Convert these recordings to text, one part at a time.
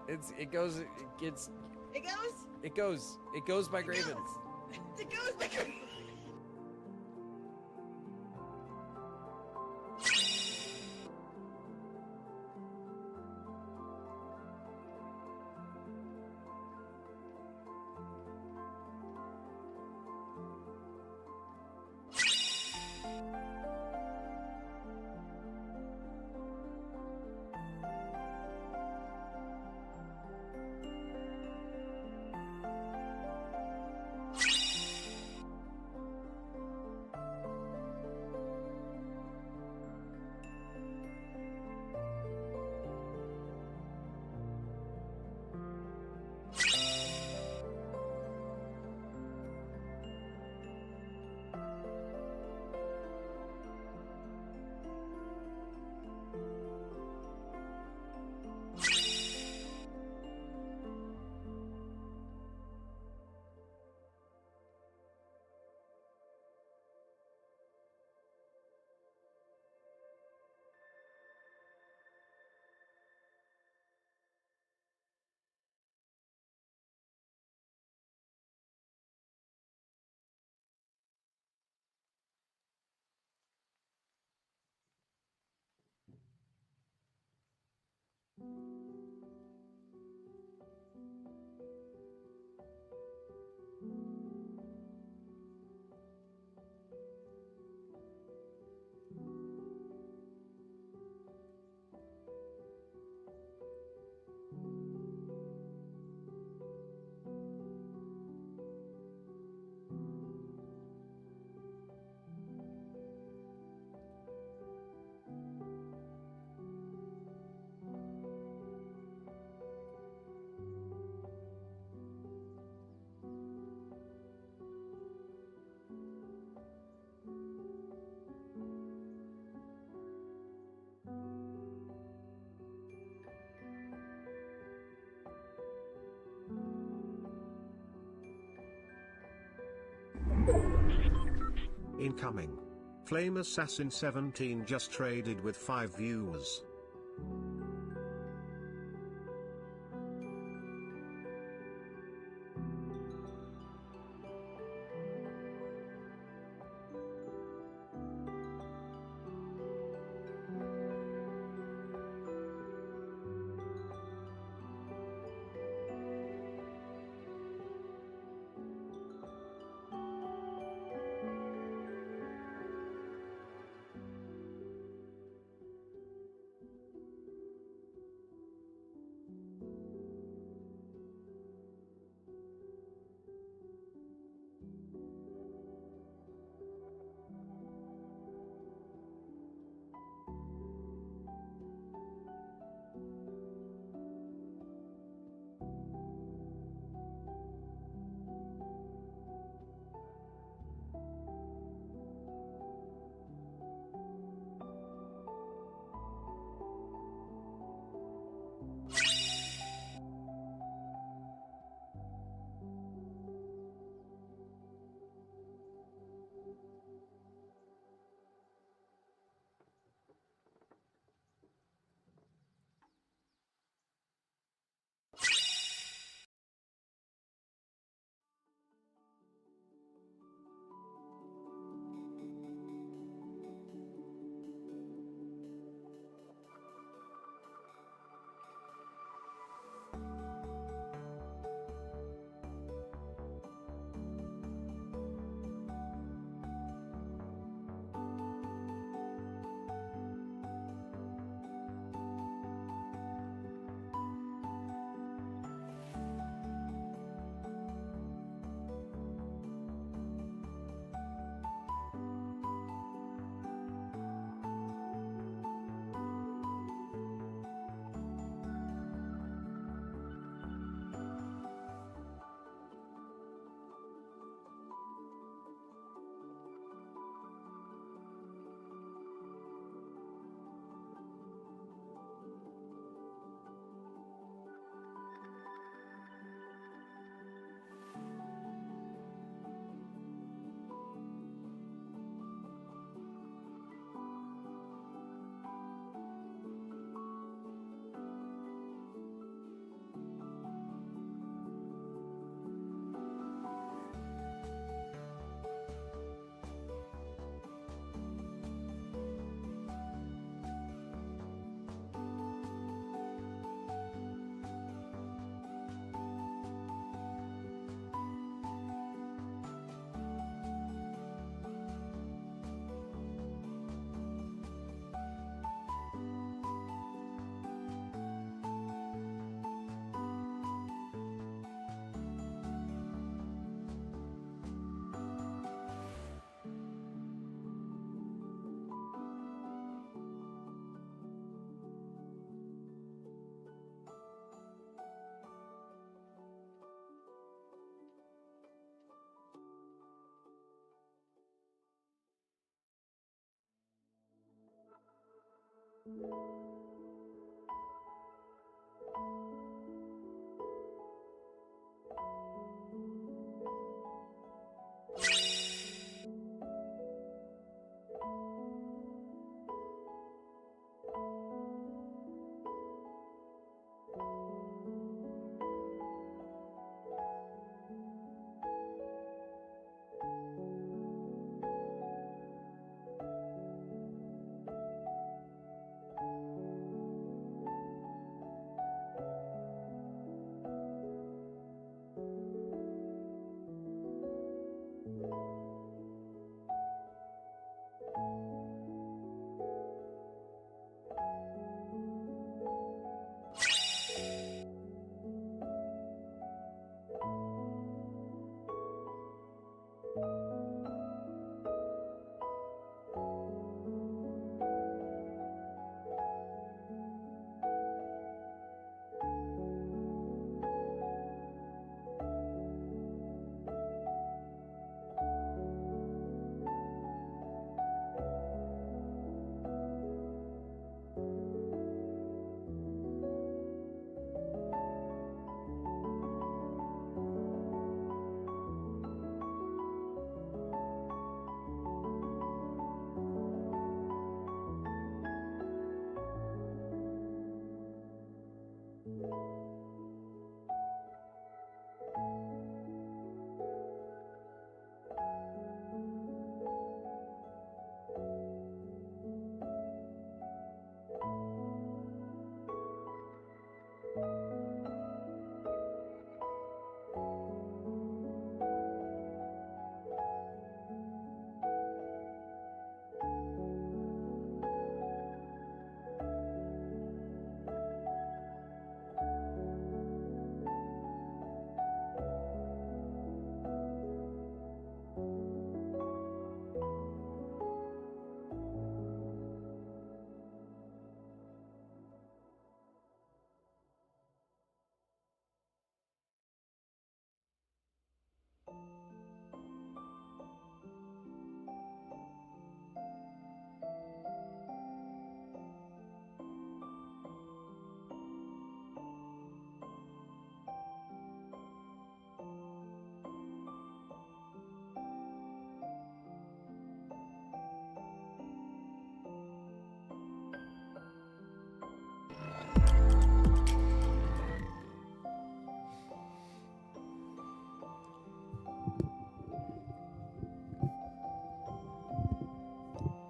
It goes by Graven. It goes by Graven. Incoming. Flame Assassin 17 just traded with 5 viewers.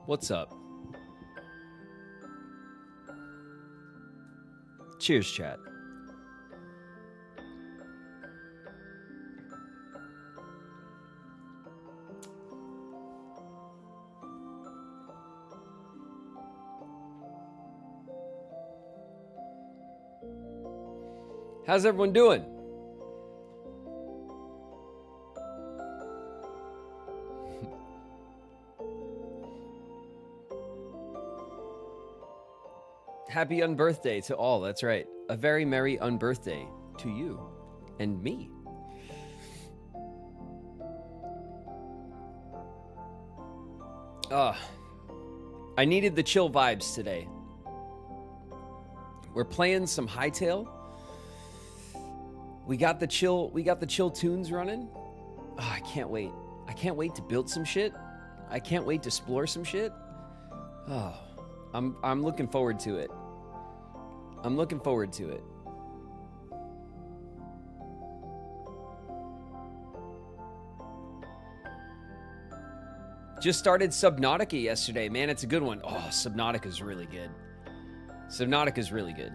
What's up? Cheers, chat. How's everyone doing? Happy unbirthday to all. That's right. A very merry unbirthday to you and me. I needed the chill vibes today. We're playing some Hytale. We got the chill tunes running. Oh, I can't wait. I can't wait to build some shit. I can't wait to explore some shit. Oh, I'm looking forward to it. I'm looking forward to it. Just started Subnautica yesterday. Man, it's a good one. Oh, Subnautica's really good. Subnautica's really good.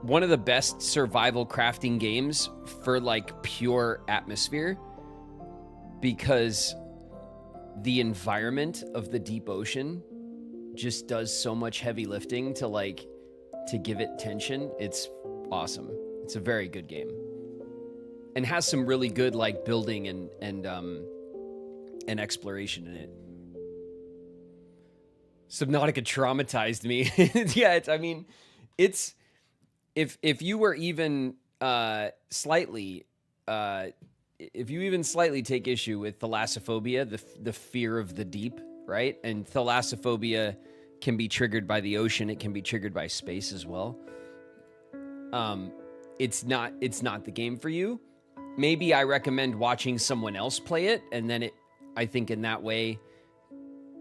One of the best survival crafting games for like pure atmosphere, because the environment of the deep ocean just does so much heavy lifting to give it tension. It's awesome. It's a very good game, and has some really good like building and exploration in it. Subnautica traumatized me. Yeah, it's if you were even slightly if you even slightly take issue with thalassophobia, the fear of the deep, right? And thalassophobia can be triggered by the ocean. It can be triggered by space as well. It's not the game for you. Maybe I recommend watching someone else play it, and then I think in that way,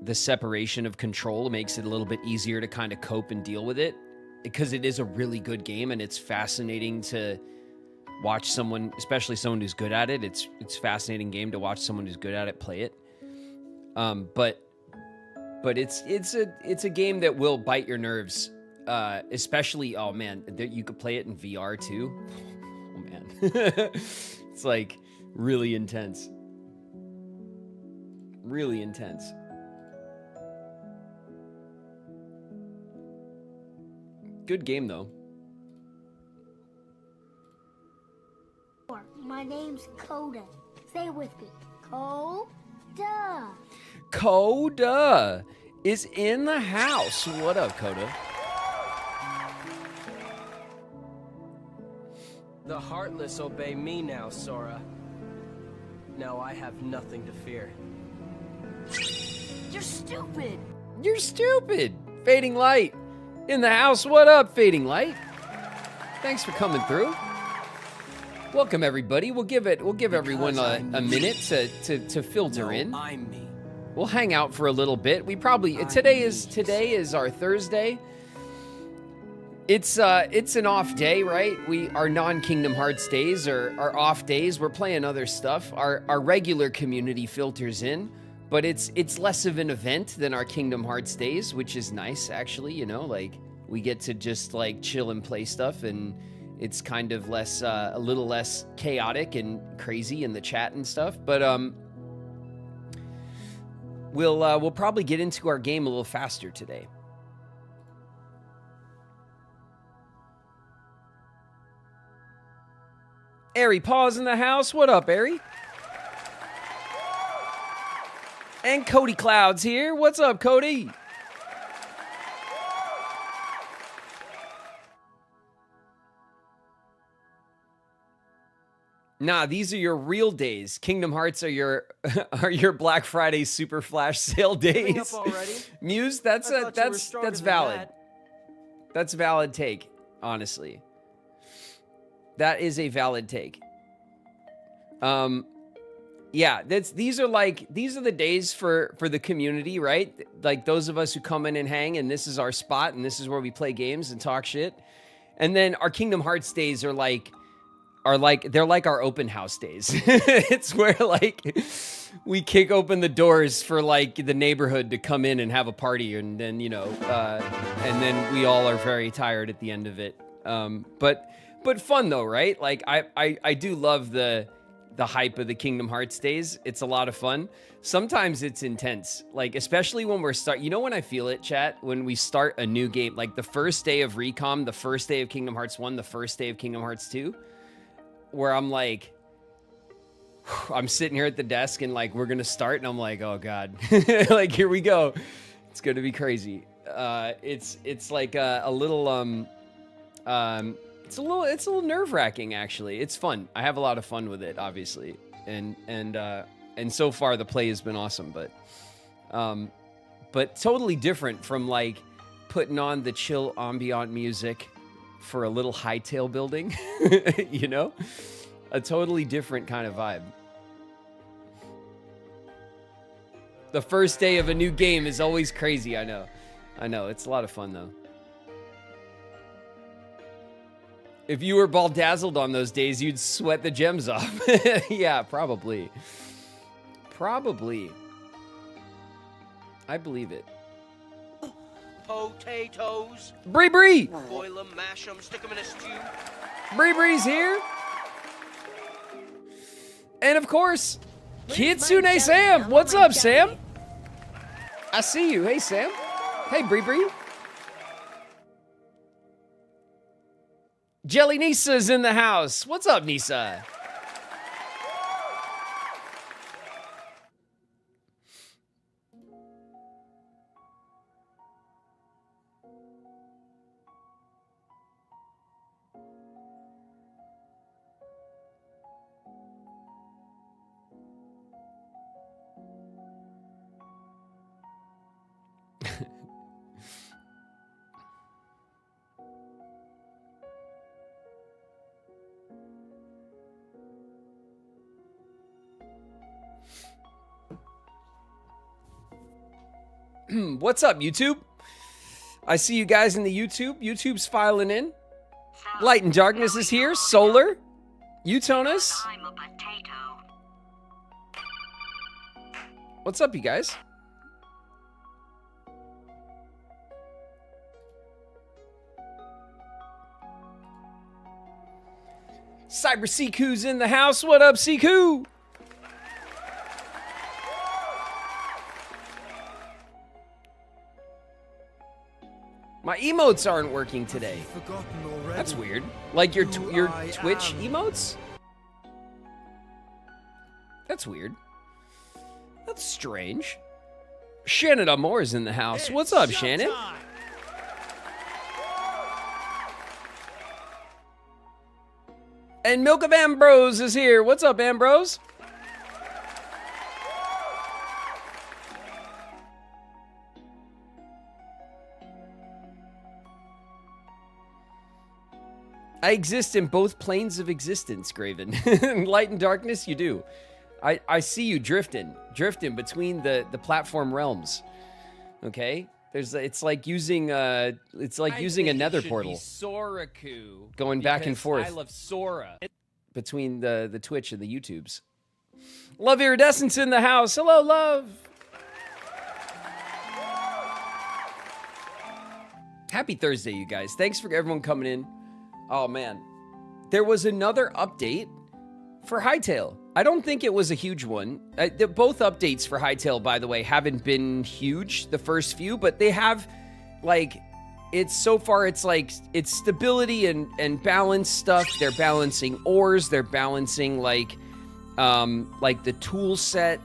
the separation of control makes it a little bit easier to kind of cope and deal with it, because it is a really good game and it's fascinating to watch someone, especially someone who's good at it. It's a fascinating game to watch someone who's good at it play it. But it's a game that will bite your nerves. Especially, oh man, you could play it in VR too. Oh man, it's like really intense. Really intense. Good game though. My name's Coda. Say it with me. Coda. Coda is in the house. What up, Coda? The heartless obey me now, Sora. Now I have nothing to fear. You're stupid. You're stupid. Fading Light in the house. What up, Fading Light? Thanks for coming through. Welcome everybody. We'll give everyone a minute to filter in. I'm me. We'll hang out for a little bit. We probably today is our Thursday. It's an off day, right? Our non-Kingdom Hearts days are off days. We're playing other stuff. Our regular community filters in, but it's less of an event than our Kingdom Hearts days, which is nice actually, you know, like we get to just like chill and play stuff, and it's kind of less a little less chaotic and crazy in the chat and stuff. But we'll probably get into our game a little faster today. Airy Paws in the house. What up, Airy? And Cody Clouds here. What's up, Cody? Nah, these are your real days. Kingdom Hearts are your Black Friday Super Flash sale days. Muse, that's valid. That's a valid take, honestly. That is a valid take. Yeah, these are the days for the community, right? Like those of us who come in and hang, and this is our spot, and this is where we play games and talk shit. And then our Kingdom Hearts days are like they're like our open house days. It's where like we kick open the doors for like the neighborhood to come in and have a party, and then and then we all are very tired at the end of it. But fun though, right? Like I do love the hype of the Kingdom Hearts days. It's a lot of fun. Sometimes it's intense, like especially when we're when I feel it, chat, when we start a new game, like the first day of Recom, the first day of Kingdom Hearts 1, the first day of Kingdom Hearts 2, where I'm like, I'm sitting here at the desk and like we're gonna start, and I'm like, oh god, like here we go. It's gonna be crazy. It's like a little it's a little nerve-wracking actually. It's fun. I have a lot of fun with it, obviously, and so far the play has been awesome. But totally different from like putting on the chill ambient music for a little Hytale building, you know, a totally different kind of vibe. The first day of a new game is always crazy. I know, it's a lot of fun though. If you were ball-dazzled on those days, you'd sweat the gems off. Yeah, probably. Probably. I believe it. Potatoes. Bree Bree! Boil them, mash them, stick them in a stew. Bree Bree's here. And of course, Kitsune Sam. What's up, Sam? I see you. Hey, Sam. Hey, Bree Bree. Jelly Nisa's in the house. What's up, Nisa? What's up, YouTube? I see you guys in the YouTube. YouTube's filing in. Light and Darkness is here. Solar. Utonus. I'm a potato. What's up, you guys? Cyber Siku's in the house. What up, Siku? My emotes aren't working today. That's weird. Like your Twitch emotes? That's weird. That's strange. Shannon Amore is in the house. What's up, Shannon? And Milk of Ambrose is here. What's up, Ambrose? I exist in both planes of existence, Graven. Light and darkness, you do. I see you drifting between the platform realms. Okay? It's like using a nether portal. Soraku. Going back and forth. I love Sora. Between the Twitch and the YouTubes. Love Iridescence in the house. Hello, love. Happy Thursday, you guys. Thanks for everyone coming in. Oh, man. There was another update for Hytale. I don't think it was a huge one. Both updates for Hytale, by the way, haven't been huge, the first few, but they have, like, it's stability and balance stuff. They're balancing ores. They're balancing, like the tool set,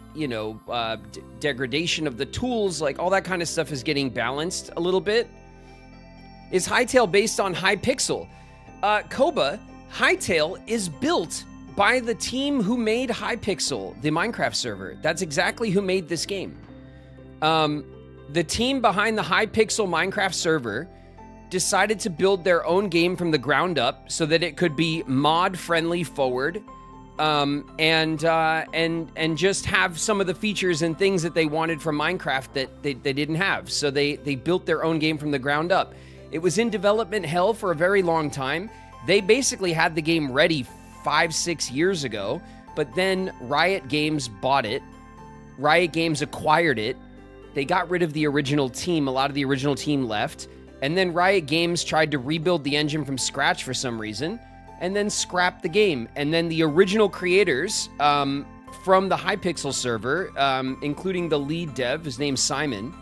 degradation of the tools, like all that kind of stuff is getting balanced a little bit. Is Hytale based on Hypixel? Koba, Hytale is built by the team who made Hypixel, the Minecraft server. That's exactly who made this game. The team behind the Hypixel Minecraft server decided to build their own game from the ground up so that it could be mod-friendly forward, and just have some of the features and things that they wanted from Minecraft that they didn't have. So they built their own game from the ground up. It was in development hell for a very long time. They basically had the game ready 5-6 years ago, but then Riot Games bought it. Riot Games acquired it. They got rid of the original team. A lot of the original team left. And then Riot Games tried to rebuild the engine from scratch for some reason, and then scrapped the game. And then the original creators from the Hypixel server, including the lead dev, his name's Simon,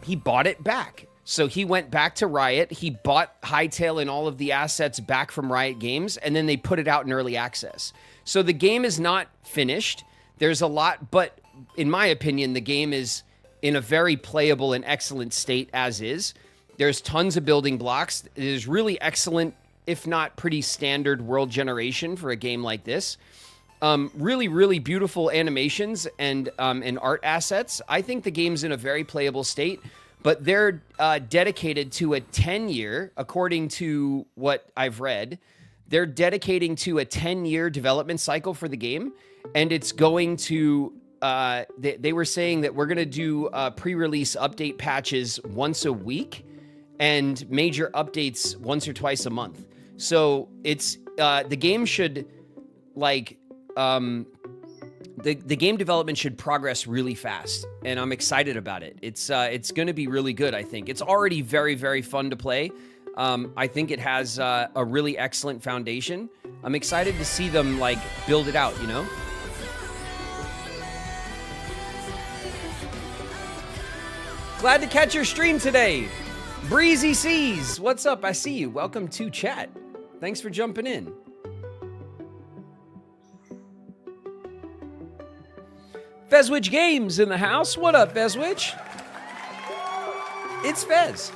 he bought it back. So he went back to Riot, he bought Hytale and all of the assets back from Riot Games, and then they put it out in early access. So the game is not finished. There's a lot, but in my opinion, the game is in a very playable and excellent state as is. There's tons of building blocks. It is really excellent, if not pretty standard world generation for a game like this. Really, really beautiful animations and art assets. I think the game's in a very playable state, but they're dedicated to a 10-year, according to what I've read, they're dedicating to a 10-year development cycle for the game, and it's going to, they were saying that we're going to do pre-release update patches once a week and major updates once or twice a month. So it's, the game should, like, the game development should progress really fast, and I'm excited about it. It's going to be really good, I think. It's already very, very fun to play. I think it has a really excellent foundation. I'm excited to see them, like, build it out, you know? Glad to catch your stream today. Breezy Seas, what's up? I see you. Welcome to chat. Thanks for jumping in. Fezwich Games in the house. What up, Fezwich? It's Fez.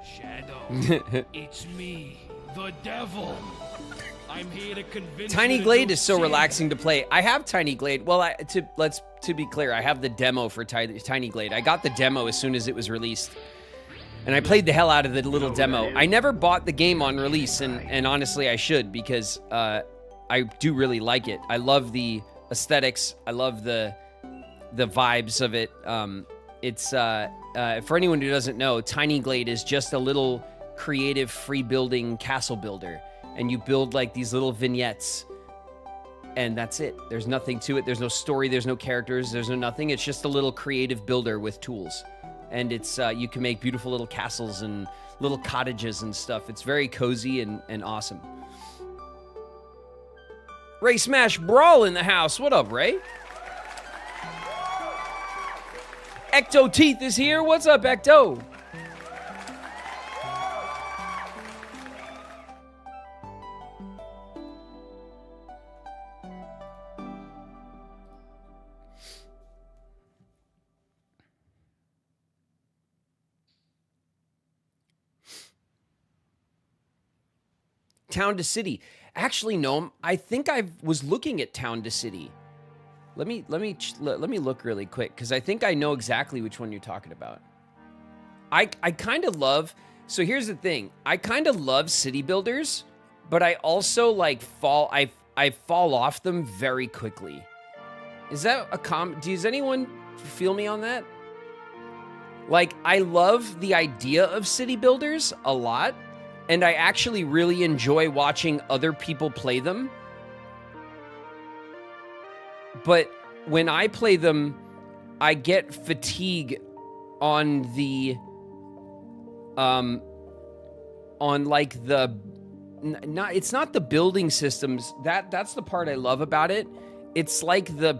Shadow, it's me, the devil. I'm here to convince Tiny you to Glade do is so shit. relaxing to play. I have Tiny Glade. Well, to be clear, I have the demo for Tiny Glade. I got the demo as soon as it was released. And I played the hell out of the little demo. I never bought the game on release, and honestly, I should, because I do really like it. I love the aesthetics. I love the vibes of it. It's for anyone who doesn't know, Tiny Glade is just a little creative free building castle builder, and you build like these little vignettes, and that's it. There's nothing to it. There's no story. There's no characters. There's no nothing. It's just a little creative builder with tools, and it's you can make beautiful little castles and little cottages and stuff. It's very cozy and awesome. Ray Smash Brawl in the house. What up, Ray? Ecto Teeth is here. What's up, Ecto? Town to City. Actually, no. I think I was looking at Town to City. Let me look really quick, because I think I know exactly which one you're talking about. I kind of love. So here's the thing. I kind of love city builders, but I also like I fall off them very quickly. Is that a does anyone feel me on that? Like, I love the idea of city builders a lot, and I actually really enjoy watching other people play them. But when I play them, I get fatigue on the, on like the, it's not the building systems. That's the part I love about it. It's like the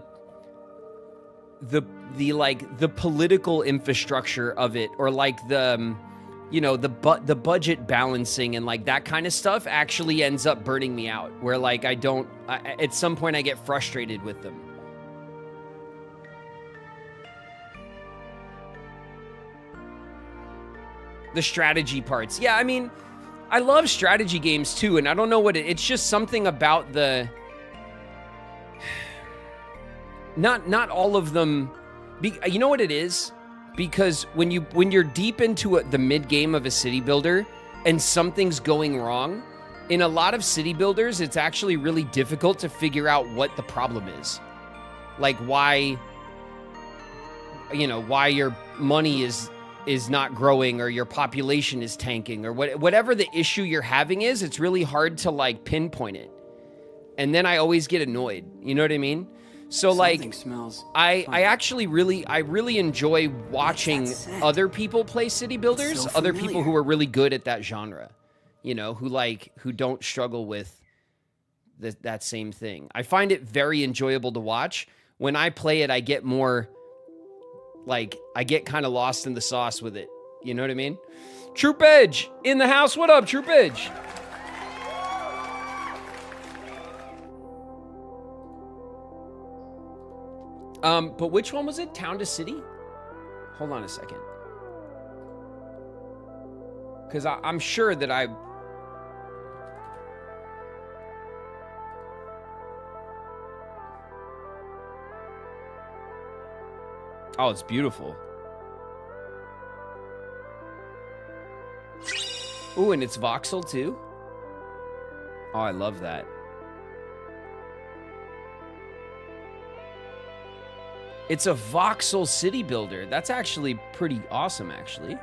political infrastructure of it, or like the, you know, the budget balancing and like that kind of stuff actually ends up burning me out, where like at some point I get frustrated with them. The strategy parts. Yeah, I mean, I love strategy games too, and I don't know what it's just something about the not all of them. You know what it is? Because when you're deep into the mid game of a city builder and something's going wrong, in a lot of city builders, it's actually really difficult to figure out what the problem is. Like why your money is not growing, or your population is tanking, or whatever the issue you're having is. It's really hard to like pinpoint it. And then I always get annoyed. You know what I mean? So like, I actually really enjoy watching other people play city builders, other people who are really good at that genre, you know, who don't struggle with that same thing. I find it very enjoyable to watch. When I play it, I get more, like, I get kind of lost in the sauce with it. You know what I mean? Troop Edge in the house. What up, Troop Edge? But which one was it? Town to City? Hold on a second. Because I'm sure that oh, it's beautiful. Ooh, and it's voxel too? Oh, I love that. It's a voxel city builder. That's actually pretty awesome, actually.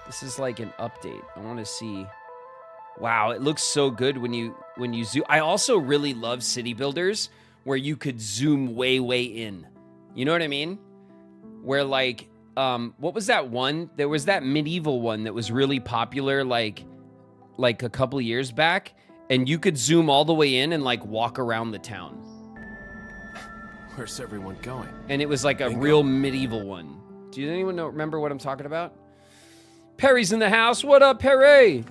This is like an update. I want to see. Wow, it looks so good when you zoom. I also really love city builders where you could zoom way in. You know what I mean? Where like, what was that one? There was that medieval one that was really popular, like a couple years back, and you could zoom all the way in and like walk around the town. Where's everyone going? And it was like a real medieval one. Do anyone remember what I'm talking about? Perry's in the house. What up, Perry?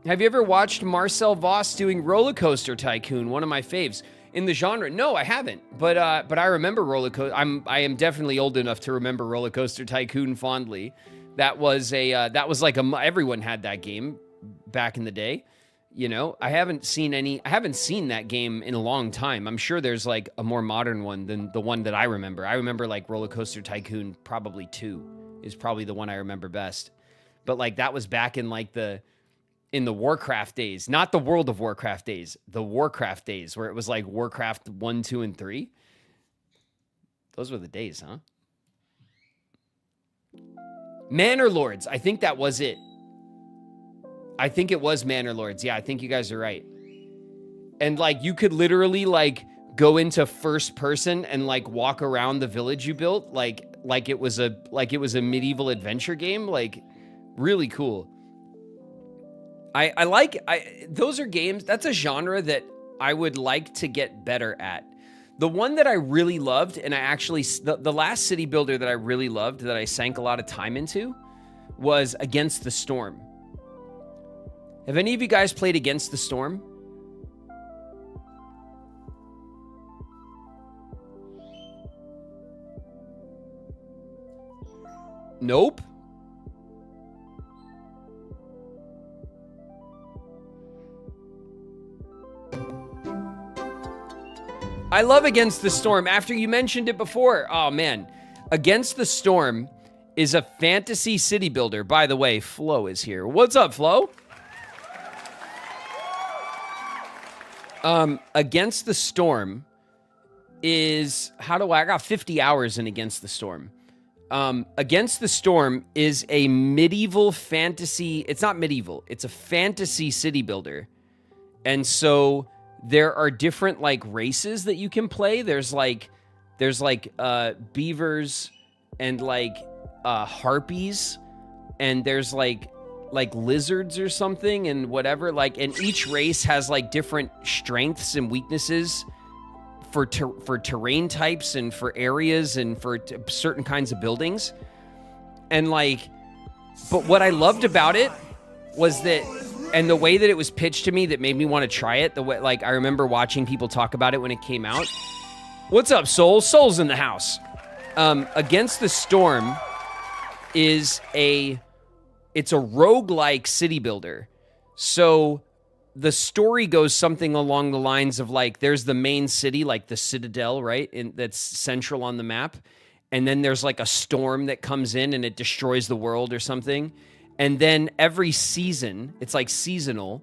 Have you ever watched Marcel Voss doing Roller Coaster Tycoon? One of my faves in the genre. No, I haven't. But I remember I am definitely old enough to remember Roller Coaster Tycoon fondly. That was like everyone had that game back in the day. You know, I haven't seen that game in a long time. I'm sure there's like a more modern one than the one that I remember. I remember like Roller Coaster Tycoon probably 2 is probably the one I remember best. But like that was back in like in the Warcraft days, not the World of Warcraft days, the Warcraft days where it was like Warcraft 1, 2, and 3. Those were the days, huh? Manor Lords. I think that was it. I think it was Manor Lords. Yeah, I think you guys are right. And like you could literally like go into first person and like walk around the village you built like it was a medieval adventure game, like really cool. Those are games, that's a genre that I would like to get better at. The one that I really loved, and the last city builder that I really loved, that I sank a lot of time into, was Against the Storm. Have any of you guys played Against the Storm? Nope. I love Against the Storm. After you mentioned it before, oh man. Against the Storm is a fantasy city builder. By the way, Flo is here. What's up, Flo? Against the Storm is, I got 50 hours in Against the Storm. Against the Storm is a medieval fantasy, it's not medieval, it's a fantasy city builder. And so there are different like races that you can play. There's like beavers and like harpies, and there's like lizards or something and whatever, like, and each race has like different strengths and weaknesses for terrain types and for areas and for certain kinds of buildings. And like, but what I loved about it was that, and the way that it was pitched to me that made me want to try it, the way, like, I remember watching people talk about it when it came out. What's up, Soul? Soul's in the house. Against the Storm is it's a roguelike city builder. So the story goes something along the lines of like, there's the main city, like the Citadel, right? That's central on the map. And then there's like a storm that comes in and it destroys the world or something. And then every season, it's like seasonal,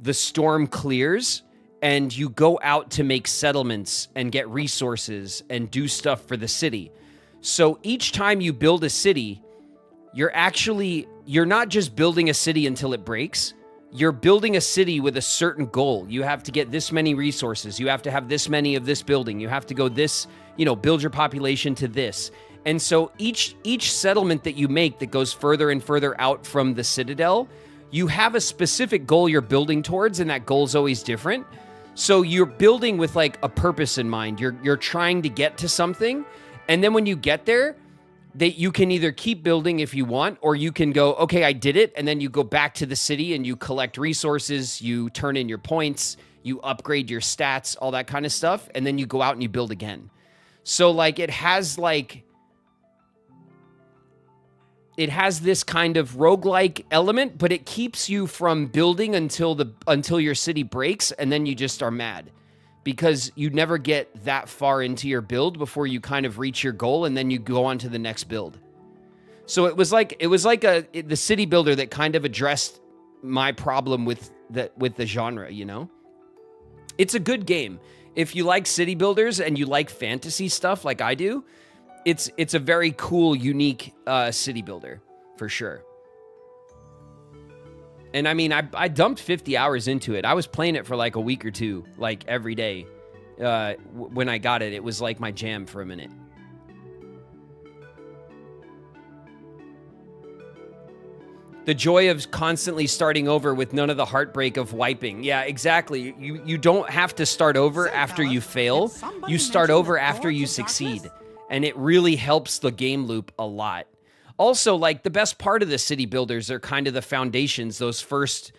the storm clears and you go out to make settlements and get resources and do stuff for the city. So each time you build a city, you're not just building a city until it breaks. You're building a city with a certain goal. You have to get this many resources. You have to have this many of this building. You have to go this, build your population to this. And so each settlement that you make that goes further and further out from the Citadel, you have a specific goal you're building towards, and that goal's always different. So you're building with like a purpose in mind. You're trying to get to something. And then when you get there, that you can either keep building if you want, or you can go, okay, I did it. And then you go back to the city and you collect resources, you turn in your points, you upgrade your stats, all that kind of stuff. And then you go out and you build again. So like, it has this kind of roguelike element, but it keeps you from building until your city breaks. And then you just are mad, because you never get that far into your build before you kind of reach your goal, and then you go on to the next build. So it was like the city builder that kind of addressed my problem with the genre, It's a good game. If you like city builders and you like fantasy stuff like I do, it's a very cool, unique city builder for sure. And I mean, I dumped 50 hours into it. I was playing it for like a week or two, like every day. When I got it, it was like my jam for a minute. The joy of constantly starting over with none of the heartbreak of wiping. Yeah, exactly. You don't have to start over after you fail. You start over after you succeed. And it really helps the game loop a lot. Also, like, the best part of the city builders are kind of the foundations, those first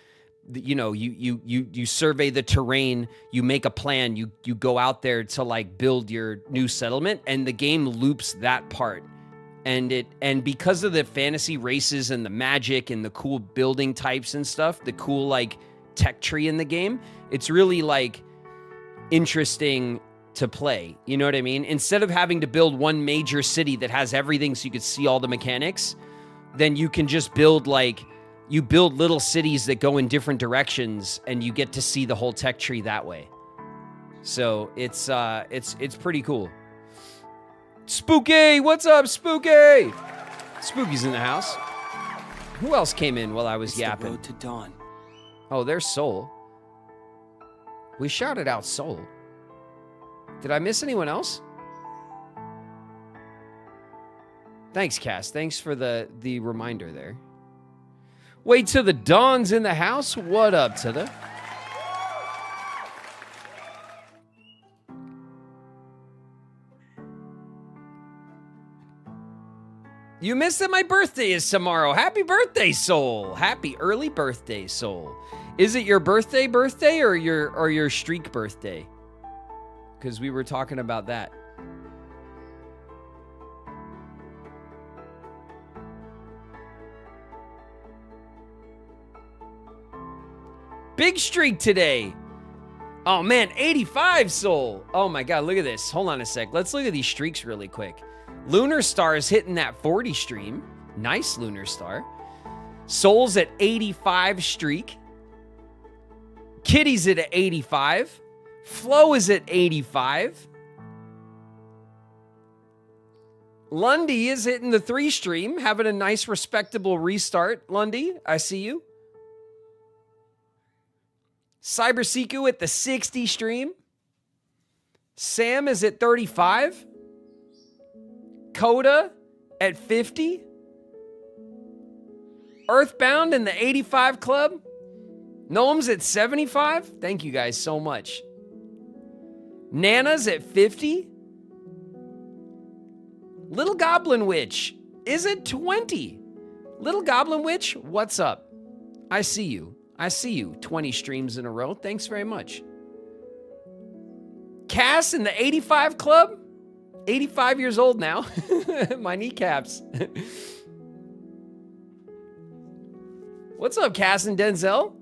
you know, you survey the terrain, you make a plan, you go out there to like build your new settlement, and the game loops that part. And because of the fantasy races and the magic and the cool building types and stuff, the cool like tech tree in the game, it's really like interesting to play. You know what I mean? Instead of having to build one major city that has everything so you could see all the mechanics, then you can just build like, you build little cities that go in different directions and you get to see the whole tech tree that way. So it's pretty cool. Spooky, what's up, Spooky? Spooky's in the house. Who else came in while I was yapping? The road to dawn. Oh, there's Soul. We shouted out Soul. Did I miss anyone else? Thanks, Cass. Thanks for the reminder there. Wait till the dawn's in the house. What up to the? You missed that my birthday is tomorrow. Happy birthday, Soul. Happy early birthday, Soul. Is it your birthday or your streak birthday? Because we were talking about that. Big streak today. Oh man, 85, Soul. Oh my God, look at this. Hold on a sec. Let's look at these streaks really quick. Lunar Star is hitting that 40 stream. Nice, Lunar Star. Soul's at 85 streak. Kitty's at 85. Flo is at 85. Lundy is hitting the 3 stream, having a nice, respectable restart. Lundy, I see you. Cyberseeku at the 60 stream. Sam is at 35. Coda at 50. Earthbound in the 85 club. Gnome's at 75. Thank you guys so much. Nana's at 50. Little Goblin Witch is at 20. Little Goblin Witch, what's up? I see you. 20 streams in a row. Thanks very much. Cass in the 85 club. 85 years old now. My kneecaps. What's up, Cass and Denzel?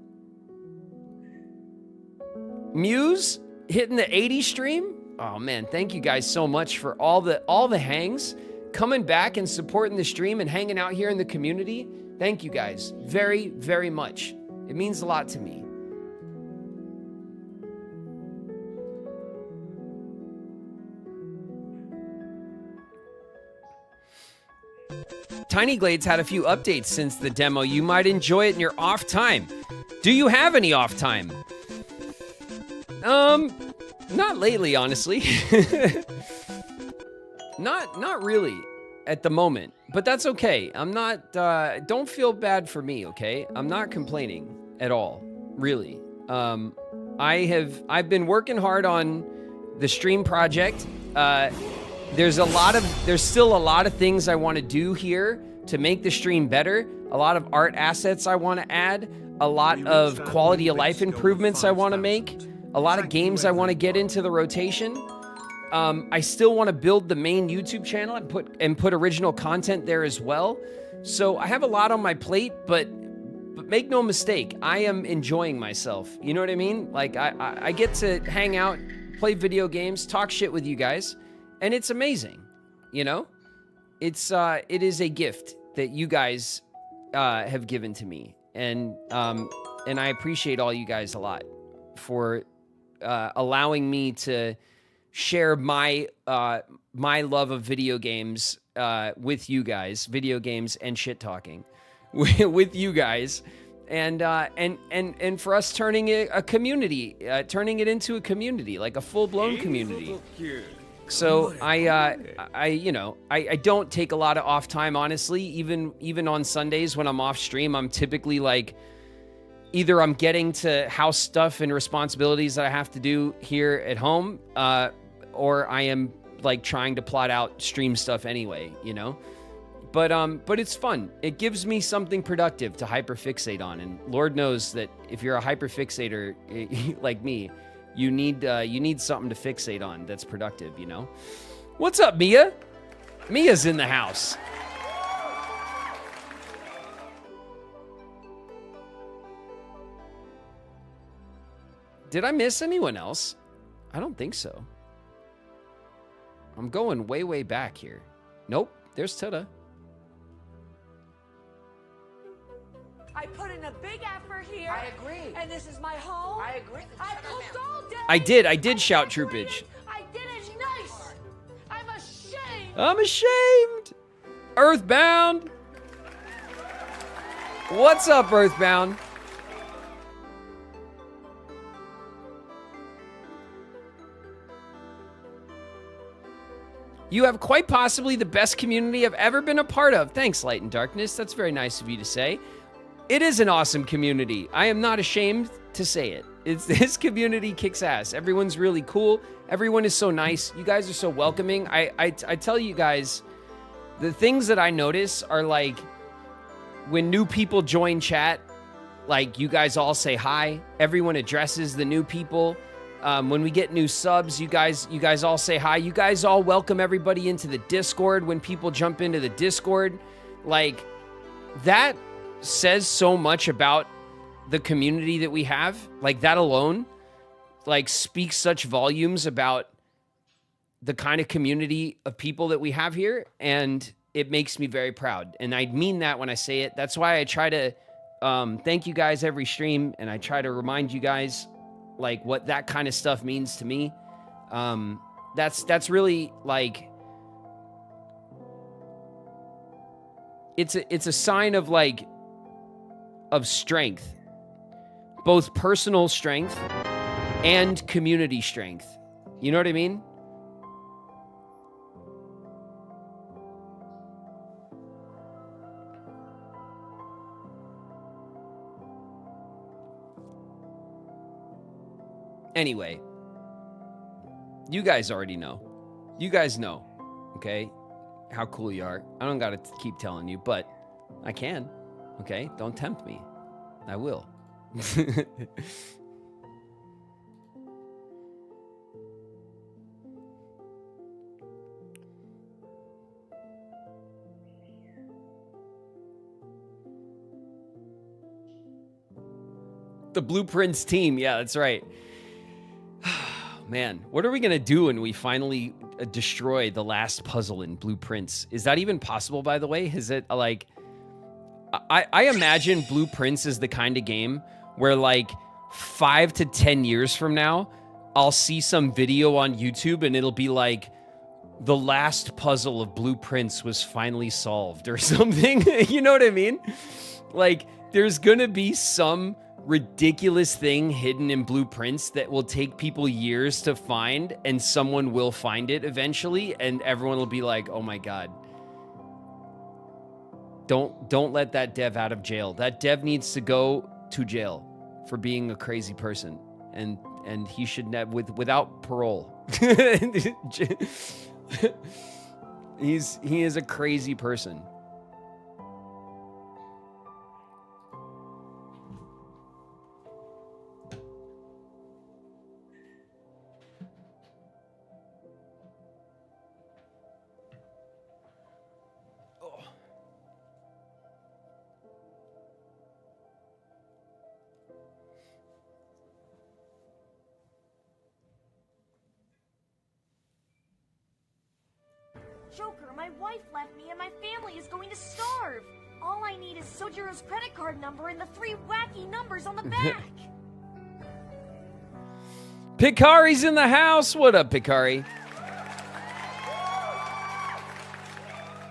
Muse hitting the 80 stream. Oh man, thank you guys so much for all the hangs, coming back and supporting the stream and hanging out here in the community. Thank you guys very, very much. It means a lot to me. Tiny Glades had a few updates since the demo. You might enjoy it in your off time. Do you have any off time? Not lately, honestly. Not really at the moment, but that's okay. I'm not, don't feel bad for me, okay? I'm not complaining at all, really. I've been working hard on the stream project. There's still a lot of things I want to do here to make the stream better. A lot of art assets I want to add. A lot of quality of life improvements I want to make. A lot of games I want to get into the rotation. I still want to build the main YouTube channel and put original content there as well. So I have a lot on my plate, but make no mistake, I am enjoying myself. You know what I mean? Like I get to hang out, play video games, talk shit with you guys, and it's amazing. You know, it is a gift that you guys have given to me, and I appreciate all you guys a lot for allowing me to share my love of video games with you guys, video games and shit talking with you guys, and for us turning it a community, turning it into a community, like a full-blown community. So I don't take a lot of off time, honestly. Even on Sundays when I'm off stream, I'm typically like, either I'm getting to house stuff and responsibilities that I have to do here at home, or I am like trying to plot out stream stuff anyway, you know? But it's fun. It gives me something productive to hyperfixate on, and Lord knows that if you're a hyperfixator like me, you need something to fixate on that's productive, you know? What's up, Mia? Mia's in the house. Did I miss anyone else? I don't think so. I'm going way, way back here. Nope, there's Tuda. I put in a big effort here. I agree. And this is my home. I agree. I cooked all day. I did shout troopage. I did it nice. I'm ashamed. I'm ashamed. Earthbound. What's up, Earthbound? You have quite possibly the best community I've ever been a part of. Thanks, Light and Darkness. That's very nice of you to say. It is an awesome community. I am not ashamed to say it. This community kicks ass. Everyone's really cool. Everyone is so nice. You guys are so welcoming. I tell you guys, the things that I notice are like when new people join chat, like you guys all say hi. Everyone addresses the new people. When we get new subs, you guys all say hi. You guys all welcome everybody into the Discord when people jump into the Discord. Like, that says so much about the community that we have. Like, that alone, like, speaks such volumes about the kind of community of people that we have here. And it makes me very proud. And I mean that when I say it. That's why I try to thank you guys every stream. And I try to remind you guys like what that kind of stuff means to me. That's really like, it's a sign of like, of strength, both personal strength and community strength. You know what I mean? Anyway, you guys already know. You guys know, okay, how cool you are. I don't got to keep telling you, but I can, okay? Don't tempt me. I will. The Blueprints team. Yeah, that's right. Man, what are we going to do when we finally destroy the last puzzle in Blueprints? Is that even possible, by the way? Is it like... I imagine Blueprints is the kind of game where like 5 to 10 years from now, I'll see some video on YouTube and it'll be like, the last puzzle of Blueprints was finally solved or something. You know what I mean? Like, there's going to be some ridiculous thing hidden in Blueprints that will take people years to find, and someone will find it eventually, and everyone will be like, oh my God. Don't let that dev out of jail. That dev needs to go to jail for being a crazy person, and he should never without parole. He is a crazy person. Joker, my wife left me and my family is going to starve. All I need is Sojiro's credit card number and the 3 wacky numbers on the back. Pikari's in the house. What up, Pikari?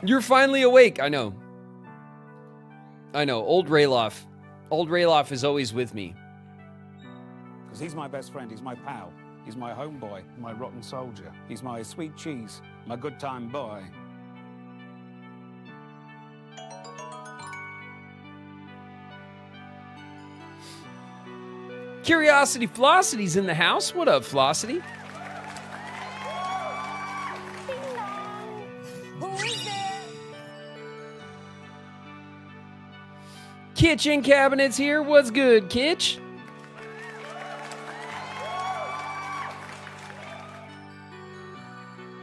You're finally awake. I know. Old Rayloff. Old Rayloff is always with me. Because he's my best friend. He's my pal. He's my homeboy, my rotten soldier. He's my sweet cheese, my good time boy. Curiosity Flossity's in the house. What up, Flossity? Who is there? Kitchen Cabinets here. What's good, Kitch?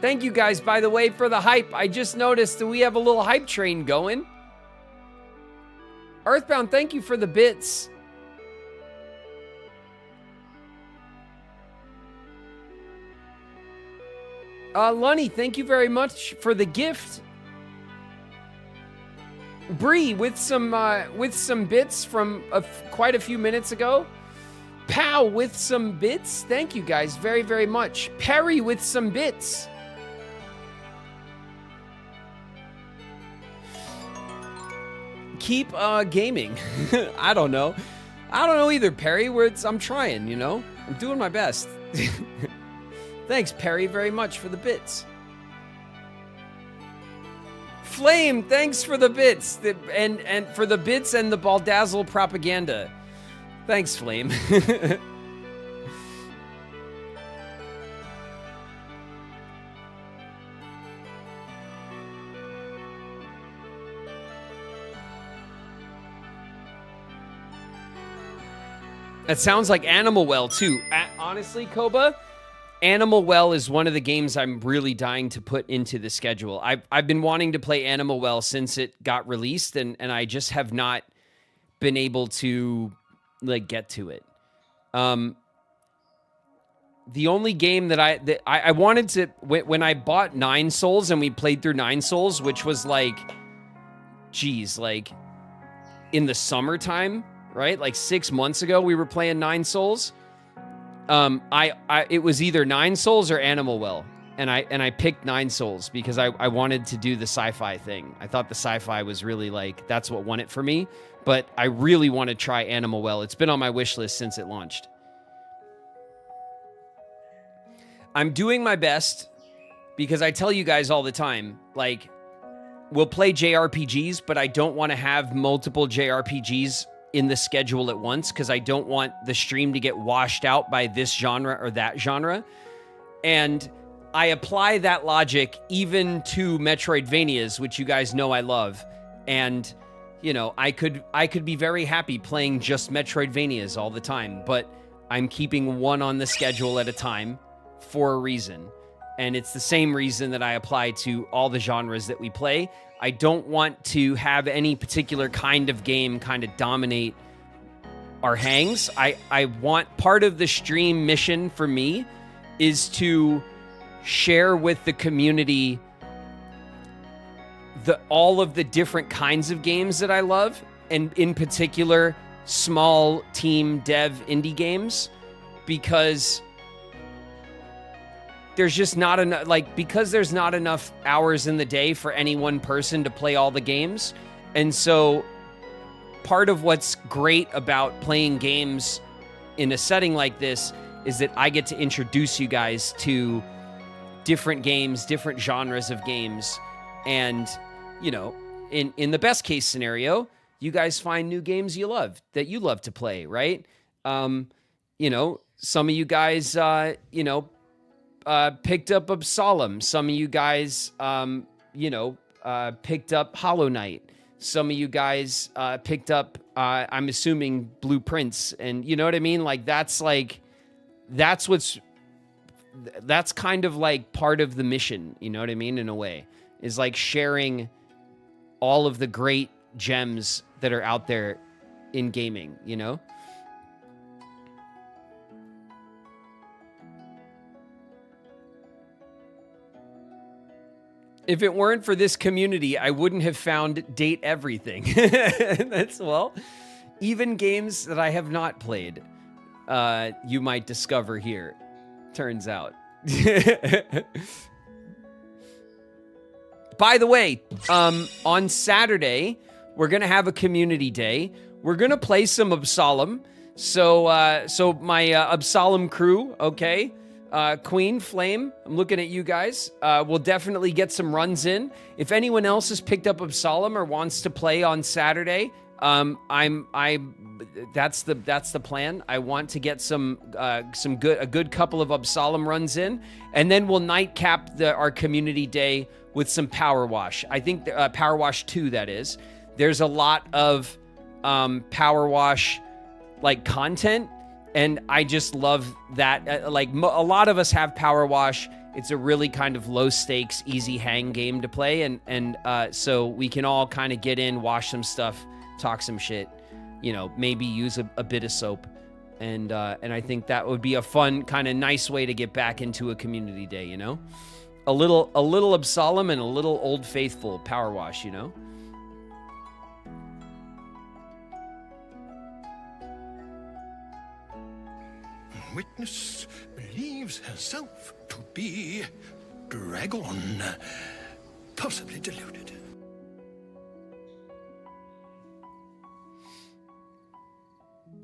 Thank you guys, by the way, for the hype. I just noticed that we have a little hype train going. Earthbound, thank you for the bits. Lunny, thank you very much for the gift. Bree with some bits from quite a few minutes ago. Pow with some bits. Thank you guys very, very much. Perry with some bits. Keep gaming. I don't know. I don't know either, Perry. I'm trying, you know. I'm doing my best. Thanks, Perry, very much for the bits. Flame, thanks for the bits. And for the bits and the Baldazzle propaganda. Thanks, Flame. That sounds like Animal Well, too. Honestly, Koba, Animal Well is one of the games I'm really dying to put into the schedule. I've been wanting to play Animal Well since it got released, and I just have not been able to, like, get to it. The only game that I wanted to... When I bought Nine Souls and we played through Nine Souls, which was, like... Geez, like... In the summertime... Right? Like 6 months ago, we were playing Nine Souls. It was either Nine Souls or Animal Well. And I picked Nine Souls because I wanted to do the sci-fi thing. I thought the sci-fi was really like, that's what won it for me. But I really want to try Animal Well. It's been on my wish list since it launched. I'm doing my best because I tell you guys all the time, like, we'll play JRPGs, but I don't want to have multiple JRPGs in the schedule at once because I don't want the stream to get washed out by this genre or that genre. And I apply that logic even to Metroidvanias, which you guys know I love. And, you know, I could be very happy playing just Metroidvanias all the time, but I'm keeping one on the schedule at a time for a reason. And it's the same reason that I apply to all the genres that we play. I don't want to have any particular kind of game kind of dominate our hangs. I want part of the stream mission for me is to share with the community all of the different kinds of games that I love, and in particular, small team dev indie games, because there's just not enough, because there's not enough hours in the day for any one person to play all the games. And so part of what's great about playing games in a setting like this is that I get to introduce you guys to different games, different genres of games. And, you know, in the best case scenario, you guys find new games you love, that you love to play, right? You know, some of you guys, picked up Absalom. Some of you guys, picked up Hollow Knight. Some of you guys picked up, I'm assuming, Blueprints. And you know what I mean? Like, that's kind of like part of the mission, you know what I mean? In a way, is like sharing all of the great gems that are out there in gaming, you know? If it weren't for this community, I wouldn't have found Date Everything. That's, well, even games that I have not played, you might discover here, turns out. By the way, on Saturday, we're going to have a community day. We're going to play some Absalom. So my Absalom crew, okay? Queen, Flame, I'm looking at you guys. We'll definitely get some runs in. If anyone else has picked up Absalom or wants to play on Saturday, that's the plan. I want to get a good couple of Absalom runs in, and then we'll nightcap our community day with some Power Wash. I think Power Wash 2, that is. There's a lot of power wash like content, and I just love that. Like a lot of us have power wash. It's a really kind of low stakes, easy hang game to play, and so we can all kind of get in, wash some stuff, talk some shit, you know, maybe use a bit of soap, and I think that would be a fun kind of nice way to get back into a community day, you know, a little Absalom and a little Old Faithful power wash, you know. Witness believes herself to be dragon, possibly deluded.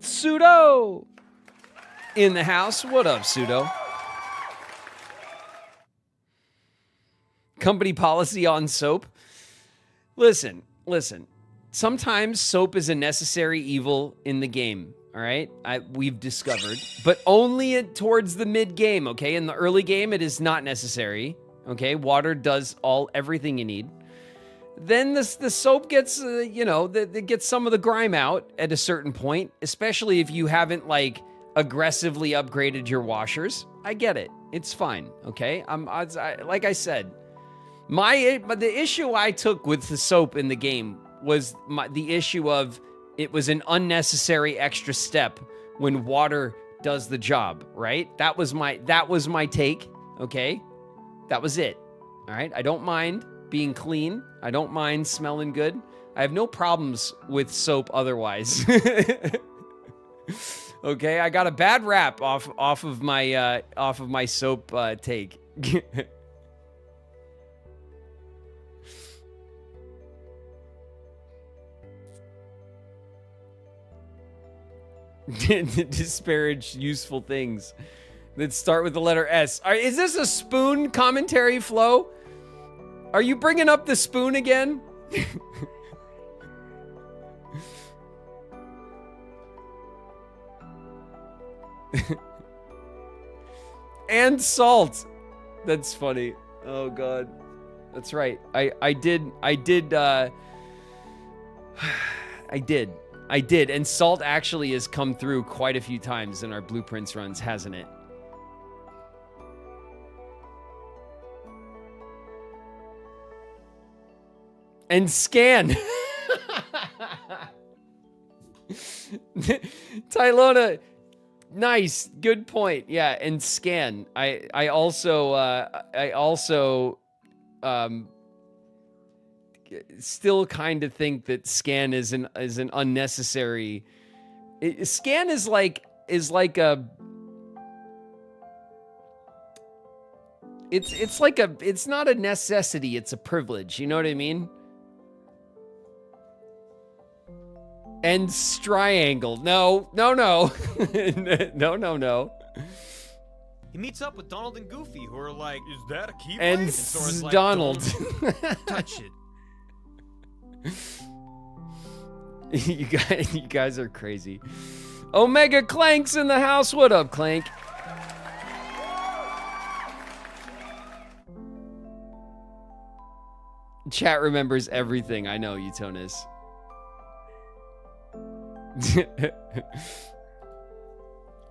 Pseudo in the house. What up, Pseudo? Company policy on soap. Listen. Sometimes soap is a necessary evil in the game. All right, we've discovered, but only towards the mid game. Okay, in the early game, it is not necessary. Okay, water does everything you need. Then the soap gets, you know, it gets some of the grime out at a certain point, especially if you haven't like aggressively upgraded your washers. I get it; it's fine. Okay, like I said, but the issue I took with the soap in the game was the issue of. It was an unnecessary extra step when water does the job, right? That was my take, okay? That was it, all right? I don't mind being clean. I don't mind smelling good. I have no problems with soap otherwise. Okay, I got a bad rap off of my soap take. Disparage useful things that start with the letter S. Is this a spoon commentary flow? Are you bringing up the spoon again? And salt. That's funny. Oh god. That's right. I did, and salt actually has come through quite a few times in our blueprints runs, hasn't it? And scan. Tylona, nice, good point. Yeah, and scan. I also still kind of think that scan is an unnecessary. Scan is like a. It's not a necessity. It's a privilege. You know what I mean? And triangle. No. No. He meets up with Donald and Goofy, who are like, "Is that a keyblade?" And Sora's like, Donald. Touch it. You guys are crazy. Omega Clank's in the house. What up, Clank? Chat remembers everything. I know, Utonis.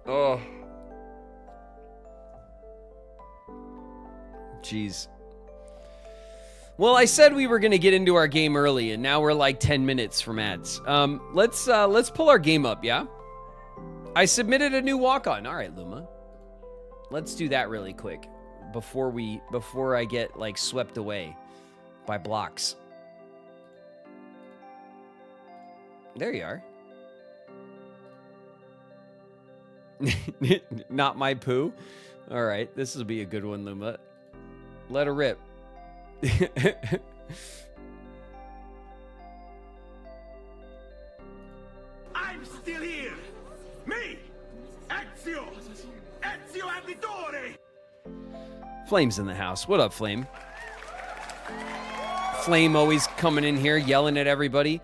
Oh. Jeez. Well, I said we were going to get into our game early, and now we're like 10 minutes from ads. Let's pull our game up, yeah? I submitted a new walk-on. All right, Luma. Let's do that really quick before I get like swept away by blocks. There you are. Not my poo. All right, this will be a good one, Luma. Let her rip. I'm still here. Me, Ezio Auditore. Flame's in the house. What up, Flame? Flame always coming in here yelling at everybody.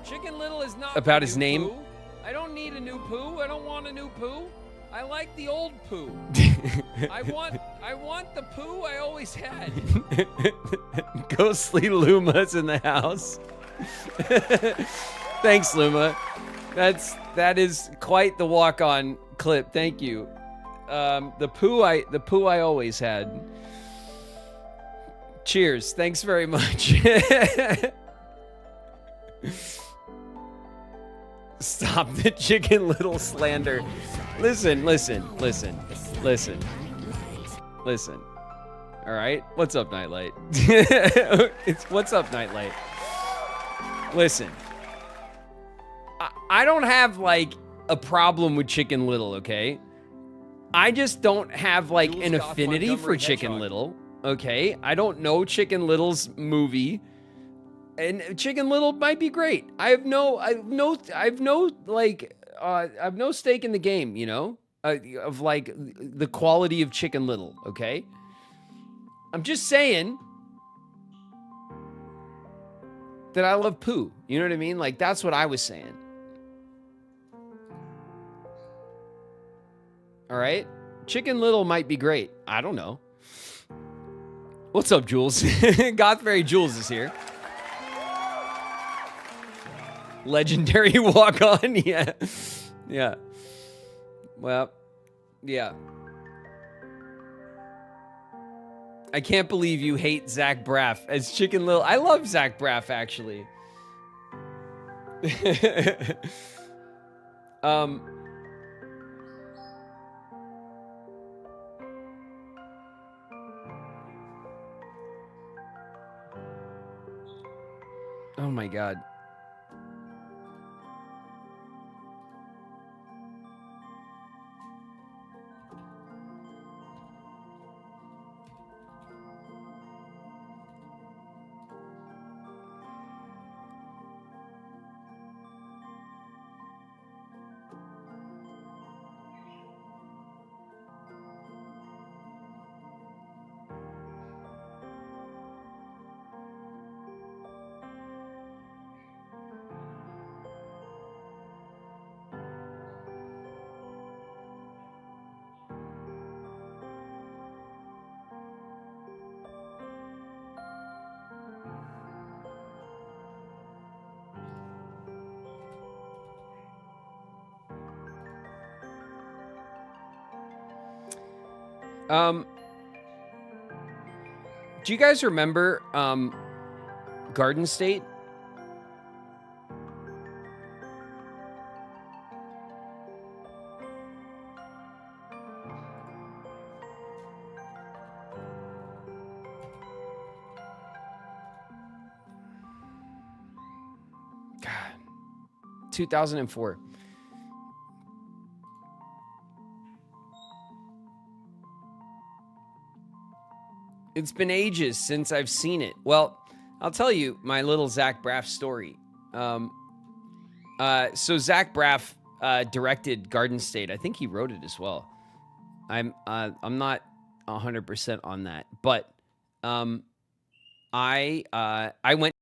Chicken Little is not about his name. Poo. I don't need a new poo. I don't want a new poo. I like the old poo. I want the poo I always had. Ghostly Luma's in the house. Thanks, Luma. That is quite the walk-on clip. Thank you. The poo I always had. Cheers. Thanks very much. Stop the Chicken Little slander. Listen. All right. What's up, Nightlight? What's up, Nightlight? Listen. I don't have like a problem with Chicken Little, okay? I just don't have like an affinity for Chicken Little, okay? I don't know Chicken Little's movie, and Chicken Little might be great. I have no stake in the game, you know, of like the quality of Chicken Little, okay? I'm just saying that I love poo. You know what I mean? Like that's what I was saying. All right. Chicken Little might be great. I don't know. What's up, Jules? Gothberry Jules is here. Legendary walk on. Yeah. Yeah. Well, yeah. I can't believe you hate Zach Braff as Chicken Little. I love Zach Braff, actually. Oh my God. Do you guys remember Garden State? God. 2004. It's been ages since I've seen it. Well, I'll tell you my little Zach Braff story. So Zach Braff directed Garden State. I think he wrote it as well. I'm not 100% on that, but I went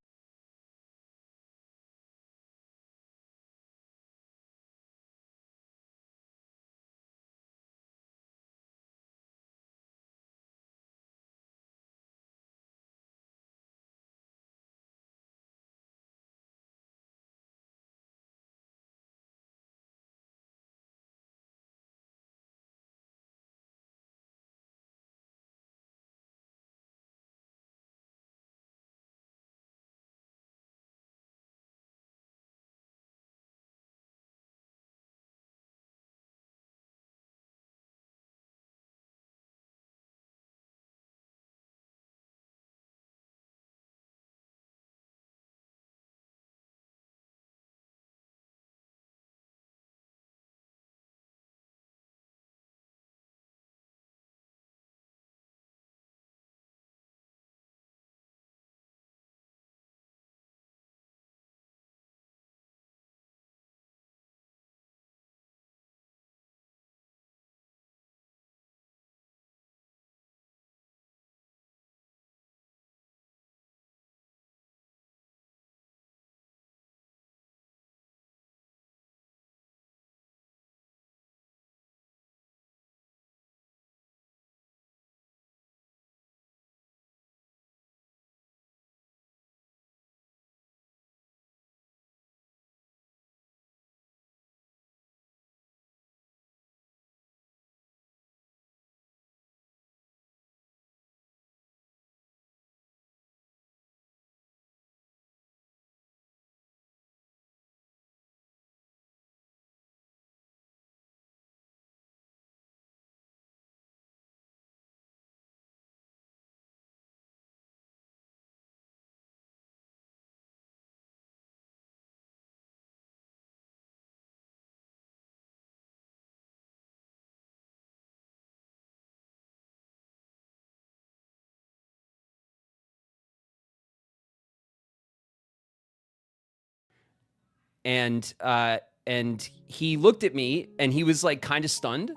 and he looked at me and he was like kind of stunned.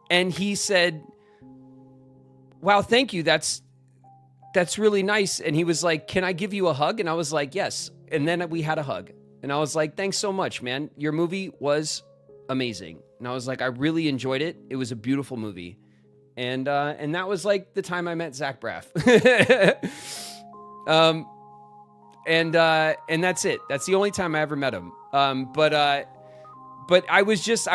And he said, "Wow, thank you. That's really nice." And he was like, "Can I give you a hug?" And I was like, "Yes." And then we had a hug. And I was like, "Thanks so much, man. Your movie was amazing." And I was like, "I really enjoyed it. It was a beautiful movie." And that was like the time I met Zach Braff. And that's it. That's the only time I ever met him. But I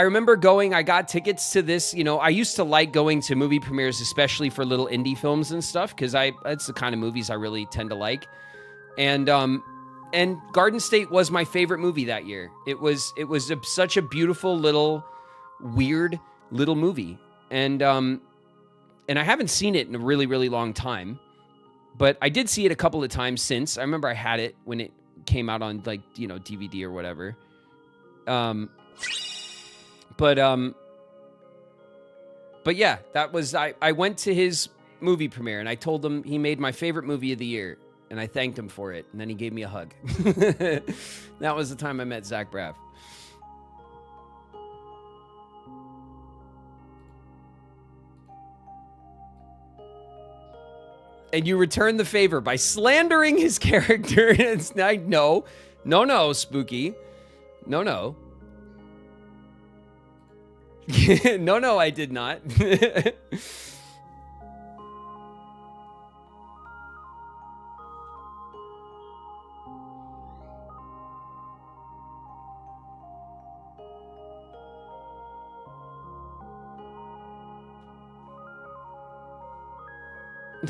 remember going, I got tickets to this, I used to like going to movie premieres, especially for little indie films and stuff, because that's the kind of movies I really tend to like. And Garden State was my favorite movie that year. It was such a beautiful little, weird little movie. And I haven't seen it in a really, really long time, but I did see it a couple of times since. I remember I had it when it came out on DVD or whatever. But yeah, that was, I went to his movie premiere and I told him he made my favorite movie of the year and I thanked him for it. And then he gave me a hug. That was the time I met Zach Braff. And you return the favor by slandering his character. It's like, no, Spooky. No. No, I did not.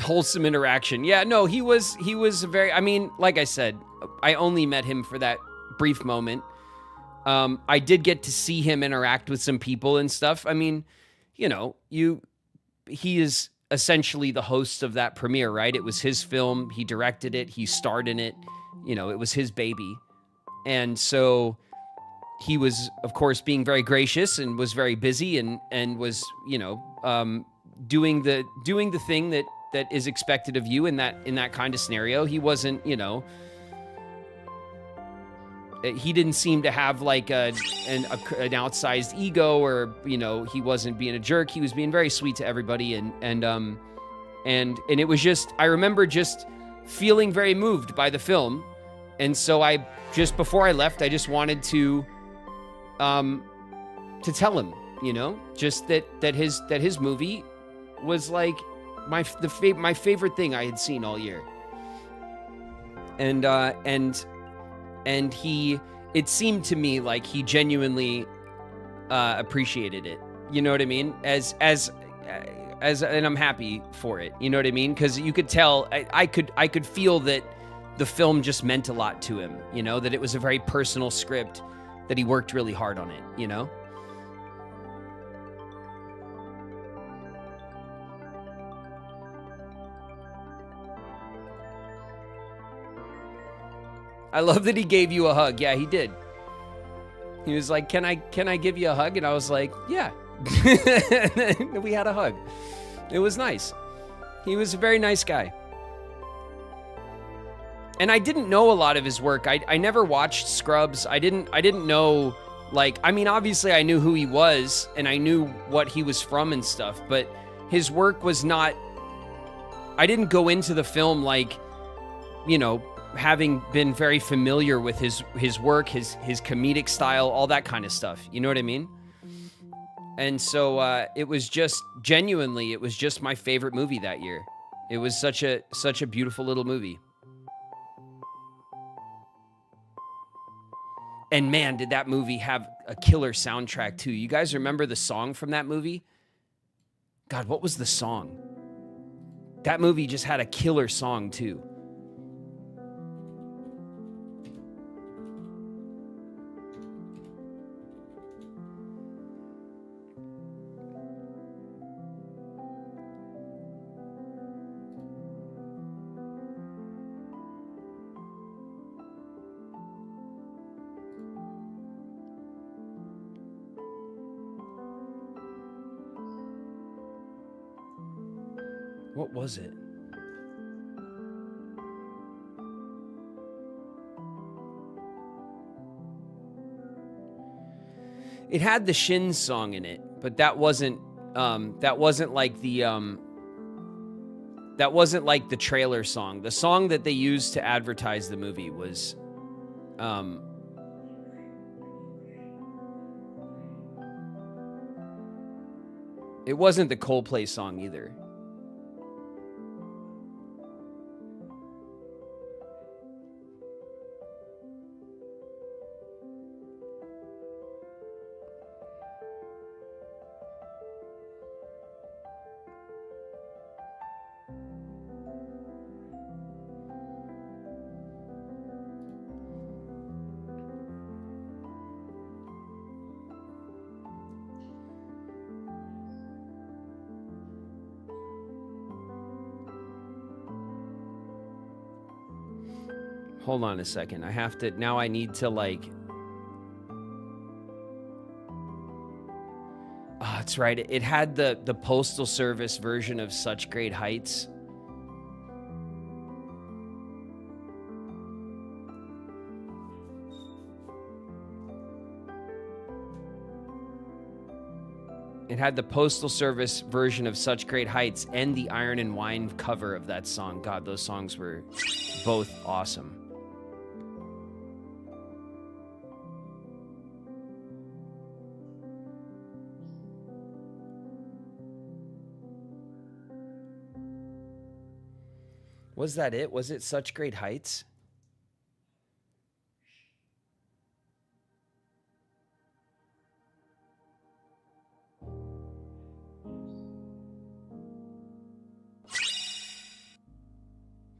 Wholesome interaction. Yeah, no, he was very, I mean, like I said, I only met him for that brief moment. I did get to see him interact with some people and stuff. I mean, he is essentially the host of that premiere, right? It was his film. He directed it. He starred in it. It was his baby. And so he was, of course, being very gracious and was very busy and was, doing the thing that is expected of you in that kind of scenario. He wasn't, he didn't seem to have like an outsized ego, or he wasn't being a jerk. He was being very sweet to everybody, and it was just, I remember just feeling very moved by the film, and so I just, before I left, I just wanted to tell him, just that his movie was like my favorite thing I had seen all year, and he, it seemed to me like he genuinely appreciated it. You know what I mean? As and I'm happy for it. You know what I mean? Because you could tell, I could feel that the film just meant a lot to him. That it was a very personal script, that he worked really hard on it. I love that he gave you a hug. Yeah, he did. He was like, can I give you a hug? And I was like, yeah. And then we had a hug. It was nice. He was a very nice guy. And I didn't know a lot of his work. I never watched Scrubs. I didn't know, like, I mean, obviously I knew who he was and I knew what he was from and stuff, but his work was not, I didn't go into the film like, having been very familiar with his work, his comedic style, all that kind of stuff. You know what I mean? And so it was just, genuinely, it was just my favorite movie that year. It was such a beautiful little movie. And man, did that movie have a killer soundtrack too. You guys remember the song from that movie? God, what was the song? That movie just had a killer song too. What was it? It had the Shins song in it, but that wasn't like the trailer song. The song that they used to advertise the movie was it wasn't the Coldplay song either. Hold on a second. I need to like... Oh, that's right. It had the Postal Service version of Such Great Heights. It had the Postal Service version of Such Great Heights and the Iron and Wine cover of that song. God, those songs were both awesome. Was that it? Was it Such Great Heights?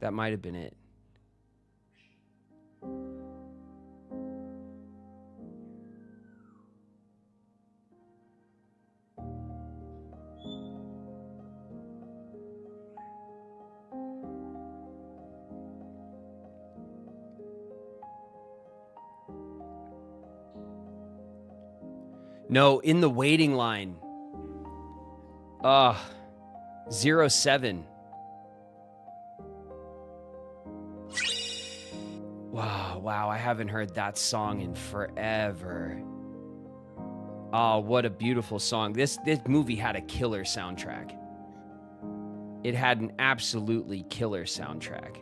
That might have been it. No, In the Waiting Line. 07. Wow, I haven't heard that song in forever. Oh, what a beautiful song. This movie had a killer soundtrack. It had an absolutely killer soundtrack.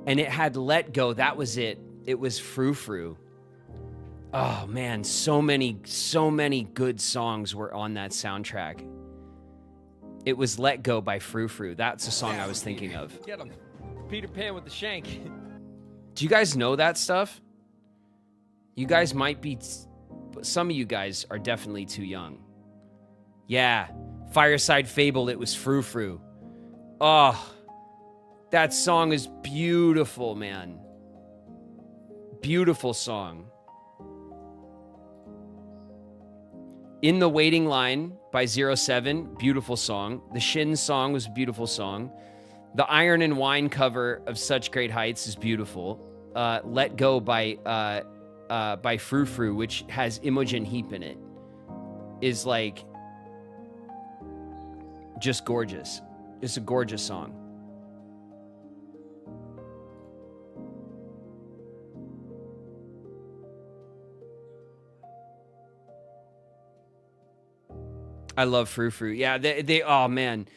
And it had Let Go. That was it. It was Frou Frou. Oh man, so many good songs were on that soundtrack. It was Let Go by Frou Frou. That's the song I was thinking of. Get him. Peter Pan with the shank. Do you guys know that stuff? You guys might be... Some of you guys are definitely too young. Yeah. Fireside Fable, it was Frou Frou. Oh, that song is beautiful, man. Beautiful song. In the Waiting Line by 07, beautiful song. The Shins song was a beautiful song. The Iron and Wine cover of Such Great Heights is beautiful. Let Go by Frou Frou, which has Imogen Heap in it, is like just gorgeous. It's a gorgeous song. I love Frou Frou. Yeah, they oh man.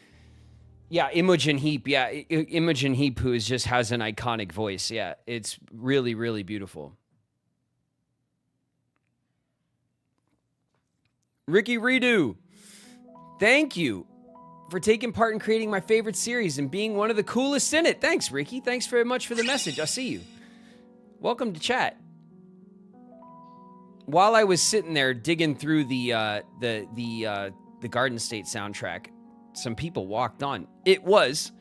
Yeah, Imogen Heap. Yeah, Imogen Heap, who just has an iconic voice. Yeah, it's really, really beautiful. Ricky Redo, thank you for taking part in creating my favorite series and being one of the coolest in it. Thanks, Ricky. Thanks very much for the message. I'll see you. Welcome to chat. While I was sitting there digging through the Garden State soundtrack, some people walked on. It was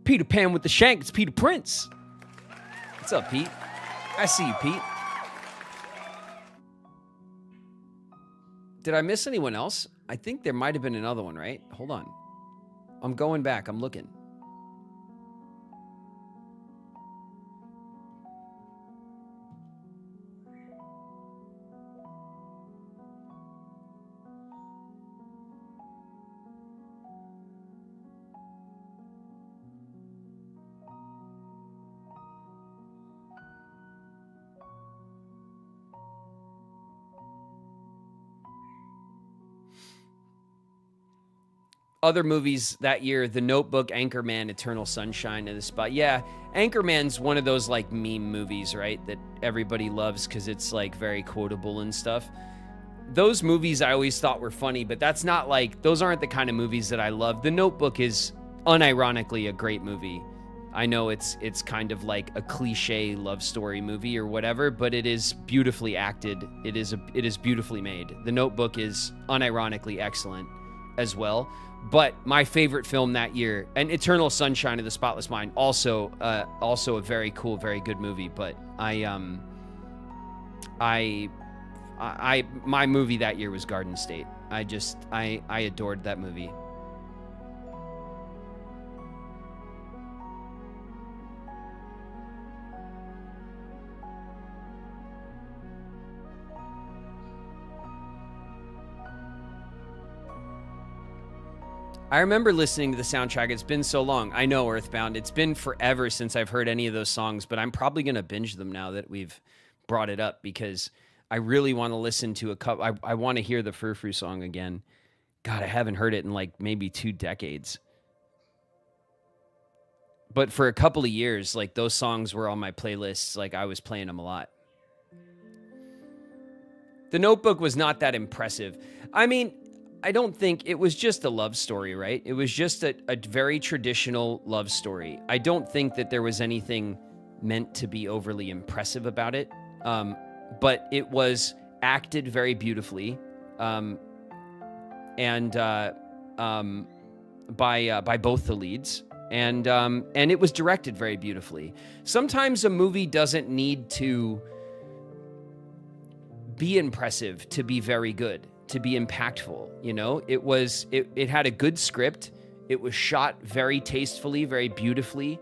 Peter Pan with the shank. It's Peter Prince. What's up, Pete? I see you, Pete. Did I miss anyone else? I think there might have been another one, right? Hold on. I'm going back. I'm looking. other movies that year, The Notebook, Anchorman, Eternal Sunshine of the Spot. Yeah, Anchorman's one of those like meme movies, right? That everybody loves because it's like very quotable and stuff. Those movies I always thought were funny, but that's not like, those aren't the kind of movies that I love. The Notebook is unironically a great movie. I know it's kind of like a cliche love story movie or whatever, but it is beautifully acted. It is beautifully made. The Notebook is unironically excellent as well. But my favorite film that year, and Eternal Sunshine of the Spotless Mind, also a very cool, very good movie. But my movie that year was Garden State. I adored that movie. I remember listening to the soundtrack. It's been so long. I know, Earthbound. It's been forever since I've heard any of those songs, but I'm probably going to binge them now that we've brought it up because I really want to listen to a couple. I want to hear the Frou Frou song again. God, I haven't heard it in like maybe 2 decades. But for a couple of years, like those songs were on my playlists. Like I was playing them a lot. The Notebook was not that impressive. I mean, I don't think it was just a love story, right? It was just a very traditional love story. I don't think that there was anything meant to be overly impressive about it. But it was acted very beautifully, and by both the leads, and it was directed very beautifully. Sometimes a movie doesn't need to be impressive to be very good, to be impactful. You know, it had a good script. It was shot very tastefully, very beautifully,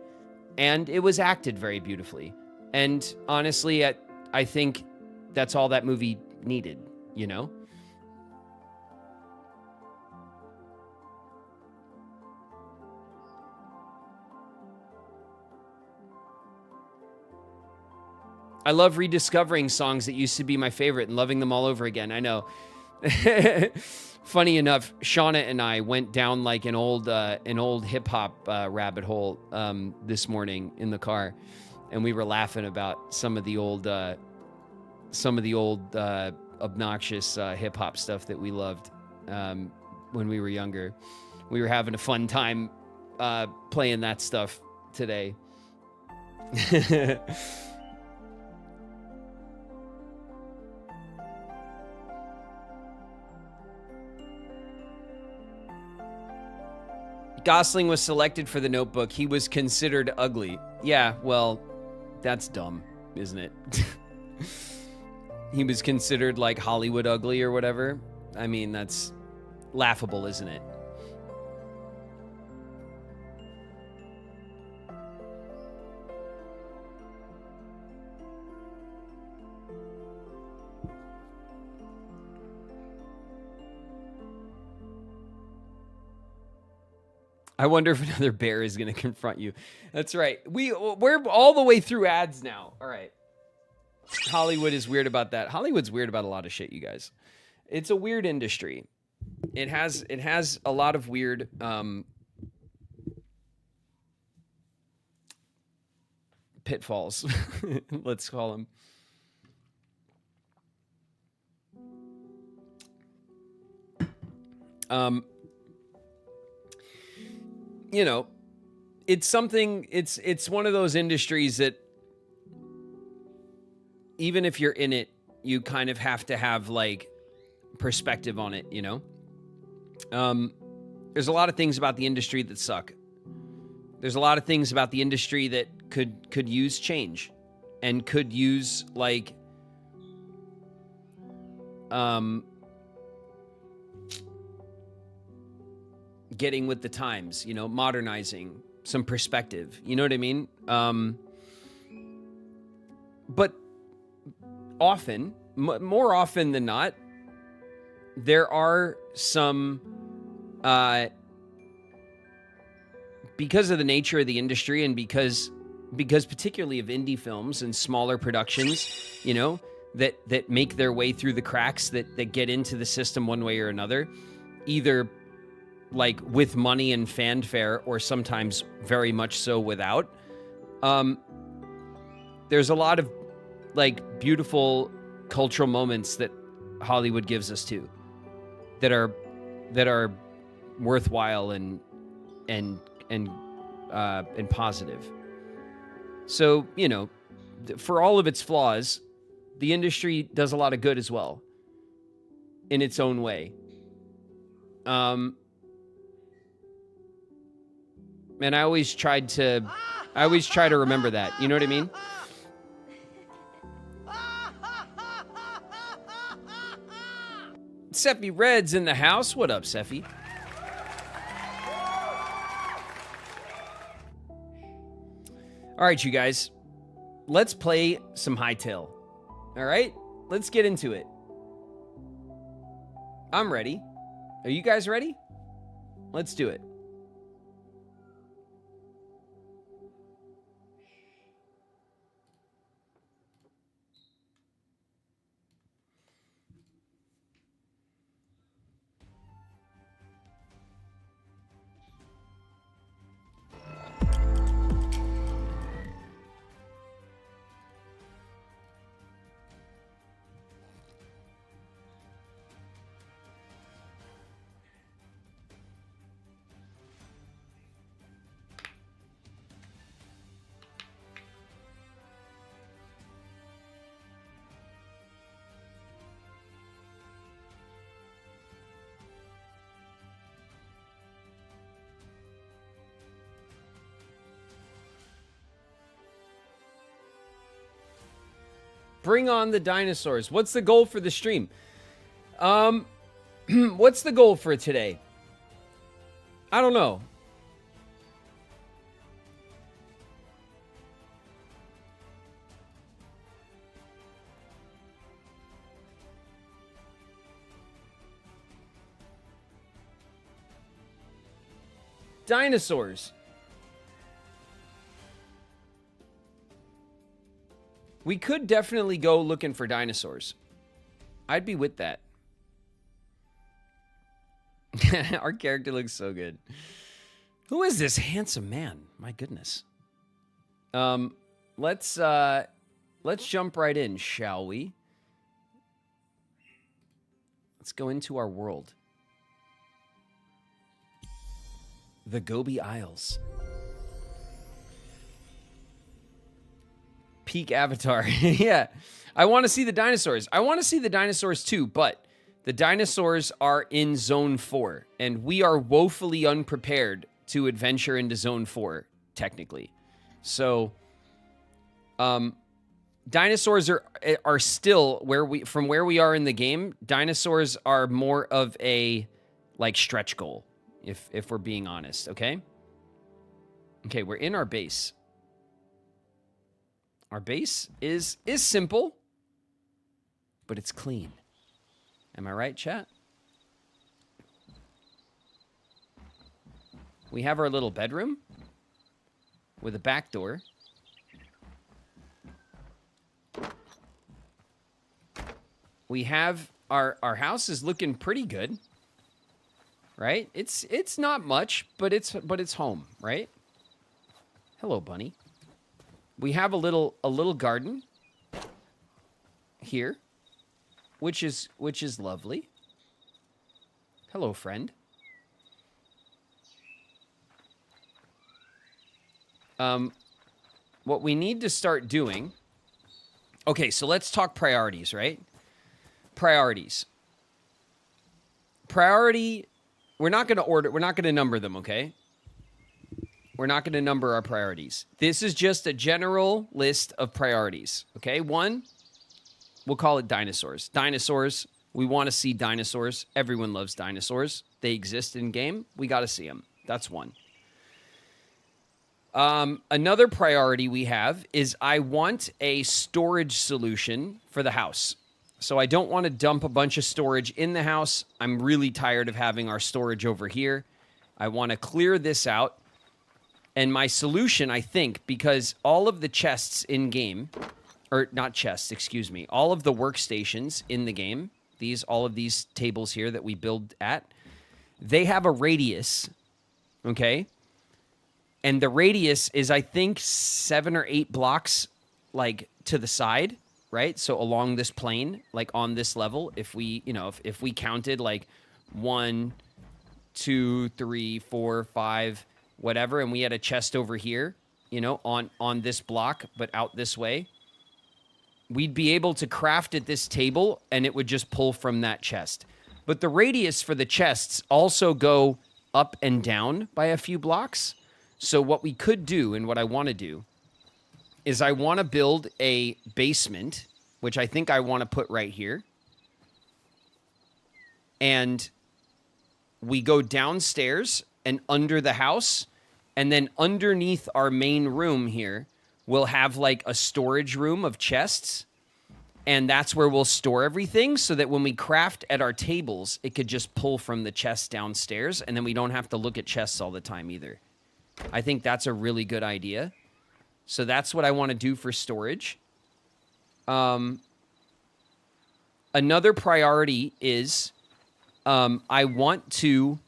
and it was acted very beautifully. And honestly, I think that's all that movie needed, you know? I love rediscovering songs that used to be my favorite and loving them all over again. I know. Funny enough, Shauna and I went down like an old hip hop rabbit hole this morning in the car, and we were laughing about some of the old obnoxious hip hop stuff that we loved when we were younger. We were having a fun time playing that stuff today. Gosling was selected for The Notebook. He was considered ugly. Yeah, well, that's dumb, isn't it? He was considered like Hollywood ugly or whatever. I mean, that's laughable, isn't it? I wonder if another bear is going to confront you. That's right. We're all the way through ads now. All right. Hollywood is weird about that. Hollywood's weird about a lot of shit, you guys. It's a weird industry. It has a lot of weird pitfalls. Let's call them. You know, it's something, it's one of those industries that even if you're in it, you kind of have to have like perspective on it, you know? There's a lot of things about the industry that suck. There's a lot of things about the industry that could use change and could use like getting with the times, you know, modernizing, some perspective, you know what I mean? But often, more often than not, there are some, because of the nature of the industry and because particularly of indie films and smaller productions, you know, that make their way through the cracks, that get into the system one way or another, either like with money and fanfare, or sometimes very much so without. There's a lot of like beautiful cultural moments that Hollywood gives us too, that are worthwhile and positive. So, you know, for all of its flaws, the industry does a lot of good as well in its own way. And I always try to remember that. You know what I mean? Sephi Red's in the house. What up, Sephi? All right, you guys. Let's play some Hytale. All right? Let's get into it. I'm ready. Are you guys ready? Let's do it. Bring on the dinosaurs. What's the goal for the stream? What's the goal for today? I don't know. Dinosaurs. We could definitely go looking for dinosaurs. I'd be with that. Our character looks so good. Who is this handsome man? My goodness. Let's jump right in, shall we? Let's go into our world. The Gobi Isles. Peak Avatar. Yeah. I want to see the dinosaurs. I want to see the dinosaurs too, but the dinosaurs are in Zone 4, and we are woefully unprepared to adventure into Zone 4, technically. So, dinosaurs are still from where we are in the game. Dinosaurs are more of a like stretch goal, if we're being honest. Okay. Okay, we're in our base. Our base is simple, but it's clean. Am I right, chat? We have our little bedroom with a back door. We have our house is looking pretty good, right? It's not much, but it's home, right? Hello, bunny. We have a little garden here, which is lovely. Hello, friend. What we need to start doing. Okay, so let's talk priorities, right? Priorities. Priority. We're not going to number them, okay? We're not going to number our priorities. This is just a general list of priorities, okay? 1, we'll call it dinosaurs. Dinosaurs, we want to see dinosaurs. Everyone loves dinosaurs. They exist in game. We got to see them. That's 1. Another priority we have is I want a storage solution for the house. So I don't want to dump a bunch of storage in the house. I'm really tired of having our storage over here. I want to clear this out. And my solution, I think, because all of the chests in game, or not chests, excuse me, all of the workstations in the game, all of these tables here that we build at, they have a radius, okay? And the radius is, I think, 7 or 8 blocks, like, to the side, right? So along this plane, like, on this level, if we, you know, if we counted, like, 1, 2, 3, 4, 5, whatever, and we had a chest over here, you know, on this block, but out this way, we'd be able to craft at this table, and it would just pull from that chest. But the radius for the chests also go up and down by a few blocks. So what we could do, and what I want to do, is I want to build a basement, which I think I want to put right here. And we go downstairs and under the house, and then underneath our main room here, we'll have like a storage room of chests, and that's where we'll store everything so that when we craft at our tables, it could just pull from the chests downstairs, and then we don't have to look at chests all the time either. I think that's a really good idea. So that's what I want to do for storage. Another priority is I want to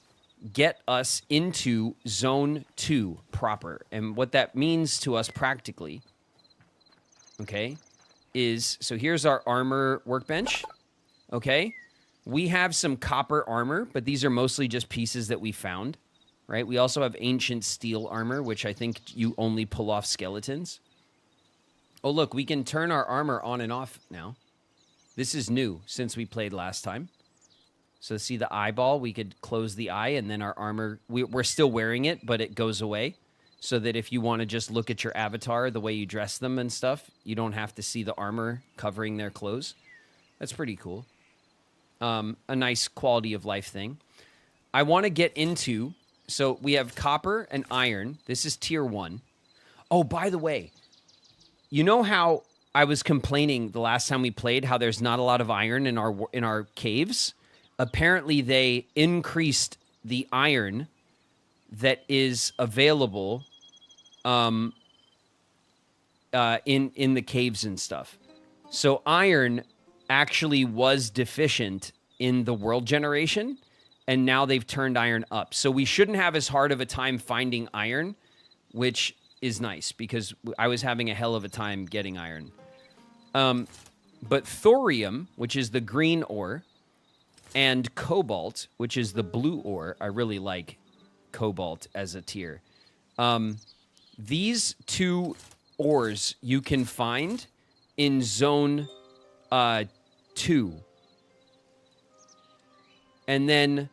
get us into Zone 2 proper. And what that means to us practically, okay, is, so here's our armor workbench, okay? We have some copper armor, but these are mostly just pieces that we found, right? We also have ancient steel armor, which I think you only pull off skeletons. Oh, look, we can turn our armor on and off now. This is new since we played last time. So see the eyeball, we could close the eye, and then our armor, we're still wearing it, but it goes away. So that if you want to just look at your avatar, the way you dress them and stuff, you don't have to see the armor covering their clothes. That's pretty cool. A nice quality of life thing. I want to get into, so we have copper and iron. This is tier 1. Oh, by the way, you know how I was complaining the last time we played how there's not a lot of iron in our caves? Apparently they increased the iron that is available in the caves and stuff. So iron actually was deficient in the world generation, and now they've turned iron up. So we shouldn't have as hard of a time finding iron, which is nice because I was having a hell of a time getting iron. But thorium, which is the green ore, and cobalt, which is the blue ore, I really like cobalt as a tier. These two ores you can find in Zone 2. And then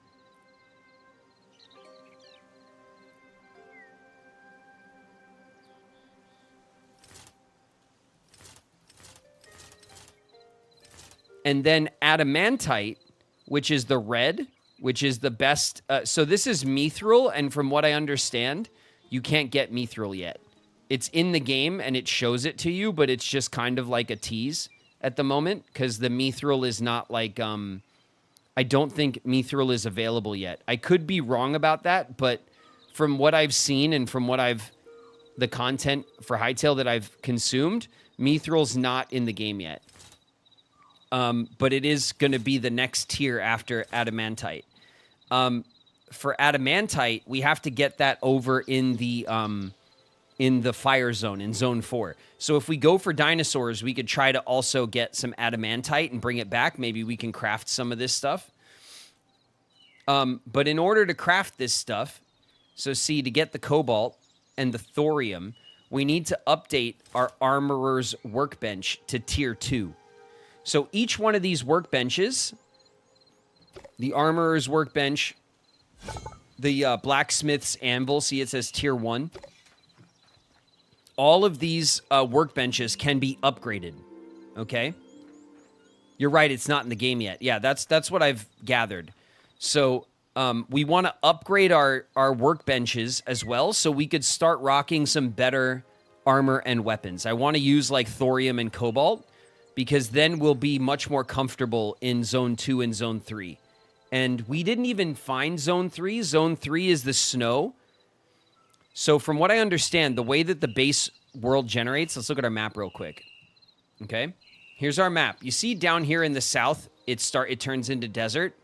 adamantite, which is the red, which is the best. So this is mithril, and from what I understand, you can't get mithril yet. It's in the game, and it shows it to you, but it's just kind of like a tease at the moment, because the mithril is not like... I don't think mithril is available yet. I could be wrong about that, but from what I've seen and from what the content for Hytale that I've consumed, mithril's not in the game yet. But it is going to be the next tier after adamantite. For adamantite, we have to get that over in the fire zone, in Zone 4. So if we go for dinosaurs, we could try to also get some adamantite and bring it back. Maybe we can craft some of this stuff. But in order to craft this stuff, so see, to get the cobalt and the thorium, we need to update our armorer's workbench to tier 2. So each one of these workbenches, the armorer's workbench, the blacksmith's anvil, see it says tier 1. All of these workbenches can be upgraded, okay? You're right, it's not in the game yet. Yeah, that's what I've gathered. So we want to upgrade our workbenches as well so we could start rocking some better armor and weapons. I want to use like thorium and cobalt, because then we'll be much more comfortable in Zone 2 and Zone 3. And we didn't even find Zone 3. Zone 3 is the snow. So from what I understand, the way that the base world generates, let's look at our map real quick. Okay? Here's our map. You see down here in the south, it turns into desert.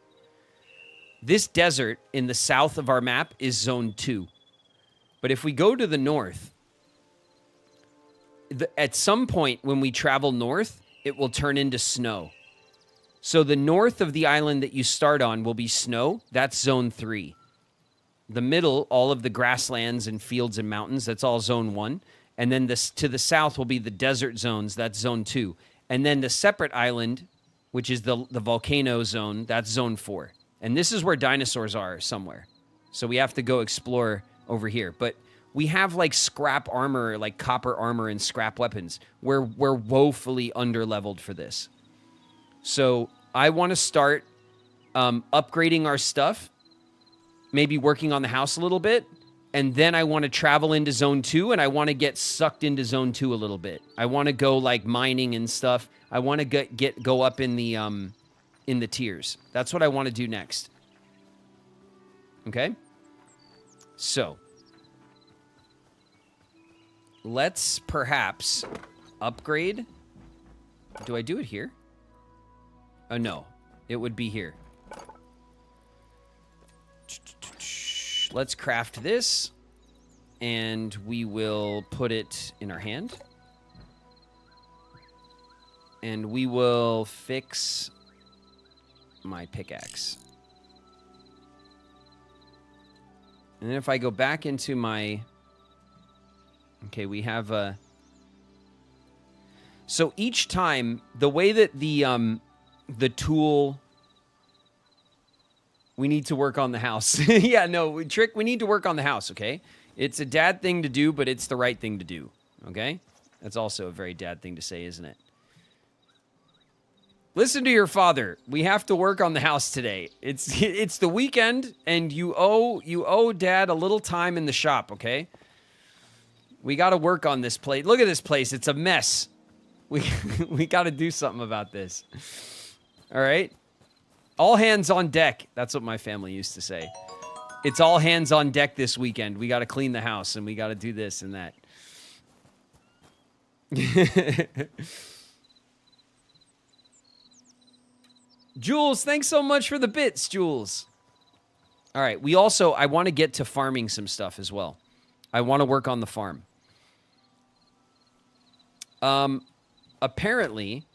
This desert in the south of our map is zone 2. But if we go to the north, at some point when we travel north, it will turn into snow. So the north of the island that you start on will be snow. That's zone 3. The middle, all of the grasslands and fields and mountains, that's all zone 1. And then this to the south will be the desert zones. That's zone 2. And then the separate island, which is the volcano zone, that's zone 4. And this is where dinosaurs are somewhere. So we have to go explore over here. But we have like scrap armor, like copper armor and scrap weapons. We're woefully underleveled for this. So I want to start upgrading our stuff, maybe working on the house a little bit. And then I want to travel into zone 2 and I want to get sucked into zone 2 a little bit. I want to go like mining and stuff. I want to go up in the tiers. That's what I want to do next. Okay? So, let's perhaps upgrade. Do I do it here? Oh, no. It would be here. Let's craft this, and we will put it in our hand. And we will fix my pickaxe. And then if I go back into my... Okay, we have a... So each time, the way that the tool... We need to work on the house. Yeah, no, Trick, we need to work on the house, okay? It's a dad thing to do, but it's the right thing to do, okay? That's also a very dad thing to say, isn't it? Listen to your father. We have to work on the house today. It's the weekend, and you owe Dad a little time in the shop, okay? We got to work on this place. Look at this place. It's a mess. We got to do something about this. All right? All hands on deck. That's what my family used to say. It's all hands on deck this weekend. We got to clean the house, and we got to do this and that. Jules, thanks so much for the bits, Jules. All right, I want to get to farming some stuff as well. I want to work on the farm. Apparently,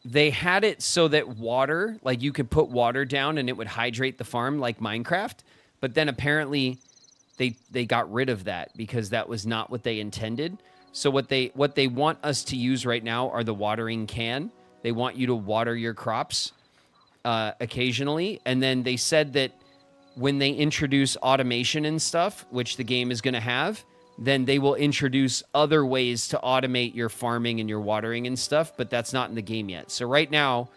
they had it so that water, like you could put water down and it would hydrate the farm like Minecraft. But then apparently they got rid of that because that was not what they intended. So what they want us to use right now are the watering can. They want you to water your crops occasionally. And then they said that when they introduce automation and stuff, which the game is going to have, then they will introduce other ways to automate your farming and your watering and stuff, but that's not in the game yet. So right now,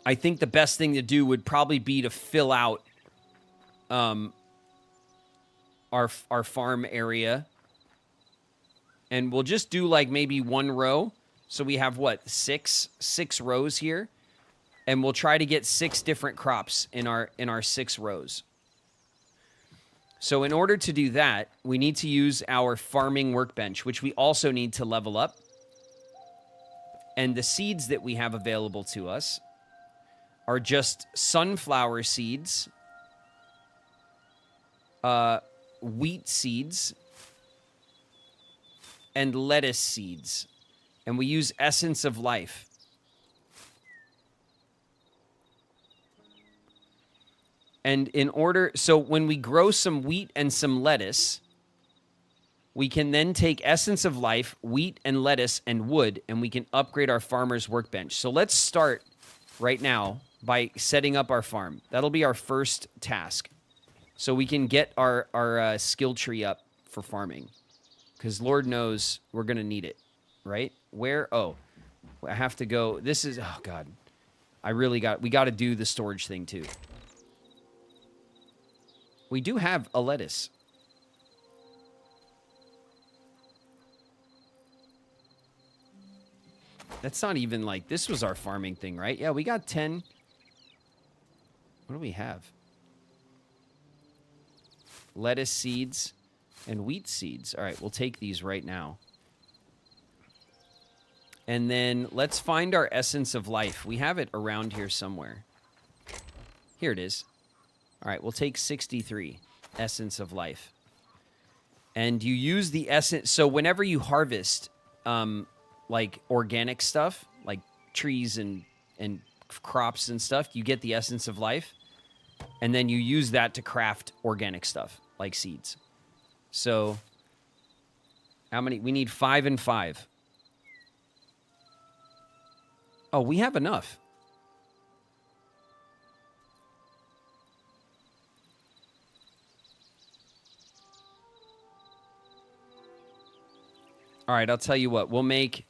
I think the best thing to do would probably be to fill out our farm area. And we'll just do like maybe one row. So we have what, six rows here, and we'll try to get 6 different crops in our 6 rows. So in order to do that, we need to use our farming workbench, which we also need to level up. And the seeds that we have available to us are just sunflower seeds, wheat seeds, and lettuce seeds. And we use Essence of Life. And so when we grow some wheat and some lettuce, we can then take Essence of Life, wheat and lettuce and wood, and we can upgrade our farmer's workbench. So let's start right now by setting up our farm. That'll be our first task. So we can get our skill tree up for farming. Because Lord knows we're going to need it, right? Where? Oh, I have to go. This is, oh God. We got to do the storage thing too. We do have a lettuce. That's not even like, this was our farming thing, right? Yeah, we got 10. What do we have? Lettuce seeds and wheat seeds. All right, we'll take these right now. And then let's find our Essence of Life. We have it around here somewhere. Here it is. All right, we'll take 63, Essence of Life. And you use the essence. So whenever you harvest, like organic stuff, like trees and crops and stuff, you get the Essence of Life. And then you use that to craft organic stuff, like seeds. So how many? We need 5 and 5. Oh, we have enough. All right, I'll tell you what. We'll make...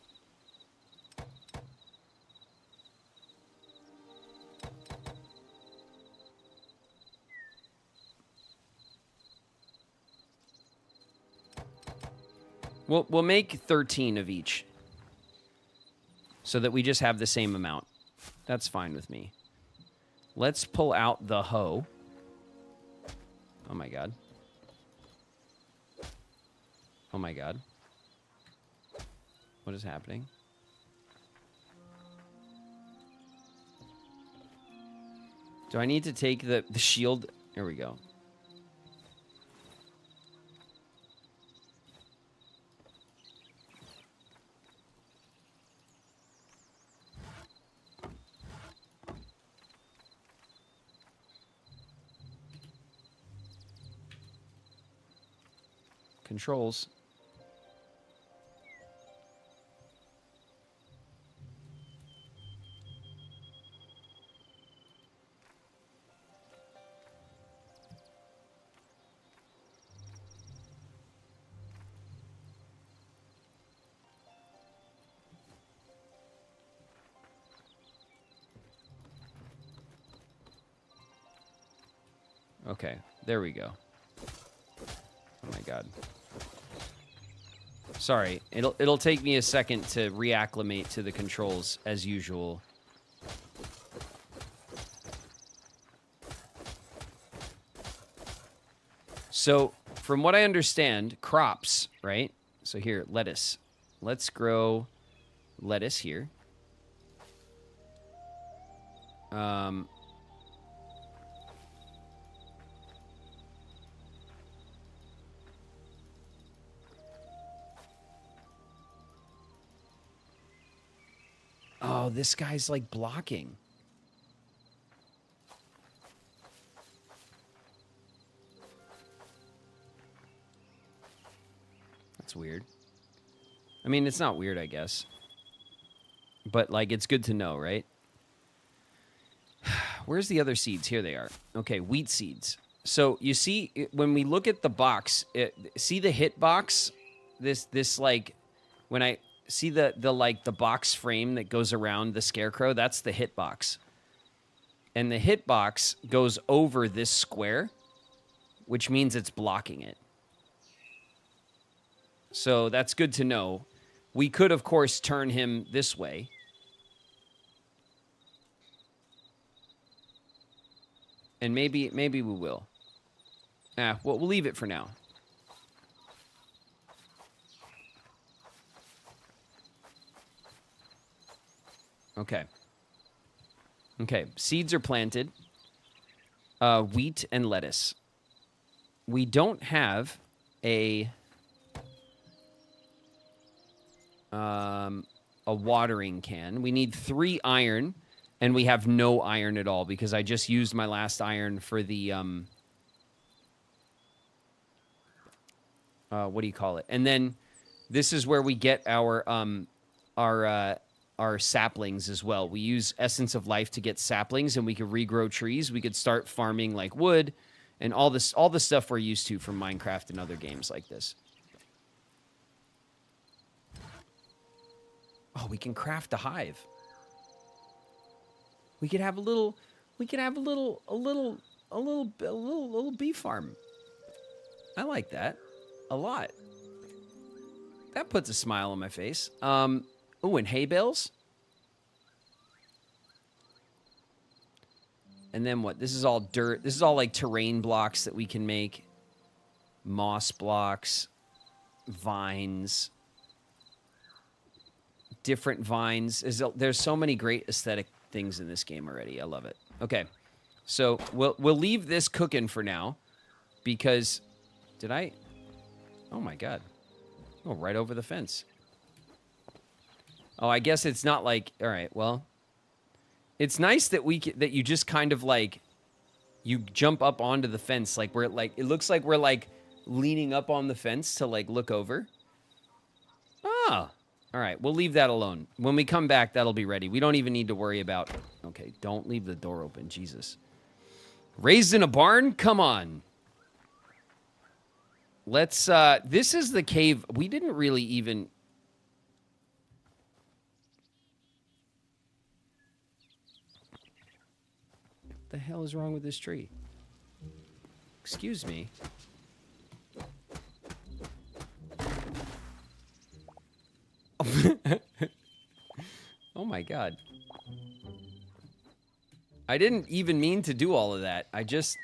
We'll make 13 of each. So that we just have the same amount. That's fine with me. Let's pull out the hoe. Oh my god. Oh my god. What is happening? Do I need to take the shield? There we go. Controls. Okay, there we go. Oh my god. Sorry, it'll take me a second to reacclimate to the controls as usual. So, from what I understand, crops, right? So here, lettuce. Let's grow lettuce here. Oh, this guy's like blocking. That's weird. I mean, it's not weird, I guess. But, like, it's good to know, right? Where's the other seeds? Here they are. Okay, wheat seeds. So, you see, when we look at the box, see the hit box? This like, when I see the box frame that goes around the scarecrow, that's the hit box. And the hit box goes over this square, which means it's blocking it. So that's good to know. We could, of course, turn him this way. And maybe we will. Well, we'll leave it for now. Okay. Okay, seeds are planted. Wheat and lettuce. We don't have a watering can. We need 3 iron, and we have no iron at all because I just used my last iron for the what do you call it? And then this is where we get our saplings as well. We use Essence of Life to get saplings, and we can regrow trees. We could start farming like wood and all the stuff we're used to from Minecraft and other games like this. Oh, we can craft a hive. We could have a little bee farm. I like that a lot. That puts a smile on my face. Oh, and hay bales. And then what? This is all dirt. This is all like terrain blocks that we can make. Moss blocks, vines. Different vines. There's so many great aesthetic things in this game already. I love it. Okay. So we'll leave this cooking for now because did I? Oh my God. Oh, right over the fence. Oh, I guess it's not like, all right, well, it's nice that that you just kind of like, you jump up onto the fence. Like we're like, it looks like we're like leaning up on the fence to like look over. Ah, all right, we'll leave that alone. When we come back, that'll be ready. We don't even need to worry about, okay, don't leave the door open, Jesus. Raised in a barn? Come on. Let's, this is the cave. We didn't really even... What the hell is wrong with this tree? Excuse me. Oh my God. I didn't even mean to do all of that. I just...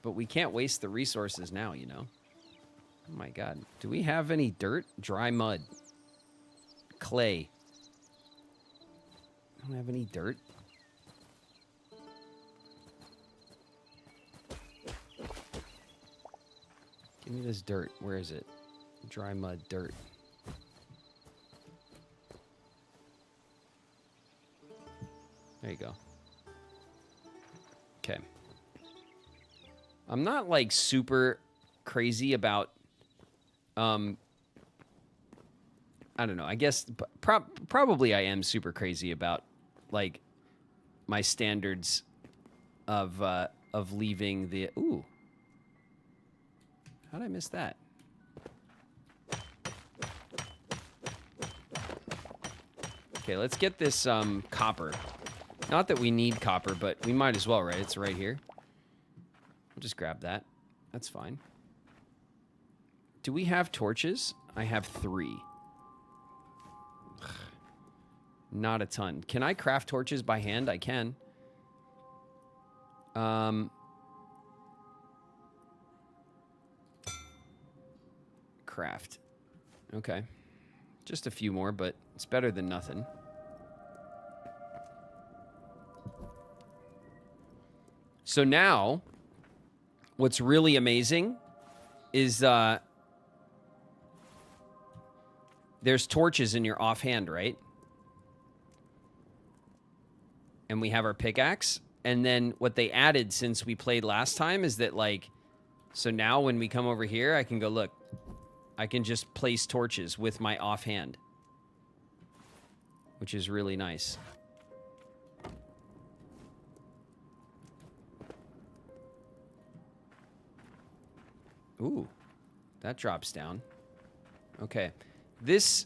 But we can't waste the resources now, you know? Oh my God. Do we have any dirt? Dry mud. Clay. I don't have any dirt. Give me this dirt. Where is it? Dry mud, dirt. There you go. Okay. I'm not like super crazy about I don't know. I guess probably I am super crazy about like my standards of leaving the ooh. How did I miss that? Okay, let's get this copper. Not that we need copper, but we might as well, right? It's right here. I'll just grab that. That's fine. Do we have torches? I have 3. Ugh. Not a ton. Can I craft torches by hand? I can. Craft. Okay. Just a few more, but it's better than nothing. So now, what's really amazing is there's torches in your offhand, right? And we have our pickaxe. And then what they added since we played last time is that, like, so now when we come over here, I can go, look, I can just place torches with my offhand, which is really nice. Ooh, that drops down. Okay. This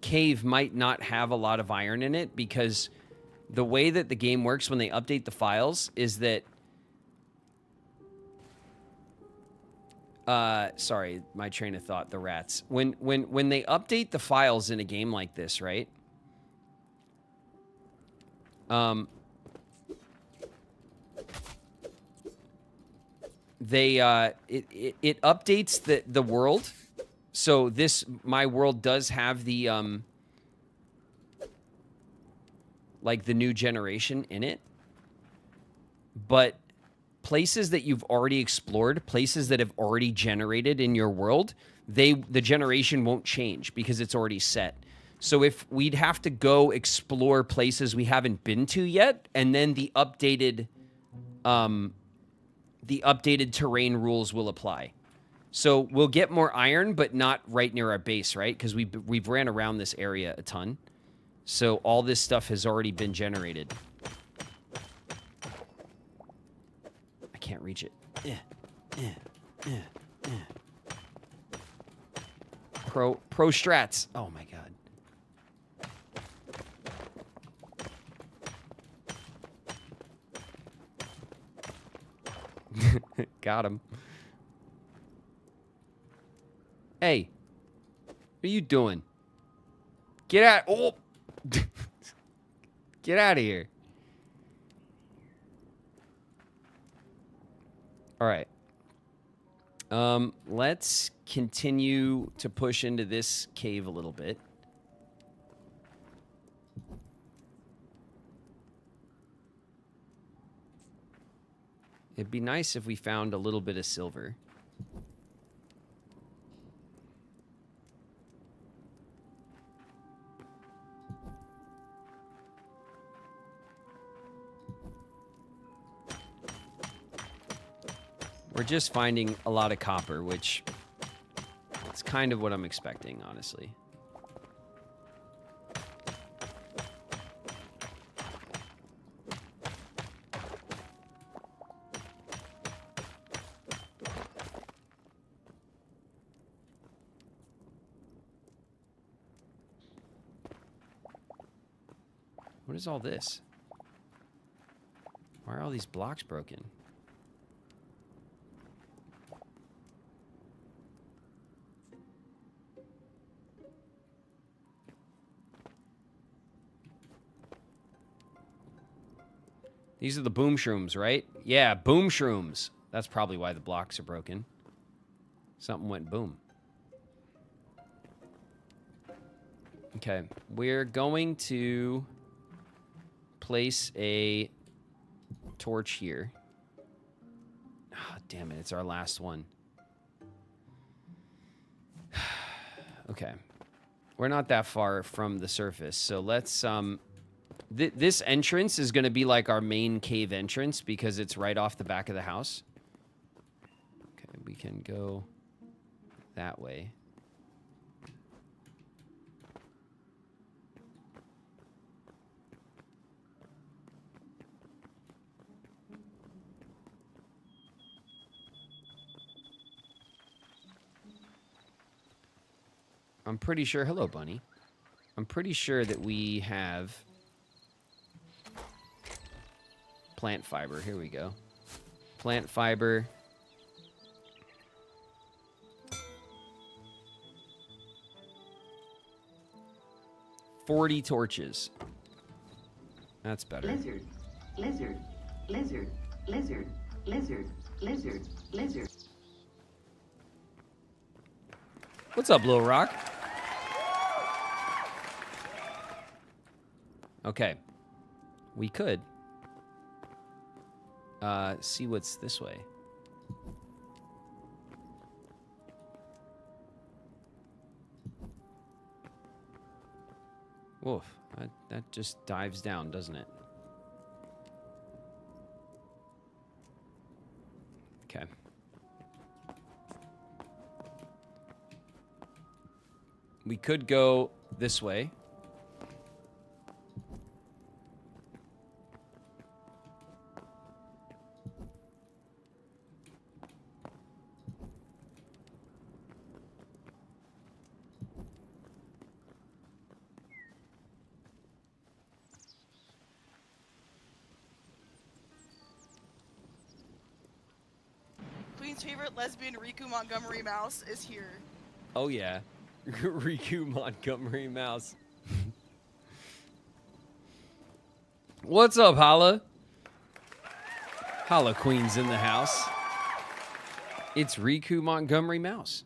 cave might not have a lot of iron in it because the way that the game works when they update the files is that... sorry, my train of thought, the rats. When they update the files in a game like this, right? It updates the world. So my world does have the like the new generation in it, but places that you've already explored, places that have already generated in your world, the generation won't change because it's already set. So if we'd have to go explore places we haven't been to yet, and then the updated terrain rules will apply. So we'll get more iron, but not right near our base, right? Because we've ran around this area a ton. So all this stuff has already been generated. I can't reach it. Pro strats. Oh my god. Got him. Hey, what are you doing? Get out! Oh, get out of here! All right. Let's continue to push into this cave a little bit. It'd be nice if we found a little bit of silver. We're just finding a lot of copper, which is kind of what I'm expecting, honestly. What is all this? Why are all these blocks broken? These are the boom shrooms, right? Yeah, boom shrooms. That's probably why the blocks are broken. Something went boom. Okay, we're going to place a torch here. Oh, damn it, it's our last one. Okay. We're not that far from the surface, so let's this entrance is going to be like our main cave entrance because it's right off the back of the house. Okay, we can go that way. I'm pretty sure, hello bunny. I'm pretty sure that we have plant fiber. Here we go. Plant fiber. $40 torches. That's better. Lizard, lizard, lizard, lizard, lizard, lizard, lizard. What's up, Little Rock? Okay. We could see what's this way. Woof. That just dives down, doesn't it? Okay. We could go this way. Queen's favorite lesbian Riku Montgomery Mouse is here. Oh yeah. Riku Montgomery Mouse. What's up, Holla? Holla Queen's in the house. It's Riku Montgomery Mouse.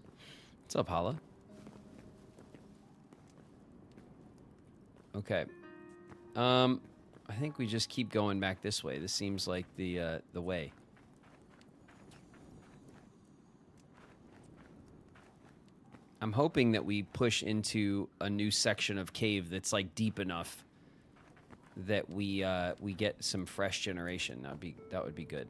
What's up, Holla? Okay. I think we just keep going back this way. This seems like the way. I'm hoping that we push into a new section of cave that's like deep enough that we get some fresh generation. That would be good.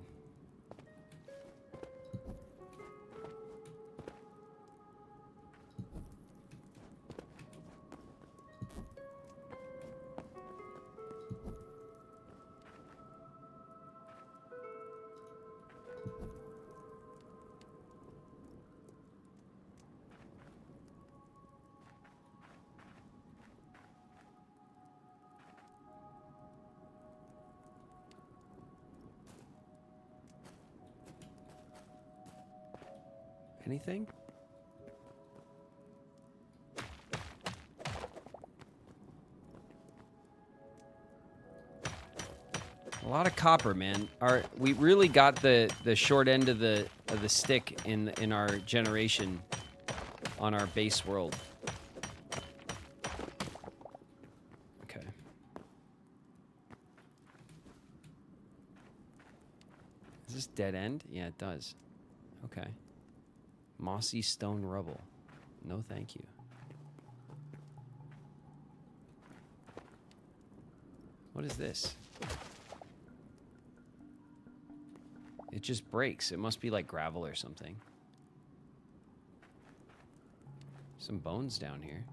Anything? A lot of copper, man. We really got the short end of the stick in our generation on our base world. this dead end? Yeah, it does. Okay. Mossy stone rubble. No, thank you. What is this? It just breaks. It must be like gravel or something. Some bones down here.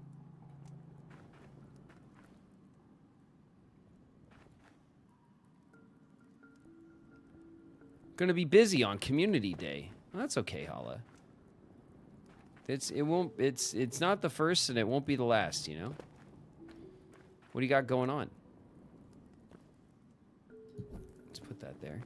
Gonna be busy on community day. Well, that's okay, Hala. It's not the first and it won't be the last, you know? What do you got going on? Let's put that there.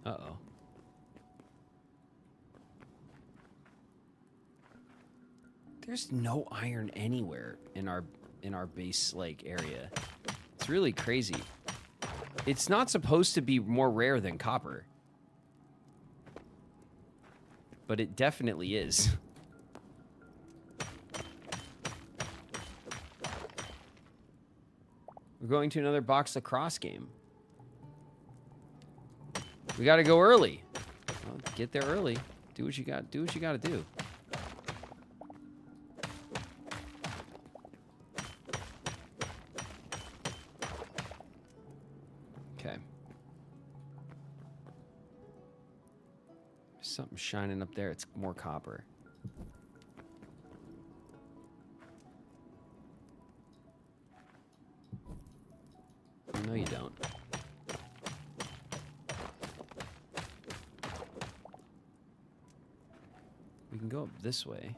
Uh-oh. There's no iron anywhere in our base like area. It's really crazy. It's not supposed to be more rare than copper. But it definitely is. We're going to another box lacrosse game. We got to go early. Well, get there early. Do what you got. Do what you got to do. Okay. There's something shining up there. It's more copper. No, you don't. We can go up this way.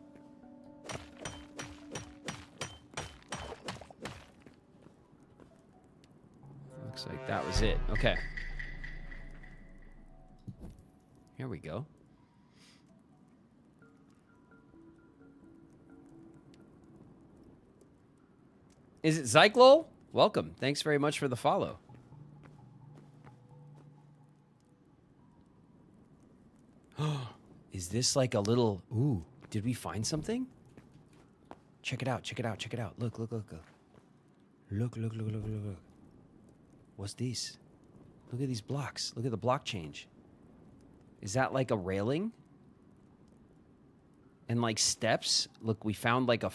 Looks like that was it. Okay. Here we go. Is it Zyklol? Welcome. Thanks very much for the follow. Is this like a little... Ooh, did we find something? Check it out, check it out, check it out. Look, look, look, look. Look, look, look, look, look, look. What's this? Look at these blocks. Look at the block change. Is that like a railing? And like steps? Look, we found like a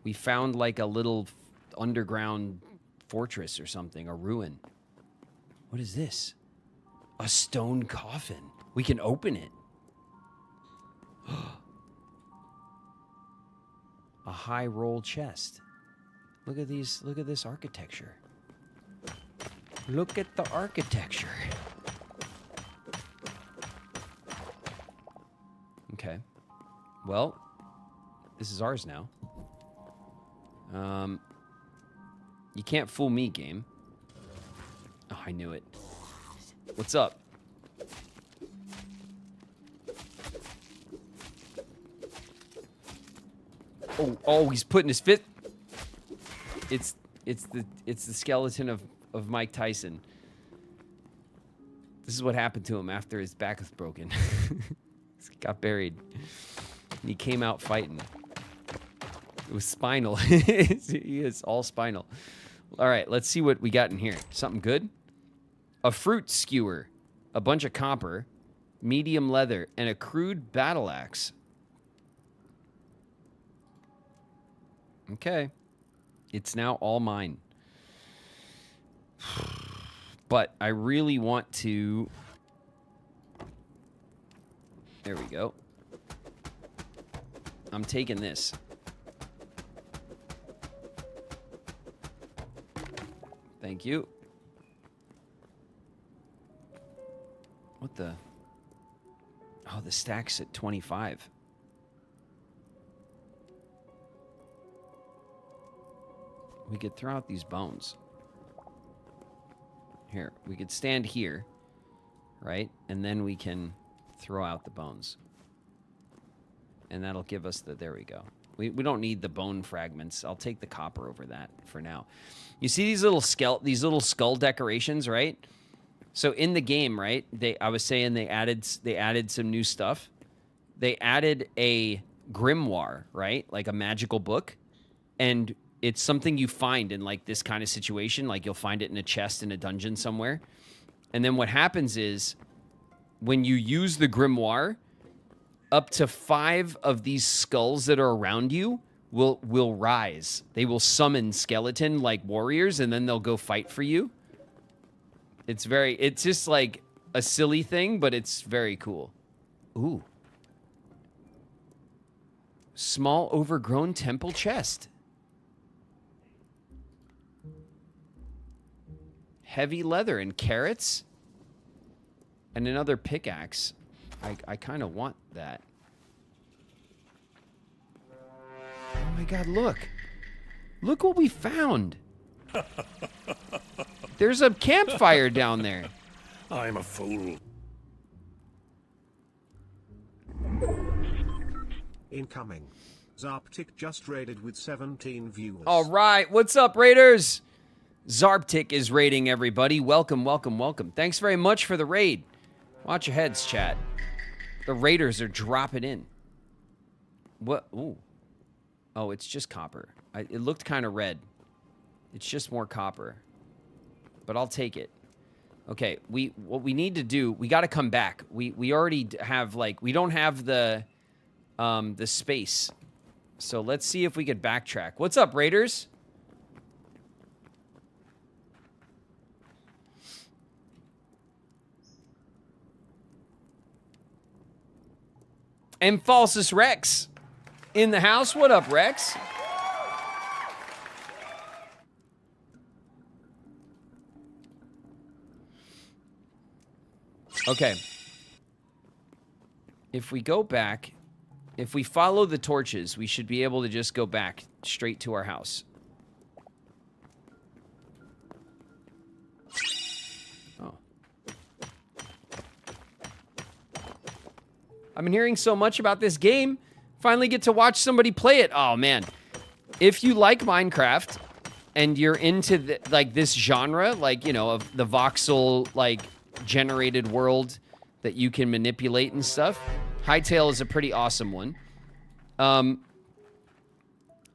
we found like a little underground fortress or something, a ruin. What is this? A stone coffin. We can open it. A high roll chest. Look at these, look at this architecture. Look at the architecture. Okay. Well, this is ours now. You can't fool me, game. Oh, I knew it. What's up? Oh, he's putting his fist. It's the skeleton of Mike Tyson. This is what happened to him after his back was broken. He got buried. And he came out fighting. It was spinal. He is all spinal. All right, let's see what we got in here. Something good? A fruit skewer, a bunch of copper, medium leather, and a crude battle axe. Okay. It's now all mine. But I really want to... There we go. I'm taking this. Thank you. What the? Oh, the stack's at 25. We could throw out these bones. Here, we could stand here, right? And then we can throw out the bones. And that'll give us the... There we go. We don't need the bone fragments. I'll take the copper over that for now. You see these little skull decorations, right? So in the game, right? I was saying they added some new stuff. They added a grimoire, right? Like a magical book. And it's something you find in like this kind of situation. Like you'll find it in a chest in a dungeon somewhere. And then what happens is when you use the grimoire, up to 5 of these skulls that are around you will rise. They will summon skeleton like warriors, and then they'll go fight for you. It's just like a silly thing, but it's very cool. Ooh. Small overgrown temple chest. Heavy leather and carrots. And another pickaxe. I kind of want that. Oh my god, look. Look what we found. There's a campfire down there. I'm a fool. Incoming. Zarptic just raided with 17 viewers. All right, what's up, Raiders? Zarptic is raiding everybody. Welcome, welcome, welcome. Thanks very much for the raid. Watch your heads, chat. The Raiders are dropping in. What? Ooh. Oh, it's just copper. It looked kind of red. It's just more copper. But I'll take it. Okay, what we need to do, we got to come back. We already have, like, we don't have the space. So let's see if we could backtrack. What's up, Raiders? And Falsus Rex in the house. What up, Rex? Okay. If we go back, if we follow the torches, we should be able to just go back straight to our house. Oh. I've been hearing so much about this game. Finally get to watch somebody play it. Oh, man. If you like Minecraft and you're into this genre, like, you know, of the voxel, like, generated world that you can manipulate and stuff, Hytale is a pretty awesome one.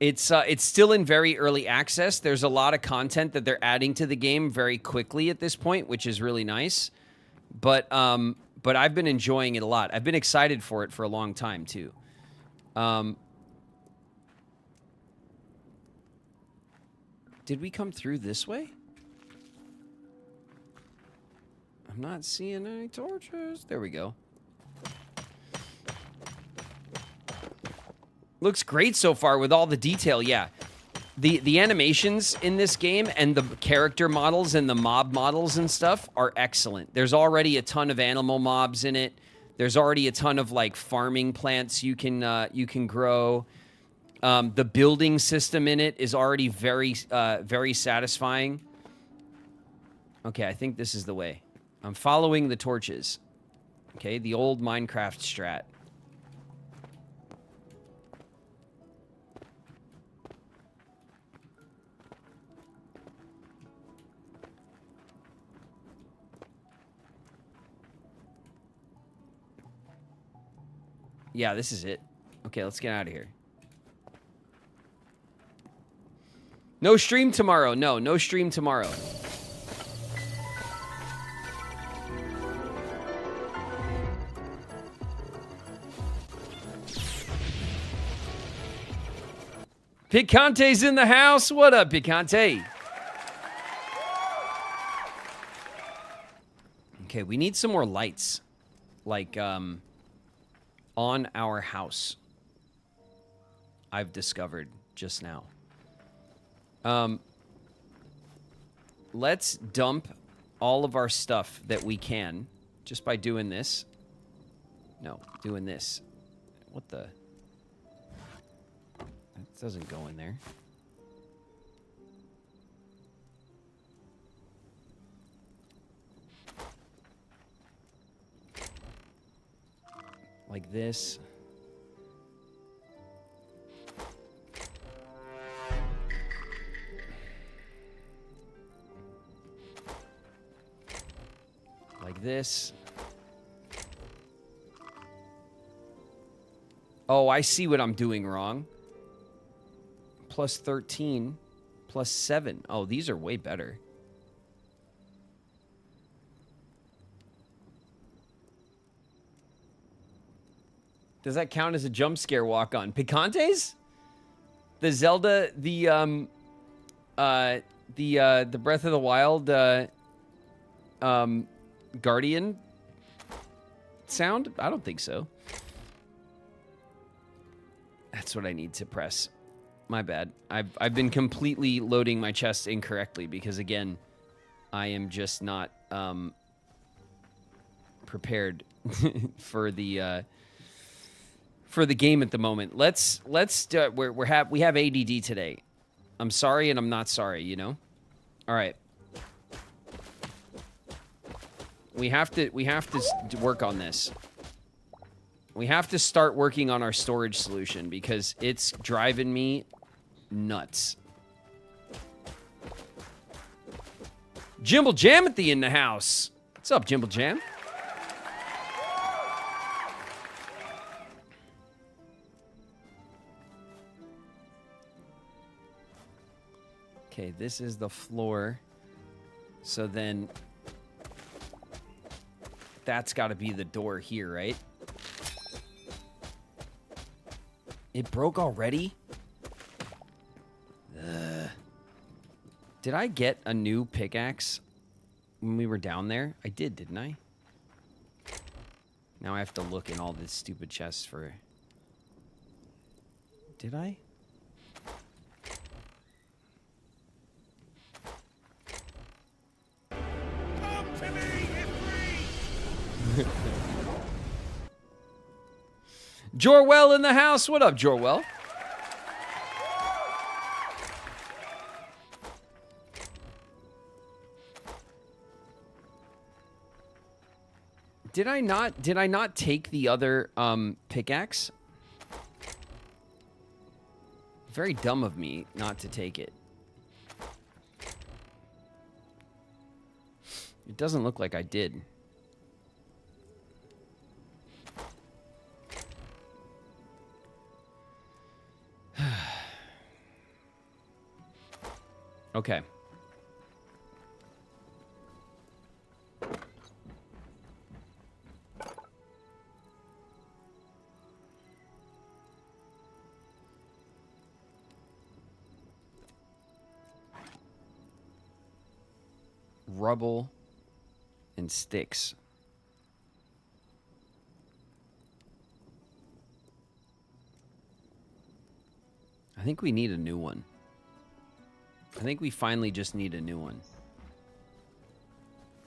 It's still in very early access. There's a lot of content that they're adding to the game very quickly at this point, which is really nice. But I've been enjoying it a lot. I've been excited for it for a long time, too. Did we come through this way? I'm not seeing any torches. There we go. Looks great so far with all the detail, yeah. The animations in this game and the character models and the mob models and stuff are excellent. There's already a ton of animal mobs in it. There's already a ton of, like, farming plants you can grow. The building system in it is already very satisfying. Okay, I think this is the way. I'm following the torches. Okay, the old Minecraft strat. Yeah, this is it. Okay, let's get out of here. No stream tomorrow. No stream tomorrow. Picante's in the house. What up, Picante? Okay, we need some more lights. Like, on our house. I've discovered just now. Let's dump all of our stuff that we can just by doing this. No, doing this. What the? It doesn't go in there. Like this. Like this. Oh, I see what I'm doing wrong. Plus 13, plus 7. Oh, these are way better. Does that count as a jump scare walk-on? Picantes? The Zelda, the Breath of the Wild, Guardian sound? I don't think so. That's what I need to press. My bad. I've been completely loading my chest incorrectly because, again, I am just not prepared for the game at the moment. Let's do, we have ADD today. I'm sorry and I'm not sorry, you know? All right. We have to work on this. We have to start working on our storage solution because it's driving me nuts. Jimble Jamothy in the house. What's up, Jimble Jam? Okay, this is the floor. So then that's got to be the door here, right? It broke already? Ugh. Did I get a new pickaxe when we were down there? I did, didn't I? Now I have to look in all this stupid chests for... Did I? Come to me, Pt3! Jorwell in the house. What up, Jorwell? Did I not take the other pickaxe? Very dumb of me not to take it. It doesn't look like I did. Okay. Rubble and sticks. I think we need a new one. I think we finally just need a new one.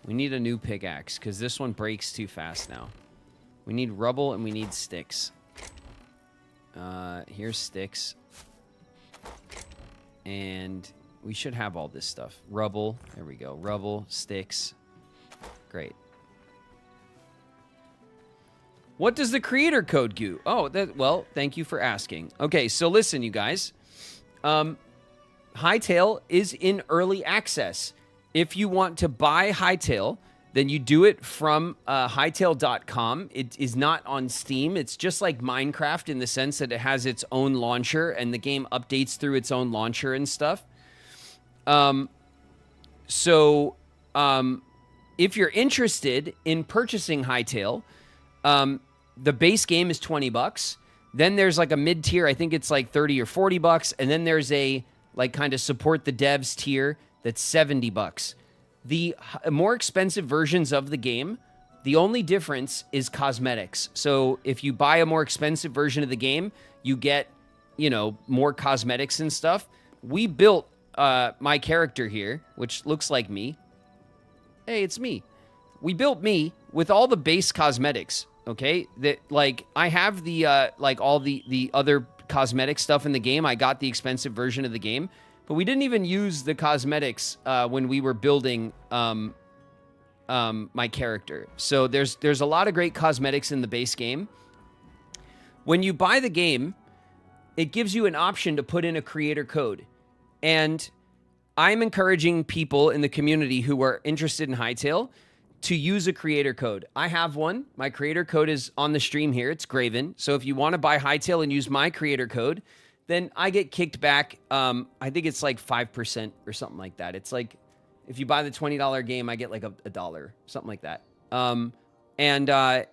We need a new pickaxe because this one breaks too fast now. We need rubble and we need sticks. Here's sticks. And we should have all this stuff. Rubble. There we go. Rubble, sticks. Great. What does the creator code do? Oh, well, thank you for asking. Okay, so listen, you guys. Hytale is in early access. If you want to buy Hytale, then you do it from Hytale.com. It is not on Steam. It's just like Minecraft in the sense that it has its own launcher and the game updates through its own launcher and stuff. If you're interested in purchasing Hytale, the base game is $20. Then there's like a mid-tier, I think it's like $30 or $40, and then there's a like kind of support the devs tier that's $70. The more expensive versions of the game, the only difference is cosmetics. So if you buy a more expensive version of the game, you get, you know, more cosmetics and stuff. We built my character here, which looks like me. Hey, it's me. We built me with all the base cosmetics, okay? That like I have the like all the other cosmetic stuff in the game. I got the expensive version of the game, but we didn't even use the cosmetics when we were building my character. So there's a lot of great cosmetics in the base game. When you buy the game, it gives you an option to put in a creator code. And I'm encouraging people in the community who are interested in Hytale to use a creator code. I have one. My creator code is on the stream here. It's Graven. So if you want to buy Hytale and use my creator code, then I get kicked back. I think it's like 5% or something like that. It's like if you buy the $20 game, I get like a dollar, something like that. And I'm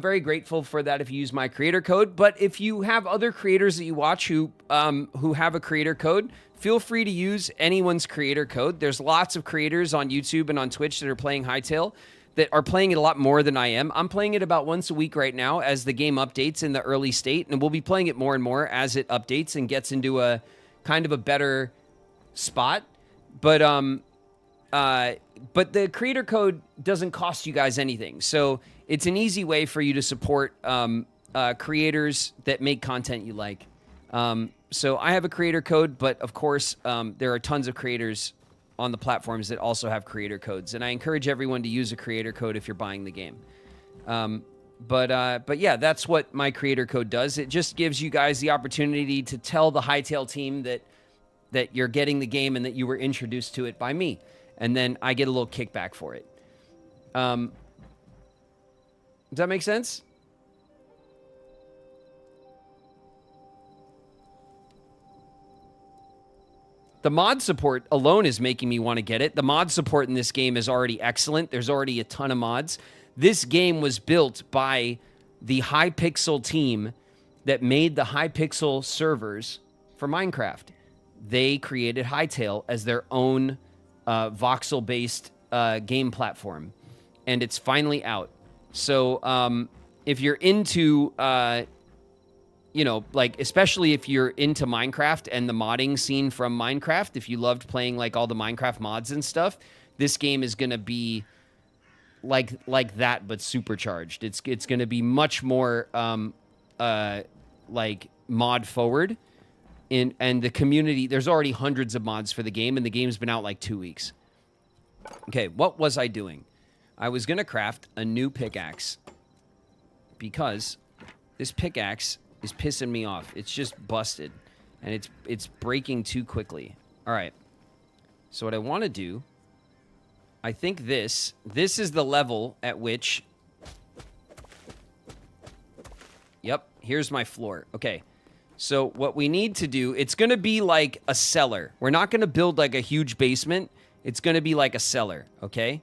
very grateful for that if you use my creator code. But if you have other creators that you watch who have a creator code, feel free to use anyone's creator code. There's lots of creators on YouTube and on Twitch that are playing Hytale that are playing it a lot more than I am. I'm playing it about once a week right now as the game updates in the early state, and we'll be playing it more and more as it updates and gets into a kind of a better spot. But the creator code doesn't cost you guys anything. So it's an easy way for you to support creators that make content you like. So I have a creator code, but of course, there are tons of creators on the platforms that also have creator codes. And I encourage everyone to use a creator code if you're buying the game. But yeah, that's what my creator code does. It just gives you guys the opportunity to tell the Hytale team that you're getting the game and that you were introduced to it by me. And then I get a little kickback for it. Does that make sense? The mod support alone is making me want to get it. The mod support in this game is already excellent. There's already a ton of mods. This game was built by the Hypixel team that made the Hypixel servers for Minecraft. They created Hytale as their own voxel-based game platform, and it's finally out. So if you're into, like, especially if you're into Minecraft and the modding scene from Minecraft, if you loved playing, like, all the Minecraft mods and stuff, this game is going to be like that, but supercharged. It's going to be much more, like, mod-forward. And the community, there's already hundreds of mods for the game, and the game's been out like 2 weeks. Okay, what was I doing? I was going to craft a new pickaxe because this pickaxe is pissing me off. It's just busted, and it's breaking too quickly. All right, so what I want to do, I think this is the level at which, yep, here's my floor. Okay. So what we need to do, it's going to be like a cellar. We're not going to build like a huge basement. It's going to be like a cellar, okay?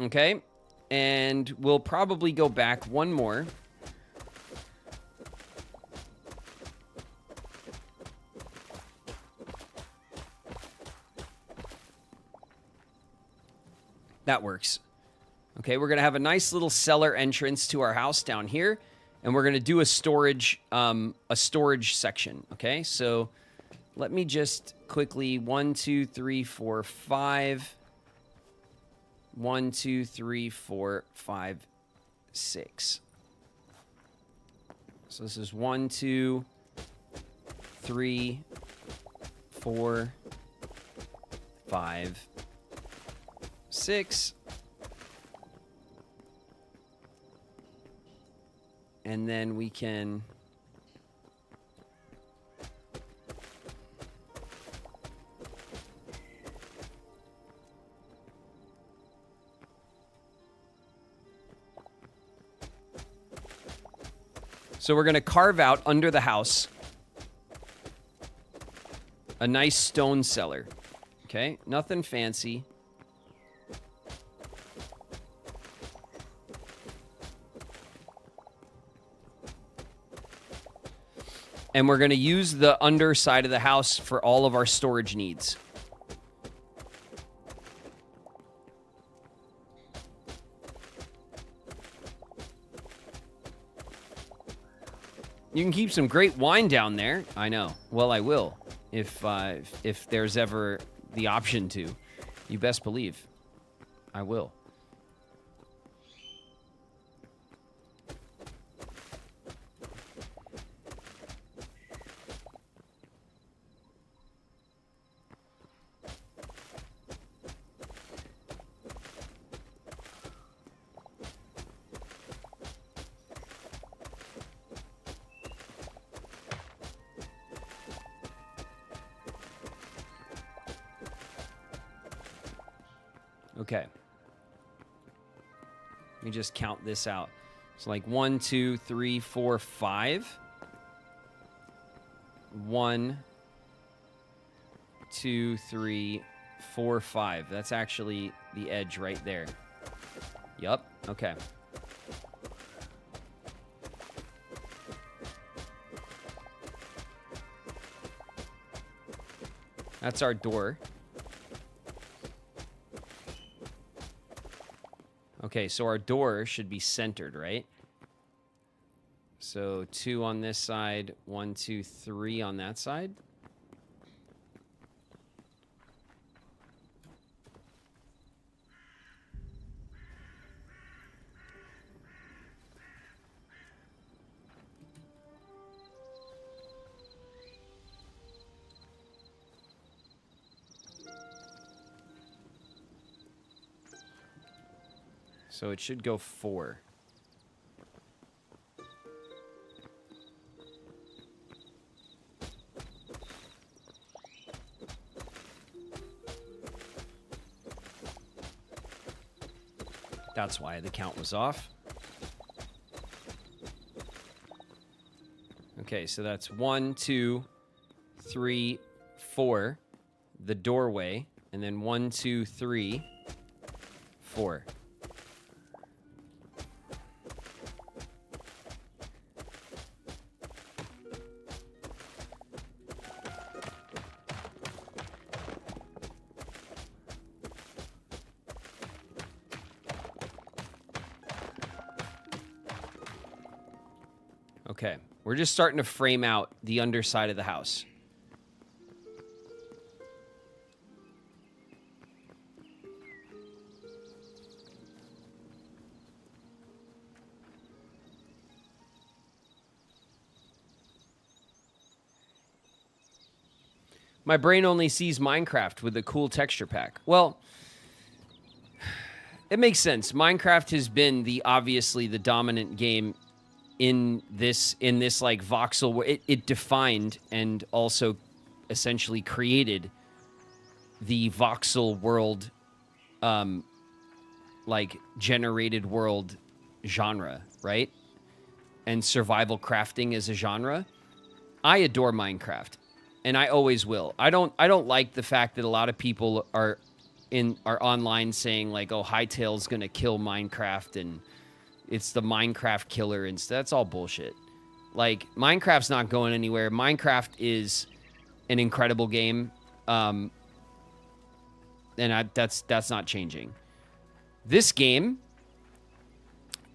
Okay, and we'll probably go back one more. That works. Okay, we're going to have a nice little cellar entrance to our house down here, and we're going to do a storage section, okay? So let me just quickly 1, 2, 3, 4, 5. 1, 2, 3, 4, 5, 6. So this is 1, 2, 3, 4, 5, 6. And then we can so we're going to carve out under the house a nice stone cellar. Okay, nothing fancy. And we're going to use the underside of the house for all of our storage needs. You can keep some great wine down there. I know. Well, I will. If there's ever the option to. You best believe. I will. Okay. Let me just count this out. It's like 1, 2, 3, 4, 5. 1, 2, 3, 4, 5. That's actually the edge right there. Yup. Okay. That's our door. Okay, so our door should be centered, right? So 2 on this side, 1, 2, 3 on that side. So it should go 4. That's why the count was off. Okay, so that's 1, 2, 3, 4, the doorway, and then 1, 2, 3, 4. Okay, we're just starting to frame out the underside of the house. My brain only sees Minecraft with a cool texture pack. Well, it makes sense. Minecraft has been obviously the dominant game in this like voxel. It defined and also essentially created the voxel world, like generated world genre, right? And survival crafting as a genre. I adore Minecraft, and I always will. I don't like the fact that a lot of people are online saying like, oh, Hytale's gonna kill Minecraft and it's the Minecraft killer, and that's all bullshit. Like, Minecraft's not going anywhere. Minecraft is an incredible game, and that's not changing. This game,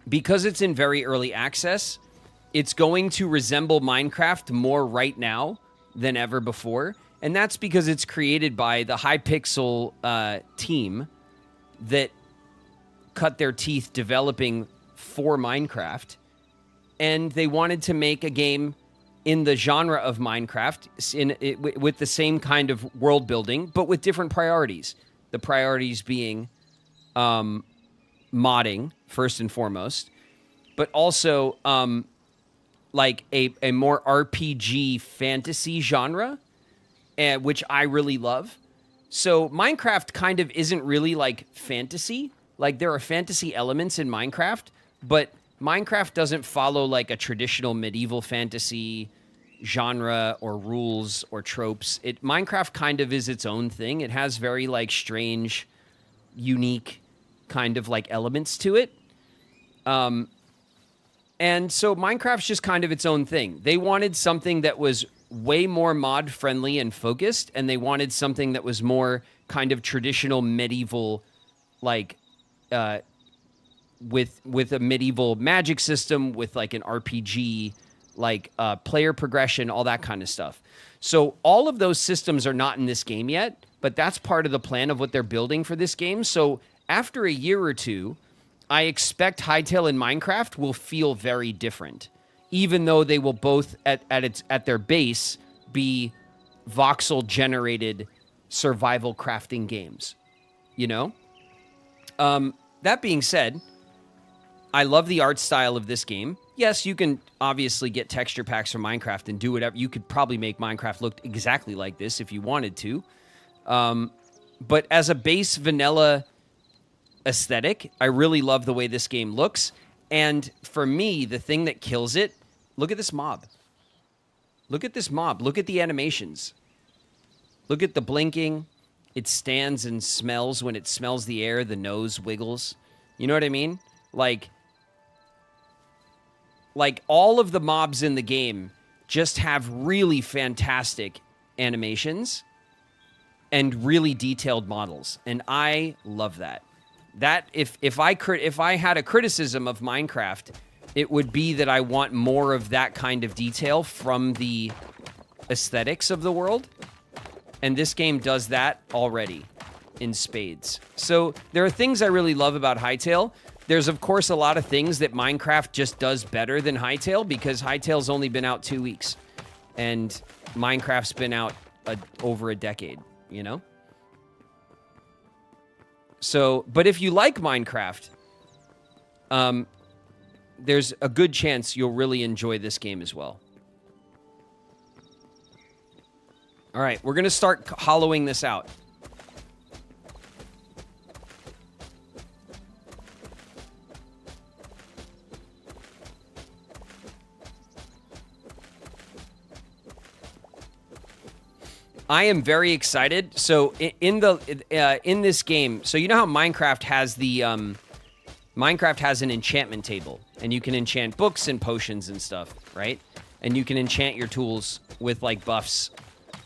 because it's in very early access, it's going to resemble Minecraft more right now than ever before, and that's because it's created by the Hypixel team that cut their teeth developing for Minecraft, and they wanted to make a game in the genre of Minecraft with the same kind of world building, but with different priorities. The priorities being modding, first and foremost, but also like a more RPG fantasy genre, which I really love. So Minecraft kind of isn't really like fantasy. Like, there are fantasy elements in Minecraft, but Minecraft doesn't follow like a traditional medieval fantasy genre or rules or tropes. Minecraft kind of is its own thing. It has very like strange, unique kind of like elements to it. And so Minecraft's just kind of its own thing. They wanted something that was way more mod friendly and focused, and they wanted something that was more kind of traditional medieval, like with a medieval magic system, with like an RPG, like player progression, all that kind of stuff. So all of those systems are not in this game yet, but that's part of the plan of what they're building for this game. So after a year or two, I expect Hytale and Minecraft will feel very different, even though they will both at their base be voxel generated survival crafting games. You know? That being said, I love the art style of this game. Yes, you can obviously get texture packs from Minecraft and do whatever. You could probably make Minecraft look exactly like this if you wanted to. But as a base vanilla aesthetic. I really love the way this game looks. And for me, the thing that kills it, look at this mob. Look at this mob. Look at the animations. Look at the blinking. It stands and smells. When it smells the air, the nose wiggles. You know what I mean? Like all of the mobs in the game just have really fantastic animations and really detailed models. And I love that. That if I had a criticism of Minecraft, it would be that I want more of that kind of detail from the aesthetics of the world. And this game does that already in spades. So there are things I really love about Hytale. There's, of course, a lot of things that Minecraft just does better than Hytale because Hytale's only been out 2 weeks. And Minecraft's been out over a decade, you know? So, but if you like Minecraft, there's a good chance you'll really enjoy this game as well. All right, we're going to start hollowing this out. I am very excited. So in this game, so you know how Minecraft has the Minecraft has an enchantment table, and you can enchant books and potions and stuff, right? And you can enchant your tools with like buffs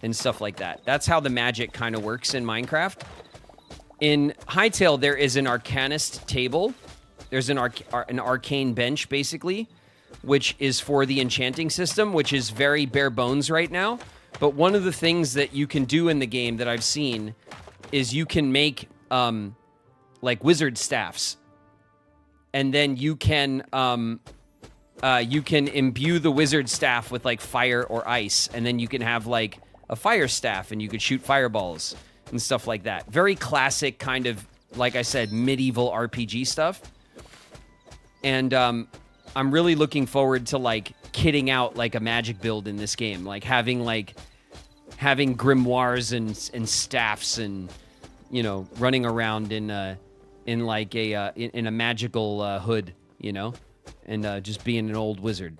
and stuff like that. That's how the magic kind of works in Minecraft. In Hytale, there is an arcanist table. There's an arcane bench, basically, which is for the enchanting system, which is very bare bones right now. But one of the things that you can do in the game that I've seen is you can make like wizard staffs, and then you can imbue the wizard staff with like fire or ice, and then you can have like a fire staff, and you could shoot fireballs and stuff like that. Very classic kind of, like I said, medieval RPG stuff. And I'm really looking forward to like kitting out like a magic build in this game, like having grimoires and staffs, and you know, running around in a magical hood, you know, and just being an old wizard,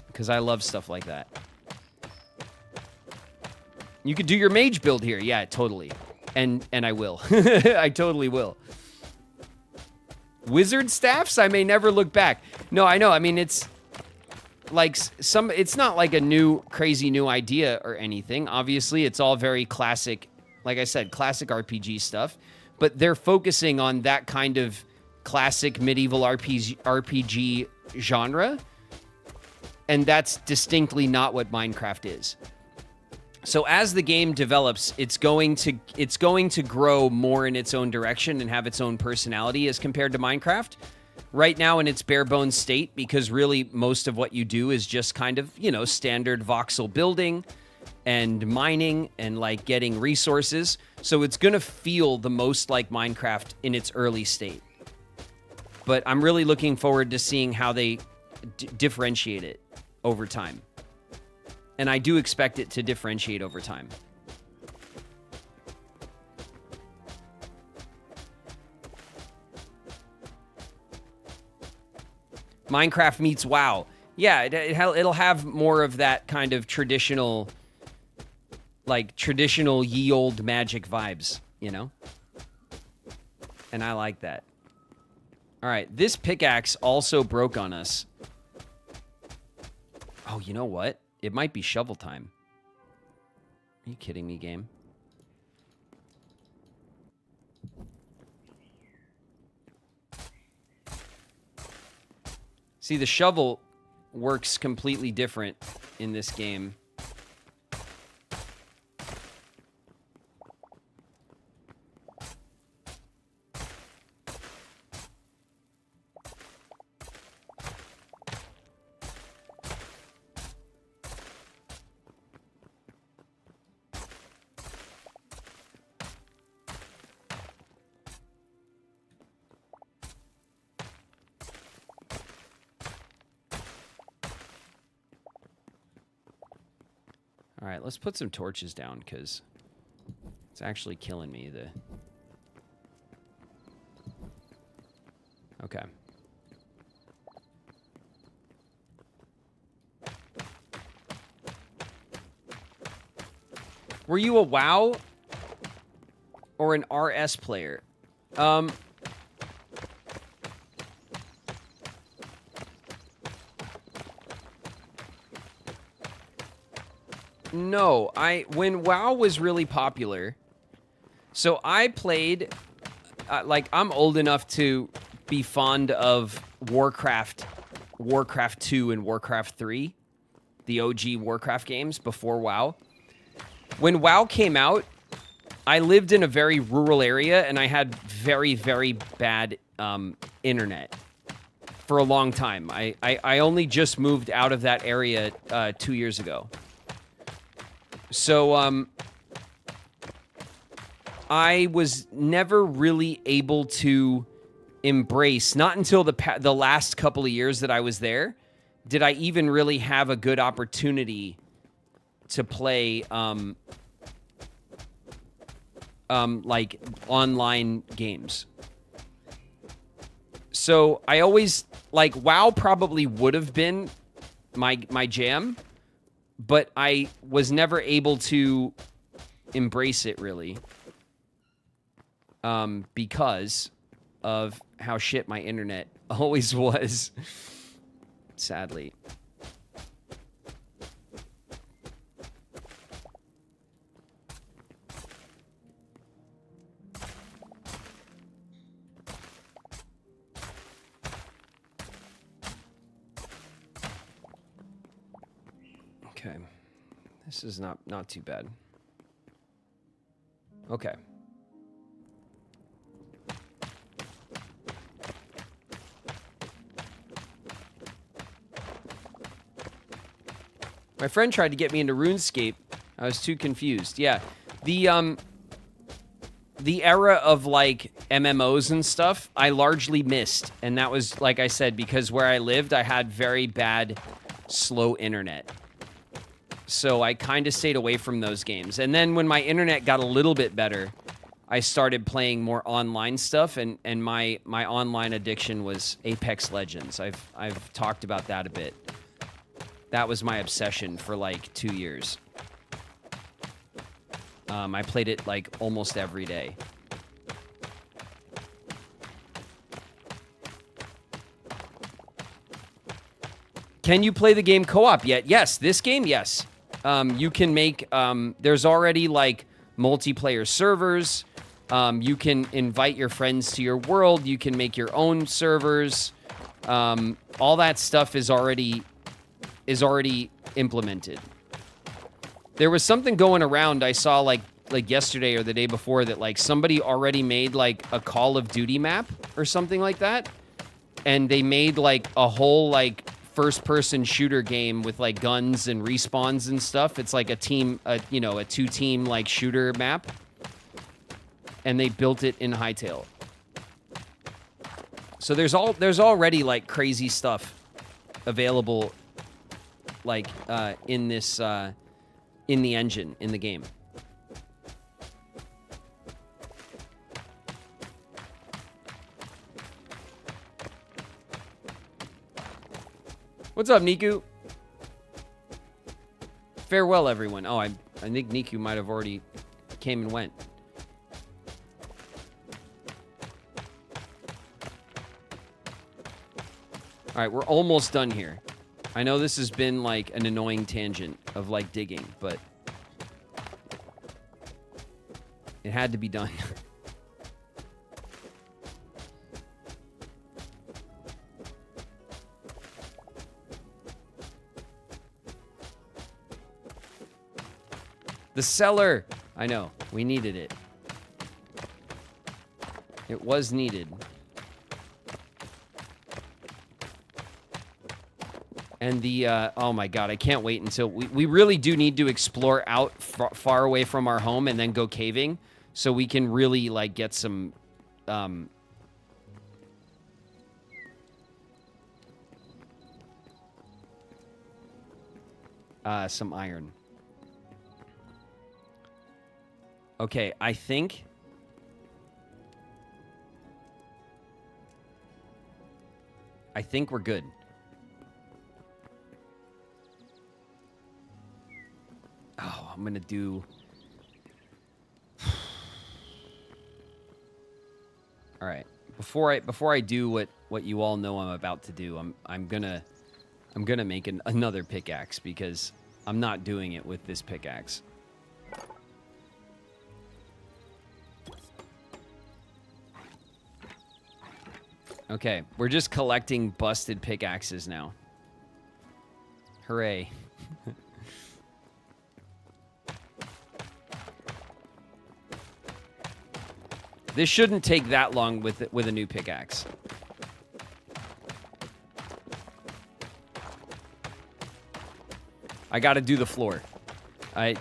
because I love stuff like that. You could do your mage build here, yeah, totally, and I will. I totally will. Wizard staffs? I may never look back. No, I know. I mean, it's like it's not like a crazy new idea or anything. Obviously, it's all very classic, like I said, classic RPG stuff. But they're focusing on that kind of classic medieval RPG genre. And that's distinctly not what Minecraft is. So as the game develops, it's going to grow more in its own direction and have its own personality as compared to Minecraft. Right now in its bare bones state, because really most of what you do is just kind of, you know, standard voxel building and mining and like getting resources. So it's going to feel the most like Minecraft in its early state. But I'm really looking forward to seeing how they differentiate it over time. And I do expect it to differentiate over time. Minecraft meets WoW. Yeah, it'll have more of that kind of traditional ye olde magic vibes, you know? And I like that. All right, this pickaxe also broke on us. Oh, you know what? It might be shovel time. Are you kidding me, game? See, the shovel works completely different in this game. All right, let's put some torches down because it's actually killing me. Okay. Were you a WoW or an RS player? No, when WoW was really popular, so I played, like, I'm old enough to be fond of Warcraft 2 and Warcraft 3, the OG Warcraft games before WoW. When WoW came out, I lived in a very rural area, and I had very, very bad internet for a long time. I only just moved out of that area 2 years ago. So, I was never really able to embrace, not until the last couple of years that I was there, did I even really have a good opportunity to play, like, online games. So, I always, like, WoW probably would have been my jam, but I was never able to embrace it, really, because of how shit my internet always was, sadly. Okay. This is not too bad. Okay. My friend tried to get me into RuneScape. I was too confused. Yeah. The era of, like, MMOs and stuff, I largely missed. And that was, like I said, because where I lived, I had very bad, slow internet. So I kind of stayed away from those games. And then when my internet got a little bit better, I started playing more online stuff, and my online addiction was Apex Legends. I've talked about that a bit. That was my obsession for like 2 years. I played it like almost every day. Can you play the game co-op yet? Yes, this game, yes. You can make, there's already like multiplayer servers. You can invite your friends to your world. You can make your own servers. All that stuff is already implemented. There was something going around I saw like yesterday or the day before that like somebody already made like a Call of Duty map or something like that. And they made like a whole like first-person shooter game with like guns and respawns and stuff. It's like a team, a 2-team like shooter map. And they built it in Hytale. So there's already like crazy stuff available like in this in the engine in the game. What's up, Niku? Farewell, everyone. Oh, I think Niku might have already came and went. All right, we're almost done here. I know this has been like an annoying tangent of like digging, but it had to be done. The cellar! I know, we needed it. It was needed. And the, oh my god, I can't wait until, we really do need to explore out far away from our home and then go caving so we can really, like, get some, some iron. Okay, I think I think we're good. Oh, I'm gonna do... All right. Before I do what you all know I'm about to do, I'm gonna make another pickaxe because I'm not doing it with this pickaxe. Okay, we're just collecting busted pickaxes now. Hooray. This shouldn't take that long with a new pickaxe. I got to do the floor.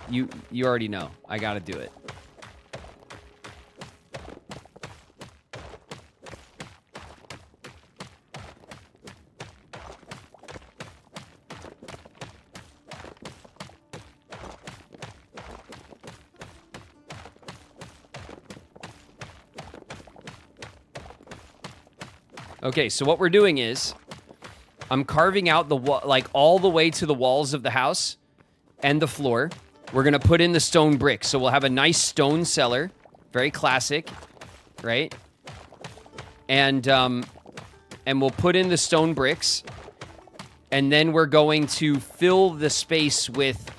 You already know. I got to do it. Okay, so what we're doing is I'm carving out the like all the way to the walls of the house and the floor. We're going to put in the stone bricks. So we'll have a nice stone cellar, very classic, right? And we'll put in the stone bricks. And then we're going to fill the space with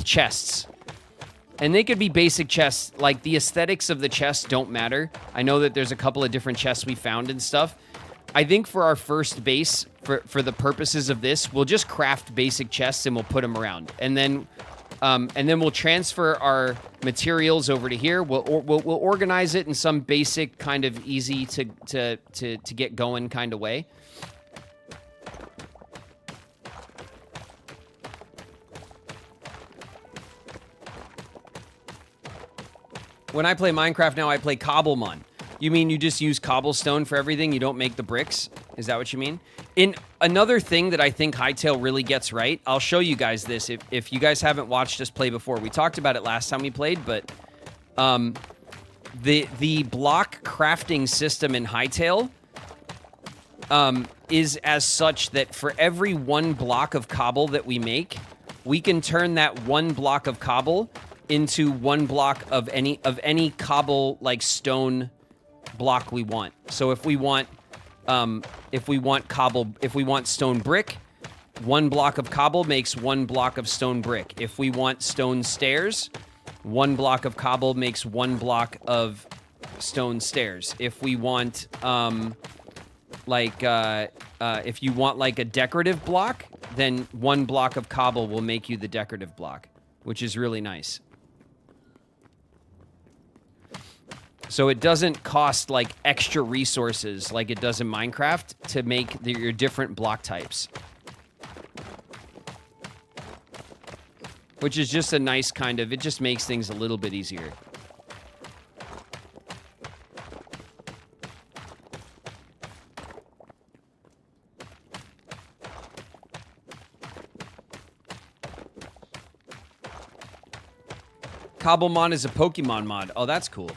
chests. And they could be basic chests. Like, the aesthetics of the chests don't matter. I know that there's a couple of different chests we found and stuff. I think for our first base, for the purposes of this, we'll just craft basic chests and we'll put them around. And then we'll transfer our materials over to here. We'll organize it in some basic kind of easy to get going kind of way. When I play Minecraft now, I play Cobblemon. You mean you just use cobblestone for everything? You don't make the bricks? Is that what you mean? In another thing that I think Hytale really gets right, I'll show you guys this if you guys haven't watched us play before. We talked about it last time we played, but the block crafting system in Hytale is as such that for every 1 block of cobble that we make, we can turn that 1 block of cobble into 1 block of any cobble like stone block we want. So if we want stone brick, 1 block of cobble makes 1 block of stone brick. If we want stone stairs, 1 block of cobble makes 1 block of stone stairs. If we want if you want like a decorative block, then 1 block of cobble will make you the decorative block, which is really nice. So it doesn't cost like extra resources like it does in Minecraft to make your different block types. Which is just a nice kind of, it just makes things a little bit easier. Cobblemon is a Pokemon mod. Oh, that's cool.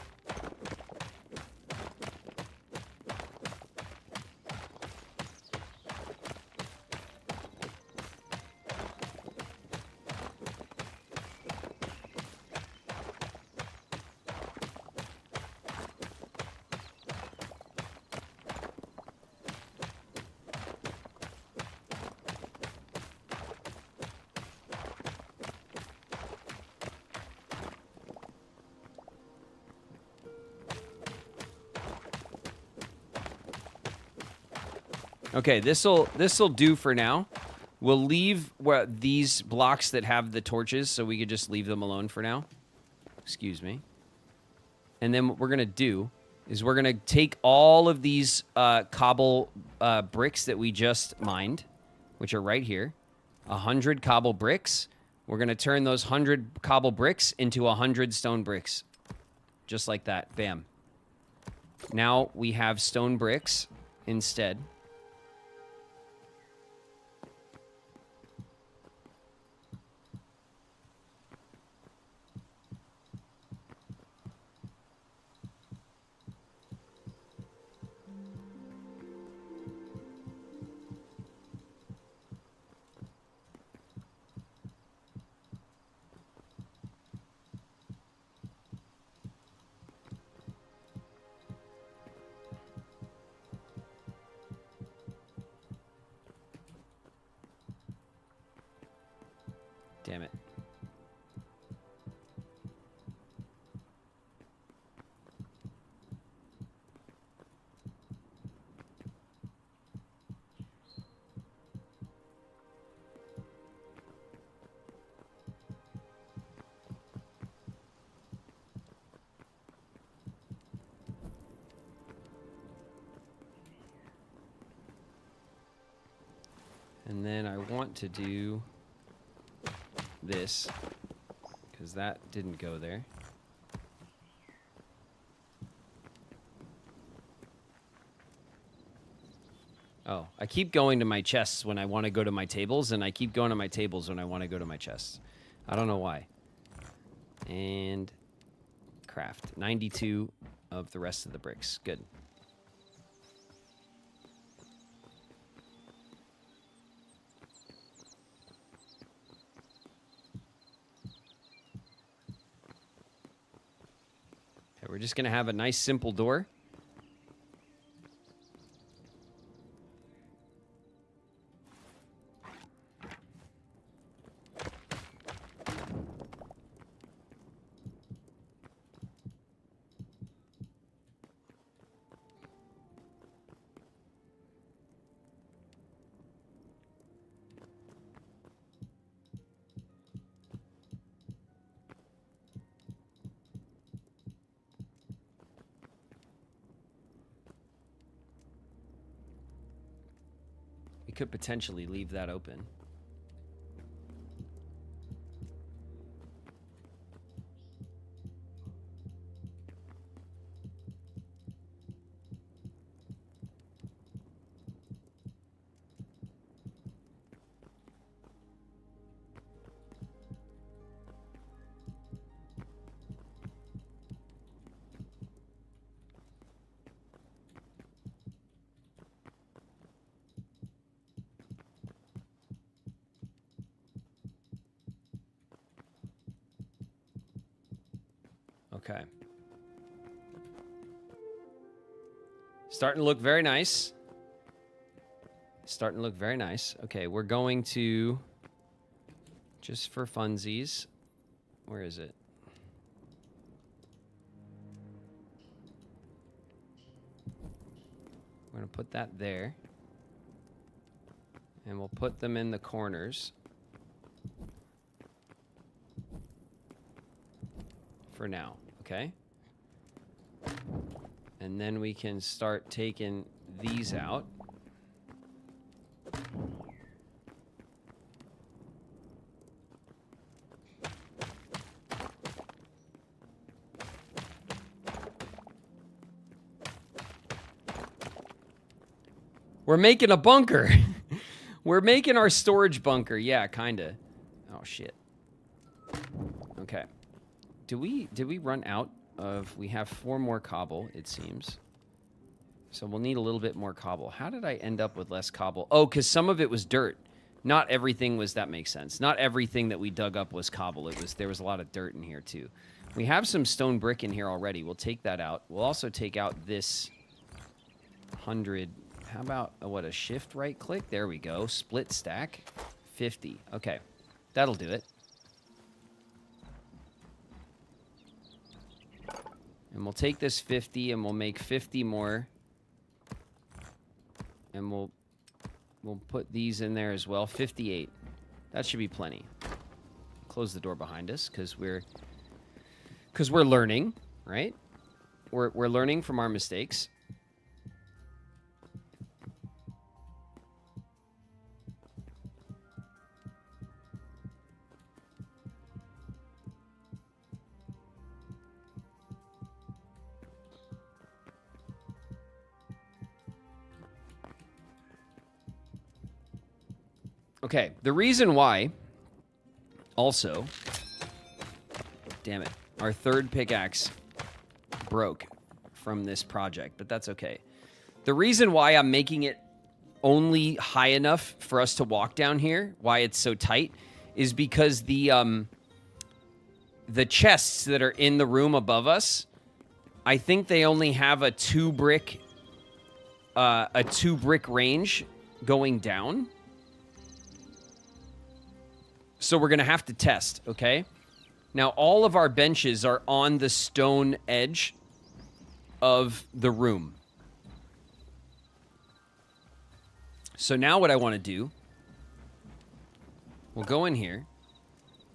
Okay, this'll do for now. We'll leave these blocks that have the torches, so we could just leave them alone for now. Excuse me. And then what we're gonna do is we're gonna take all of these cobble bricks that we just mined, which are right here, 100 cobble bricks. We're gonna turn those 100 cobble bricks into 100 stone bricks, just like that. Bam. Now we have stone bricks instead. And then I want to do this, because that didn't go there. Oh, I keep going to my chests when I want to go to my tables, and I keep going to my tables when I want to go to my chests. I don't know why. And craft. 92 of the rest of the bricks. Good. Okay, we're just going to have a nice simple door. We could potentially leave that open. Okay. Starting to look very nice. Starting to look very nice. Okay, we're going to, just for funsies, where is it? We're going to put that there. And we'll put them in the corners. For now, okay? And then we can start taking these out. We're making a bunker. We're making our storage bunker. Yeah, kinda. Oh, shit. Okay. Did we run out of... We have 4 more cobble, it seems. So we'll need a little bit more cobble. How did I end up with less cobble? Oh, because some of it was dirt. Not everything was... That makes sense. Not everything that we dug up was cobble. There was a lot of dirt in here, too. We have some stone brick in here already. We'll take that out. We'll also take out this 100... How about, what, a shift right click? There we go. Split stack. 50. Okay. That'll do it. And we'll take this 50 and we'll make 50 more. And we'll put these in there as well. 58. That should be plenty. Close the door behind us because we're learning, right? We're learning from our mistakes. Okay, the reason why, also, damn it, our third pickaxe broke from this project, but that's okay. The reason why I'm making it only high enough for us to walk down here, why it's so tight, is because the chests that are in the room above us, I think they only have a 2 brick range going down. So we're going to have to test, okay? Now, all of our benches are on the stone edge of the room. So now what I want to do, we'll go in here.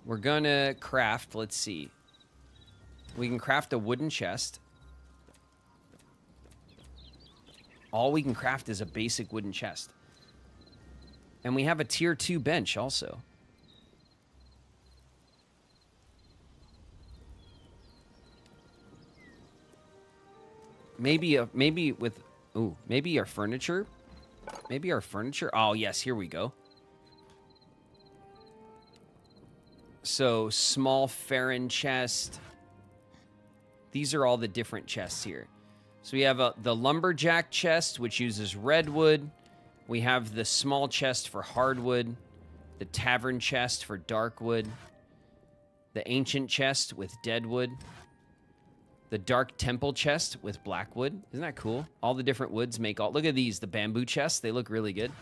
We're going to craft, let's see. We can craft a wooden chest. All we can craft is a basic wooden chest. And we have a tier 2 bench also. Maybe with maybe our furniture. Maybe our furniture. Oh, yes, here we go. So, small Farron chest. These are all the different chests here. So we have the lumberjack chest, which uses redwood. We have the small chest for hardwood. The tavern chest for darkwood. The ancient chest with deadwood. The dark temple chest with blackwood. Isn't that cool? All the different woods make all... Look at these, the bamboo chests. They look really good.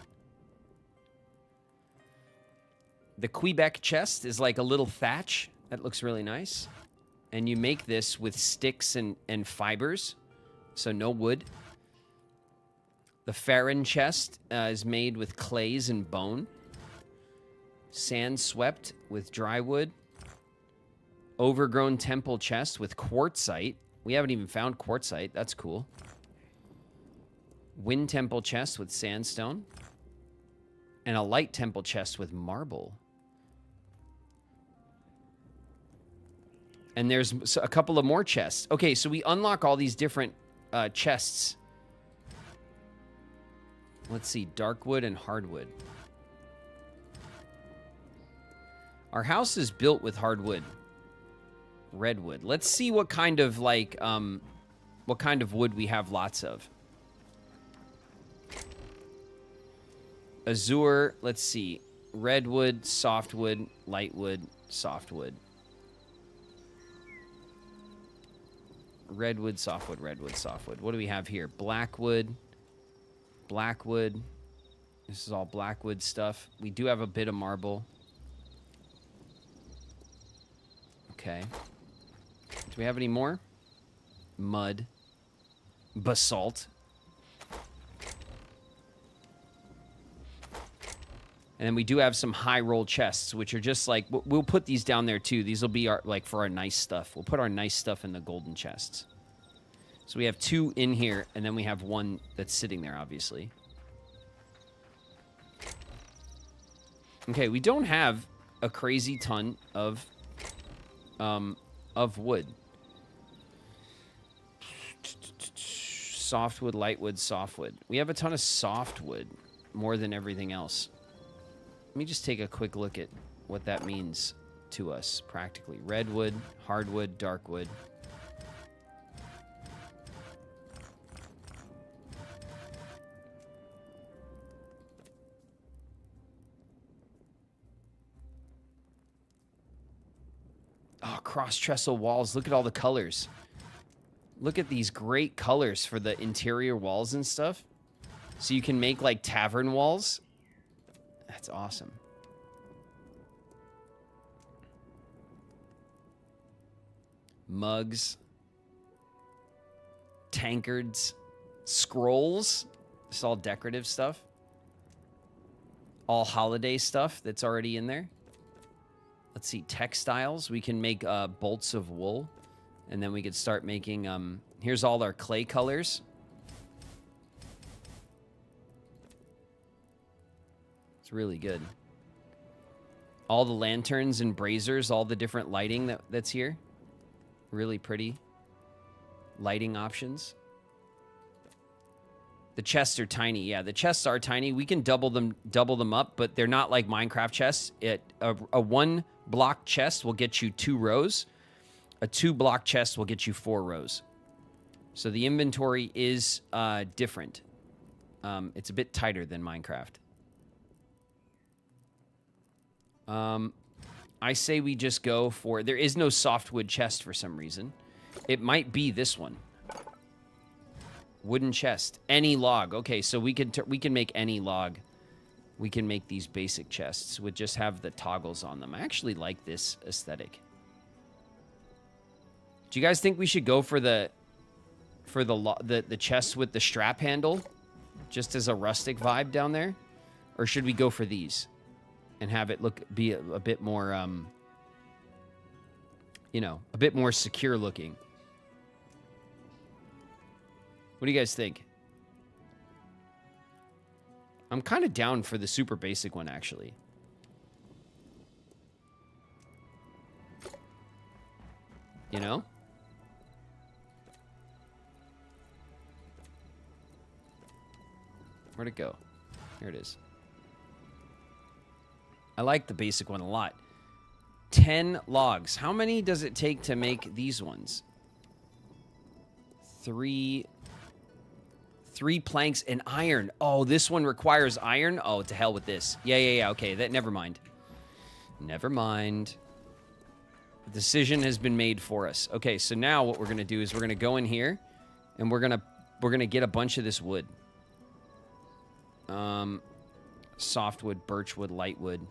The Quebec chest is like a little thatch. That looks really nice. And you make this with sticks and fibers. So no wood. The Farron chest is made with clays and bone. Sand swept with dry wood. Overgrown temple chest with quartzite. We haven't even found quartzite. That's cool. Wind temple chest with sandstone. And a light temple chest with marble. And there's a couple of more chests. Okay, so we unlock all these different chests. Let's see. Darkwood and hardwood. Our house is built with hardwood. Redwood. Let's see what kind of like what kind of wood we have lots of. Azure, let's see. Redwood, softwood, lightwood, softwood. Redwood, softwood, redwood, softwood. What do we have here? Blackwood. Blackwood. This is all blackwood stuff. We do have a bit of marble. Okay. Do we have any more? Mud. Basalt. And then we do have some high roll chests, which are just like, we'll put these down there too. These will be our, like for our nice stuff. We'll put our nice stuff in the golden chests. So we have 2 in here, and then we have 1 that's sitting there, obviously. Okay, we don't have a crazy ton of wood. Softwood, lightwood, softwood. We have a ton of softwood, more than everything else. Let me just take a quick look at what that means to us practically. Redwood, hardwood, darkwood. Oh, cross-trestle walls. Look at all the colors. Look at these great colors for the interior walls and stuff. So you can make like tavern walls. That's awesome. Mugs. Tankards. Scrolls. It's all decorative stuff. All holiday stuff that's already in there. Let's see. Textiles. We can make bolts of wool. And then we could start making... here's all our clay colors. It's really good. All the lanterns and braziers, all the different lighting that's here. Really pretty lighting options. The chests are tiny. Yeah, the chests are tiny. We can double them up, but they're not like Minecraft chests. A 1 block chest will get you 2 rows. A 2 block chest will get you 4 rows. So the inventory is different. It's a bit tighter than Minecraft. I say we just go for... There is no softwood chest for some reason. It might be this one. Wooden chest. Any log. Okay, so we can make any log. We can make these basic chests with just have the toggles on them. I actually like this aesthetic. Do you guys think we should go for the chest with the strap handle, just as a rustic vibe down there, or should we go for these and have it be a bit more, you know, a bit more secure looking? What do you guys think? I'm kind of down for the super basic one, actually. You know? Where'd it go? Here it is. I like the basic one a lot. 10 logs. How many does it take to make these ones? 3 planks and iron. Oh, this one requires iron? Oh, to hell with this. Yeah. Okay, never mind. Never mind. The decision has been made for us. Okay, so now what we're going to do is we're going to go in here and we're going to get a bunch of this wood. Softwood, birchwood, lightwood.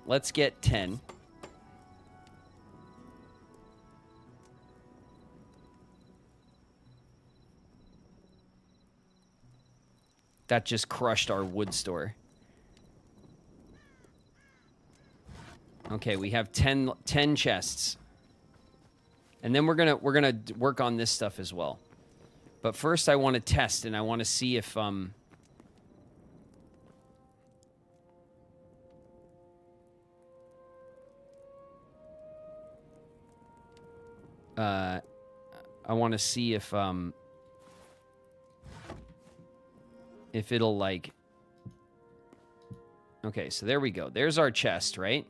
Let's get 10. That just crushed our wood store. Okay, we have 10 chests. And then we're gonna work on this stuff as well. But first I want to test and I want to see if I want to see if it'll like... Okay, so there we go. There's our chest, right?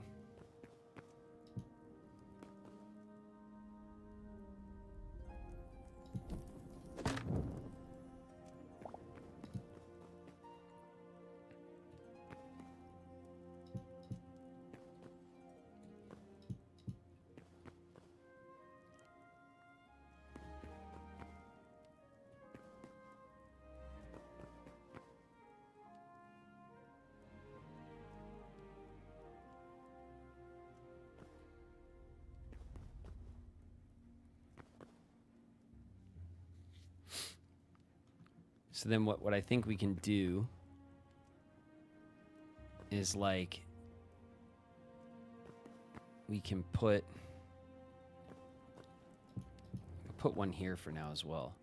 So then what I think we can do is like we can put one here for now as well.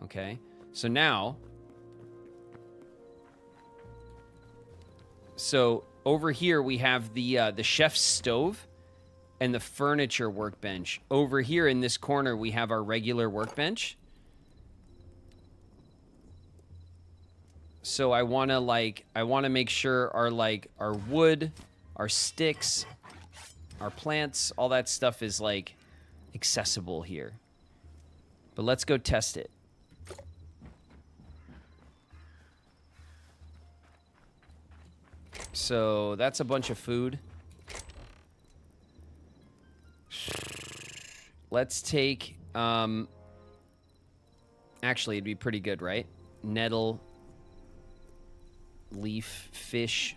Okay. So now over here we have the chef's stove and the furniture workbench. Over here in this corner, we have our regular workbench. So I want to make sure our wood, our sticks, our plants, all that stuff is like accessible here. But let's go test it. So that's a bunch of food. Let's take, actually, it'd be pretty good, right? Nettle, leaf, fish.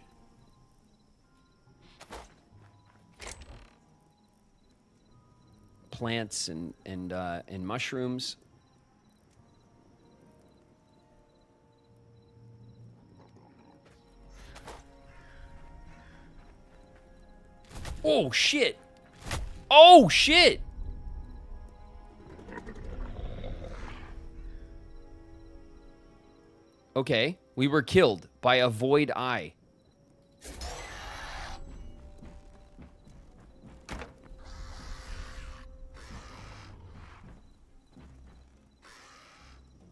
Plants and mushrooms. Oh, shit! Oh, shit! Okay, we were killed by a void eye.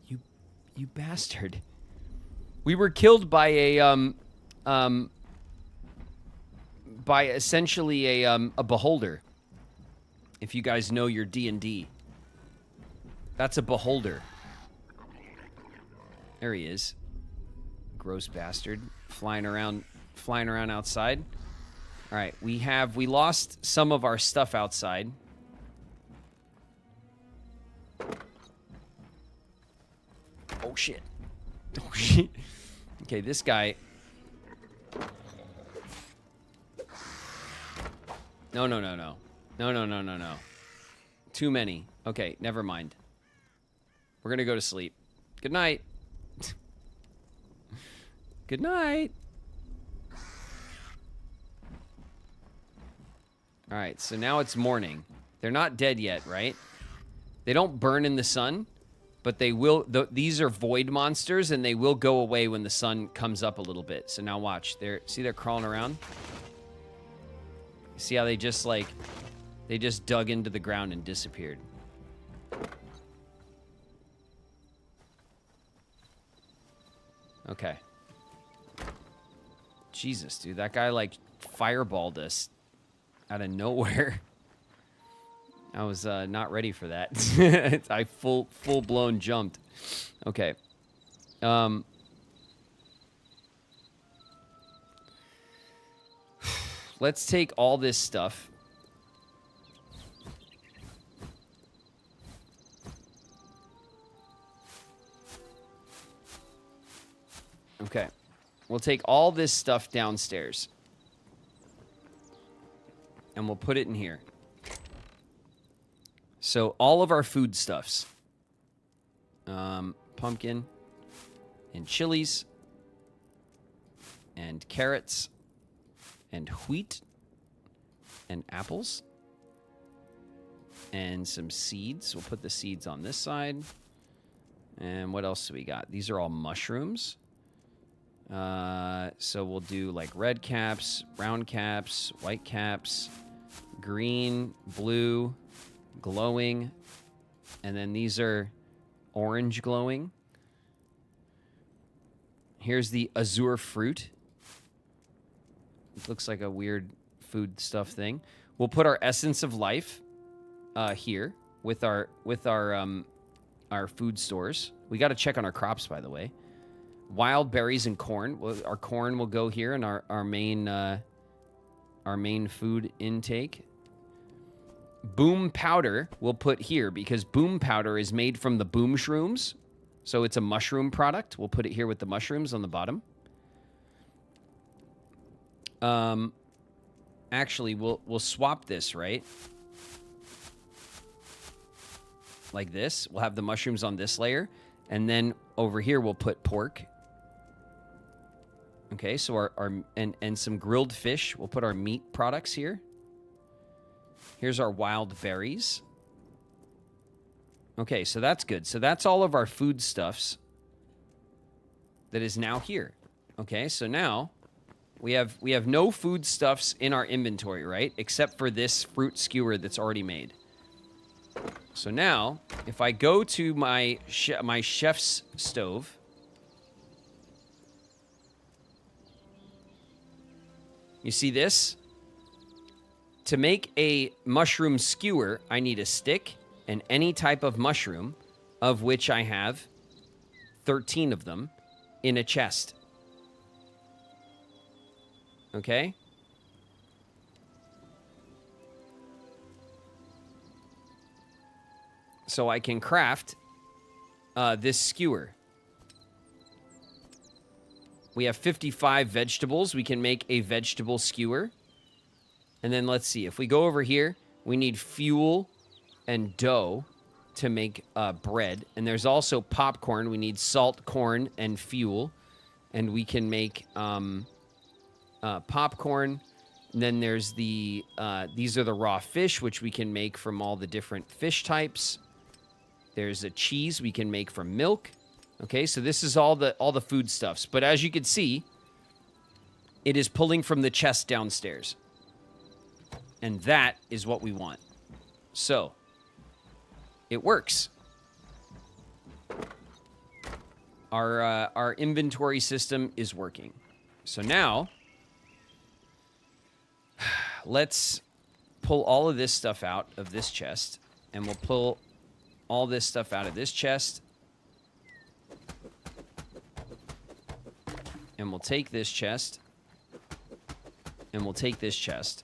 You bastard. We were killed by a by essentially a beholder. If you guys know your D&D. That's a beholder. There he is. Gross bastard. Flying around outside. All right, we lost some of our stuff outside. Oh shit. Oh shit. Okay, this guy. No. No. Too many. Okay, never mind. We're gonna go to sleep. Good night. Good night. All right, so now it's morning. They're not dead yet, right? They don't burn in the sun, but they will. These are void monsters, and they will go away when the sun comes up a little bit. So now watch. They're crawling around. See how they just dug into the ground and disappeared. Okay. Jesus, dude, that guy like fireballed us out of nowhere. I was not ready for that. I full blown jumped. Okay. Let's take all this stuff. Okay. We'll take all this stuff downstairs. And we'll put it in here. So all of our foodstuffs. Pumpkin. And chilies. And carrots. And wheat. And apples. And some seeds. We'll put the seeds on this side. And what else do we got? These are all mushrooms. So we'll do like red caps, brown caps, white caps, green, blue, glowing, and then these are orange glowing. Here's the azure fruit. It looks like a weird food stuff thing. We'll put our essence of life here with our food stores. We got to check on our crops, by the way. Wild berries and corn. Our corn will go here in our main food intake. Boom powder we'll put here because boom powder is made from the boom shrooms. So it's a mushroom product. We'll put it here with the mushrooms on the bottom. Actually, we'll swap this, right? Like this. We'll have the mushrooms on this layer. And then over here we'll put pork. Okay, so and some grilled fish. We'll put our meat products here. Here's our wild berries. Okay, so that's good. So that's all of our foodstuffs that is now here. Okay, so now we have no foodstuffs in our inventory, right? Except for this fruit skewer that's already made. So now, if I go to my chef's stove, you see this? To make a mushroom skewer, I need a stick and any type of mushroom, of which I have 13 of them in a chest. Okay? So I can craft this skewer. We have 55 vegetables. We can make a vegetable skewer. And then let's see. If we go over here, we need fuel and dough to make bread. And there's also popcorn. We need salt, corn, and fuel. And we can make popcorn. And then there's these are the raw fish, which we can make from all the different fish types. There's a cheese we can make from milk. Okay, so this is all the foodstuffs. But as you can see, it is pulling from the chest downstairs. And that is what we want. So, it works. Our inventory system is working. So now, let's pull all of this stuff out of this chest. And we'll pull all this stuff out of this chest. And we'll take this chest. And we'll take this chest.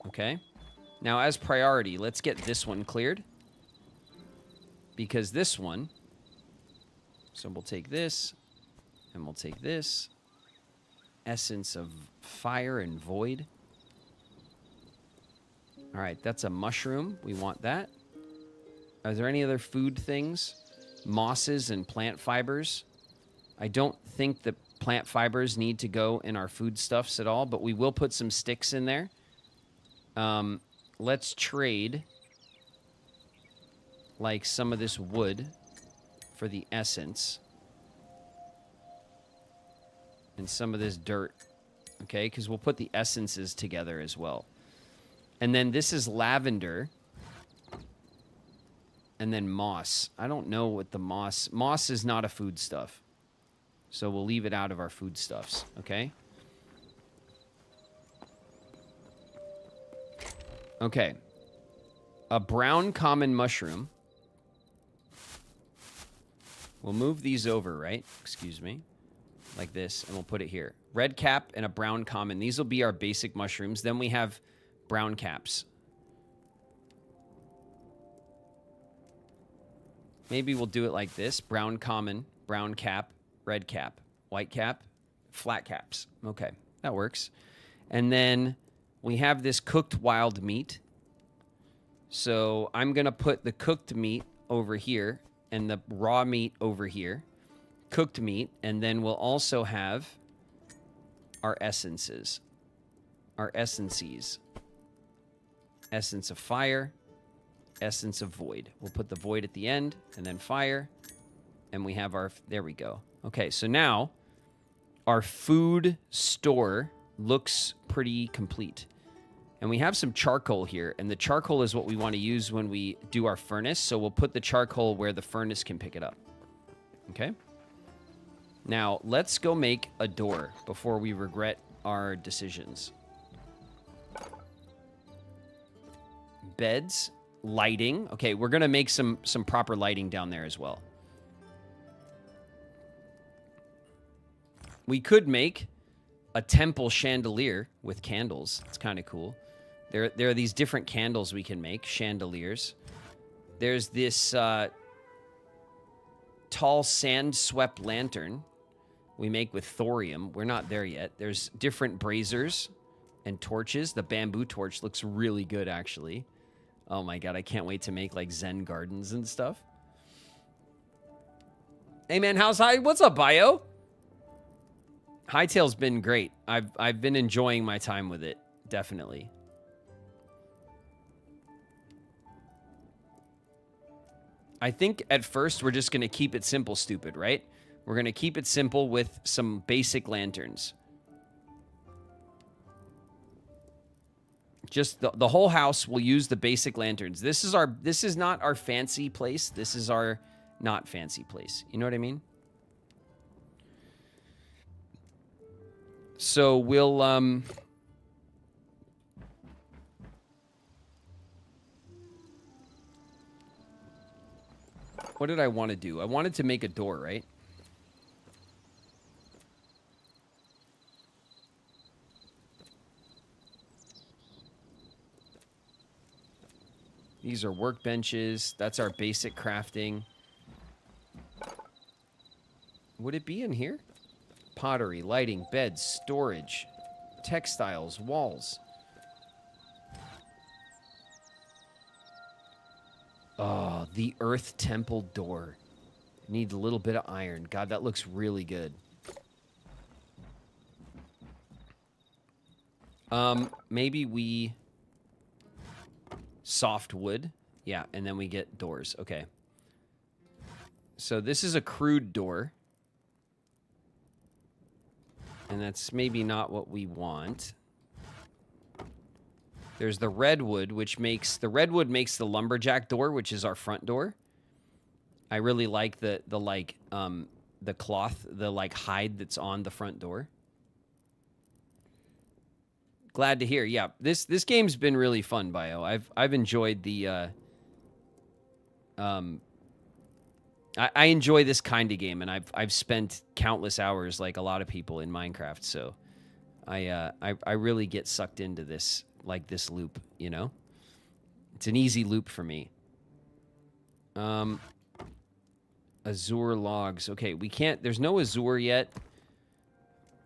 Okay? Now, as priority, let's get this one cleared. Because this one... So we'll take this. And we'll take this. Essence of fire and void. Alright, that's a mushroom. We want that. Are there any other food things? mosses and plant fibers. I don't think that plant fibers need to go in our foodstuffs at all, but we will put some sticks in there. Let's trade like some of this wood for the essence and some of this dirt, okay? Because we'll put the essences together as well. And then this is lavender. And then moss. I don't know what the moss... Moss is not a foodstuff. So we'll leave it out of our foodstuffs, okay? Okay. A brown common mushroom. We'll move these over, right? Excuse me. Like this, and we'll put it here. Red cap and a brown common. These will be our basic mushrooms. Then we have brown caps. Maybe we'll do it like this. Brown common, brown cap, red cap, white cap, flat caps. Okay, that works. And then we have this cooked wild meat. So I'm going to put the cooked meat over here and the raw meat over here. Cooked meat. And then we'll also have our essences. Our essences. Essence of fire. Essence of void. We'll put the void at the end and then fire. And we have our... There we go. Okay, so now our food store looks pretty complete. And we have some charcoal here. And the charcoal is what we want to use when we do our furnace. So we'll put the charcoal where the furnace can pick it up. Okay? Now, let's go make a door before we regret our decisions. Beds. Lighting. Okay, we're going to make some proper lighting down there as well. We could make a temple chandelier with candles. It's kind of cool. There are these different candles we can make, chandeliers. There's this tall sand-swept lantern we make with thorium. We're not there yet. There's different braziers and torches. The bamboo torch looks really good, actually. Oh my god, I can't wait to make like Zen gardens and stuff. Hey man, what's up, Bio? Hytale's been great. I've been enjoying my time with it, definitely. I think at first we're just going to keep it simple, stupid, right? We're going to keep it simple with some basic lanterns. Just the whole house will use the basic lanterns. This is not our fancy place. This is our not fancy place. You know what I mean? So we'll what did I want to do? I wanted to make a door, right? These are workbenches. That's our basic crafting. Would it be in here? Pottery, lighting, beds, storage, textiles, walls. Oh, the Earth Temple door. Need a little bit of iron. God, that looks really good. Maybe we... Soft wood. Yeah, and then we get doors. Okay. So this is a crude door. And that's maybe not what we want. There's the redwood, which makes... The redwood makes the lumberjack door, which is our front door. I really like the cloth, the like hide that's on the front door. Glad to hear. Yeah, this game's been really fun, Bio. I've enjoyed the I enjoy this kind of game, and I've spent countless hours like a lot of people in Minecraft, so I really get sucked into this loop, you know? It's an easy loop for me. Azure logs. Okay, we can't there's no azure yet.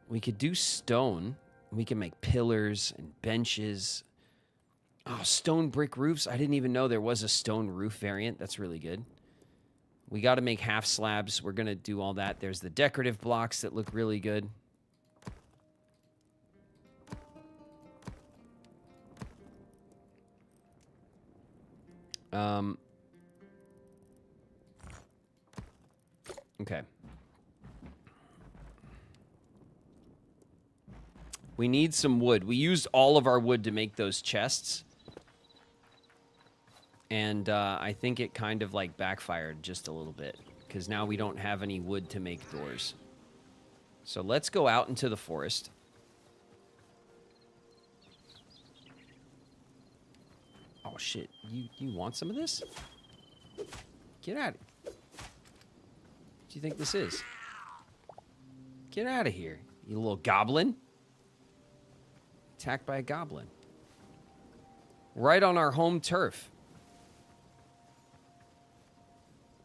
We could do stone. We can make pillars and benches. Oh, stone brick roofs. I didn't even know there was a stone roof variant. That's really good. We got to make half slabs. We're going to do all that. There's the decorative blocks that look really good. Okay. We need some wood. We used all of our wood to make those chests. And I think it kind of like backfired just a little bit. Because now we don't have any wood to make doors. So let's go out into the forest. Oh shit, you want some of this? Get out of here. What do you think this is? Get out of here, you little goblin. Attacked by a goblin. Right on our home turf.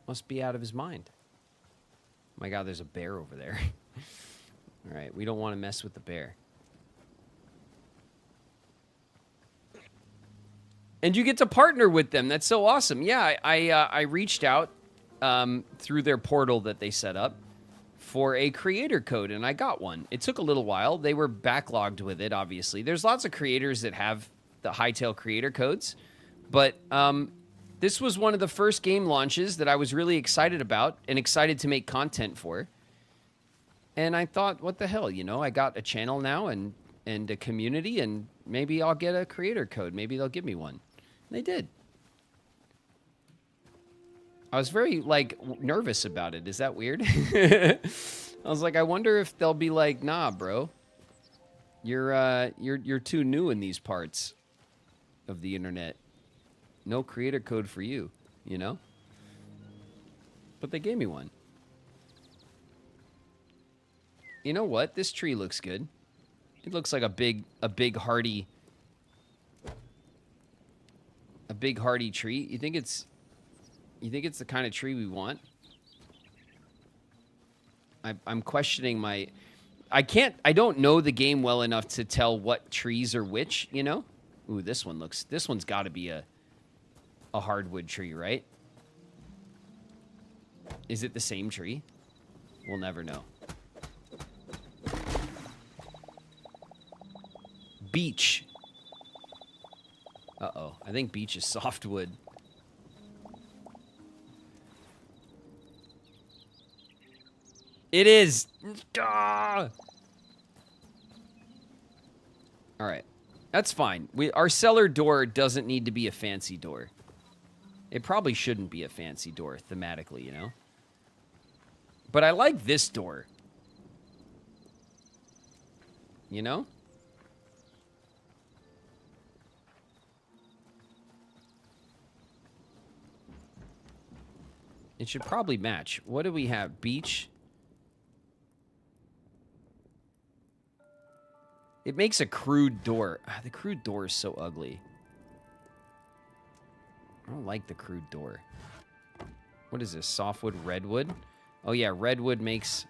Must be out of his mind. Oh my god, there's a bear over there. Alright, we don't want to mess with the bear. And you get to partner with them. That's so awesome. Yeah, I reached out through their portal that they set up for a creator code, and I got one. It took a little while. They were backlogged with it, obviously. There's lots of creators that have the Hytale creator codes, but this was one of the first game launches that I was really excited about and excited to make content for. And I thought, what the hell, you know? I got a channel now and a community, and maybe I'll get a creator code. Maybe they'll give me one. They did. I was very, like, nervous about it. Is that weird? I was like, I wonder if they'll be like, nah, bro. You're too new in these parts of the internet. No creator code for you, you know? But they gave me one. You know what? This tree looks good. It looks like a big hardy tree. You think it's the kind of tree we want? I'm questioning my... I don't know the game well enough to tell what trees are which, you know? Ooh, this one's got to be a hardwood tree, right? Is it the same tree? We'll never know. Beech. Uh-oh. I think beech is softwood. It is. Ah! All right. That's fine. Our cellar door doesn't need to be a fancy door. It probably shouldn't be a fancy door thematically, you know? But I like this door. You know? It should probably match. What do we have? Beech. It makes a crude door. The crude door is so ugly. I don't like the crude door. What is this? Softwood, redwood? Oh yeah, redwood makes...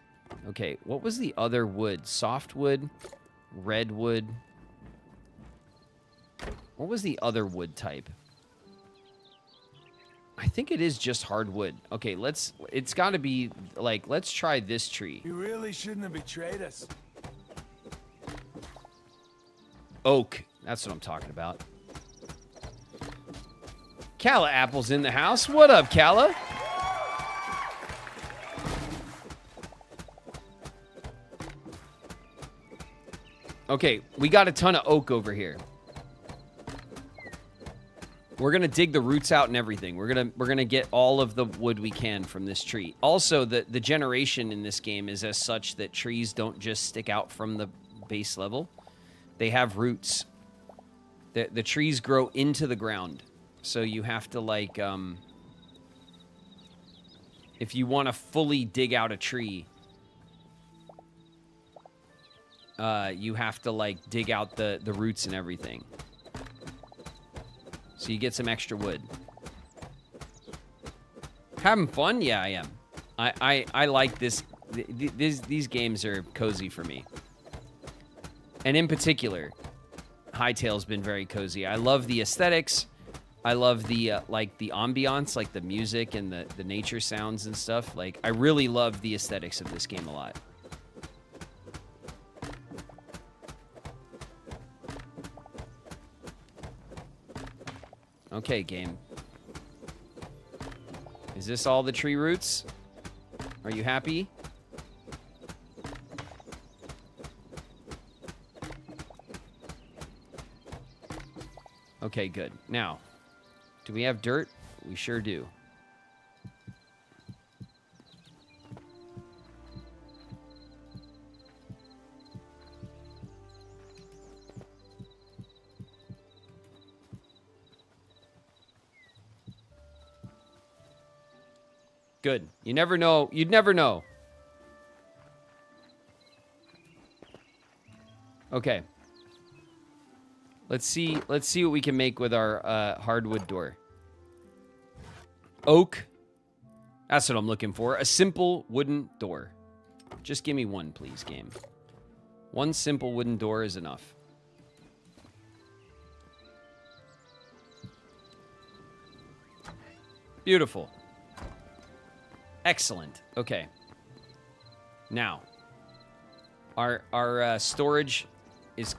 Okay, what was the other wood? Softwood, redwood. What was the other wood type? I think it is just hardwood. Okay, it's got to be, like, let's try this tree. You really shouldn't have betrayed us. Oak. That's what I'm talking about. Calla Apple's in the house. What up, Calla? Okay, we got a ton of oak over here. We're gonna dig the roots out and everything. We're gonna get all of the wood we can from this tree. Also, the generation in this game is as such that trees don't just stick out from the base level. They have roots. The trees grow into the ground. So you have to, like, if you want to fully dig out a tree, you have to, like, dig out the roots and everything. So you get some extra wood. Having fun? Yeah, I am. I like this. These games are cozy for me. And in particular, Hytale's been very cozy. I love the aesthetics. I love the like the ambiance, like the music and the nature sounds and stuff. Like I really love the aesthetics of this game a lot. Okay, game. Is this all the tree roots? Are you happy? Okay, good. Now, do we have dirt? We sure do. Good. You never know. You'd never know. Okay. Let's see what we can make with our hardwood door. Oak. That's what I'm looking for. A simple wooden door. Just give me one, please, game. One simple wooden door is enough. Beautiful. Excellent. Okay. Now, our storage is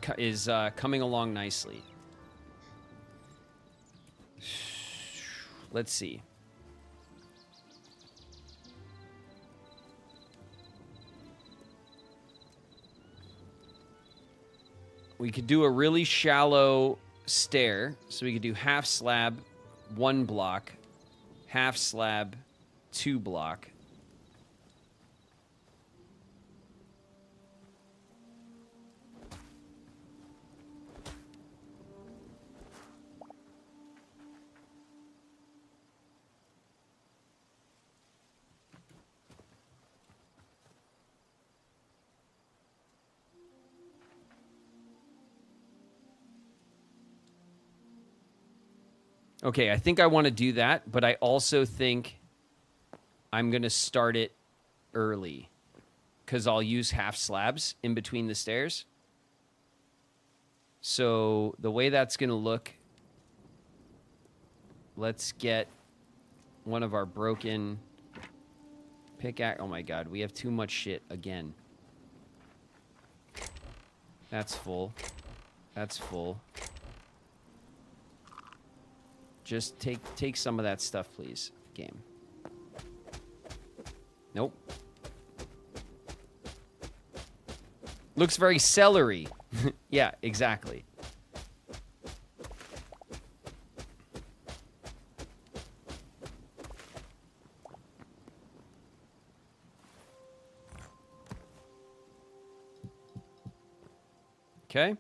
coming along nicely. Let's see. We could do a really shallow stair. So we could do half slab, 1 block, half slab, 2 block. Okay, I think I want to do that, but I also think I'm going to start it early because I'll use half slabs in between the stairs. So the way that's going to look, let's get one of our broken pickaxe. Oh my God, we have too much shit again. That's full. That's full. Just take some of that stuff, please, game. Nope. Looks very celery. Yeah, exactly. Okay.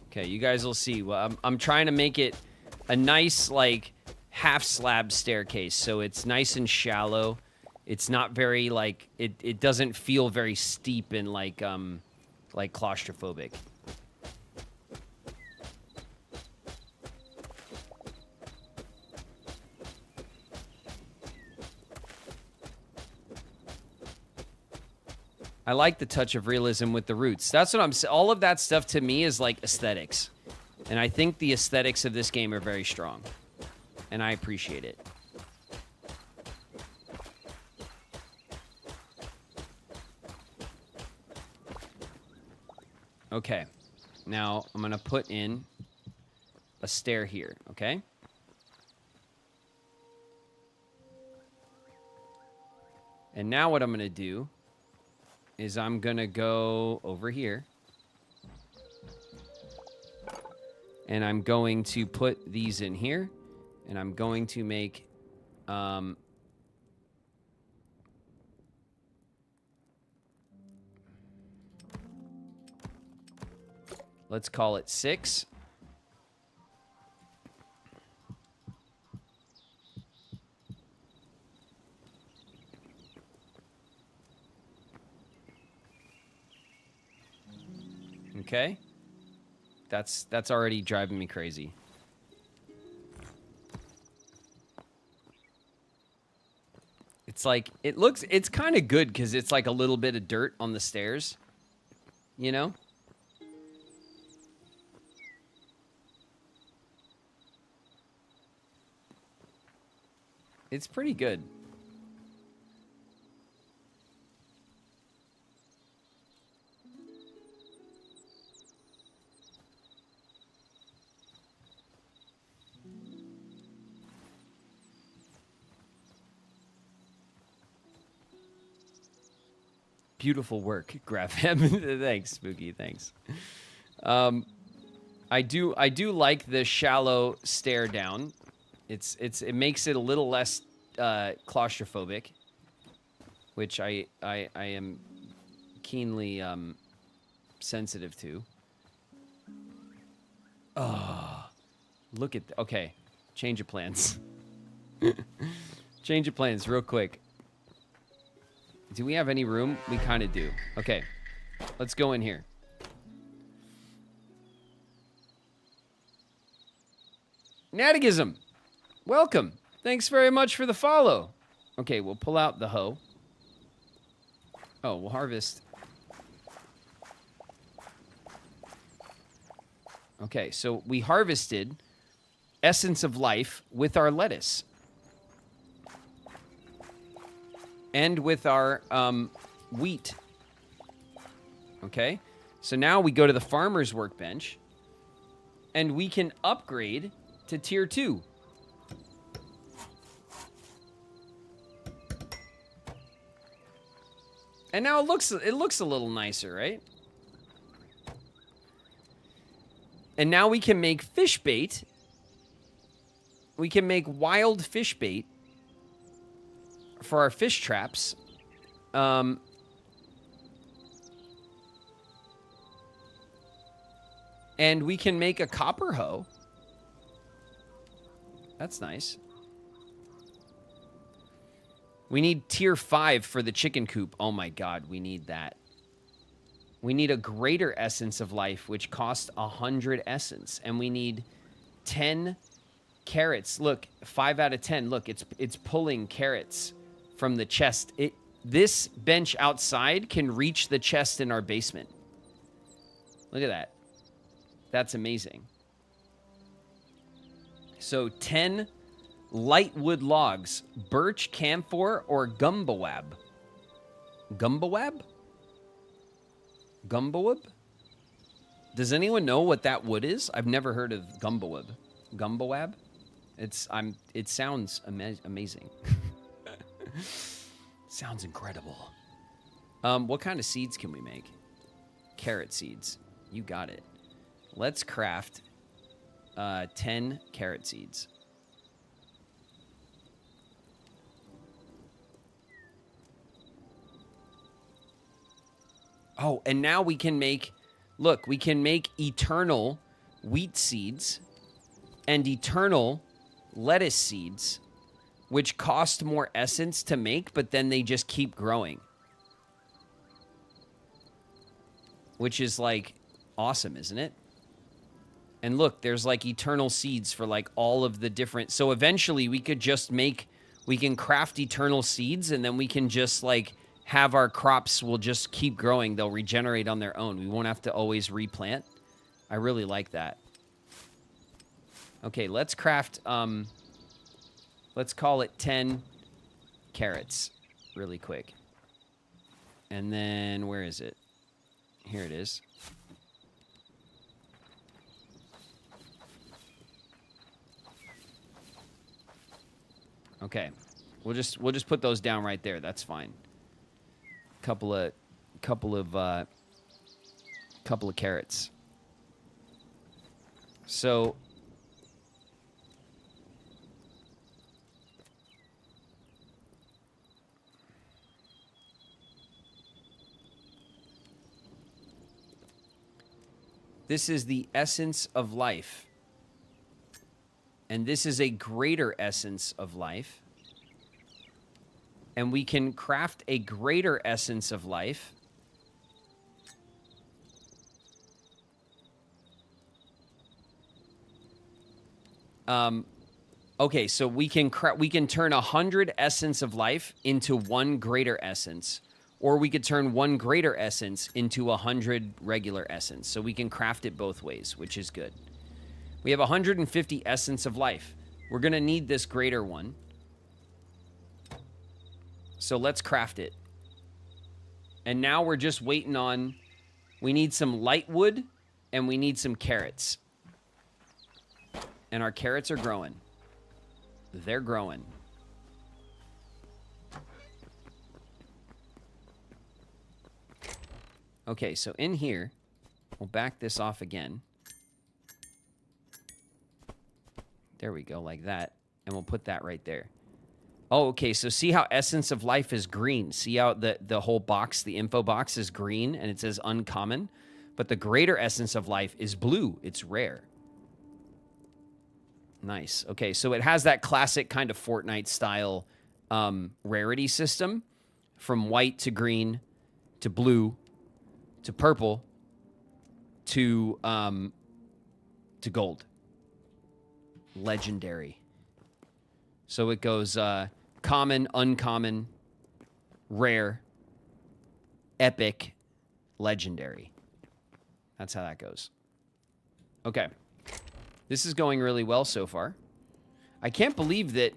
Okay, you guys will see. Well, I'm trying to make it a nice, like, half slab staircase, so it's nice and shallow. It's not very, like, it doesn't feel very steep and like claustrophobic. I like the touch of realism with the roots. That's what I'm saying. All of that stuff to me is like aesthetics. And I think the aesthetics of this game are very strong. And I appreciate it. Okay. Now I'm going to put in a stair here, okay? And now what I'm going to do is I'm going to go over here. And I'm going to put these in here. And I'm going to make... let's call it 6. Okay. That's already driving me crazy. It's like, it's kind of good because it's like a little bit of dirt on the stairs, you know? It's pretty good. Beautiful work, Graven. Thanks, Spooky. Thanks. I do like the shallow stair down. It makes it a little less claustrophobic, which I am keenly sensitive to. Oh, look at okay, change of plans. Change of plans real quick. Do we have any room? We kind of do. Okay, let's go in here. Natigism, welcome. Thanks very much for the follow. Okay, we'll pull out the hoe. Oh, we'll harvest. Okay, so we harvested Essence of Life with our lettuce. And with our wheat. Okay, so now we go to the farmer's workbench and we can upgrade to tier 2. And now it looks a little nicer, right? And now we can make fish bait. We can make wild fish bait for our fish traps. And we can make a copper hoe. That's nice. We need tier 5 for the chicken coop. Oh my god, we need that. We need a greater Essence of Life, which costs 100 essence. And we need 10 carrots. Look, 5 out of 10. Look, it's pulling carrots from the chest. This bench outside can reach the chest in our basement. Look at that. That's amazing. So 10 light wood logs, birch, camphor, or gumbawab. Gumbawab? Gumbawab? Does anyone know what that wood is? I've never heard of gumbawab. Gumbawab? It sounds amazing. Sounds incredible. What kind of seeds can we make? Carrot seeds. You got it. Let's craft 10 carrot seeds. Oh, and now we can make, look, we can make eternal wheat seeds and eternal lettuce seeds, which cost more essence to make, but then they just keep growing. Which is like awesome, isn't it? And look, there's like eternal seeds for like all of the different, so eventually we could just make, we can craft eternal seeds and then we can just like have our crops will just keep growing. They'll regenerate on their own. We won't have to always replant. I really like that. Okay, let's craft, let's call it 10 carrots really quick. And then, where is it? Here it is. Okay, we'll just put those down right there. That's fine. Couple of carrots. So this is the essence of life. And this is a greater essence of life. And we can craft a greater essence of life Okay, so we can turn 100 essence of life into 1 greater essence, or we could turn 1 greater essence into 100 regular essence. So we can craft it both ways, which is good. We have 150 essence of life. We're gonna need this greater one. So let's craft it. And now we're just waiting on, we need some light wood and we need some carrots. And our carrots are growing. They're growing. Okay, so in here, we'll back this off again. There we go, like that. And we'll put that right there. Oh, okay, so see how Essence of Life is green? See how the whole box, the info box is green and it says uncommon? But the greater Essence of Life is blue. It's rare. Nice. Okay, so it has that classic kind of Fortnite style rarity system. From white to green to blue to purple to gold. Legendary. So it goes common, uncommon, rare, epic, legendary. That's how that goes. Okay. This is going really well so far. I can't believe that,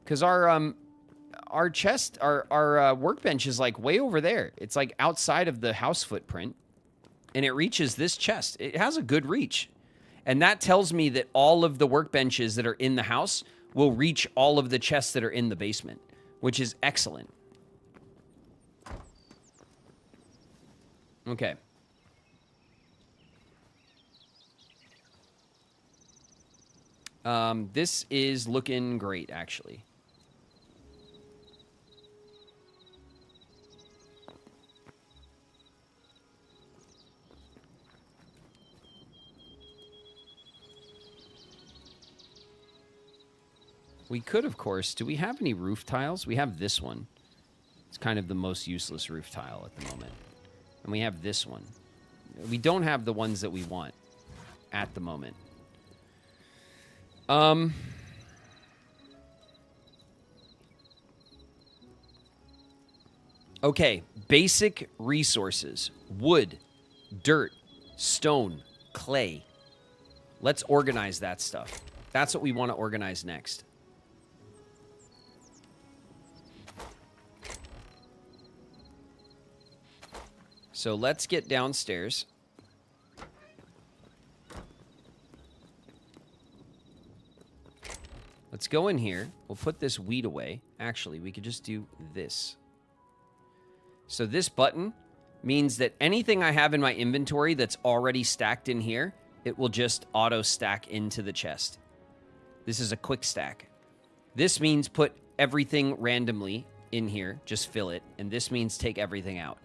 because our chest, our workbench is like way over there. It's like outside of the house footprint, and it reaches this chest. It has a good reach. And that tells me that all of the workbenches that are in the house will reach all of the chests that are in the basement, which is excellent. Okay. This is looking great, actually. We could, of course, do we have any roof tiles? We have this one. It's kind of the most useless roof tile at the moment. And we have this one. We don't have the ones that we want at the moment. Okay, basic resources. Wood, dirt, stone, clay. Let's organize that stuff. That's what we want to organize next. So let's get downstairs. Let's go in here. We'll put this wheat away. Actually, we could just do this. So this button means that anything I have in my inventory that's already stacked in here, it will just auto stack into the chest. This is a quick stack. This means put everything randomly in here, just fill it, and this means take everything out.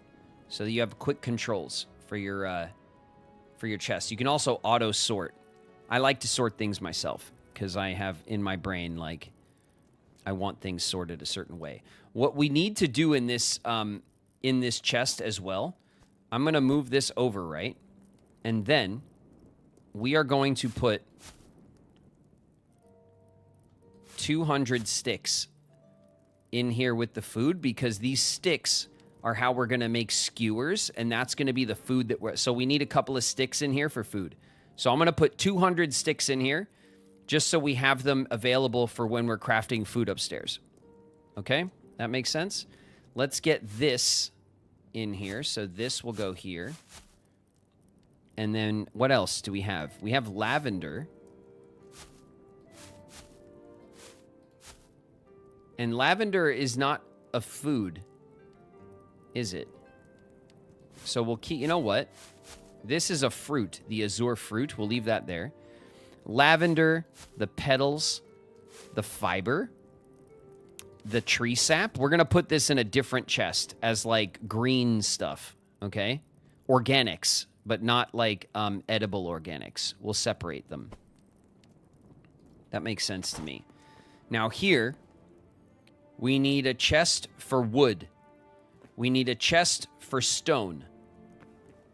So that you have quick controls for your chest. You can also auto sort. I like to sort things myself because I have in my brain, like, I want things sorted a certain way. What we need to do in this chest as well, I'm going to move this over, right? And then we are going to put 200 sticks in here with the food, because these sticks are how we're going to make skewers, and that's going to be the food that we're... So we need a couple of sticks in here for food. So I'm going to put 200 sticks in here just so we have them available for when we're crafting food upstairs. Okay? That makes sense? Let's get this in here. So this will go here. And then what else do we have? We have lavender. And lavender is not a food, is it? So we'll keep... You know what? This is a fruit. The azure fruit. We'll leave that there. Lavender, the petals, the fiber, the tree sap. We're going to put this in a different chest as, like, green stuff. Okay? Organics, but not, like, edible organics. We'll separate them. That makes sense to me. Now here, we need a chest for wood. We need a chest for stone.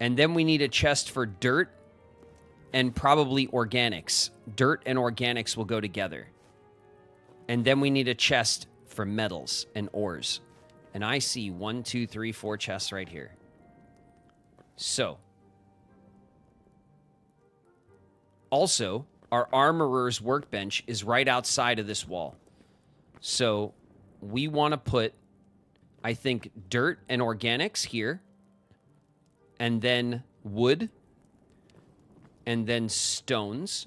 And then we need a chest for dirt and probably organics. Dirt and organics will go together. And then we need a chest for metals and ores. And I see 1, 2, 3, 4 chests right here. So. Also, our armorer's workbench is right outside of this wall. So we want to put, I think, dirt and organics here. And then wood. And then stones.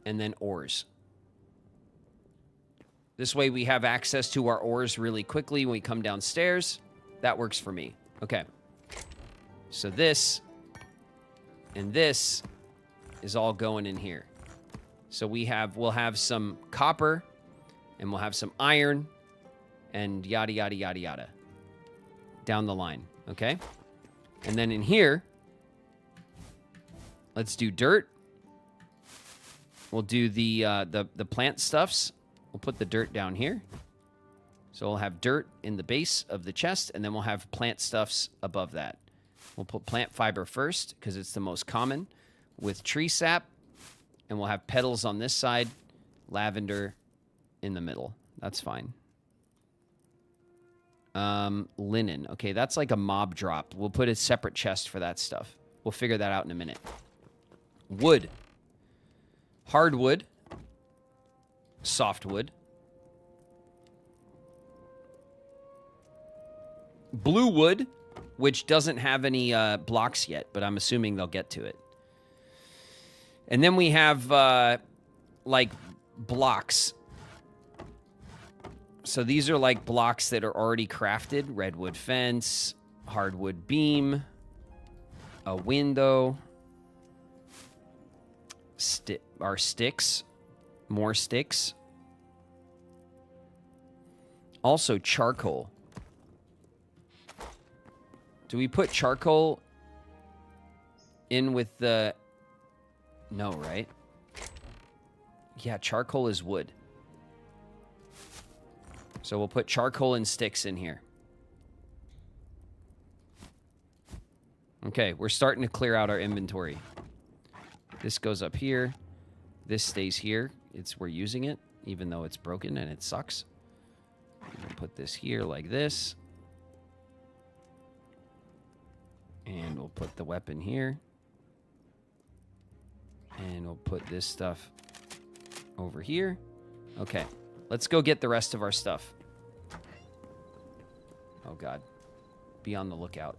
And then ores. This way we have access to our ores really quickly when we come downstairs. That works for me. Okay. So this and this is all going in here. So we'll have some copper and we'll have some iron and yada, yada, yada, yada. Down the line. Okay. And then in here, let's do dirt. We'll do the plant stuffs. We'll put the dirt down here. So we'll have dirt in the base of the chest, and then we'll have plant stuffs above that. We'll put plant fiber first, because it's the most common, with tree sap. And we'll have petals on this side, lavender in the middle. That's fine. Linen. Okay, that's like a mob drop. We'll put a separate chest for that stuff. We'll figure that out in a minute. Wood. Hardwood. Softwood. Blue wood, which doesn't have any blocks yet, but I'm assuming they'll get to it. And then we have, like, blocks. So these are, like, blocks that are already crafted. Redwood fence, hardwood beam, a window, our sticks, more sticks. Also charcoal. Do we put charcoal in with the... No, right? Yeah, charcoal is wood. So we'll put charcoal and sticks in here. Okay, we're starting to clear out our inventory. This goes up here. This stays here. We're using it, even though it's broken and it sucks. We'll put this here like this. And we'll put the weapon here. And we'll put this stuff over here. Okay, let's go get the rest of our stuff. Oh, God. Be on the lookout.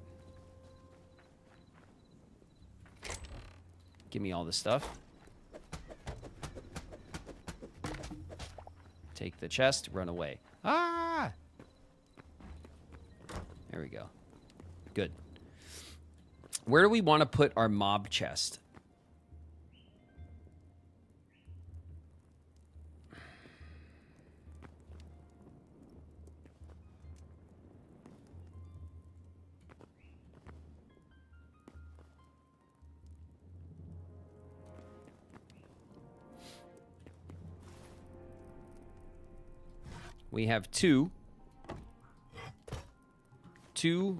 Give me all the stuff. Take the chest, run away. Ah! There we go. Good. Where do we want to put our mob chest? We have two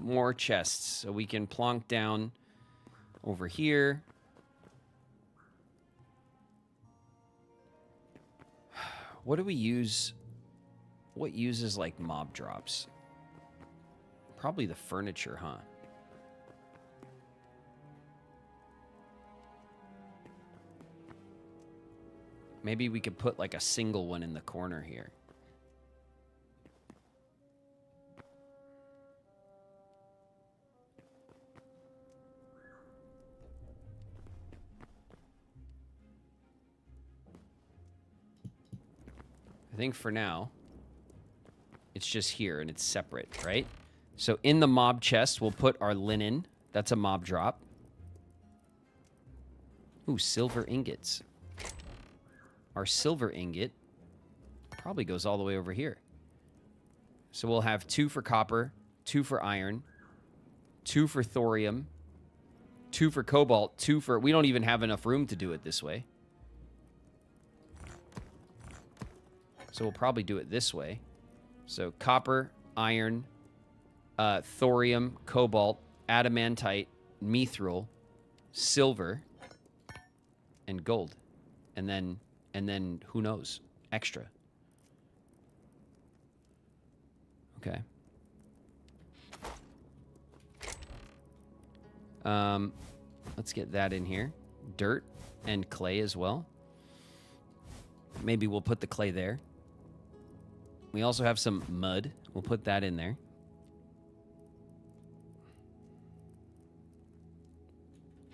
more chests, so we can plonk down over here. What do we use? What uses like mob drops? Probably the furniture, huh? Maybe we could put like a single one in the corner here. I think for now, it's just here and it's separate, right? So in the mob chest, we'll put our linen. That's a mob drop. Ooh, silver ingots. Our silver ingot probably goes all the way over here. So we'll have 2 for copper, 2 for iron, 2 for thorium, 2 for cobalt, 2 for... We don't even have enough room to do it this way. So we'll probably do it this way. So copper, iron, thorium, cobalt, adamantite, mithril, silver. and gold. And then who knows? Extra. Okay. Let's get that in here. Dirt and clay as well. Maybe we'll put the clay there. We also have some mud. We'll put that in there.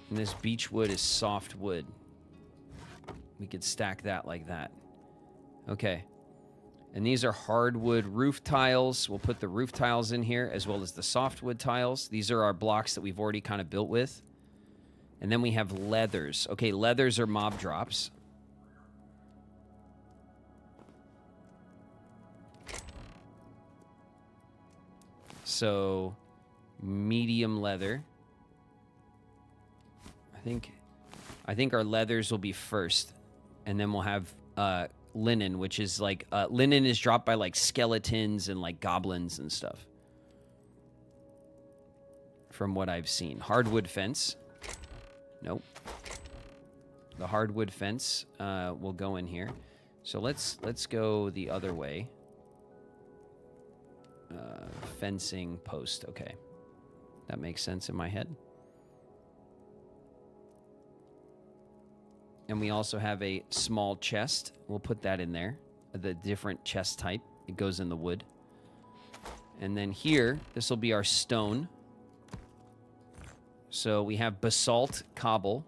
And this beech wood is soft wood. We could stack that like that. Okay. And these are hardwood roof tiles. We'll put the roof tiles in here as well as the softwood tiles. These are our blocks that we've already kind of built with. And then we have leathers. Okay, leathers are mob drops. So, medium leather. I think our leathers will be first. And then we'll have linen, which is like linen is dropped by like skeletons and like goblins and stuff, from what I've seen. Hardwood fence. Nope. The hardwood fence will go in here. So let's go the other way. Fencing post. Okay, that makes sense in my head. And we also have a small chest. We'll put that in there. The different chest type. It goes in the wood. And then here, this will be our stone. So we have basalt cobble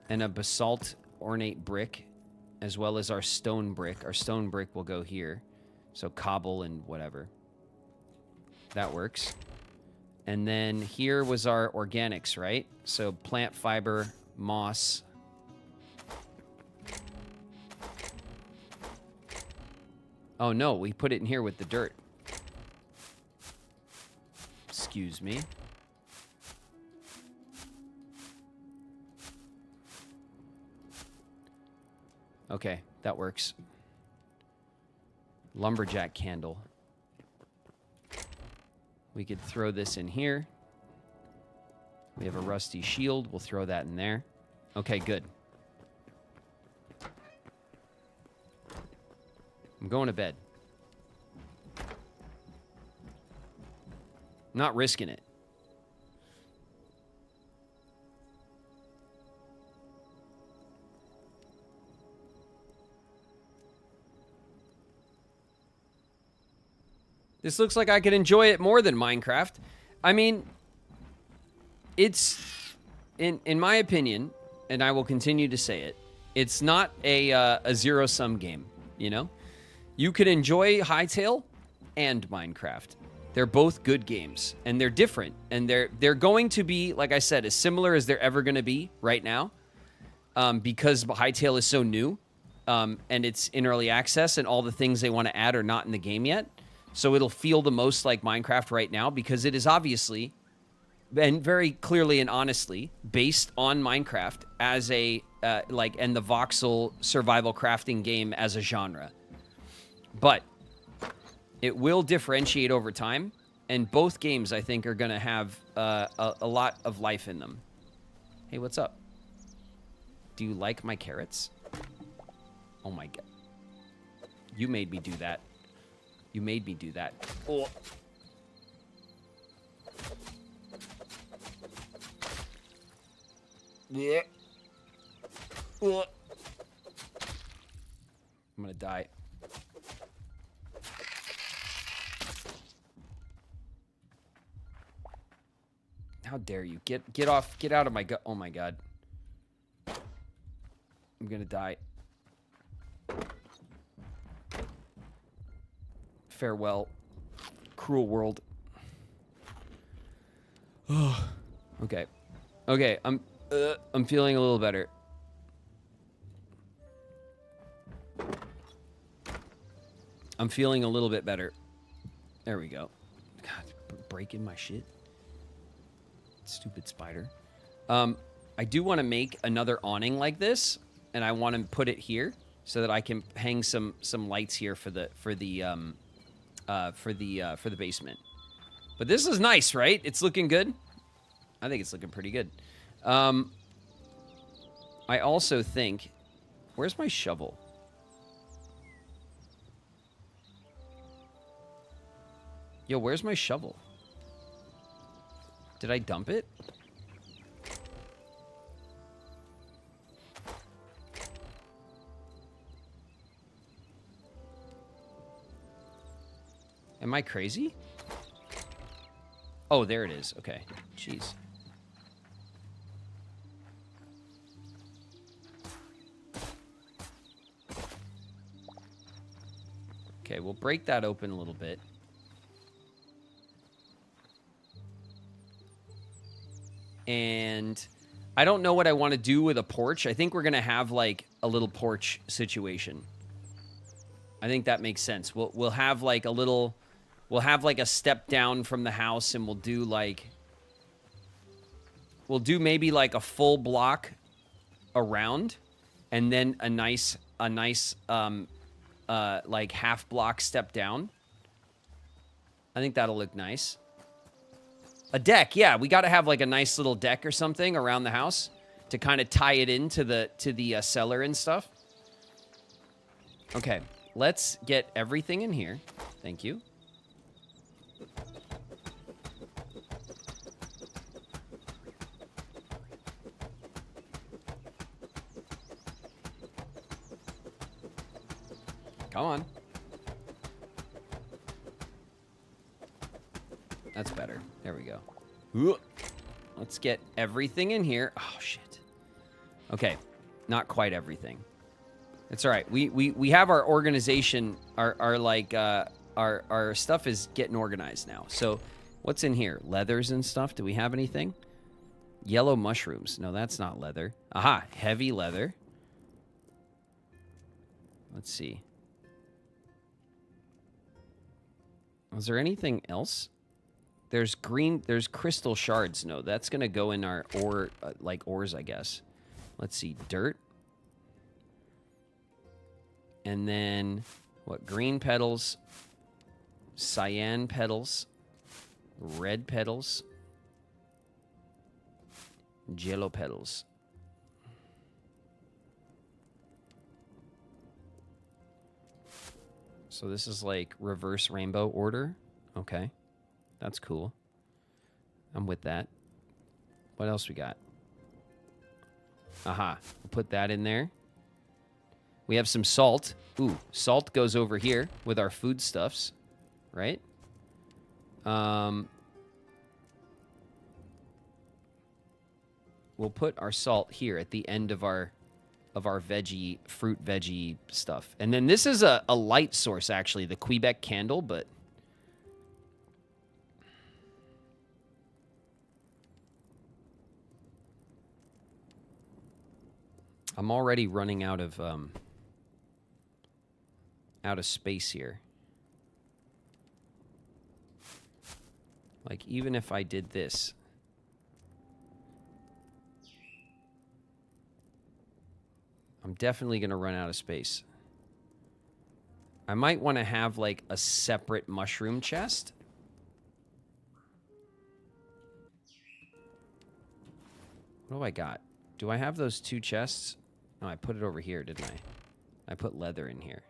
and a basalt ornate brick, as well as our stone brick. Our stone brick will go here. So cobble and whatever. That works. And then here was our organics, right? So plant fiber, moss. Oh no, we put it in here with the dirt. Excuse me. Okay, that works. Lumberjack candle. We could throw this in here. We have a rusty shield. We'll throw that in there. Okay, good. I'm going to bed. Not risking it. This looks like I could enjoy it more than Minecraft. I mean, it's, in my opinion, and I will continue to say it, it's not a zero-sum game, you know? You could enjoy Hytale and Minecraft. They're both good games, and they're different, and they're going to be, like I said, as similar as they're ever going to be right now, because Hytale is so new, and it's in early access, and all the things they want to add are not in the game yet. So it'll feel the most like Minecraft right now because it is obviously and very clearly and honestly based on Minecraft as a and the voxel survival crafting game as a genre. But it will differentiate over time, and both games I think are going to have a lot of life in them. Hey, what's up? Do you like my carrots? Oh my god. You made me do that. You made me do that. Oh. Yeah. Oh. I'm gonna die. How dare you? Get off. Get out of my gut. Oh my god. I'm gonna die. Farewell, cruel world. Oh, okay, okay. I'm feeling a little better. I'm feeling a little bit better. There we go. God, breaking my shit. Stupid spider. I do want to make another awning like this, and I want to put it here so that I can hang some lights here for the basement. But this is nice, right? It's looking good. I think it's looking pretty good. I I also think... Where's my shovel? Yo, where's my shovel? Did I dump it? Am I crazy? Oh, there it is. Okay. Jeez. Okay, we'll break that open a little bit. And I don't know what I want to do with a porch. I think we're going to have like a little porch situation. I think that makes sense. We'll have like a little... We'll have like a step down from the house, and we'll do like... We'll do maybe like a full block around, and then a nice like half block step down. I think that'll look nice. A deck, yeah, we got to have like a nice little deck or something around the house to kind of tie it into the cellar and stuff. Okay, let's get everything in here. Thank you. Come on. That's better. There we go. Let's get everything in here. Oh, shit. Okay. Not quite everything. It's all right. We have our organization, our stuff is getting organized now. So what's in here? Leathers and stuff. Do we have anything? Yellow mushrooms. No, that's not leather. Aha. Heavy leather. Let's see. Was there anything else? There's crystal shards. No, that's going to go in our ore, like ores, I guess. Let's see. Dirt. And then, what? Green petals. Cyan petals. Red petals. Jello petals. So this is like reverse rainbow order. Okay. That's cool. I'm with that. What else we got? Aha. We'll put that in there. We have some salt. Ooh, salt goes over here with our foodstuffs, right? We'll put our salt here at the end of our fruit veggie stuff. And then this is a light source, actually, the Quebec candle, but I'm already running out of space here. Like, even if I did this, I'm definitely going to run out of space. I might want to have, like, a separate mushroom chest. What do I got? Do I have those two chests? No, I put it over here, didn't I? I put leather in here.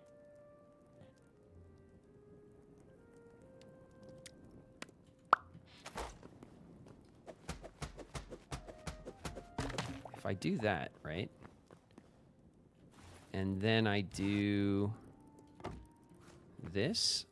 If I do that, right? And then I do this.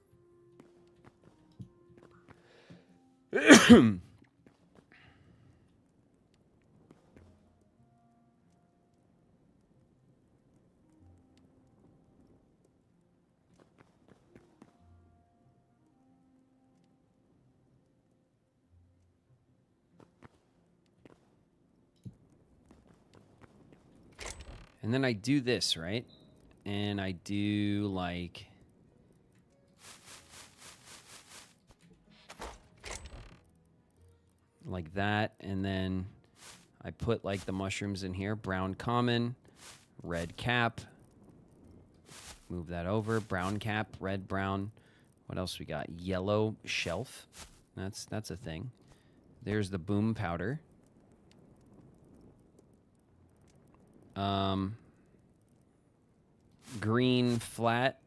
And then I do this, right? And I do like that, and then I put like the mushrooms in here. Brown common, red cap. Move that over. Brown cap, red, brown. What else we got? Yellow shelf. That's a thing. There's the boom powder. Green flat,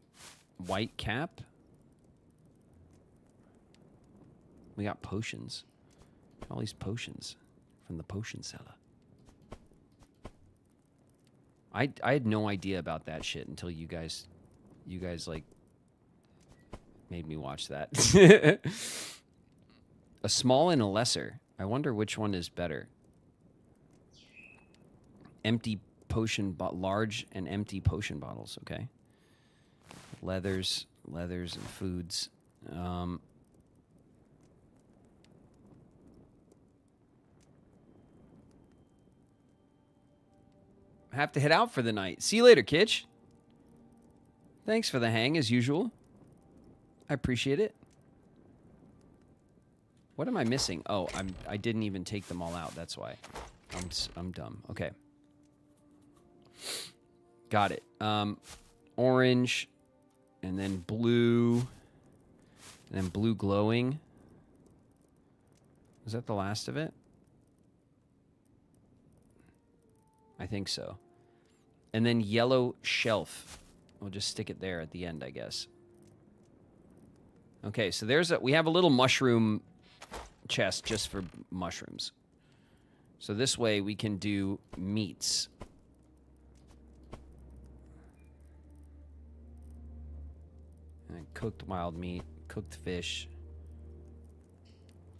white cap. We got potions. All these potions from the potion seller. I had no idea about that shit until you guys like made me watch that. A small and a lesser. I wonder which one is better. Empty potion, large and empty potion bottles. Okay. Leathers and foods. Have to head out for the night. See you later, Kitch. Thanks for the hang as usual. I appreciate it. What am I missing? Oh, I didn't even take them all out. That's why. I'm dumb. Okay. Got it. Orange, and then blue, and then blue glowing. Was that the last of it? I think so. And then yellow shelf. We'll just stick it there at the end, I guess. Okay, so we have a little mushroom chest just for mushrooms. So this way we can do meats. And cooked wild meat, cooked fish.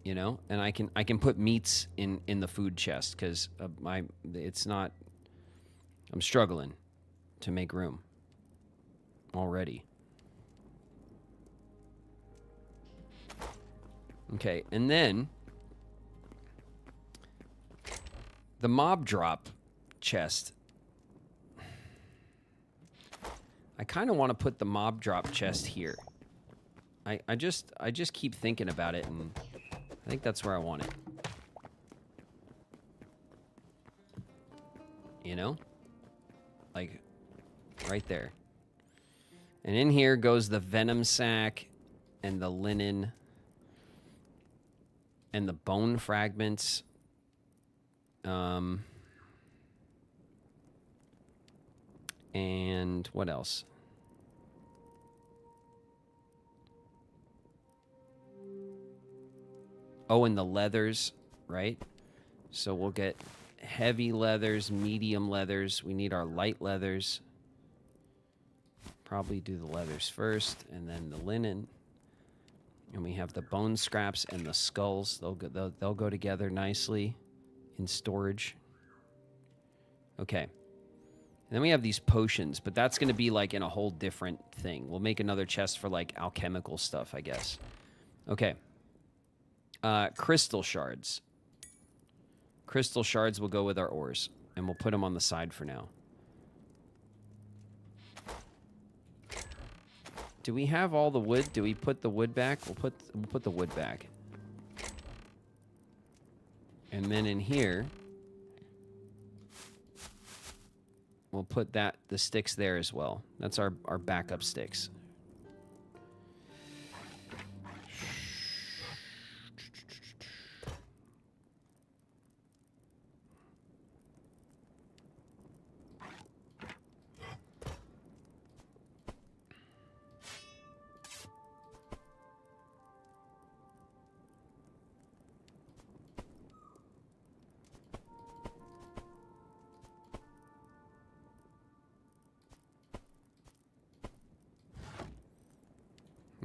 You know, and I can put meats in the food chest because it's not. I'm struggling to make room already. Okay, and then the mob drop chest. I kind of want to put the mob drop chest here. I just keep thinking about it, and I think that's where I want it. You know? Like, right there. And in here goes the venom sac and the linen and the bone fragments. And what else? Oh, and the leathers, right? So we'll get heavy leathers, medium leathers. We need our light leathers. Probably do the leathers first, and then the linen. And we have the bone scraps and the skulls. They'll go together nicely in storage. Okay. And then we have these potions, but that's going to be like in a whole different thing. We'll make another chest for like alchemical stuff, I guess. Okay. Crystal shards. Crystal shards will go with our ores, and we'll put them on the side for now. Do we have all the wood? Do we put the wood back? We'll put the wood back. And then in here, we'll put the sticks there as well. That's our backup sticks.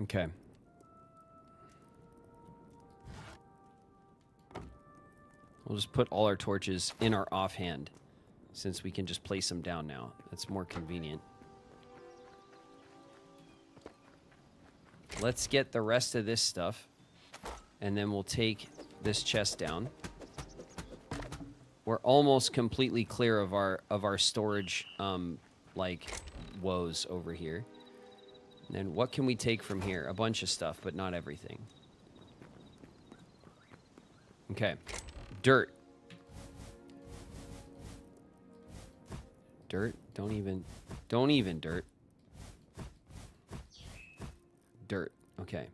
Okay. We'll just put all our torches in our offhand, since we can just place them down now. That's more convenient. Let's get the rest of this stuff, and then we'll take this chest down. We're almost completely clear of our storage, like, woes over here. And then what can we take from here? A bunch of stuff, but not everything. Okay. Dirt. Dirt? Don't even dirt. Dirt. Okay.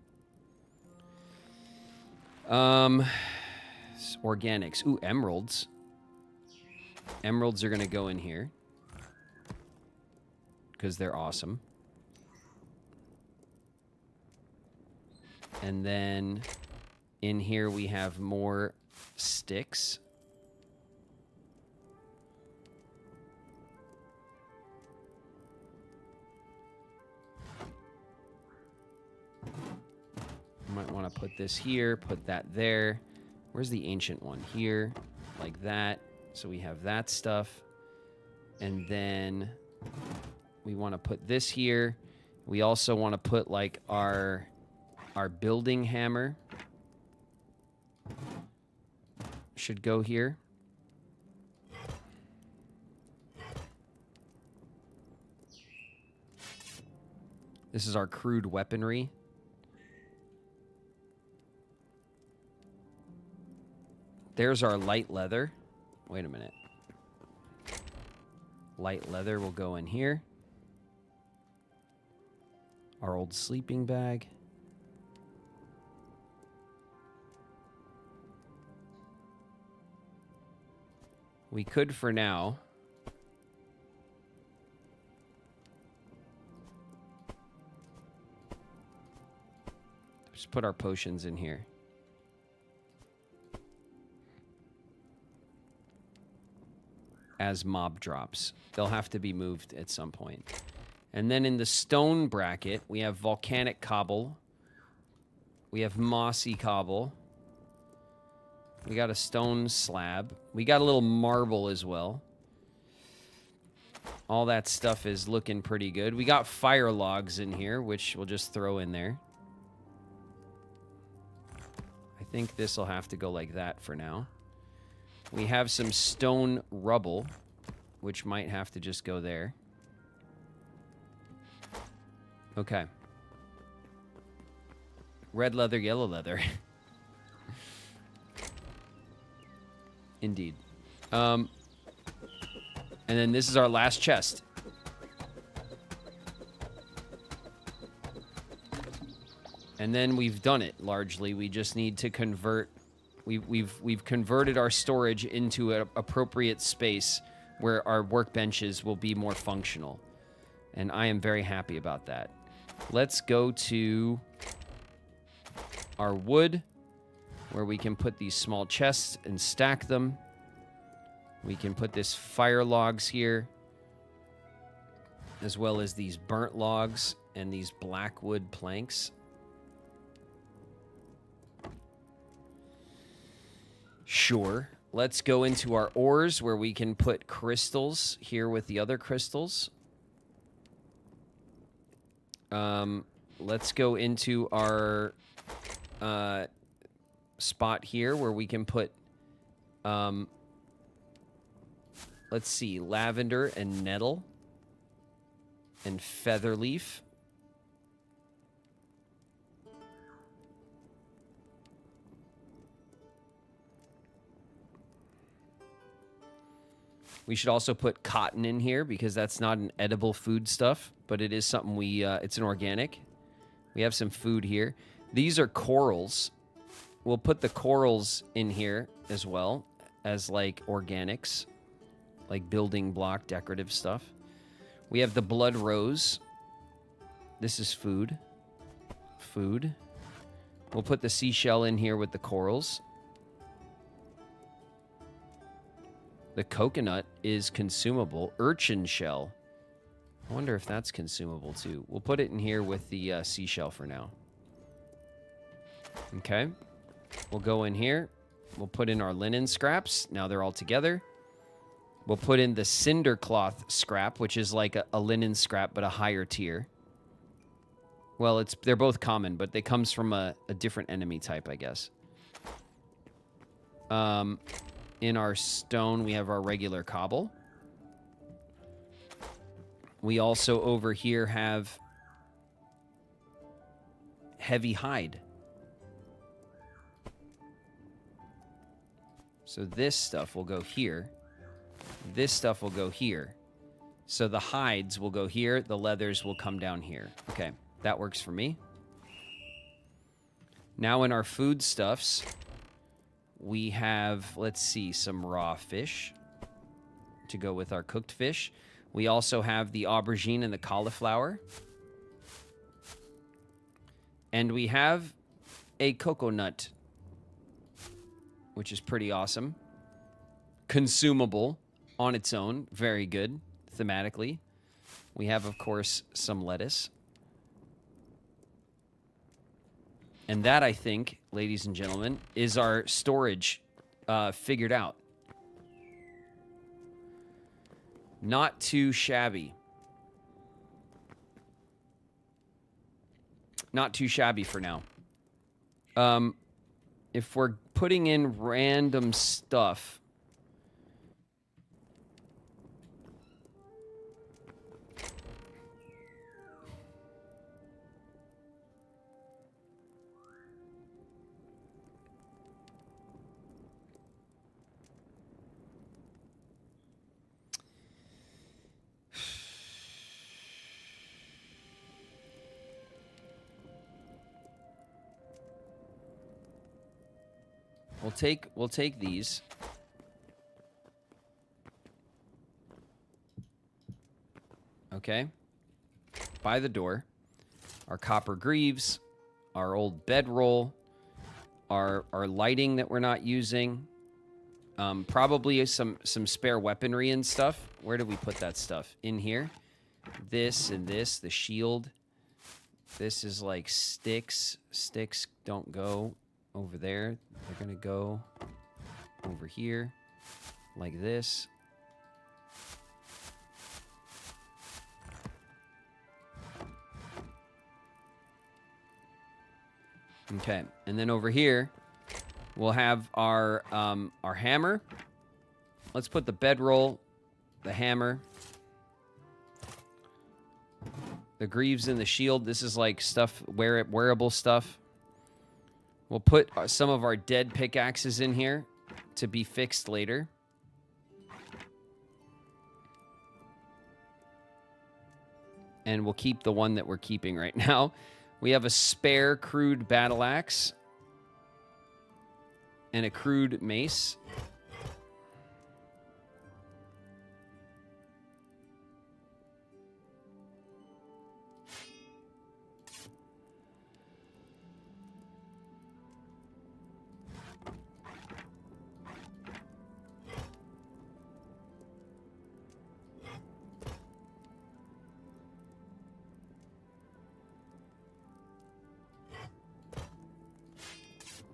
Organics. Ooh, emeralds. Emeralds are going to go in here. because they're awesome. And then in here we have more sticks. You might want to put this here, put that there. Where's the ancient one? Here, like that. So we have that stuff. And then we want to put this here. We also want to put like our building hammer. Should go here. This is our crude weaponry. There's our light leather. Wait a minute. Light leather will go in here. Our old sleeping bag. We could, for now, just put our potions in here. As mob drops. They'll have to be moved at some point. And then in the stone bracket, we have volcanic cobble. We have mossy cobble. We got a stone slab. We got a little marble as well. All that stuff is looking pretty good. We got fire logs in here, which we'll just throw in there. I think this will have to go like that for now. We have some stone rubble, which might have to just go there. Okay. Red leather, yellow leather. Indeed. And then this is our last chest. And then we've done it largely. We just need to convert. We've converted our storage into an appropriate space where our workbenches will be more functional. And I am very happy about that. Let's go to our wood, where we can put these small chests and stack them. We can put this fire logs here, as well as these burnt logs and these blackwood planks. Sure. Let's go into our ores, where we can put crystals here with the other crystals. Let's go into our spot here where we can put, let's see, lavender and nettle and feather leaf. We should also put cotton in here because that's not an edible food stuff, but it is something it's an organic. We have some food here. These are corals. We'll put the corals in here as well as like organics, like building block decorative stuff. We have the blood rose. This is food. Food. We'll put the seashell in here with the corals. The coconut is consumable. Urchin shell. I wonder if that's consumable too. We'll put it in here with the seashell for now. Okay. We'll go in here. We'll put in our linen scraps. Now they're all together. We'll put in the cinder cloth scrap, which is like a linen scrap, but a higher tier. Well, they're both common, but it comes from a different enemy type, I guess. In our stone, we have our regular cobble. We also over here have heavy hide. So this stuff will go here. This stuff will go here. So the hides will go here. The leathers will come down here. Okay, that works for me. Now in our foodstuffs, we have, let's see, some raw fish to go with our cooked fish. We also have the aubergine and the cauliflower. And we have a coconut, which is pretty awesome. Consumable on its own. Very good thematically. We have, of course, some lettuce. And that, I think, ladies and gentlemen, is our storage figured out. Not too shabby. Not too shabby for now. If we're putting in random stuff... We'll take these. Okay. By the door. Our copper greaves, our old bedroll, our lighting that we're not using. Probably some spare weaponry and stuff. Where did we put that stuff? In here. This and this, the shield. This is like sticks. Sticks don't go over there. They're gonna go over here like this. Okay, and then over here we'll have our hammer. Let's put the bedroll, the hammer, the greaves, and the shield. This is like stuff, wearable stuff. We'll put some of our dead pickaxes in here to be fixed later. And we'll keep the one that we're keeping right now. We have a spare crude battle axe and a crude mace.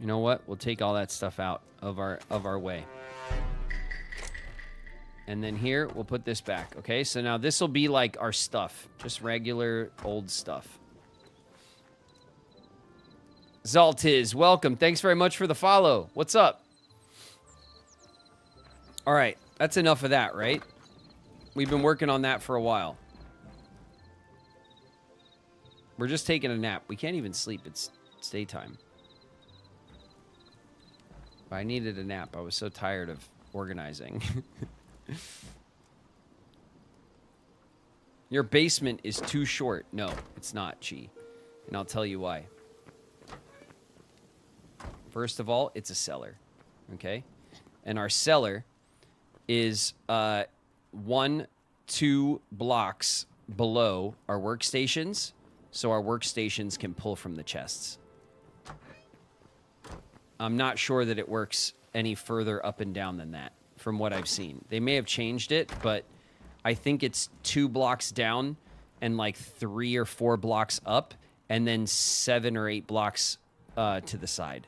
You know what? We'll take all that stuff out of our way. And then here, we'll put this back. Okay, so now this will be like our stuff. Just regular old stuff. Zaltiz, welcome. Thanks very much for the follow. What's up? All right, that's enough of that, right? We've been working on that for a while. We're just taking a nap. We can't even sleep. It's daytime. I needed a nap. I was so tired of organizing. Your basement is too short. No, it's not, Chi. And I'll tell you why. First of all, it's a cellar. Okay? And our cellar is 1-2 blocks below our workstations, so our workstations can pull from the chests. I'm not sure that it works any further up and down than that, from what I've seen. They may have changed it, but I think it's 2 blocks down and like 3 or 4 blocks up, and then 7 or 8 blocks to the side.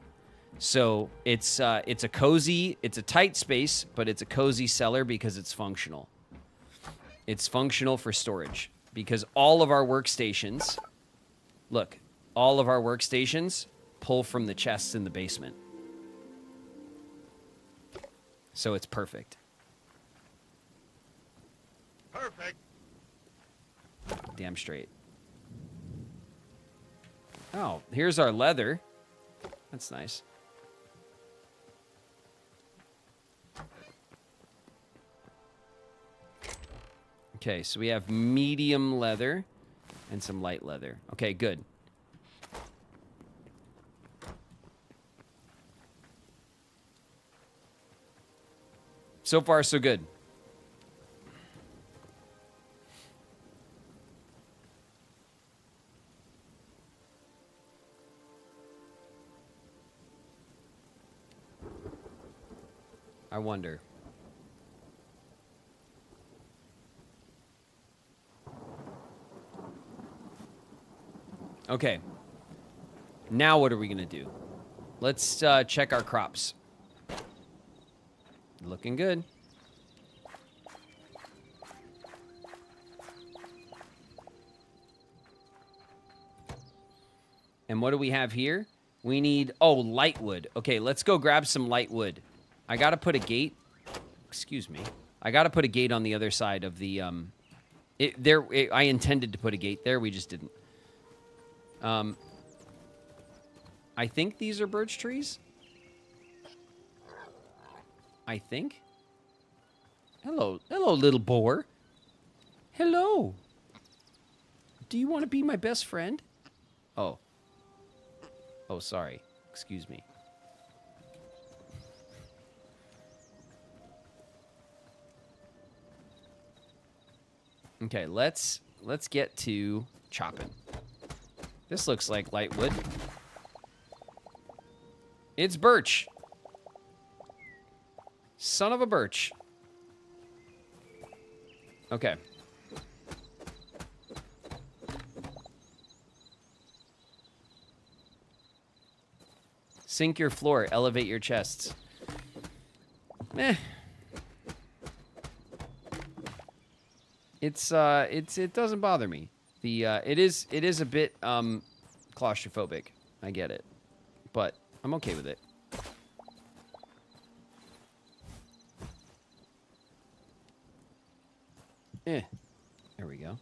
So it's a cozy, it's a tight space, but it's a cozy cellar because it's functional. It's functional for storage because all of our workstations, look, all of our workstations pull from the chests in the basement. So it's perfect. Perfect. Damn straight. Oh, here's our leather. That's nice. Okay, so we have medium leather and some light leather. Okay, good. So far, so good. I wonder. Okay. Now what are we going to do? Let's check our crops. Looking good. And what do we have here? We need, oh, light wood. Okay, let's go grab some light wood. I got to put a gate. Excuse me. I got to put a gate on the other side of the, I intended to put a gate there. We just didn't. I think these are birch trees. I think. Hello, little boar. Hello. Do you want to be my best friend? Oh. Oh, sorry. Excuse me. Okay, let's get to chopping. This looks like light wood. It's birch. Son of a birch. Okay. Sink your floor, elevate your chests. Meh. It doesn't bother me. It is a bit claustrophobic. I get it. But I'm okay with it. There we go.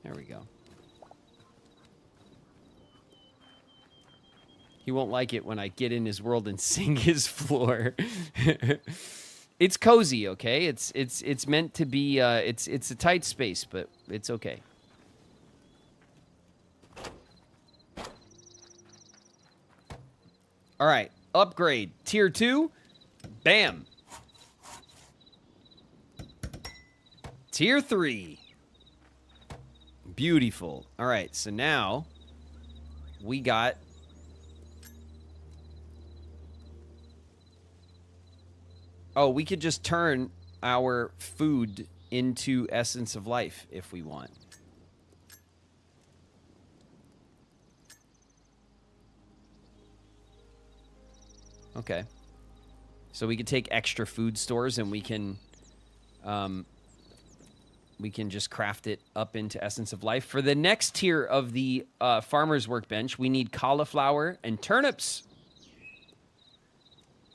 There we go. He won't like it when I get in his world and sing his floor. It's cozy, okay? It's meant to be it's a tight space, but it's okay. All right, upgrade. Tier 2. Bam. Tier 3. Beautiful. All right, so now we got oh, we could just turn our food into Essence of Life if we want. Okay. So we could take extra food stores and we can just craft it up into Essence of Life. For the next tier of the farmer's workbench, we need cauliflower and turnips.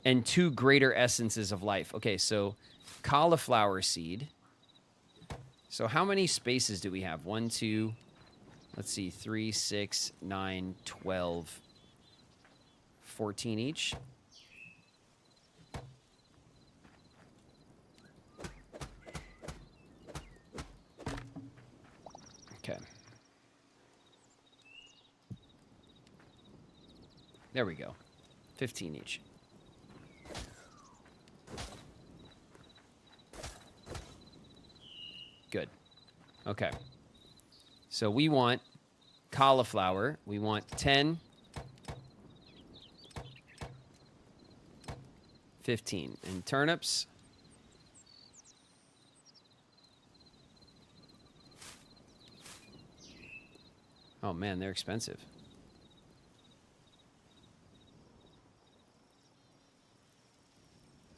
And 2 greater essences of life. Okay, so cauliflower seed. So how many spaces do we have? 1, 2, let's see, 3, 6, 9, 12, 14 each. Okay. There we go. 15 each. Good. Okay. So we want cauliflower. We want 10, 15. And turnips. Oh man, they're expensive.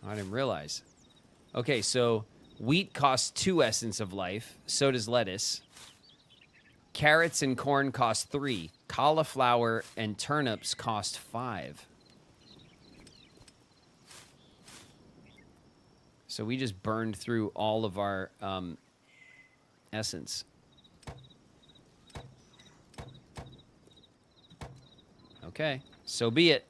I didn't realize. Okay, so wheat costs 2 essence of life. So does lettuce. Carrots and corn cost 3. Cauliflower and turnips cost 5. So we just burned through all of our essence. Okay, so be it.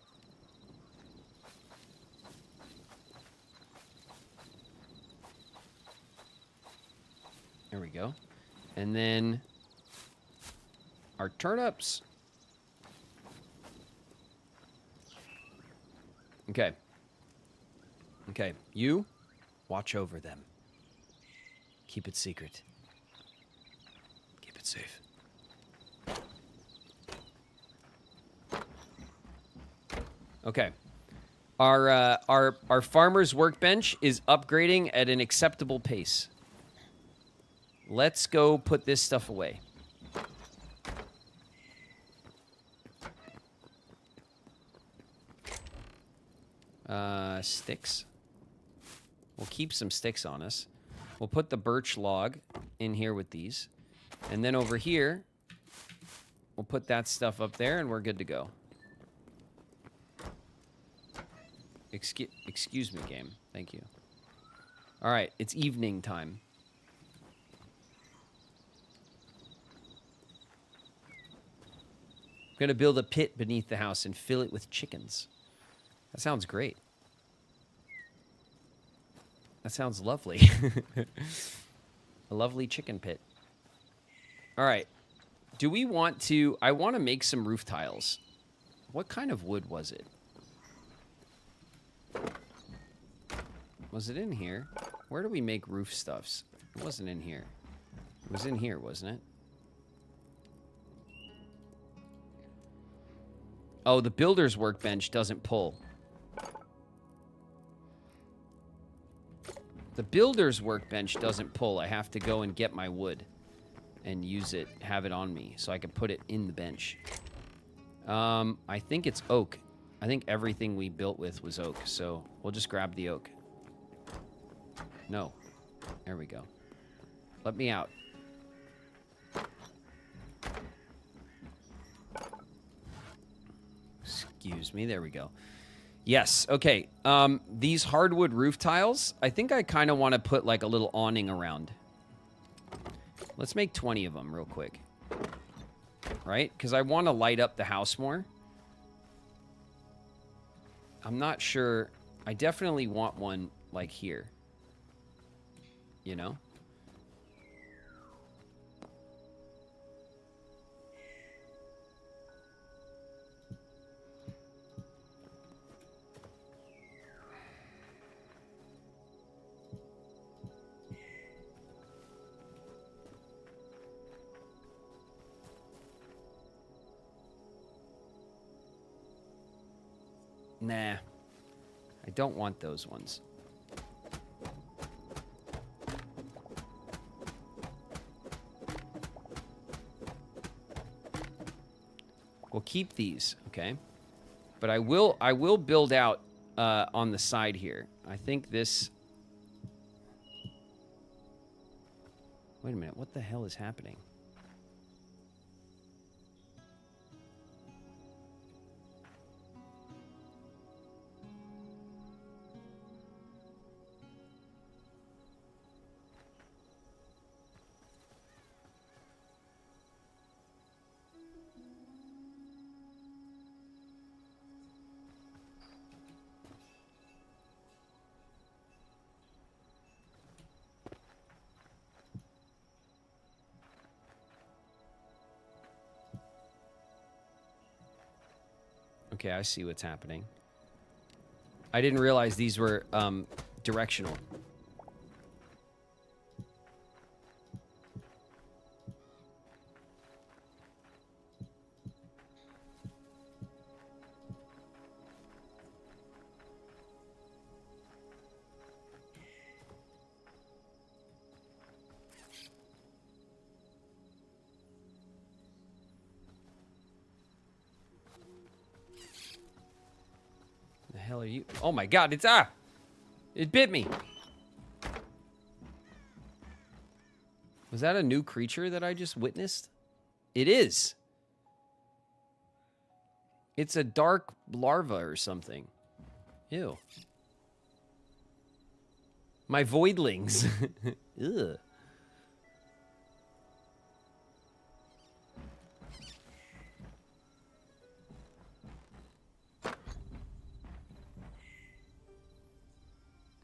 There we go. And then our turnips. Okay. Okay, you watch over them. Keep it secret. Keep it safe. Okay. Our farmer's workbench is upgrading at an acceptable pace. Let's go put this stuff away. Sticks. We'll keep some sticks on us. We'll put the birch log in here with these. And then over here, we'll put that stuff up there and we're good to go. Excuse me, game. Thank you. All right, it's evening time. I'm going to build a pit beneath the house and fill it with chickens. That sounds great. That sounds lovely. A lovely chicken pit. All right. Do we want to... I want to make some roof tiles. What kind of wood was it? Was it in here? Where do we make roof stuffs? It wasn't in here. It was in here, wasn't it? Oh, the builder's workbench doesn't pull. The builder's workbench doesn't pull. I have to go and get my wood and use it, have it on me, so I can put it in the bench. I think it's oak. I think everything we built with was oak, so we'll just grab the oak. No. There we go. Let me out. Excuse me. There we go. Yes. Okay. These hardwood roof tiles, I think I kind of want to put like a little awning around. Let's make 20 of them real quick. Right? Because I want to light up the house more. I'm not sure. I definitely want one like here. You know? Nah. I don't want those ones. We'll keep these, okay? But I will build out on the side here. I think this... Wait a minute, what the hell is happening? Okay, I see what's happening. I didn't realize these were directional. The hell are you? Oh my god, it's it bit me. Was that a new creature that I just witnessed? It is. It's a dark larva or something. Ew. My voidlings. Ugh.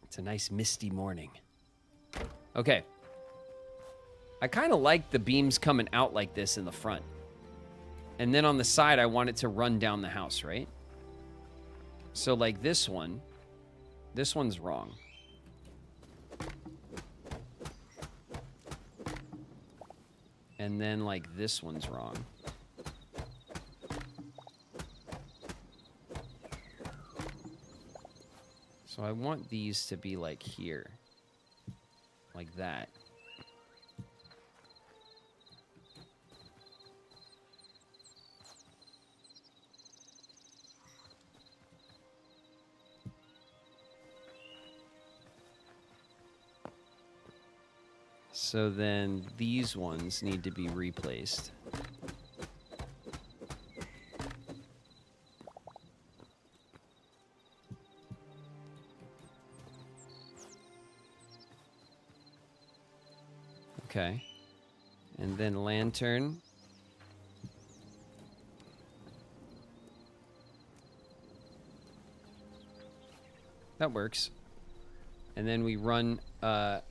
It's a nice misty morning. Okay. I kind of like the beams coming out like this in the front. And then on the side, I want it to run down the house, right? So like this one's wrong. And then like this one's wrong. So I want these to be like here. Like that. So then these ones need to be replaced. Okay. And then lantern. That works. And then we run a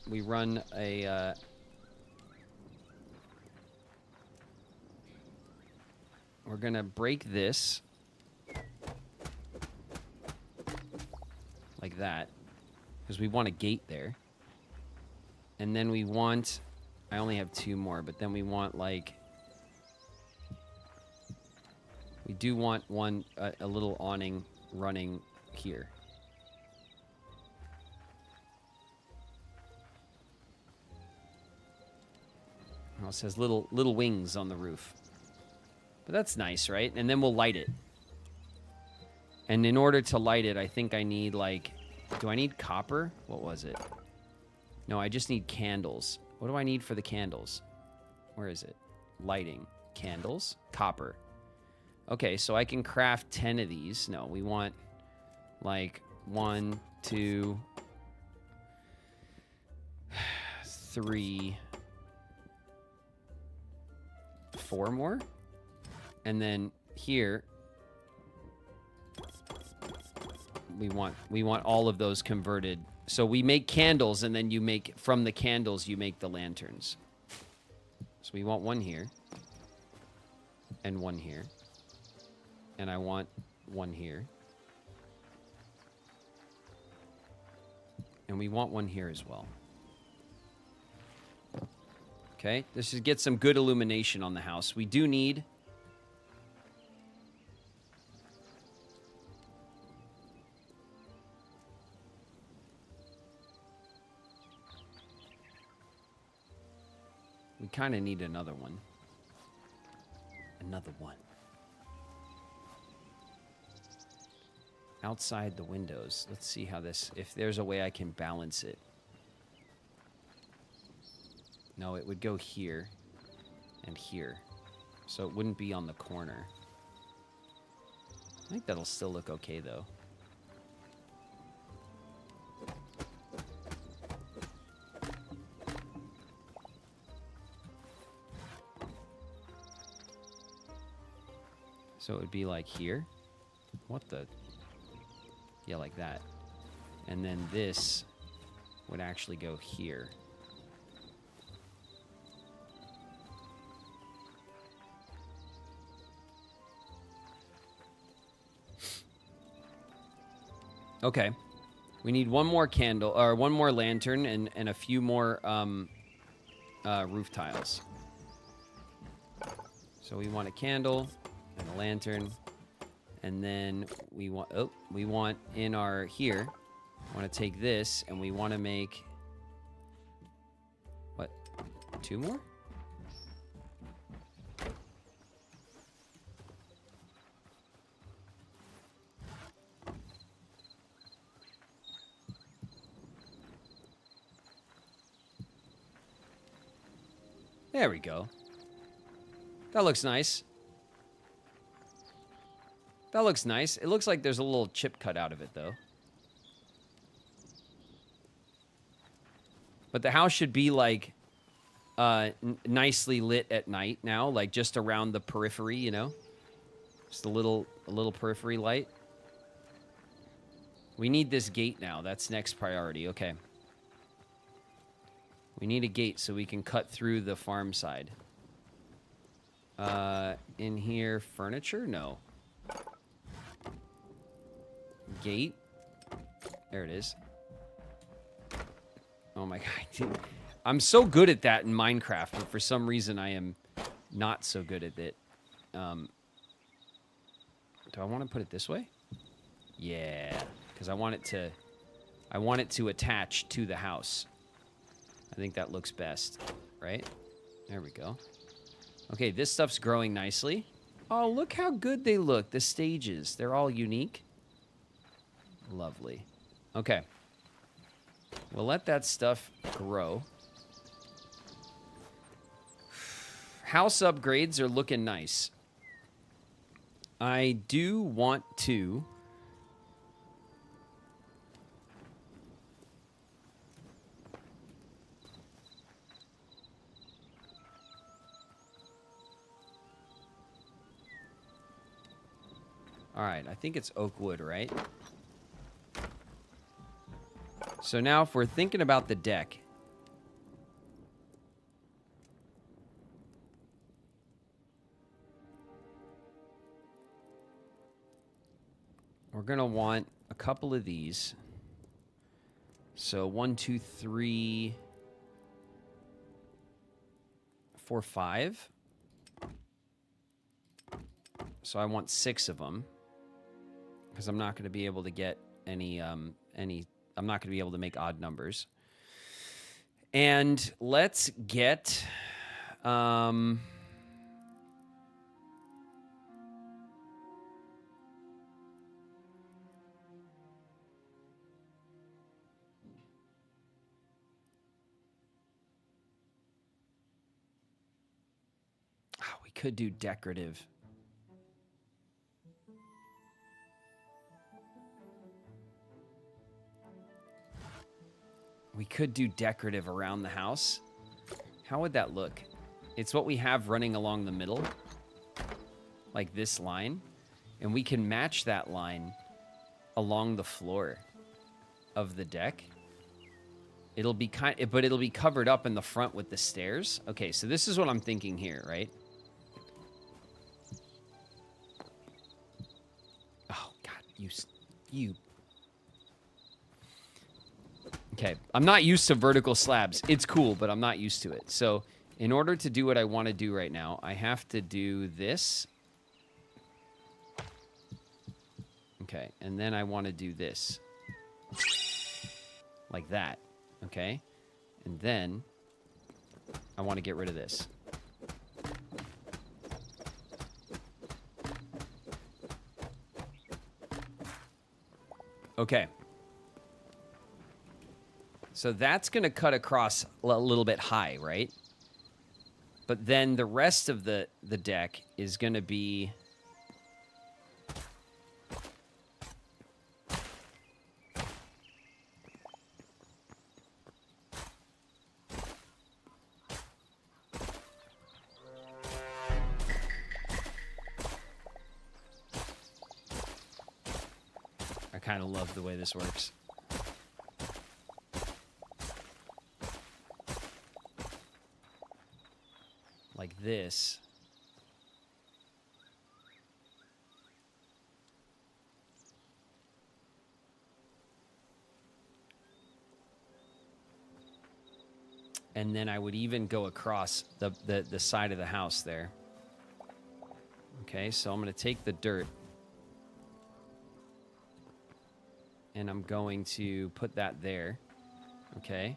we're gonna break this like that because we want a gate there. And then we want, I only have 2 more, but then we want like, we do want one, a little awning running here. Oh, it says little wings on the roof. But that's nice, right? And then we'll light it. And in order to light it, I think I need like, do I need copper? What was it? No, I just need candles. What do I need for the candles? Where is it? Lighting. Candles. Copper. Okay, so I can craft 10 of these. No, we want like 1, 2, 3, 4 more. And then here we want all of those converted. So we make candles, and then you make, from the candles, you make the lanterns. So we want 1 here. And 1 here. And I want 1 here. And we want 1 here as well. Okay, this should get some good illumination on the house. We do need... We kind of need another one. Another one. Outside the windows. Let's see how this... If there's a way I can balance it. No, it would go here. And here. So it wouldn't be on the corner. I think that'll still look okay, though. So it would be like here. What the? Yeah, like that. And then this would actually go here. Okay. We need 1 more candle, or 1 more lantern and a few more roof tiles. So we want a candle and a lantern, and then we want in our here, I want to take this and we want to make what, 2 more? There we go. That looks nice. That looks nice. It looks like there's a little chip cut out of it, though. But the house should be, like, nicely lit at night now. Like, just around the periphery, you know? Just a little periphery light. We need this gate now. That's next priority. Okay. We need a gate so we can cut through the farm side. In here, furniture? No. Gate. There it is. Oh my god, dude. I'm so good at that in Minecraft, but for some reason I am not so good at it. Do I want to put it this way? Yeah, because I want it to I want it to attach to the house. I think that looks best, right? There we go. Okay, this stuff's growing nicely. Oh, look how good they look. The stages, they're all unique. Lovely. Okay. We'll let that stuff grow. House upgrades are looking nice. I do want to... All right, I think it's oak wood, right? So now if we're thinking about the deck, we're going to want a couple of these. So 1, 2, 3, 4, 5. So I want 6 of them. Because I'm not going to be able to get any, I'm not going to be able to make odd numbers. And let's get, oh, we could do decorative. We could do decorative around the house. How would that look? It's what we have running along the middle. Like this line. And we can match that line along the floor of the deck. It'll be but it'll be covered up in the front with the stairs. Okay, so this is what I'm thinking here, right? Oh, God, you... Okay, I'm not used to vertical slabs. It's cool, but I'm not used to it. So in order to do what I want to do right now, I have to do this. Okay, and then I want to do this. Like that, okay? And then I want to get rid of this. Okay. So that's going to cut across a little bit high, right? But then the rest of the deck is going to be... I kind of love the way this works. Like this. And then I would even go across the side of the house there. Okay, so I'm going to take the dirt. And I'm going to put that there. Okay.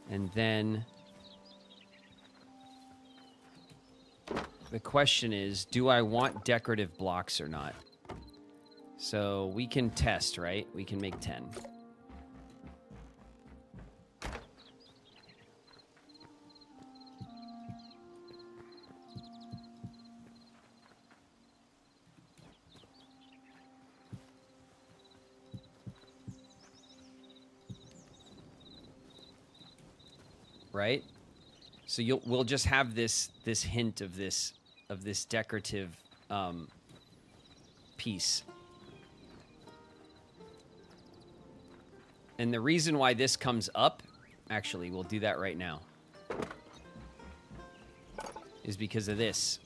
And then... the question is, do I want decorative blocks or not? So we can test, right? We can make 10. Right? So we'll just have this hint of this decorative piece. And the reason why this comes up, actually, we'll do that right now, is because of this.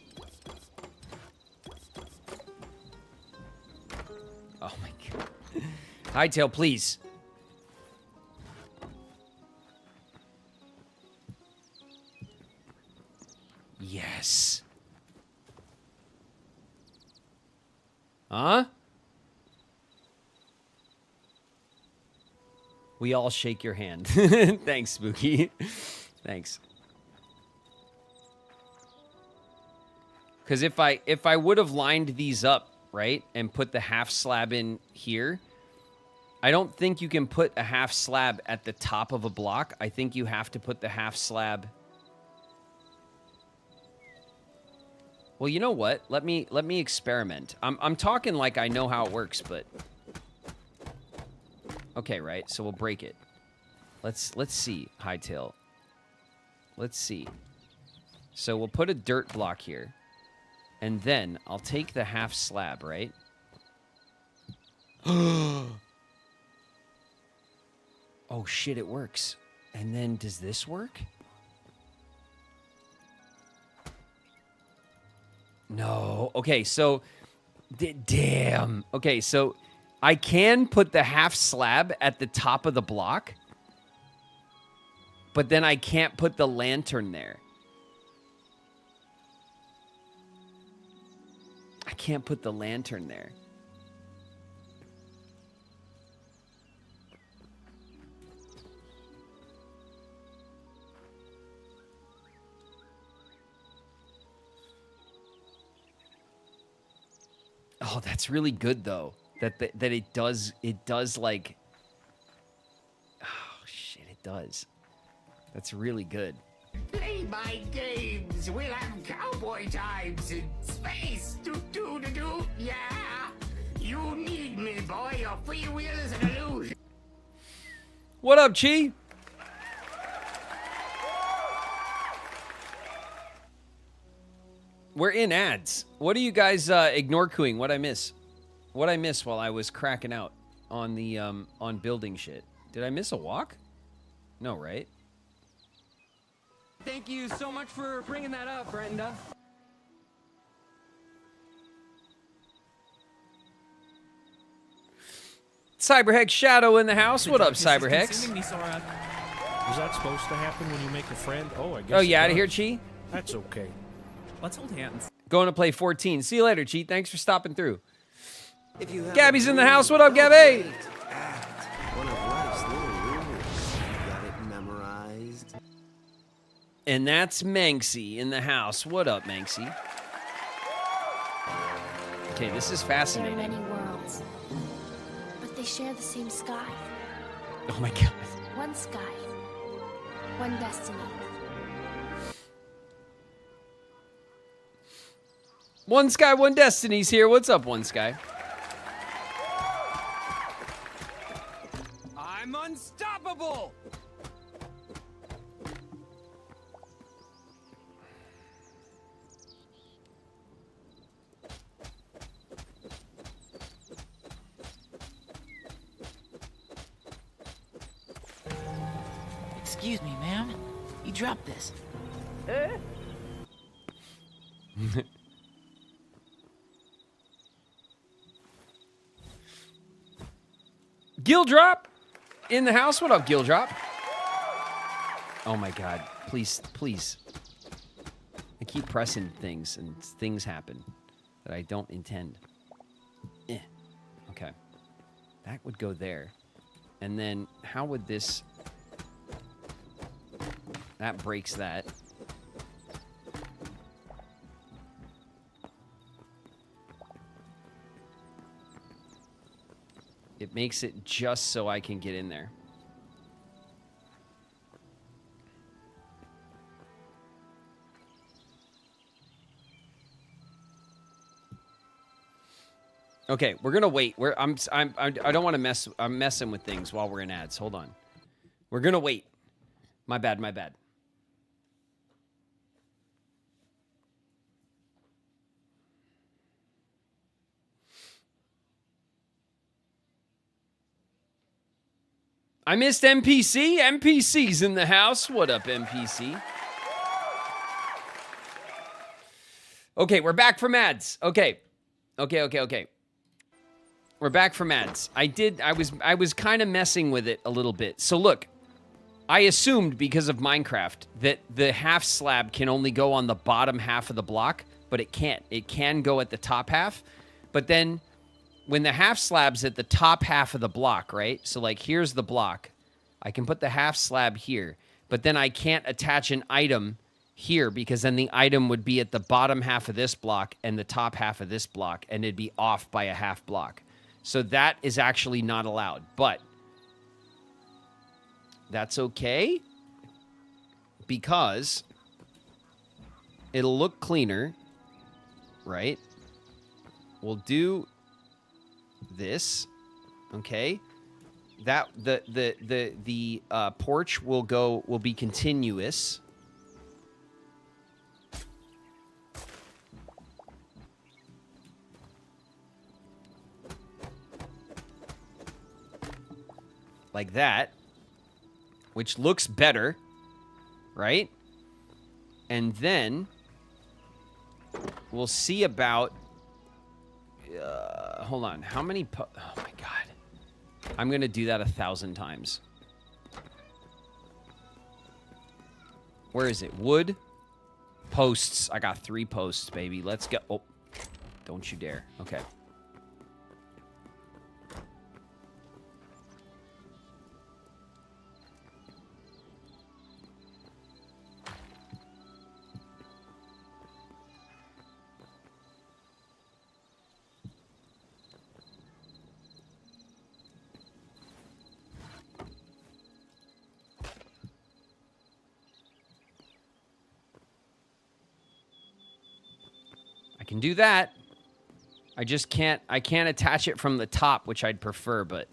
Oh my God. Hytale, please. Yes. Huh? We all shake your hand. Thanks, Spooky. Thanks. Because if I would have lined these up, right, and put the half slab in here, I don't think you can put a half slab at the top of a block. I think you have to put the half slab. Well, you know what? Let me experiment. I'm talking like I know how it works, but okay, right? So we'll break it. Let's see, Hytale. Let's see. So we'll put a dirt block here. And then I'll take the half slab, right? Oh, shit, it works. And then does this work? No. Okay, so... damn. Okay, so I can put the half slab at the top of the block. But then I can't put the lantern there. I can't put the lantern there. Oh, that's really good though. That it does like, oh shit, it does. That's really good. Play my games. We'll have cowboy times in space. Do. Yeah. You need me, boy. Your free will is an illusion. What up, Chi? We're in ads. What are you guys ignore cooing? What I miss? What I miss while I was cracking out on the on building shit? Did I miss a walk? No, right? Thank you so much for bringing that up, Brenda. Cyberhex Shadow in the house. What up, Cyberhex? Is that supposed to happen when you make a friend? Oh, I guess. Oh, you out of here, Chi? That's okay. Let's hold hands. Going to play 14. See you later, Chi. Thanks for stopping through. Gabby's in the house. What up, Gabby? One of life's little rumors. You got it memorized. And that's Manxie in the house. What up, Manxie? Okay, this is fascinating. There are many worlds, but they share the same sky. Oh my god. One sky, one destiny. One Sky, One Destiny's here. What's up, One Sky? I'm unstoppable! Excuse me, ma'am. You dropped this. Gildrop in the house. What up, Gildrop? Oh my god. Please, please. I keep pressing things and things happen that I don't intend. Okay. That would go there. And then how would this... That breaks that. It makes it just so I can get in there. Okay, we're gonna wait. I don't want to mess. I'm messing with things while we're in ads. Hold on. We're gonna wait. My bad. My bad. I missed NPC. NPC's in the house. What up, NPC? Okay, we're back from ads. Okay. We're back from ads. I was kind of messing with it a little bit. So look, I assumed because of Minecraft that the half slab can only go on the bottom half of the block, but it can't. It can go at the top half. But then when the half slab's at the top half of the block, right? So like here's the block. I can put the half slab here, but then I can't attach an item here because then the item would be at the bottom half of this block and the top half of this block, and it'd be off by a half block. So that is actually not allowed, but that's okay because it'll look cleaner, right? We'll do this, okay? That the porch will be continuous. Like that, which looks better, right? And then we'll see about, hold on, how many, oh my God. I'm going to do that 1,000 times. Where is it? Wood, posts. I got 3 posts, baby. Let's go. Oh, don't you dare. Okay. Can do that. I just can't attach it from the top, which I'd prefer, but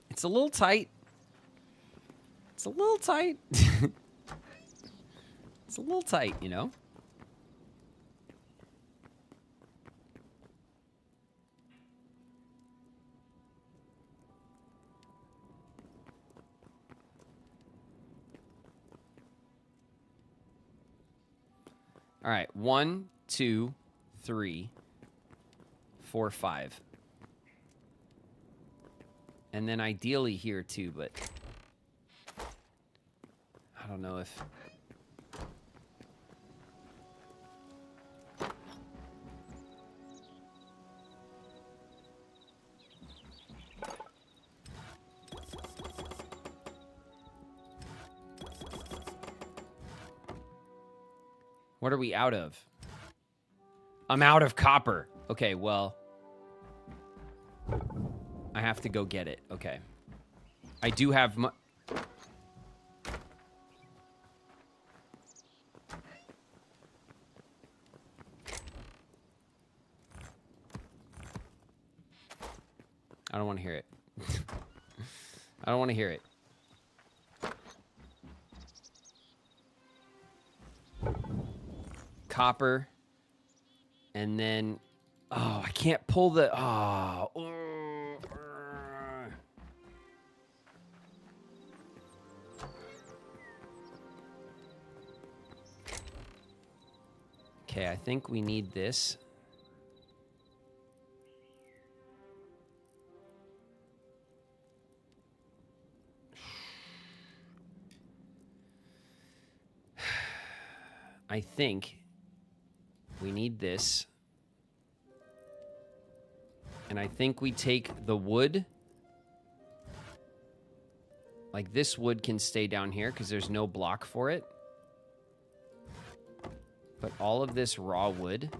it's a little tight. It's a little tight. It's a little tight, you know? All right, 1, 2, 3, 4, 5. And then ideally here too, but I don't know if... What are we out of? I'm out of copper. Okay, well, I have to go get it. Okay. I do have I don't want to hear it. I don't want to hear it. Copper, and then I can't pull the okay, I think we need this. I think we need this. And I think we take the wood. Like this wood can stay down here because there's no block for it. But all of this raw wood,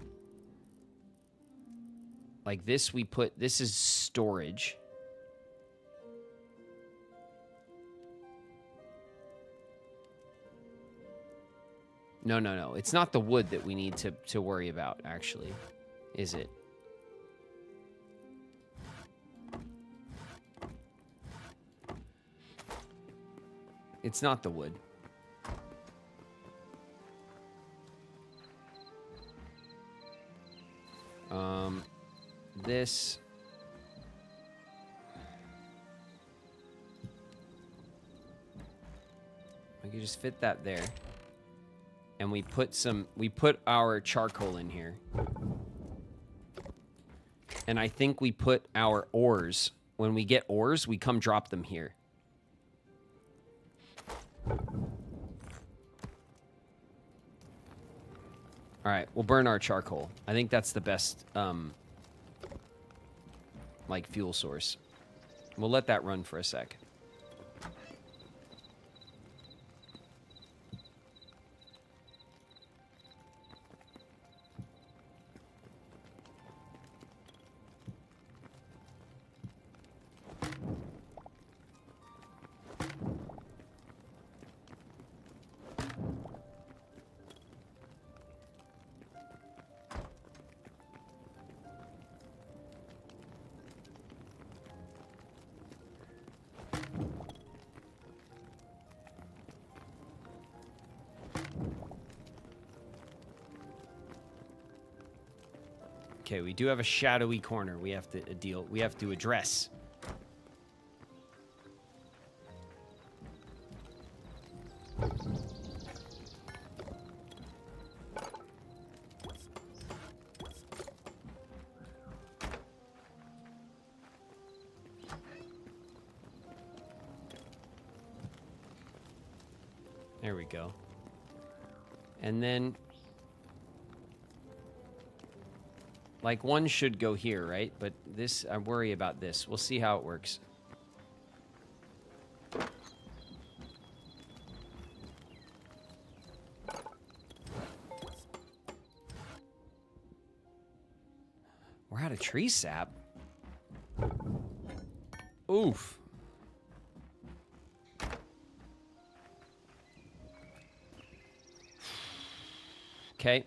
like this we put, this is storage. No. It's not the wood that we need to worry about, actually. Is it? It's not the wood. This... I could just fit that there. And we put our charcoal in here. And I think we put our ores. When we get ores, we come drop them here. All right, we'll burn our charcoal. I think that's the best, like, fuel source. We'll let that run for a sec. Okay, we do have a shadowy corner we have to address. There we go. And then like, one should go here, right? But this, I worry about this. We'll see how it works. We're out of tree sap. Oof. Okay.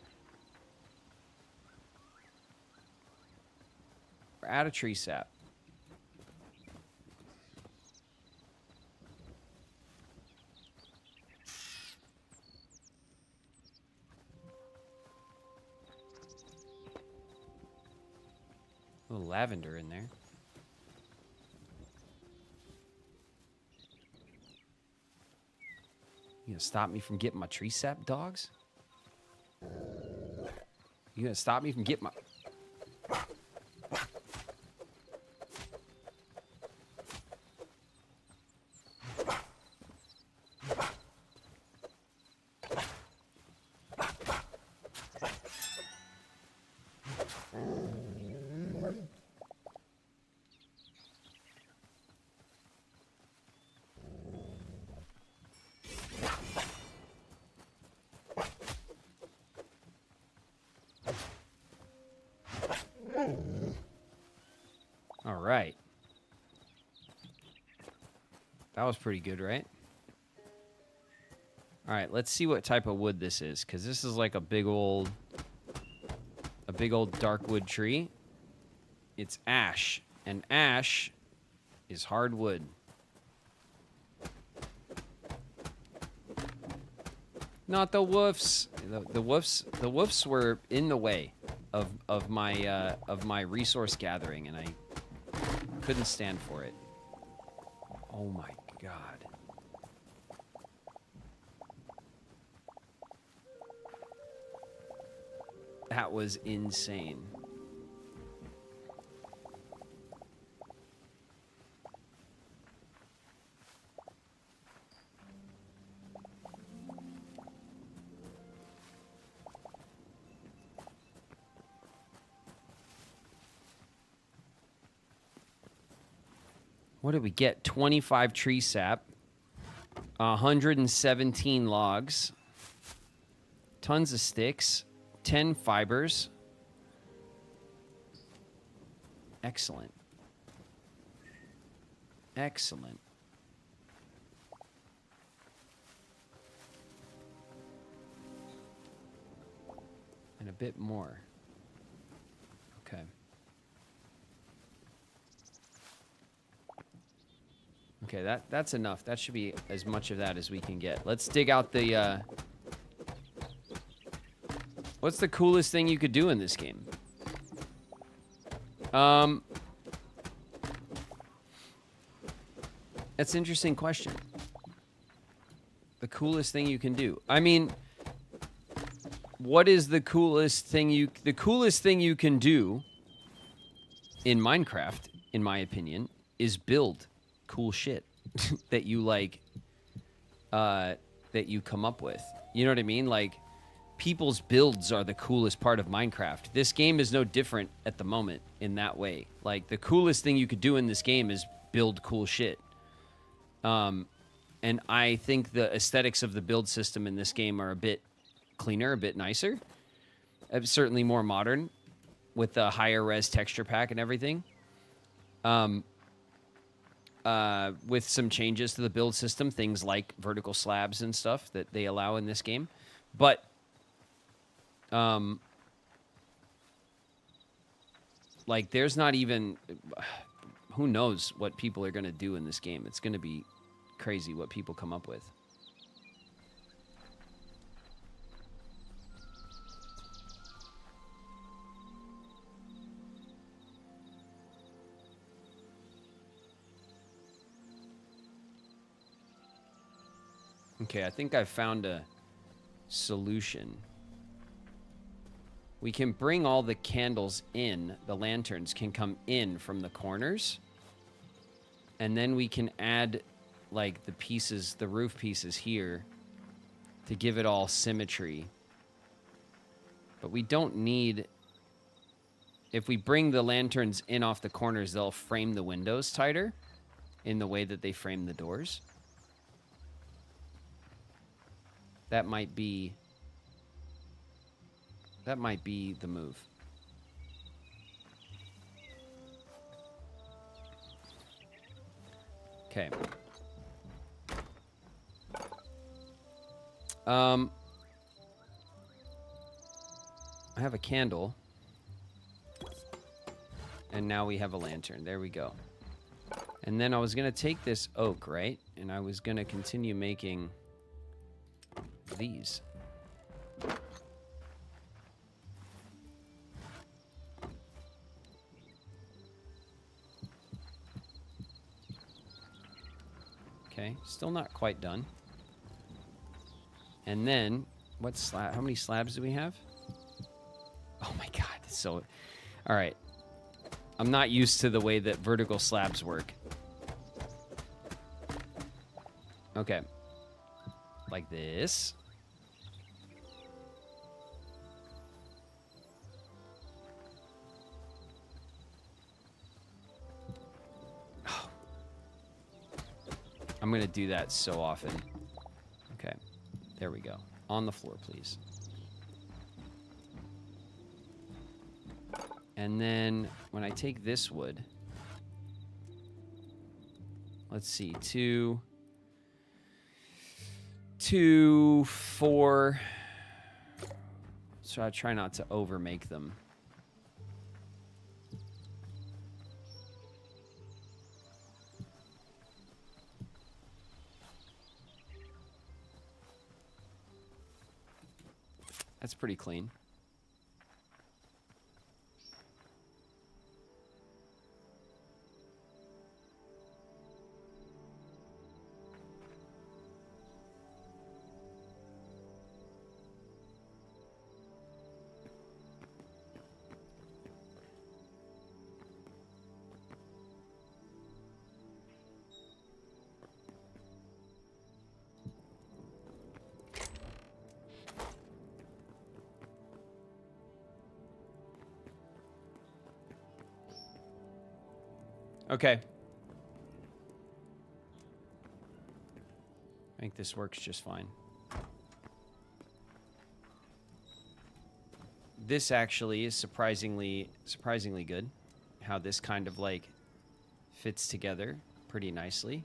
Out of tree sap. A little lavender in there. You gonna stop me from getting my tree sap, dogs? You gonna stop me from getting my... All right. That was pretty good, right? All right, let's see what type of wood this is, because this is like a big old dark wood tree. It's ash, and ash is hardwood. Not the woofs. The woofs were in the way of my resource gathering, and I couldn't stand for it. Oh my god. That was insane. What did we get? 25 tree sap, 117 logs, tons of sticks, 10 fibers. Excellent. Excellent. And a bit more. Okay. Okay, that's enough. That should be as much of that as we can get. Let's dig out the, what's the coolest thing you could do in this game? That's an interesting question. The coolest thing you can do. I mean, what is the coolest thing you can do in Minecraft, in my opinion, is build cool shit that you like, that you come up with. You know what I mean? Like, people's builds are the coolest part of Minecraft. This game is no different at the moment in that way. Like, the coolest thing you could do in this game is build cool shit. And I think the aesthetics of the build system in this game are a bit cleaner, a bit nicer. Certainly more modern with the higher res texture pack and everything. With some changes to the build system, things like vertical slabs and stuff that they allow in this game. But like, there's not even... Who knows what people are going to do in this game. It's going to be crazy what people come up with. Okay, I think I've found a solution. We can bring all the candles in. The lanterns can come in from the corners. And then we can add, like, the pieces, the roof pieces here to give it all symmetry. But we don't need... If we bring the lanterns in off the corners, they'll frame the windows tighter in the way that they frame the doors. That might be the move. Okay. I have a candle. And now we have a lantern. There we go. And then I was going to take this oak, right? And I was going to continue making these. Okay, still not quite done. And then, what slab? How many slabs do we have? Oh my god, so... Alright. I'm not used to the way that vertical slabs work. Okay. Like this. I'm going to do that so often. Okay. There we go. On the floor, please. And then when I take this wood, let's see, 2, 4. So I try not to overmake them. That's pretty clean. Okay. I think this works just fine. This actually is surprisingly good. How this kind of like fits together pretty nicely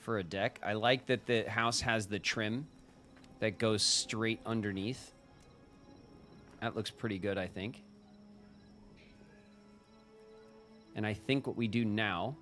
for a deck. I like that the house has the trim that goes straight underneath. That looks pretty good, I think. And I think what we do now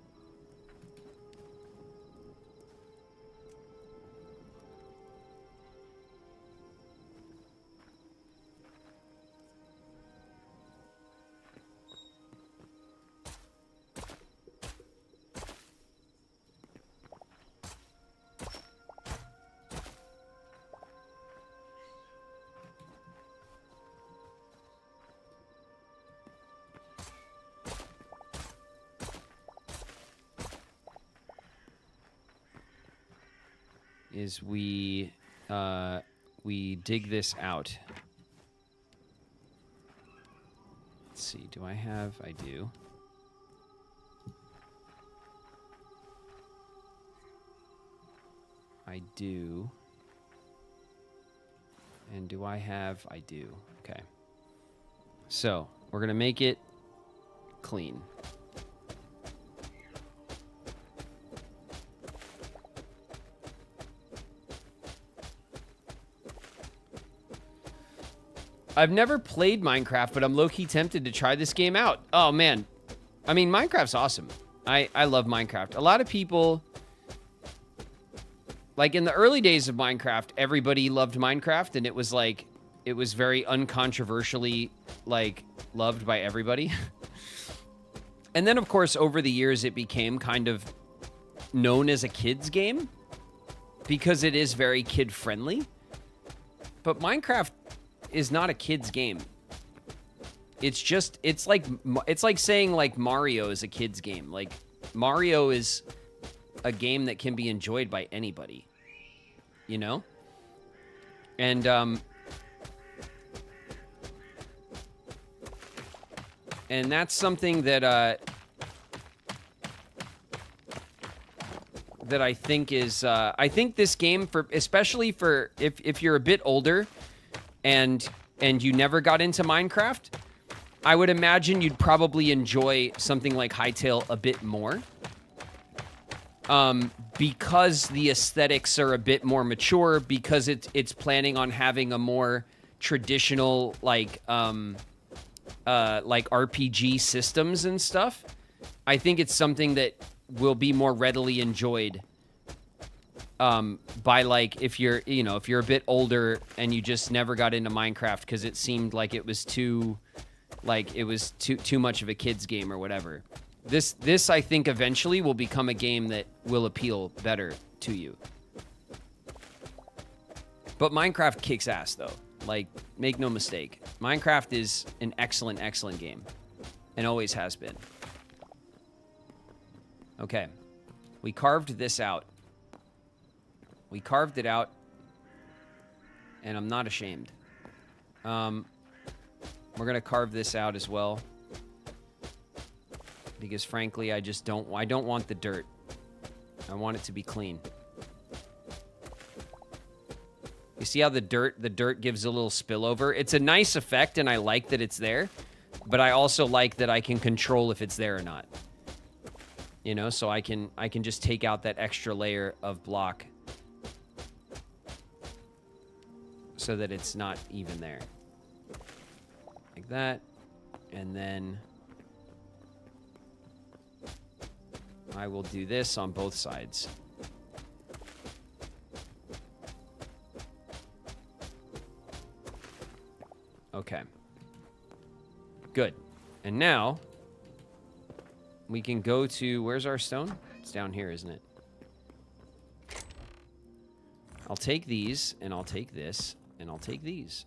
is we dig this out. see. Do I have? I do. I do. And do I have? I do. Okay. So, we're going to make it clean. I've never played Minecraft, but I'm low-key tempted to try this game out. Oh, man. I mean, Minecraft's awesome. I love Minecraft. A lot of people... Like, in the early days of Minecraft, everybody loved Minecraft, and it was, like... It was very uncontroversially, like, loved by everybody. And then, of course, over the years, it became kind of known as a kid's game. Because it is very kid-friendly. But Minecraft... is not a kid's game. It's just, it's like saying like Mario is a kid's game. Like Mario is a game that can be enjoyed by anybody, you know? And that's something that that I think is I think this game, for especially for if you're a bit older and you never got into Minecraft, I would imagine you'd probably enjoy something like Hytale a bit more. Because the aesthetics are a bit more mature, because it's planning on having a more traditional like RPG systems and stuff. I think it's something that will be more readily enjoyed by, like, if you're a bit older and you just never got into Minecraft because it seemed like it was too much of a kid's game or whatever. This I think eventually will become a game that will appeal better to you. But Minecraft kicks ass, though. Like, make no mistake. Minecraft is an excellent, excellent game. And always has been. Okay. We carved this out. We carved it out. And I'm not ashamed. We're going to carve this out as well. Because frankly, I don't want the dirt. I want it to be clean. You see how the dirt gives a little spillover? It's a nice effect, and I like that it's there. But I also like that I can control if it's there or not. You know, so I can just take out that extra layer of block so that it's not even there. Like that. And then I will do this on both sides. Okay. Good. And now we can go to, where's our stone? It's down here, isn't it? I'll take these, and I'll take this, and I'll take these.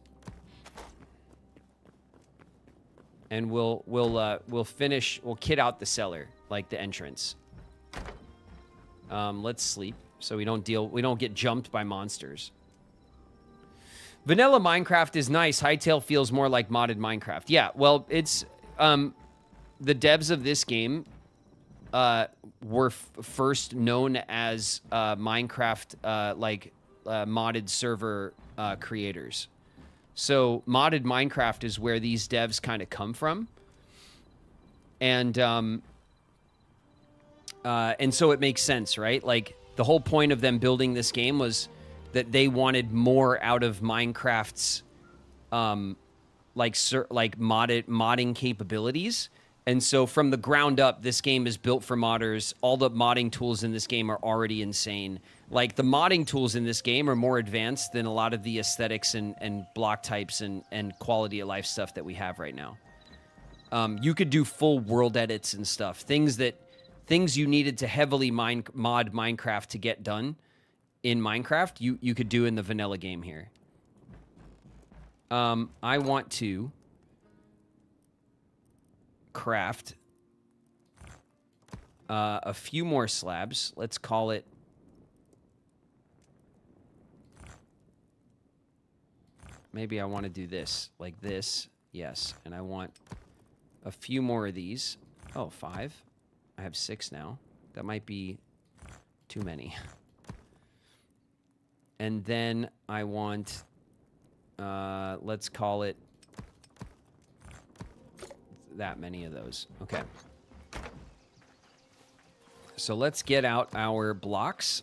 And we'll kit out the cellar, like the entrance. Let's sleep so we don't get jumped by monsters. Vanilla Minecraft is nice. Hytale feels more like modded Minecraft. Yeah, well, it's the devs of this game were first known as Minecraft modded server creators. So modded Minecraft is where these devs kind of come from. And so it makes sense, right? Like, the whole point of them building this game was that they wanted more out of Minecraft's modding capabilities. And so from the ground up, this game is built for modders. All the modding tools in this game are already insane. Like, the modding tools in this game are more advanced than a lot of the aesthetics and block types and quality of life stuff that we have right now. You could do full world edits and stuff. Things you needed to heavily mod Minecraft to get done in Minecraft, you could do in the vanilla game here. I want to craft a few more slabs. Let's call it... Maybe I want to do this, like this. Yes, and I want a few more of these. Oh, 5. I have 6 now. That might be too many. And then I want, let's call it that many of those. Okay. So let's get out our blocks.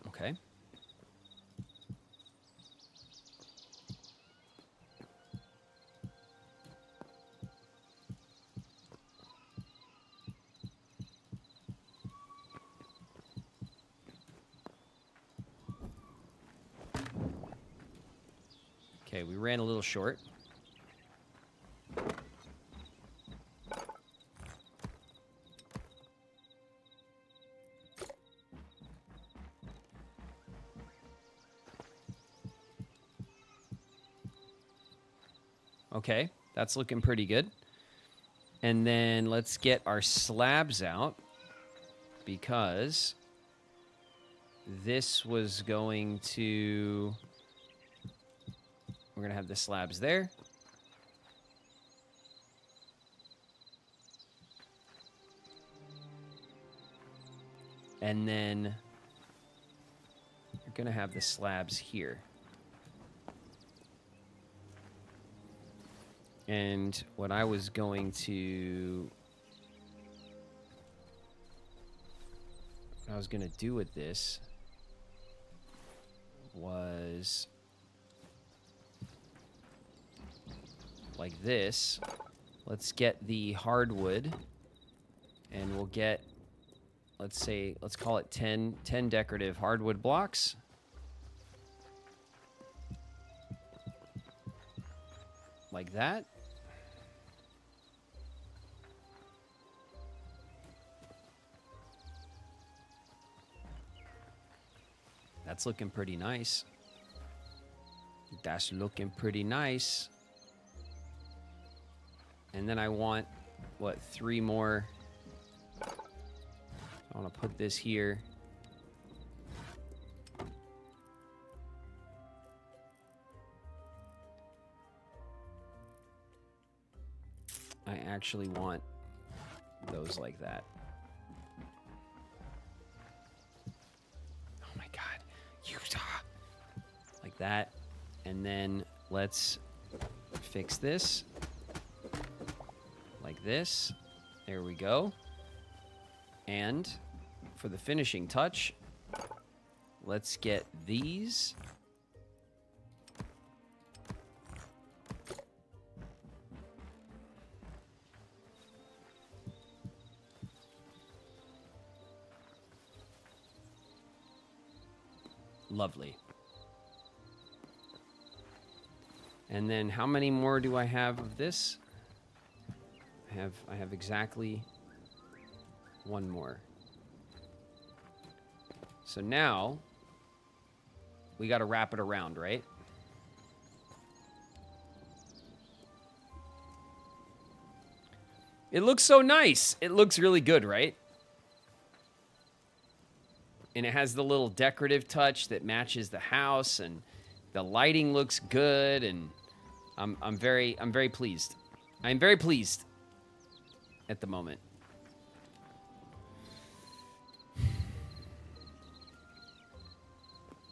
Okay. Okay, we ran a little short. Okay, that's looking pretty good. And then let's get our slabs out because this was going to... We're going to have the slabs there. And then we're going to have the slabs here. And what I was going to... What I was going to do with this was... like this. Let's get the hardwood and we'll get, let's call it 10 decorative hardwood blocks. Like that. That's looking pretty nice. That's looking pretty nice. And then I want, what, 3 more. I want to put this here. I actually want those like that. Oh my God, Utah! Like that. And then let's fix this. Like this. There we go. And for the finishing touch, let's get these. Lovely. And then how many more do I have of this? I have exactly 1 more. So now we got to wrap it around, right? It looks so nice. It looks really good, right? And it has the little decorative touch that matches the house, and the lighting looks good, and I'm very pleased. I'm very pleased at the moment.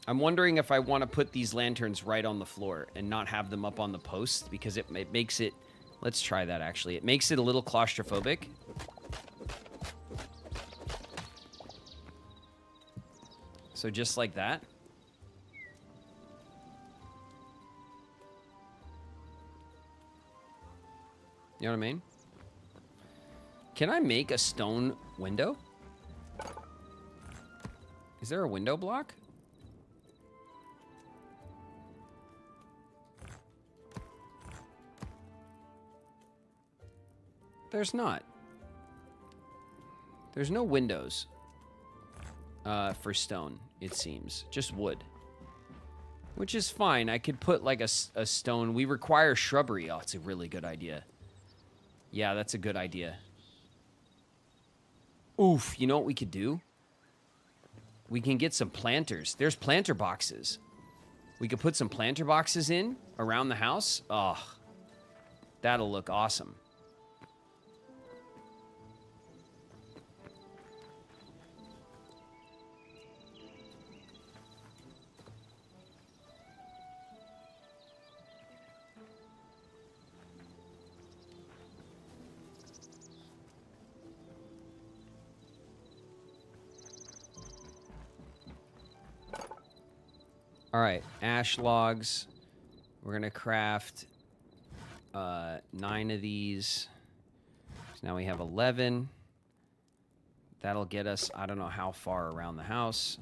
I'm wondering if I want to put these lanterns right on the floor and not have them up on the post, because it makes it... Let's try that, actually. It makes it a little claustrophobic. So just like that. You know what I mean? Can I make a stone window? Is there a window block? There's not. There's no windows for stone, it seems. Just wood. Which is fine. I could put like a stone. We require shrubbery. Oh, it's a really good idea. Yeah, that's a good idea. Oof, you know what we could do? We can get some planters. There's planter boxes. We could put some planter boxes in around the house. Oh, that'll look awesome. All right, ash logs. We're gonna craft 9 of these. So now we have 11. That'll get us, I don't know how far around the house.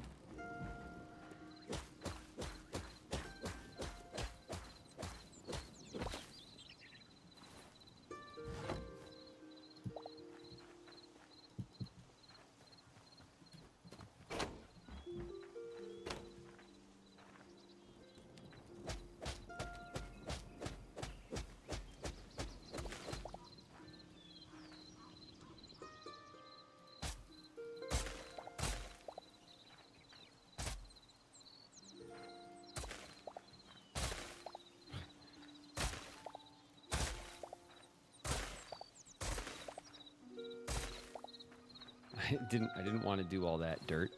I didn't want to do all that dirt.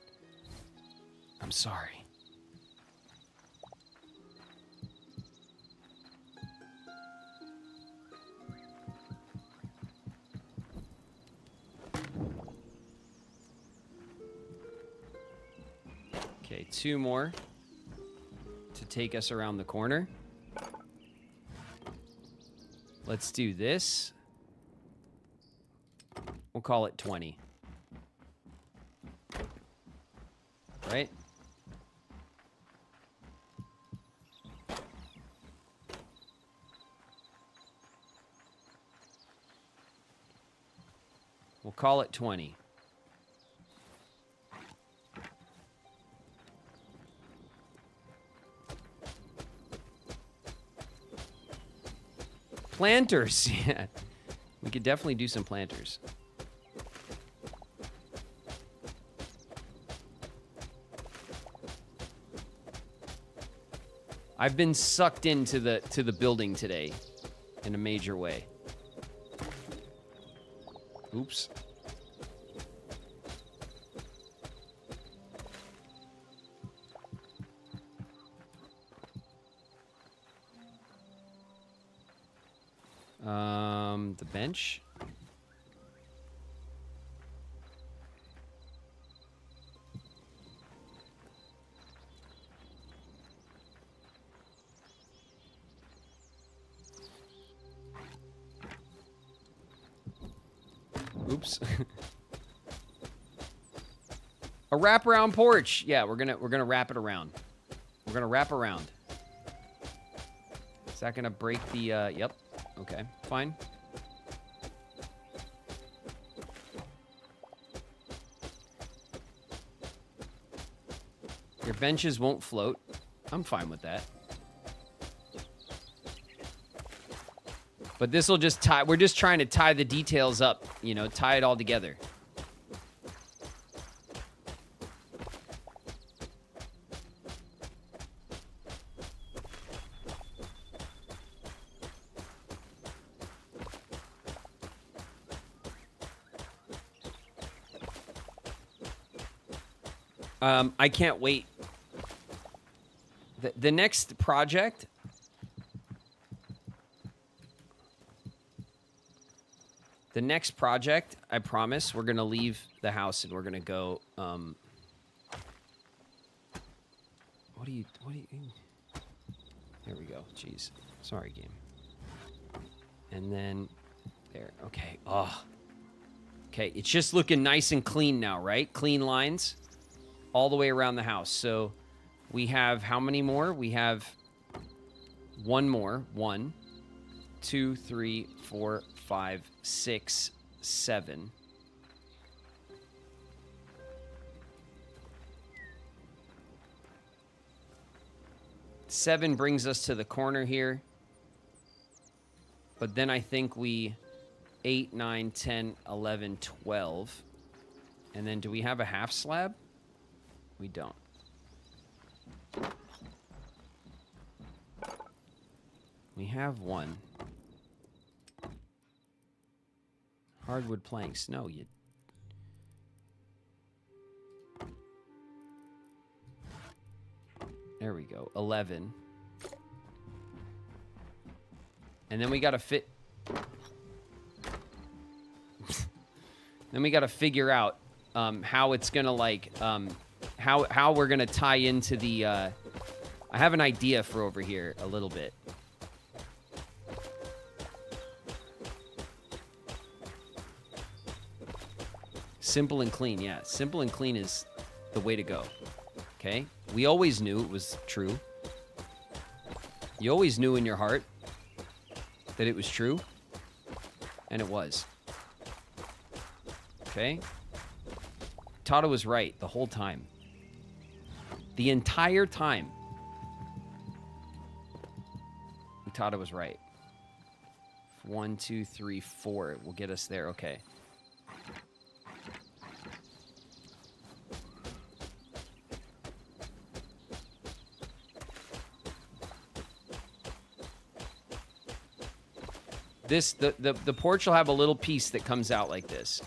I'm sorry. Okay, 2 more to take us around the corner. Let's do this. We'll call it 20. Right? We'll call it 20. Planters, yeah. We could definitely do some planters. I've been sucked into the building today in a major way. Oops. The bench. Oops. A wraparound porch. Yeah, we're gonna wrap it around. We're gonna wrap around. Is that gonna break the? Yep. Okay. Fine. Your benches won't float. I'm fine with that. But this will just tie. We're just trying to tie the details up, you know, tie it all together. I can't wait. The next project. The next project, I promise, we're gonna leave the house and we're gonna go. What do you? There we go. Jeez, sorry, game. And then there. Okay. Oh. Okay. It's just looking nice and clean now, right? Clean lines, all the way around the house. So we have how many more? We have one more. 1, 2, 3, 4, 5, 6, 7. Seven brings us to the corner here. But then I think we 8, 9, 10, 11, 12. And then do we have a half slab? We don't. We have one. Hardwood planks. No, you... There we go. 11. And then we gotta fit... Then we gotta figure out how it's gonna, like... how we're gonna tie into the... I have an idea for over here a little bit. Simple and clean, yeah. Simple and clean is the way to go. Okay? We always knew it was true. You always knew in your heart that it was true. And it was. Okay? Tata was right the whole time. The entire time. Tata was right. 1, 2, 3, 4 will get us there. Okay. This, the porch will have a little piece that comes out like this.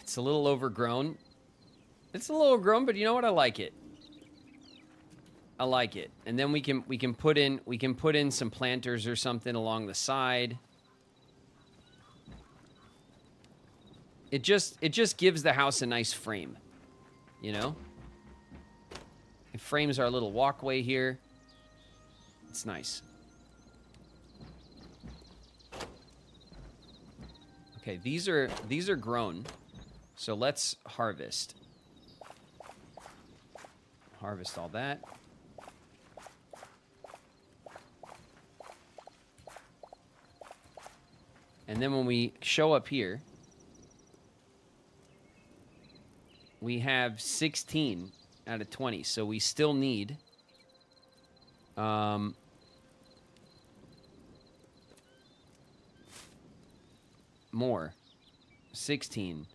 It's a little overgrown. It's a little overgrown, but you know what? I like it. I like it. And then we can put in some planters or something along the side. It just gives the house a nice frame. You know? It frames our little walkway here. It's nice. Okay, these are grown. So let's harvest. Harvest all that. And then when we show up here, we have 16 out of 20. So we still need more. 16,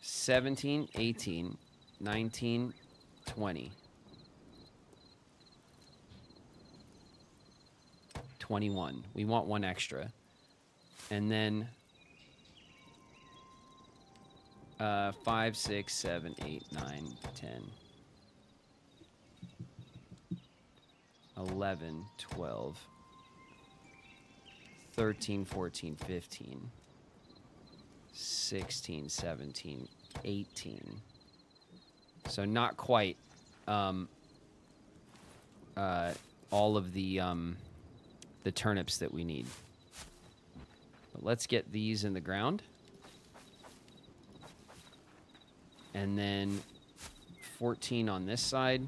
17, 18, 19, 20. 21. We want one extra. And then 5, 6, 7, 8, 9, 10, 11, 12, 13, 14, 15, 16, 17, 18. So not quite all of the turnips that we need. But let's get these in the ground. And then 14 on this side.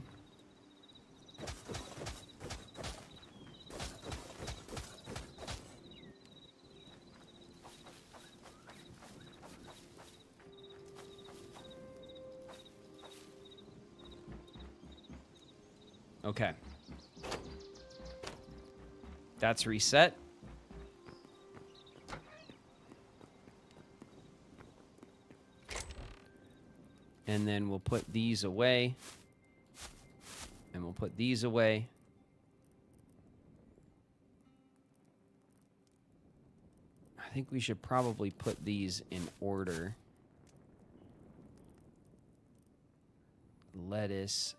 Okay. That's reset. And then we'll put these away. And we'll put these away. I think we should probably put these in order. Lettuce.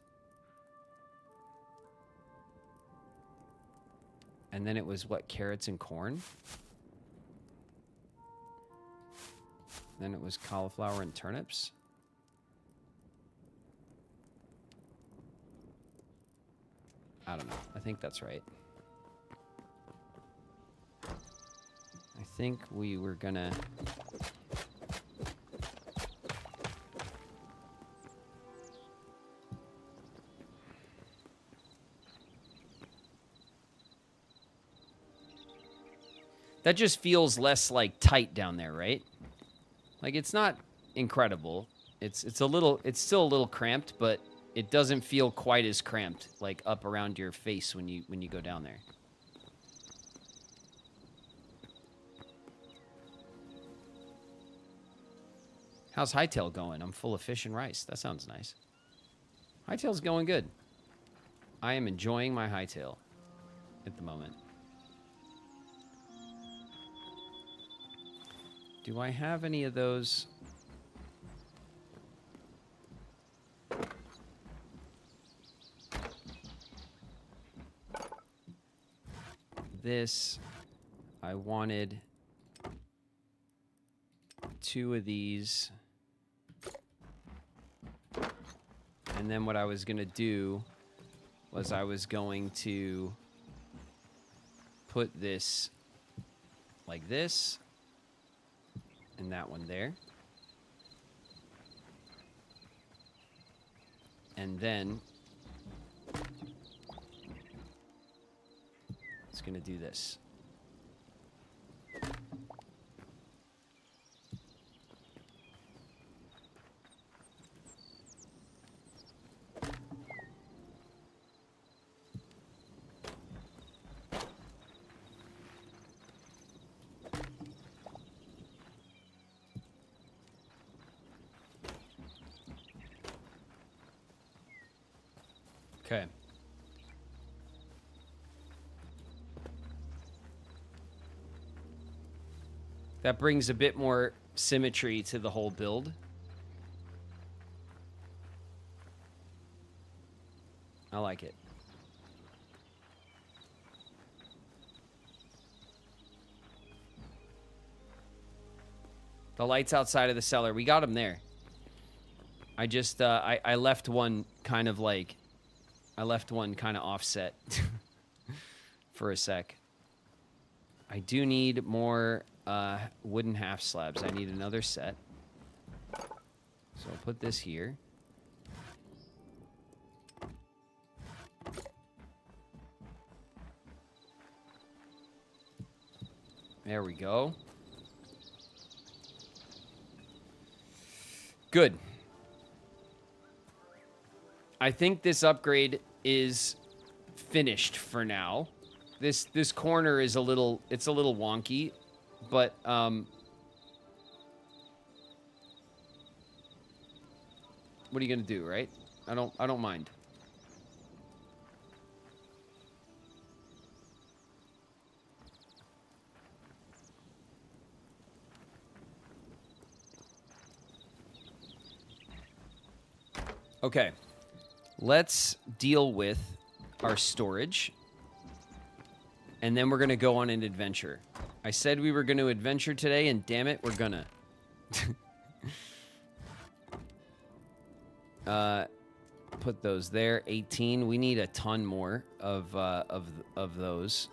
And then it was, what, carrots and corn? Then it was cauliflower and turnips. I don't know. I think that's right. I think we were gonna... That just feels less, like, tight down there, right? Like, it's not incredible. It's still a little cramped, but it doesn't feel quite as cramped, like up around your face when you go down there. How's Hytale going? I'm full of fish and rice. That sounds nice. Hytale's going good. I am enjoying my Hytale at the moment. Do I have any of those? This, I wanted 2 of these. And then what I was going to do was I was going to put this like this and that one there. And then it's going to do this. Okay. That brings a bit more symmetry to the whole build. I like it. The lights outside of the cellar, we got them there. I just, I left one kind of like, offset for a sec. I do need more wooden half slabs. I need another set. So I'll put this here. There we go. Good. I think this upgrade is finished for now. This corner is a little wonky, but what are you gonna do, right? I don't mind. Okay. Let's deal with our storage. And then we're going to go on an adventure. I said we were going to adventure today, and damn it, we're gonna. Put those there. 18. We need a ton more of those.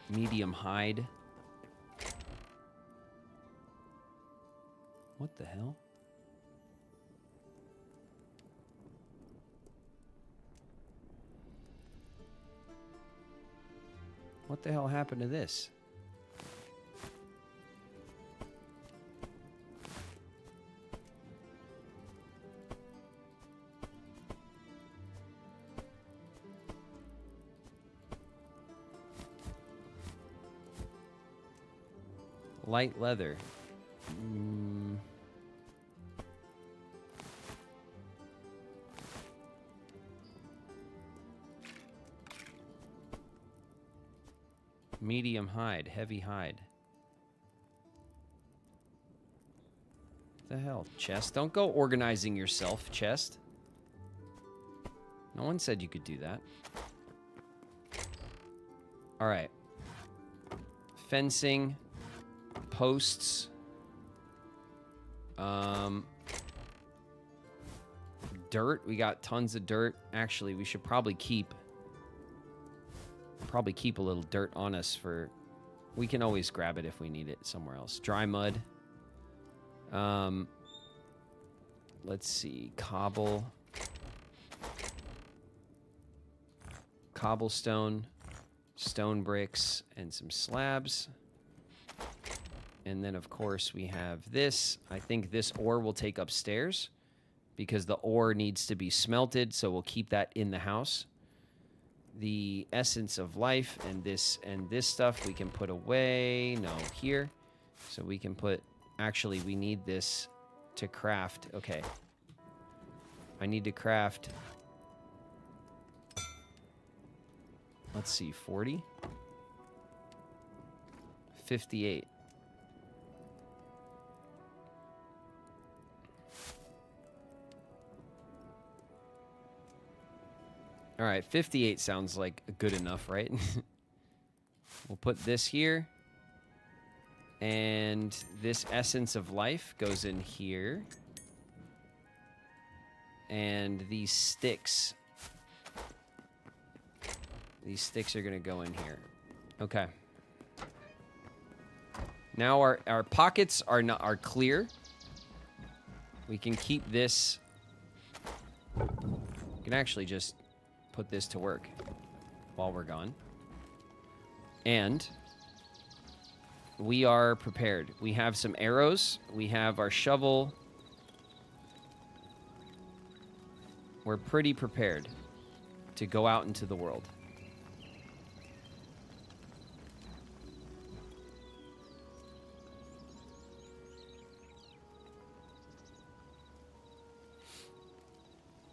Medium hide. What the hell? What the hell happened to this? Light leather. Medium hide, heavy hide. What the hell, chest? Don't go organizing yourself, chest. No one said you could do that. All right. Fencing, posts. Dirt. We got tons of dirt. Actually, we should probably keep a little dirt on us for... We can always grab it if we need it somewhere else. Dry mud. Let's see. Cobblestone, stone bricks, and some slabs. And then, of course, we have this. I think this ore will take upstairs because the ore needs to be smelted, so we'll keep that in the house. The essence of life and this stuff we can put away. No, here. So we can put... Actually, we need this to craft. Okay. I need to craft... Let's see, 40? 58. All right, 58 sounds like good enough, right? We'll put this here. And this essence of life goes in here. And these sticks. These sticks are going to go in here. Okay. Now our pockets are clear. We can keep this. We can actually just put this to work while we're gone. And we are prepared. We have some arrows. We have our shovel. We're pretty prepared to go out into the world.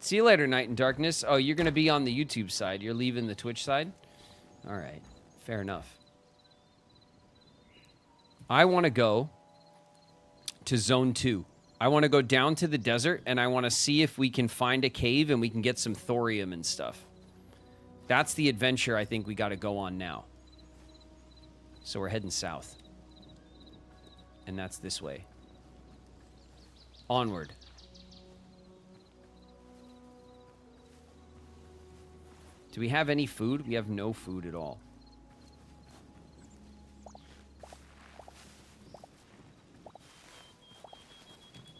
See you later, Night in Darkness. Oh, you're going to be on the YouTube side. You're leaving the Twitch side? All right. Fair enough. I want to go to Zone 2. I want to go down to the desert, and I want to see if we can find a cave and we can get some thorium and stuff. That's the adventure I think we got to go on now. So we're heading south. And that's this way. Onward. Do we have any food? We have no food at all.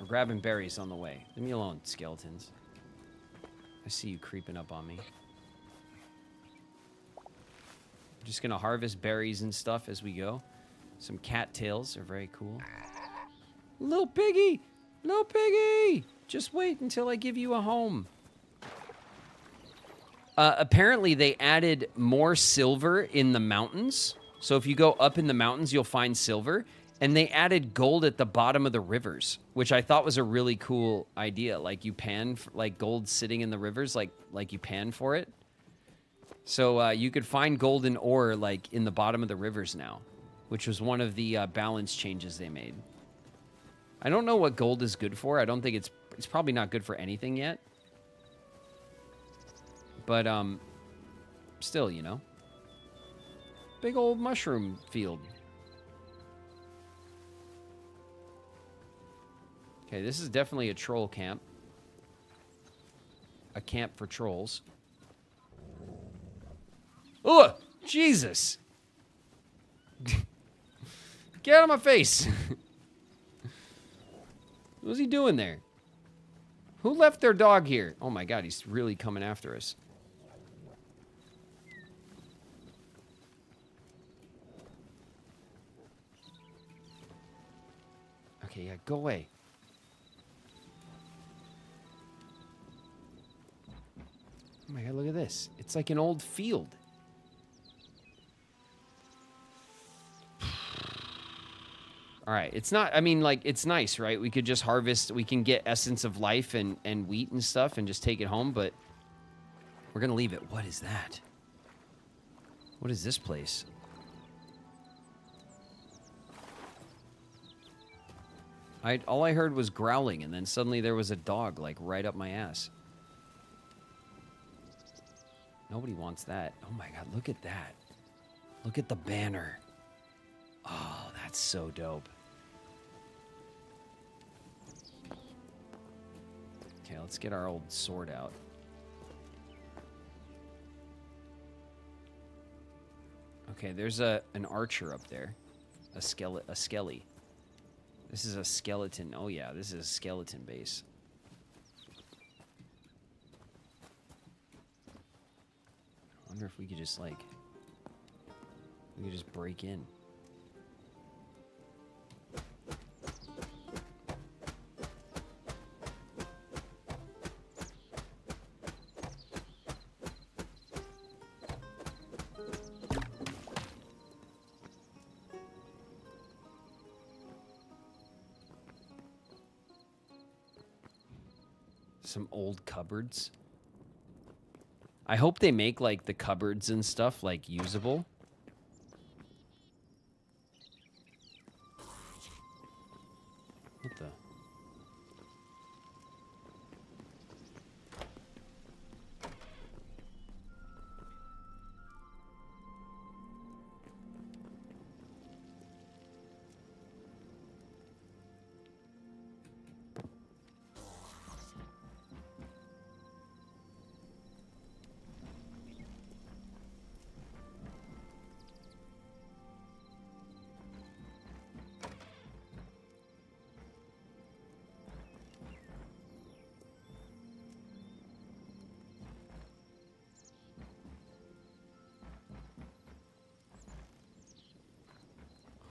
We're grabbing berries on the way. Leave me alone, skeletons. I see you creeping up on me. I'm just gonna harvest berries and stuff as we go. Some cattails are very cool. Little piggy! Little piggy! Just wait until I give you a home. Apparently, they added more silver in the mountains. So if you go up in the mountains, you'll find silver. And they added gold at the bottom of the rivers, which I thought was a really cool idea. Like you pan, like gold sitting in the rivers, like you pan for it. So you could find golden ore like in the bottom of the rivers now, which was one of the balance changes they made. I don't know what gold is good for. I don't think it's probably not good for anything yet. But, still, you know. Big old mushroom field. Okay, this is definitely a troll camp. A camp for trolls. Oh, Jesus! Get out of my face! What's he doing there? Who left their dog here? Oh my God, he's really coming after us. Okay, yeah, go away. Oh my God, look at this. It's like an old field. All right, it's not, I mean, like, it's nice, right? We could just harvest, we can get essence of life and wheat and stuff and just take it home, but we're going to leave it. What is that? What is this place? All I heard was growling, and then suddenly there was a dog, like, right up my ass. Nobody wants that. Oh my God, look at that. Look at the banner. Oh, that's so dope. Okay, let's get our old sword out. Okay, there's an archer up there. A skelly. This is a skeleton. Oh yeah, this is a skeleton base. I wonder if we could just like... We could just break in. Some old cupboards. I hope they make, like, the cupboards and stuff, like, usable. What the?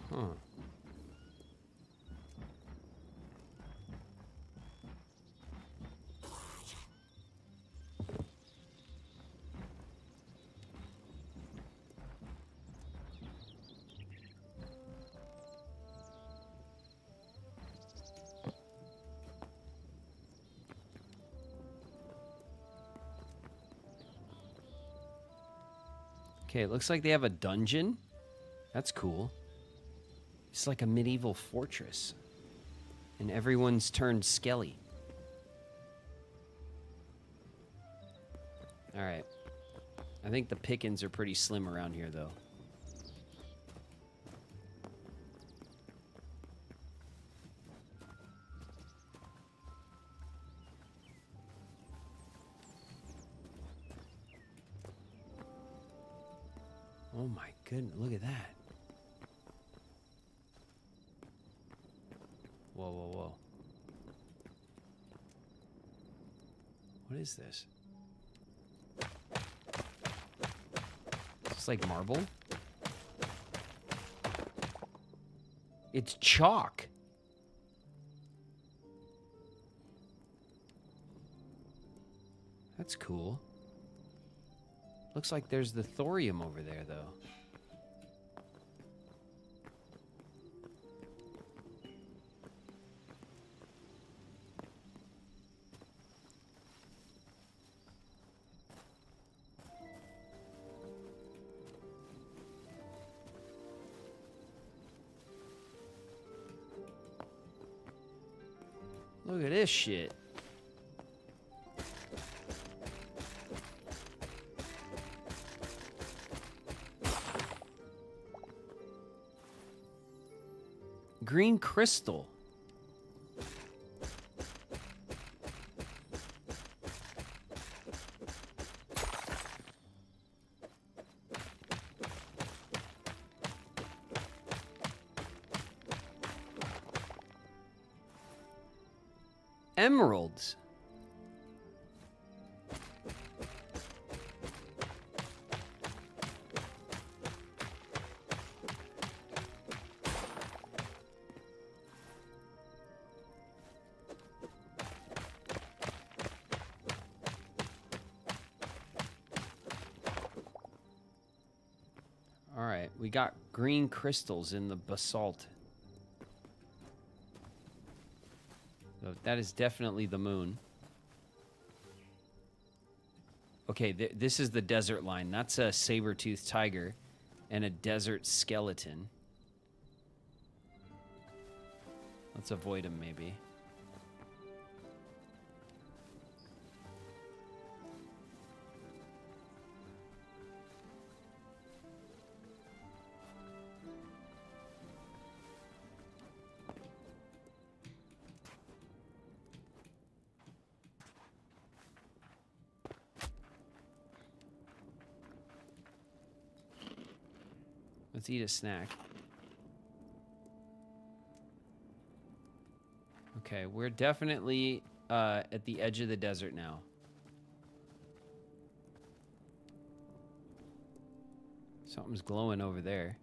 Huh. Okay, it looks like they have a dungeon. That's cool. It's like a medieval fortress. And everyone's turned skelly. Alright. I think the pickings are pretty slim around here, though. Oh my goodness, look at that. Whoa, whoa, whoa. What is this? It's like marble? It's chalk. That's cool. Looks like there's the thorium over there, though. Look at this shit. Green crystal. Emeralds. All right, we got green crystals in the basalt. So that is definitely the moon. Okay, this is the desert line. That's a saber-toothed tiger and a desert skeleton. Let's avoid him, maybe. Let's eat a snack. Okay, we're definitely at the edge of the desert now. Something's glowing over there.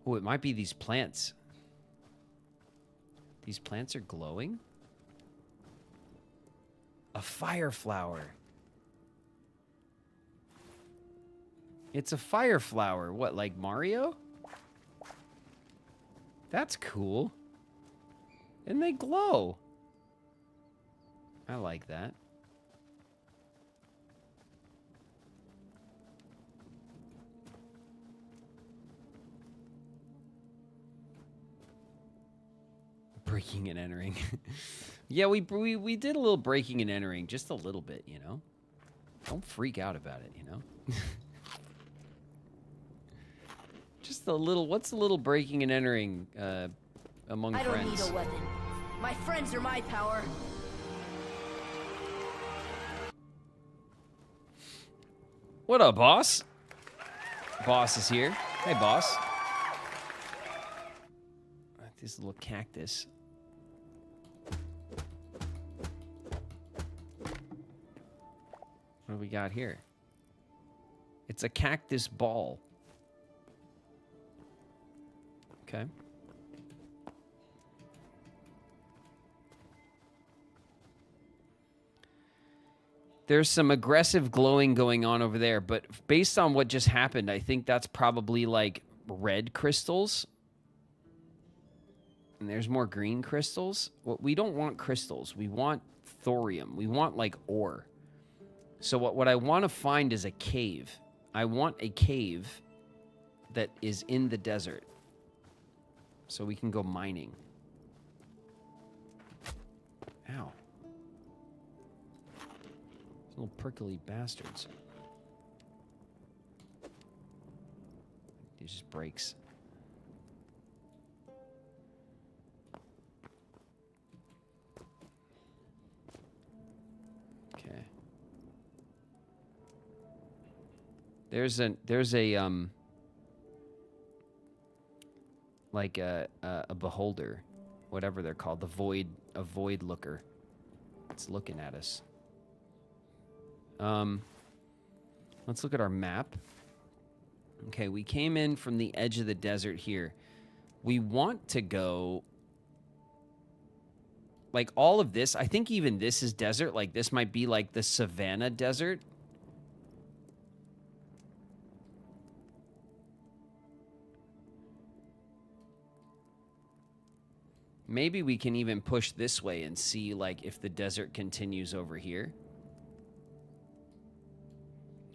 Oh, it might be these plants. These plants are glowing? A fire flower. It's a fire flower. What, like Mario? That's cool. And they glow. I like that. Breaking and entering. Yeah, we did a little breaking and entering, just a little bit, you know. Don't freak out about it, you know. Just a little. What's a little breaking and entering among friends? I don't need a weapon. My friends are my power. What up, boss? Boss is here. Hey, boss. This little cactus. What do we got here? It's a cactus ball. Okay. There's some aggressive glowing going on over there, but based on what just happened, I think that's probably like red crystals. And there's more green crystals. Well, we don't want crystals. We want thorium. We want like ore. So what I want to find is a cave. I want a cave that is in the desert. So we can go mining. Ow. Little prickly bastards. It just breaks. Okay. There's a like a beholder, whatever they're called, a void looker. It's looking at us. Let's look at our map. Okay, we came in from the edge of the desert here. We want to go like all of this. I think even this is desert. Like this might be like the savanna desert. Maybe we can even push this way and see like if the desert continues over here.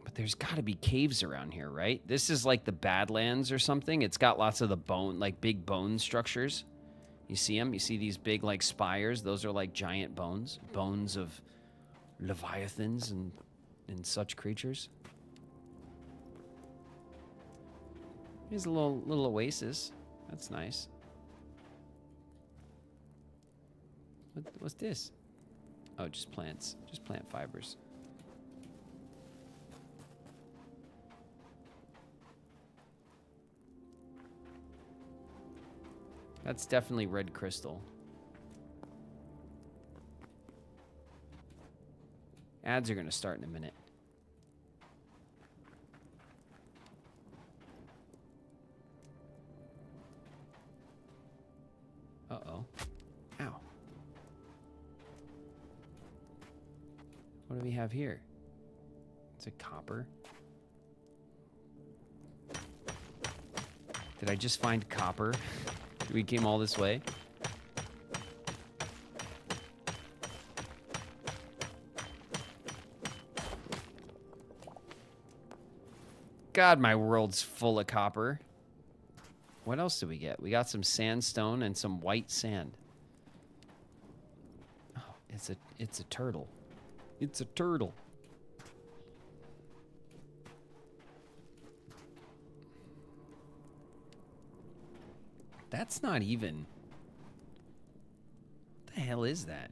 But there's got to be caves around here, right? This is like the Badlands or something. It's got lots of the bone, like big bone structures. You see them? You see these big like spires? Those are like giant bones. Bones of leviathans and such creatures. Here's a little oasis. That's nice. What's this? Oh, just plants. Just plant fibers. That's definitely red crystal. Ads are going to start in a minute. Uh-oh. Ow. What do we have here? It's a copper. Did I just find copper? We came all this way. God, my world's full of copper. What else did we get? We got some sandstone and some white sand. Oh, it's a turtle. It's a turtle. That's not even... What the hell is that?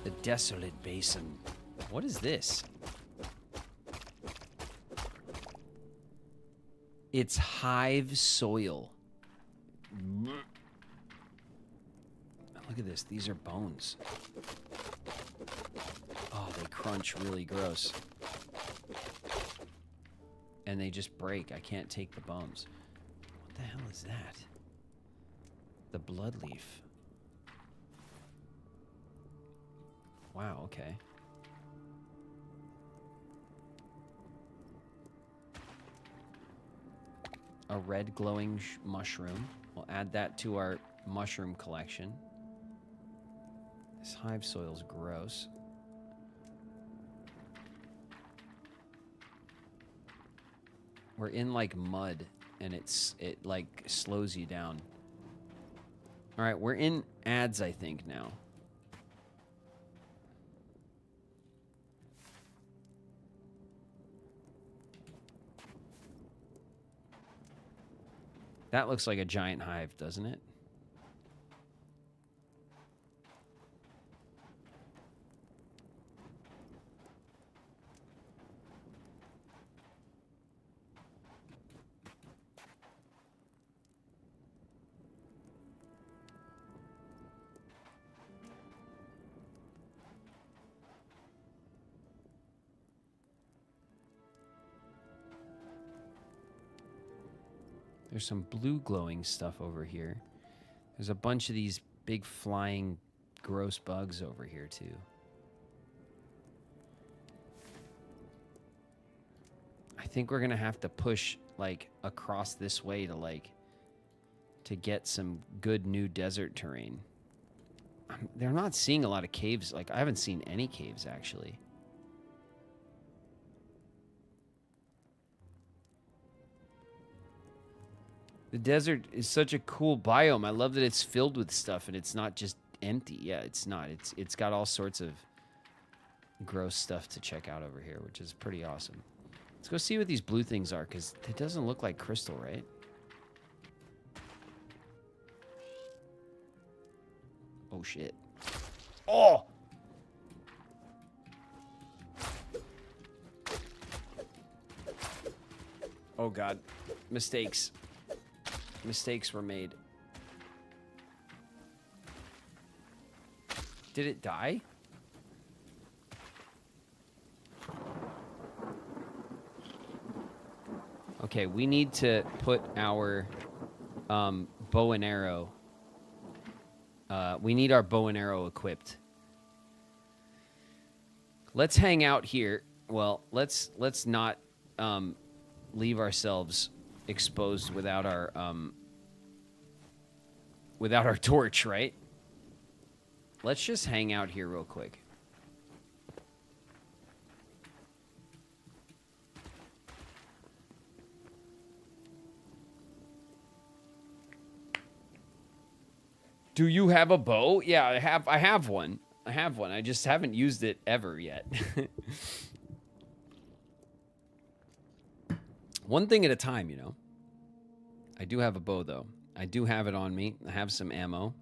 The desolate basin. What is this? It's hive soil. Look at this. These are bones. Oh, they crunch really gross. And they just break. I can't take the bones. What the hell is that? The blood leaf. Wow, okay. A red glowing mushroom. We'll add that to our mushroom collection. This hive soil's gross. We're in like mud, and it like slows you down. All right, we're in ads, I think, now. That looks like a giant hive, doesn't it? There's some blue glowing stuff over here. There's a bunch of these big flying gross bugs over here too. I think we're gonna have to push like across this way to get some good new desert terrain. They're not seeing a lot of caves. Like, I haven't seen any caves actually. The desert is such a cool biome. I love that it's filled with stuff and it's not just empty. Yeah, it's not. It's got all sorts of gross stuff to check out over here, which is pretty awesome. Let's go see what these blue things are, because it doesn't look like crystal, right? Oh, shit. Oh! Oh, God. Mistakes. Mistakes were made. Did it die? Okay, we need to put our bow and arrow. We need our bow and arrow equipped. Let's hang out here. Well, let's not leave ourselves exposed without our torch, right? Let's just hang out here real quick. Do you have a bow? Yeah, I have one. I have one. I just haven't used it ever yet. One thing at a time, you know. I do have a bow, though. I do have it on me. I have some ammo.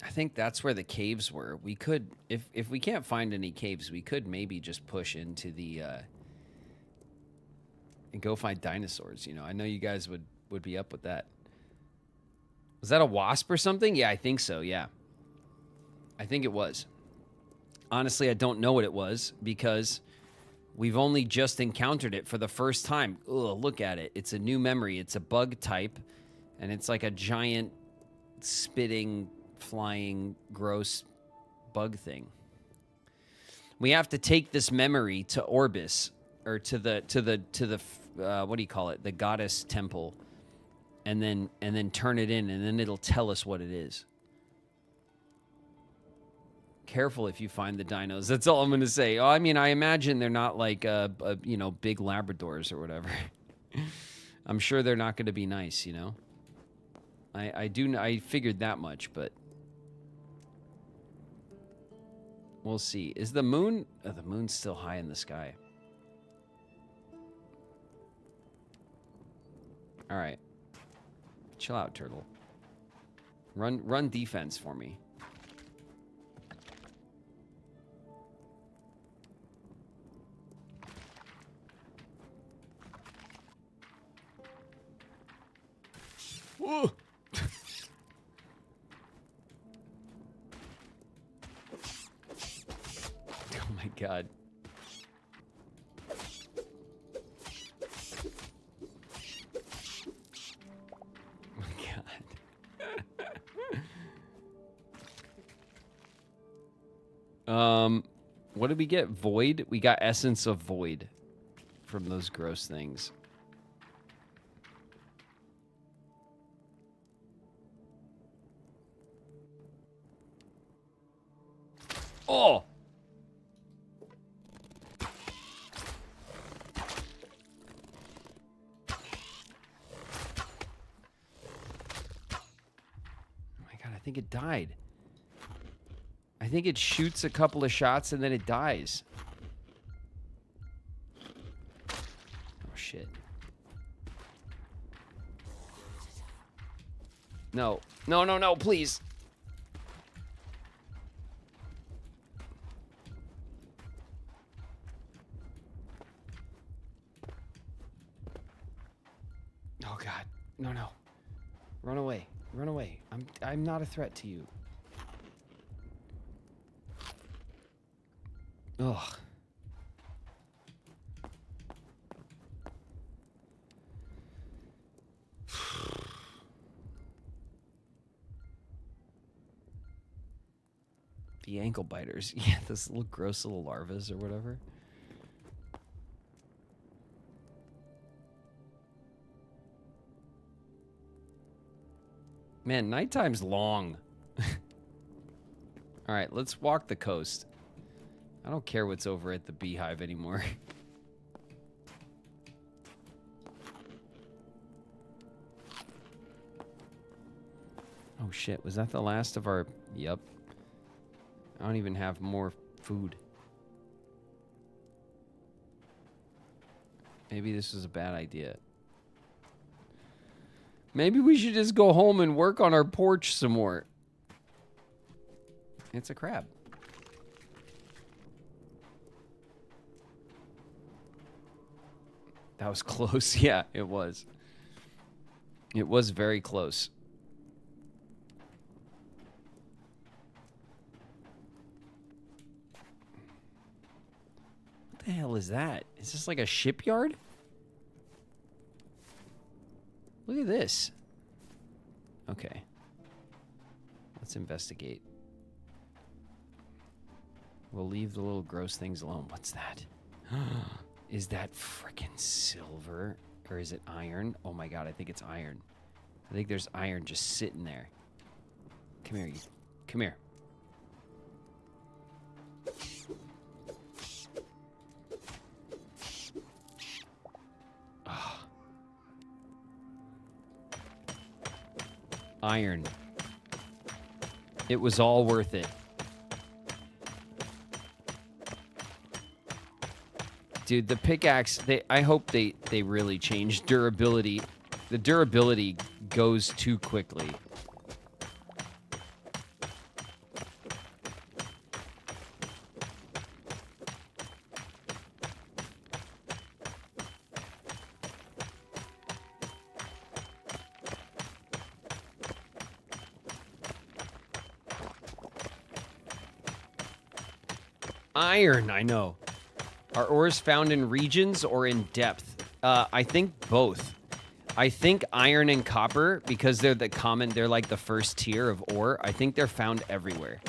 I think that's where the caves were. We could, if we can't find any caves, we could maybe just push into the, and go find dinosaurs, you know. I know you guys would be up with that. Was that a wasp or something? Yeah, I think so, yeah. I think it was. Honestly, I don't know what it was because we've only just encountered it for the first time. Ugh, look at it. It's a new memory. It's a bug type, and it's like a giant spitting, flying, gross bug thing. We have to take this memory to Orbis, or to the what do you call it? The goddess temple, and then turn it in, and then it'll tell us what it is. Careful if you find the dinos. That's all I'm going to say. Oh, I mean, I imagine they're not like, you know, big Labradors or whatever. I'm sure they're not going to be nice, you know. I figured that much, but we'll see. Is the moon? Oh, the moon's still high in the sky. All right. Chill out, turtle. Run defense for me. Whoa. Oh my god. Oh my god. What did we get? Void? We got Essence of Void from those gross things. Oh! I think it died. I think it shoots a couple of shots and then it dies. Oh, shit. No. No, no, no, please. Oh, God. No, no. Run away. Run away. I'm not a threat to you. Ugh. The ankle biters. Yeah, those little gross little larvas or whatever. Man, nighttime's long. All right, let's walk the coast. I don't care what's over at the beehive anymore. Oh shit, was that the last of our... Yep. I don't even have more food. Maybe this is a bad idea. Maybe we should just go home and work on our porch some more. It's a crab. That was close. Yeah, it was. It was very close. What the hell is that? Is this like a shipyard? Look at this. Okay. Let's investigate. We'll leave the little gross things alone. What's that? Is that frickin' silver? Or is it iron? Oh my god, I think it's iron. I think there's iron just sitting there. Come here, you. Come here. Oh. Iron. It was all worth it. Dude, the pickaxe, I hope they really change durability. The durability goes too quickly. Iron, I know. Are ores found in regions or in depth? I think both. I think iron and copper, because they're they're like the first tier of ore, I think they're found everywhere.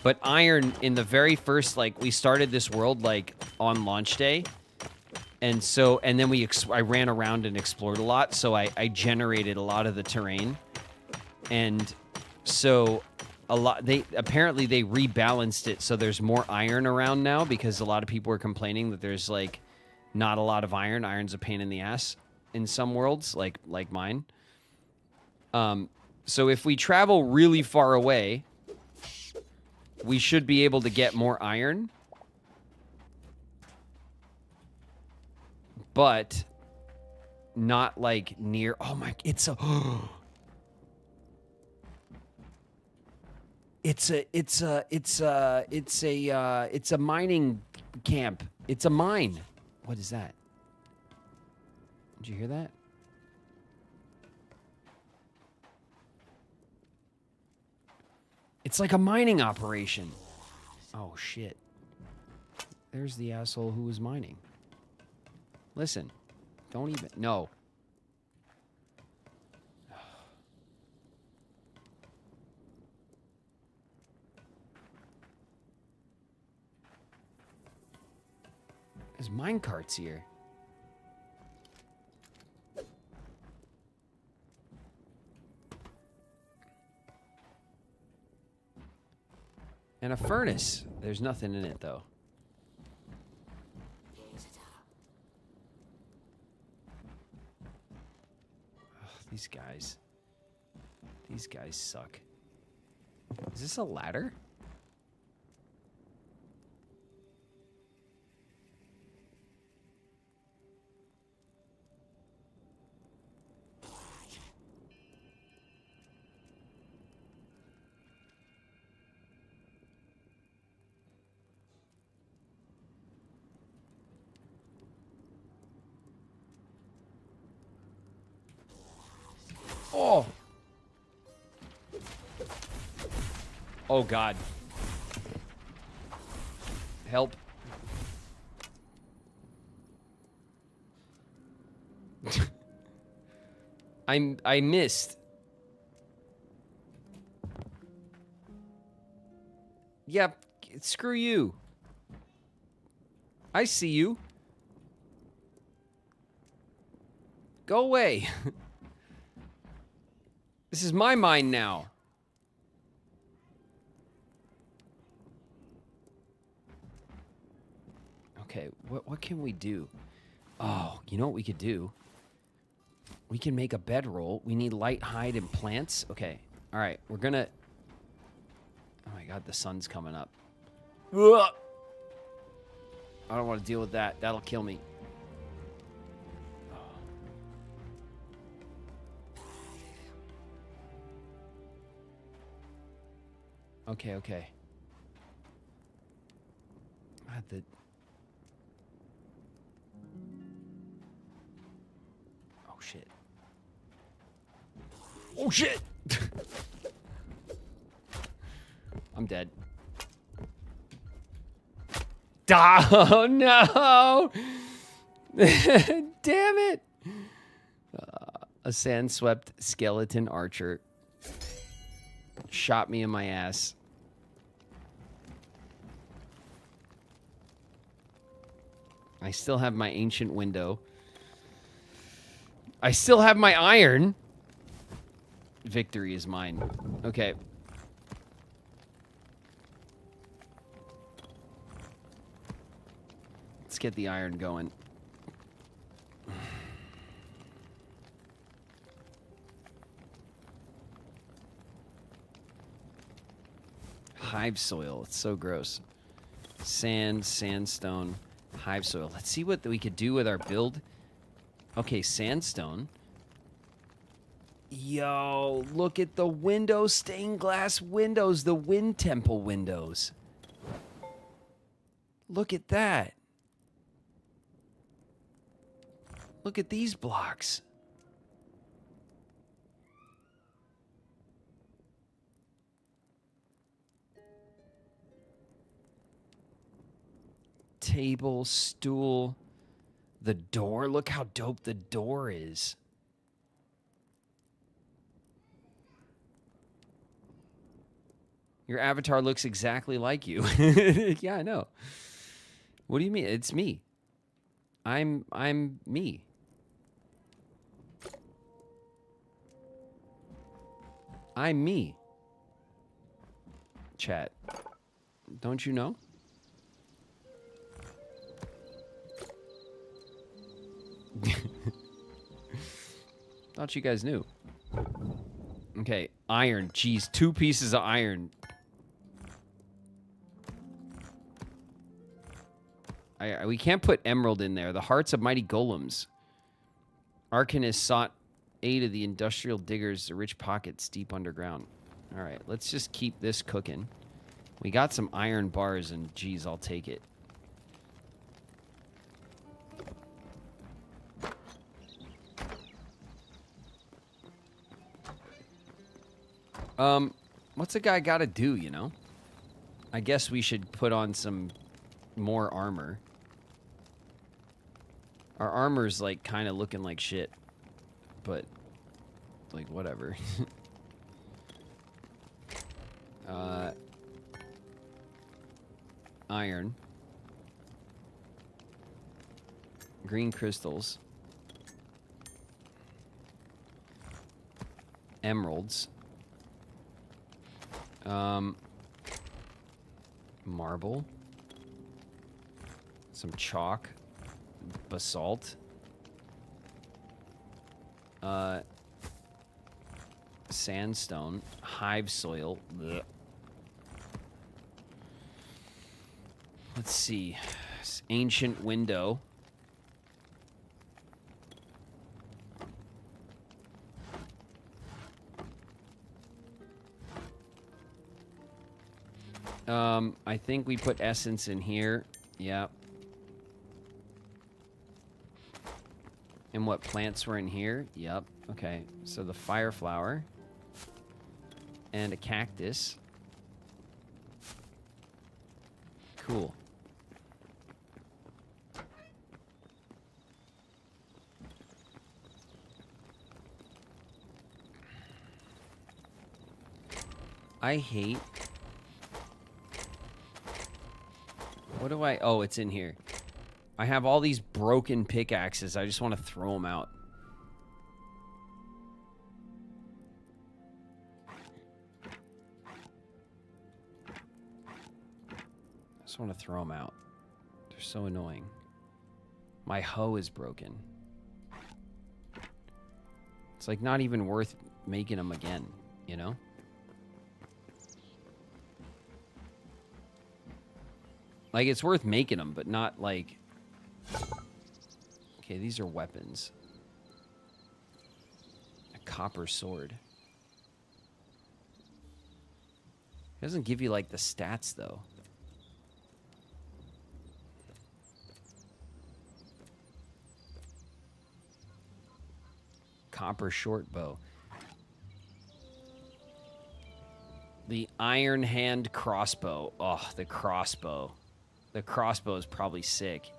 But iron, in the very first, like, we started this world, like, on launch day. And so, and then I ran around and explored a lot, so I generated a lot of the terrain. And so... apparently they rebalanced it so there's more iron around now because a lot of people are complaining that there's like not a lot of iron. Iron's a pain in the ass in some worlds, like mine. So if we travel really far away, we should be able to get more iron. But not like near. Oh my! It's a. It's a mining camp. It's a mine. What is that? Did you hear that? It's like a mining operation. Oh shit. There's the asshole who was mining. Listen. Don't even. No. There's mine carts here. And a furnace. There's nothing in it, though. Ugh, these guys. These guys suck. Is this a ladder? Oh! Oh, God. Help. I missed. Yep, screw you. I see you. Go away. This is my mine now. Okay, what can we do? Oh, you know what we could do? We can make a bedroll. We need light, hide, and plants. Okay, all right, we're gonna... Oh my God, the sun's coming up. Ugh! I don't want to deal with that. That'll kill me. Okay, okay. God, the... Oh, shit. Oh, shit! I'm dead. Oh, no! Damn it! A sand-swept skeleton archer shot me in my ass. I still have my ancient window. I still have my iron. Victory is mine. Okay. Let's get the iron going. Hive soil. It's so gross. Sand, sandstone, hive soil. Let's see what we could do with our build. Okay, sandstone. Yo, look at the windows, stained glass windows, the wind temple windows. Look at that. Look at these blocks. Table, stool, the door. Look how dope the door is. Your avatar looks exactly like you. Yeah, I know. What do you mean? It's me. I'm me. I'm me. Chat. Don't you know? Thought you guys knew. Okay, iron. Jeez, 2 pieces of iron. We can't put emerald in there. The hearts of mighty golems. Arcanist sought aid of the industrial diggers, the rich pockets deep underground. All right, let's just keep this cooking. We got some iron bars, and geez, I'll take it. What's a guy got to do, you know? I guess we should put on some more armor. Our armor's, like, kind of looking like shit. But, like, whatever. Iron. Green crystals. Emeralds. Marble. Some chalk. Basalt. Sandstone. Hive soil. Blech. Let's see. Ancient window. I think we put essence in here. Yep. And what plants were in here? Yep. Okay. So the fire flower. And a cactus. Cool. I hate... What do I... Oh, it's in here. I have all these broken pickaxes. I just want to throw them out. I just want to throw them out. They're so annoying. My hoe is broken. It's like not even worth making them again, you know? Like, it's worth making them, but not, like... Okay, these are weapons. A copper sword. It doesn't give you, like, the stats, though. Copper short bow. The iron hand crossbow. Oh, the crossbow. The crossbow is probably sick.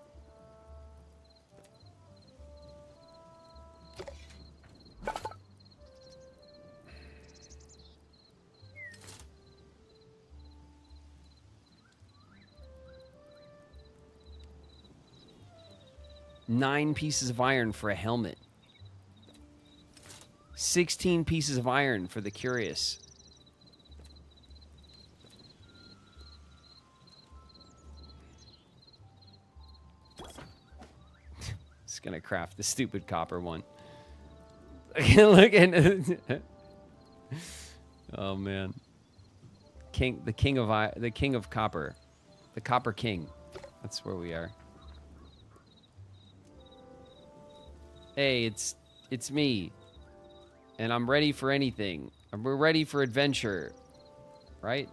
Nine pieces of iron for a helmet. 16 pieces of iron for the curious. Gonna craft the stupid copper one. Look at oh man, the king of copper, the copper king. That's where we are. Hey, it's me, and I'm ready for anything. We're ready for adventure, right?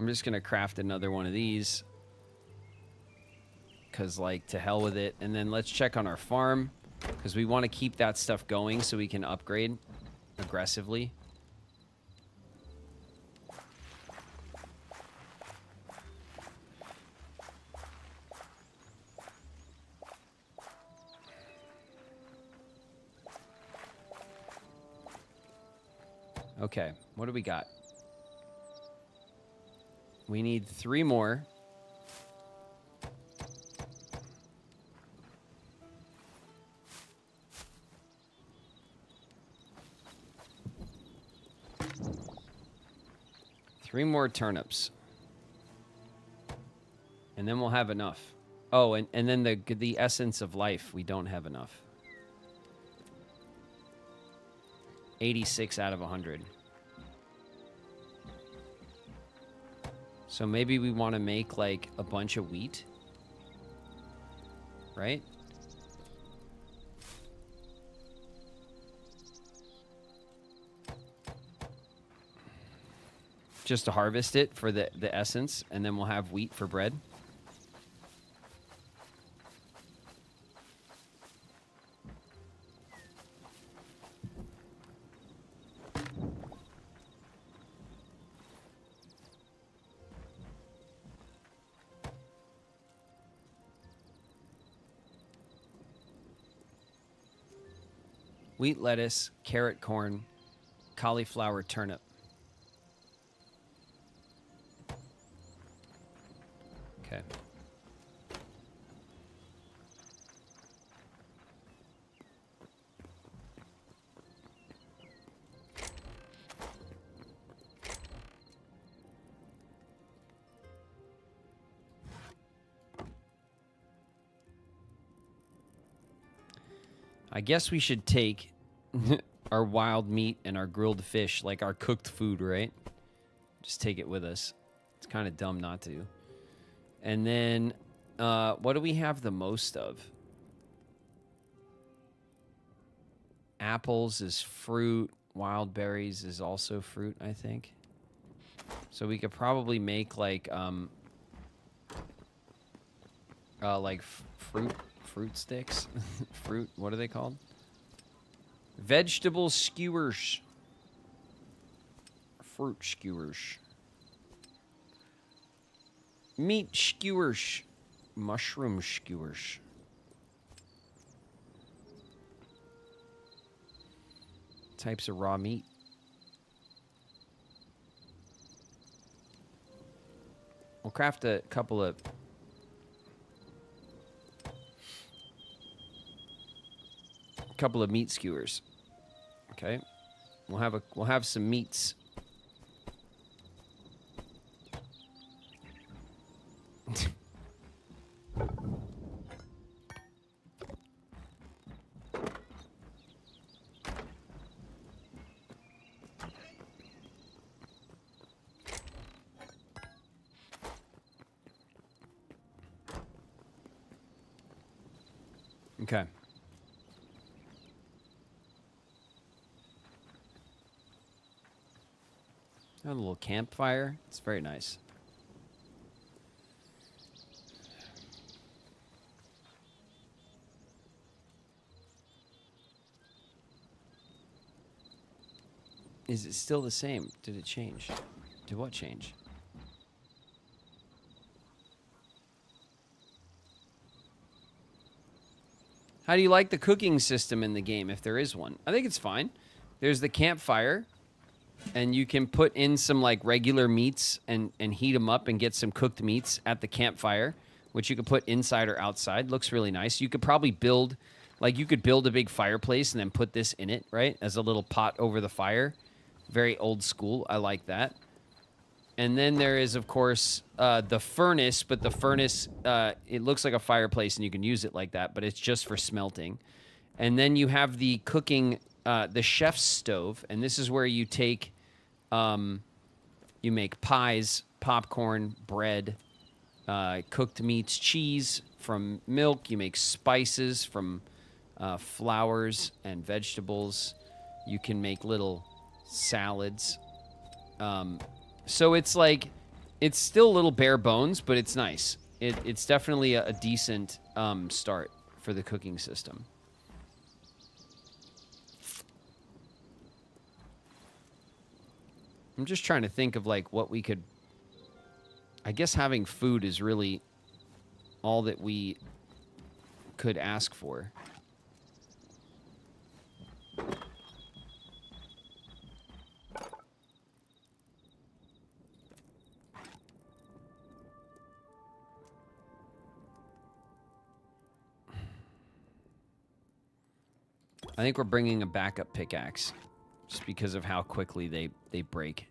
I'm just gonna craft another one of these because, like, to hell with it. And then let's check on our farm because we want to keep that stuff going so we can upgrade aggressively. Okay, what do we got? We need 3 more. Three more turnips. And then we'll have enough. Oh, and then the essence of life, we don't have enough. 86 out of 100. So maybe we want to make, like, a bunch of wheat. Right? Just to harvest it for the essence, and then we'll have wheat for bread. wheat, lettuce, carrot, corn, cauliflower, turnip. Okay. I guess we should take our wild meat and our grilled fish, like our cooked food, right? Just take it with us. It's kind of dumb not to. And then, what do we have the most of? Apples is fruit. Wild berries is also fruit, I think. So we could probably make like fruit sticks. Fruit, what are they called? Vegetable skewers. Fruit skewers. Meat skewers. Mushroom skewers. Types of raw meat. We'll craft a couple of meat skewers. Okay. We'll have some meats. Okay. A little campfire. It's very nice. Is it still the same? Did it change? Did what change? How do you like the cooking system in the game, if there is one? I think it's fine. There's the campfire, and you can put in some like regular meats and heat them up and get some cooked meats at the campfire, which you could put inside or outside. Looks really nice. You could probably build, like you could build a big fireplace and then put this in it, right? As a little pot over the fire. Very old school. I like that. And then there is, of course, the furnace, but the furnace, it looks like a fireplace and you can use it like that, but it's just for smelting. And then you have the cooking, the chef's stove, and this is where you take, you make pies, popcorn, bread, cooked meats, cheese from milk. You make spices from flowers and vegetables. You can make little salads. So it's like, it's still a little bare bones, but it's nice. It's definitely a decent start for the cooking system. I'm just trying to think of like what we could... I guess having food is really all that we could ask for. I think we're bringing a backup pickaxe just because of how quickly they break.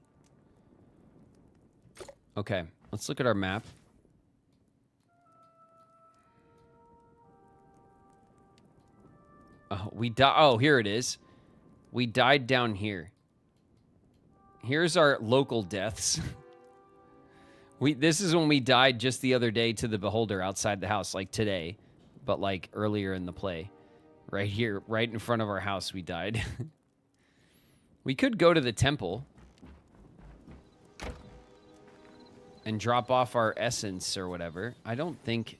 Okay, let's look at our map. Oh, oh, here it is. We died down here. Here's our local deaths. This is when we died just the other day to the beholder outside the house, like today, but like earlier in the play. Right here, right in front of our house, we died. We could go to the temple and drop off our essence or whatever. I don't think...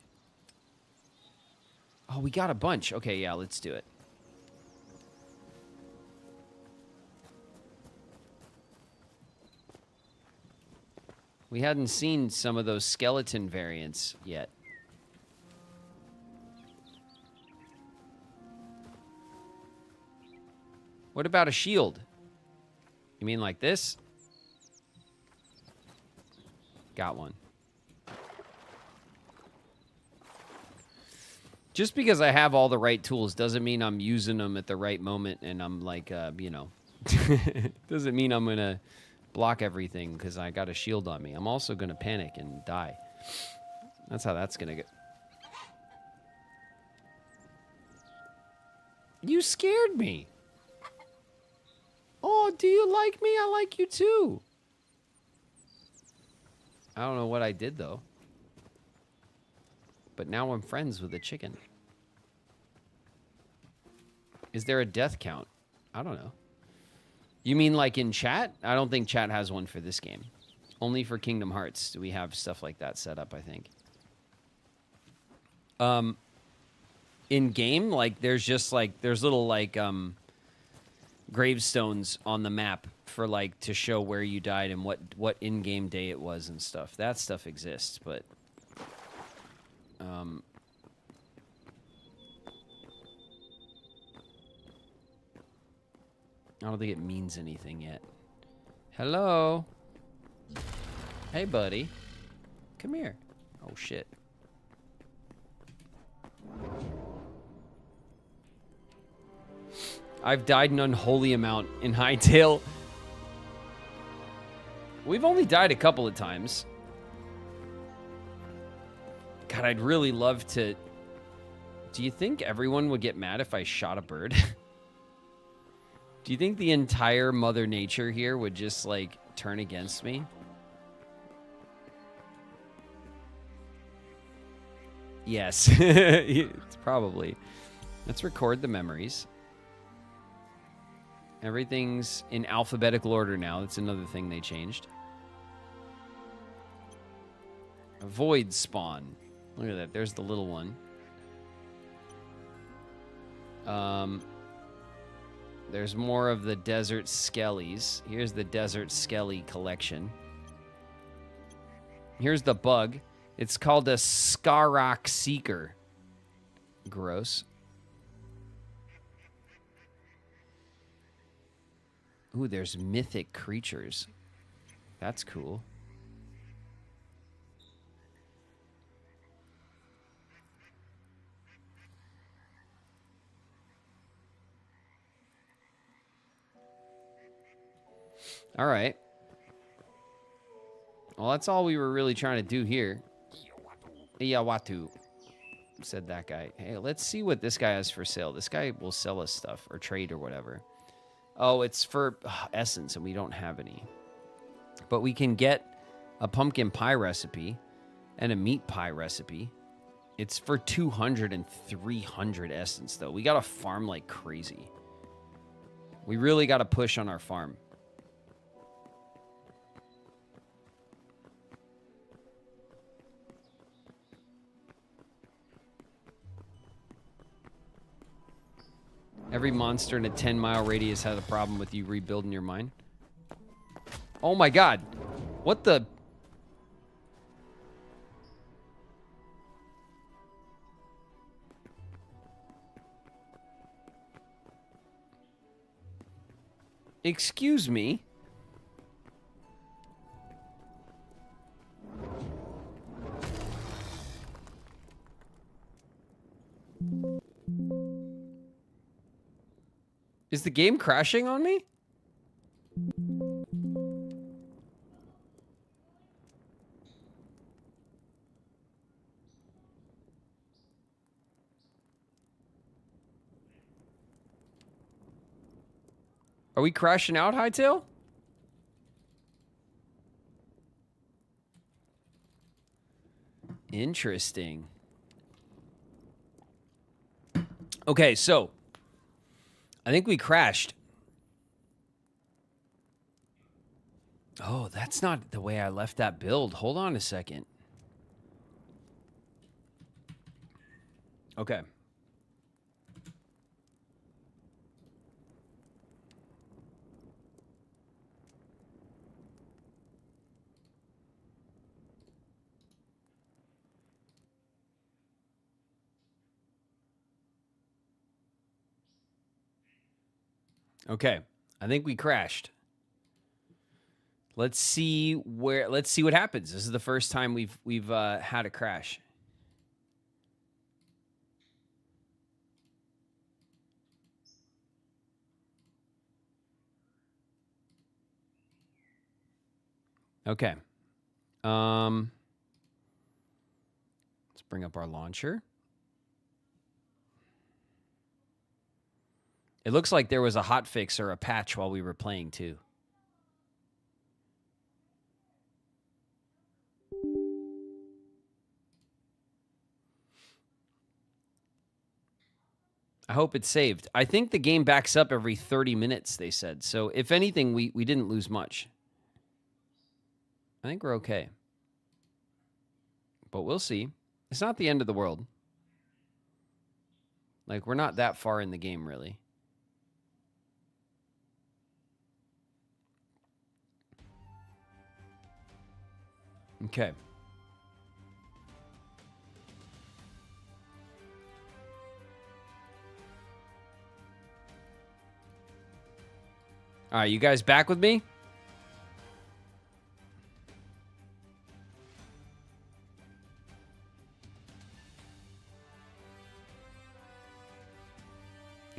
Oh, we got a bunch. Okay, yeah, let's do it. We hadn't seen some of those skeleton variants yet. What about a shield? You mean like this? Got one. Just because I have all the right tools doesn't mean I'm using them at the right moment and I'm like, you know, doesn't mean I'm going to block everything because I got a shield on me. I'm also going to panic and die. That's how that's going to go. You scared me. Oh, do you like me? I like you too. I don't know what I did though. But now I'm friends with a chicken. Is there a death count? I don't know. You mean like in chat? I don't think chat has one for this game. Only for Kingdom Hearts do we have stuff like that set up, I think. In game, like there's just like there's little like gravestones on the map for like to show where you died and what in-game day it was and stuff. That stuff exists, but I don't think it means anything yet. Hello. Hey, buddy. Come here. Oh, shit. I've died an unholy amount in Hytale. We've only died a couple of times. God, I'd really love to... Do you think everyone would get mad if I shot a bird? Do you think the entire Mother Nature here would just, like, turn against me? Yes. It's probably. Let's record the memories. Everything's in alphabetical order now. That's another thing they changed. Avoid spawn. Look at that. There's the little one. There's more of the Desert Skellies. Here's the Desert Skelly collection. Here's the bug. It's called a Skarok Seeker. Gross. Ooh, there's mythic creatures. That's cool. All right. Well, that's all we were really trying to do here. Iyawatu, said that guy. Hey, let's see what this guy has for sale. This guy will sell us stuff or trade or whatever. Oh, it's for essence, and we don't have any. But we can get a pumpkin pie recipe and a meat pie recipe. It's for 200 and 300 essence, though. We got to farm like crazy. We really got to push on our farm. Every monster in a 10-mile radius has a problem with you rebuilding your mine. Oh my god. What the... Excuse me? Is the game crashing on me? Are we crashing out, Hytale? Interesting. Okay, so I think we crashed. Oh, that's not the way I left that build. Hold on a second. Okay. Okay. I think we crashed. Let's see what happens. This is the first time we've had a crash. Okay. Let's bring up our launcher. It looks like there was a hotfix or a patch while we were playing too. I hope it's saved. I think the game backs up every 30 minutes, they said. So if anything, we didn't lose much. I think we're okay. But we'll see. It's not the end of the world. Like, we're not that far in the game, really. Okay. All right, you guys back with me?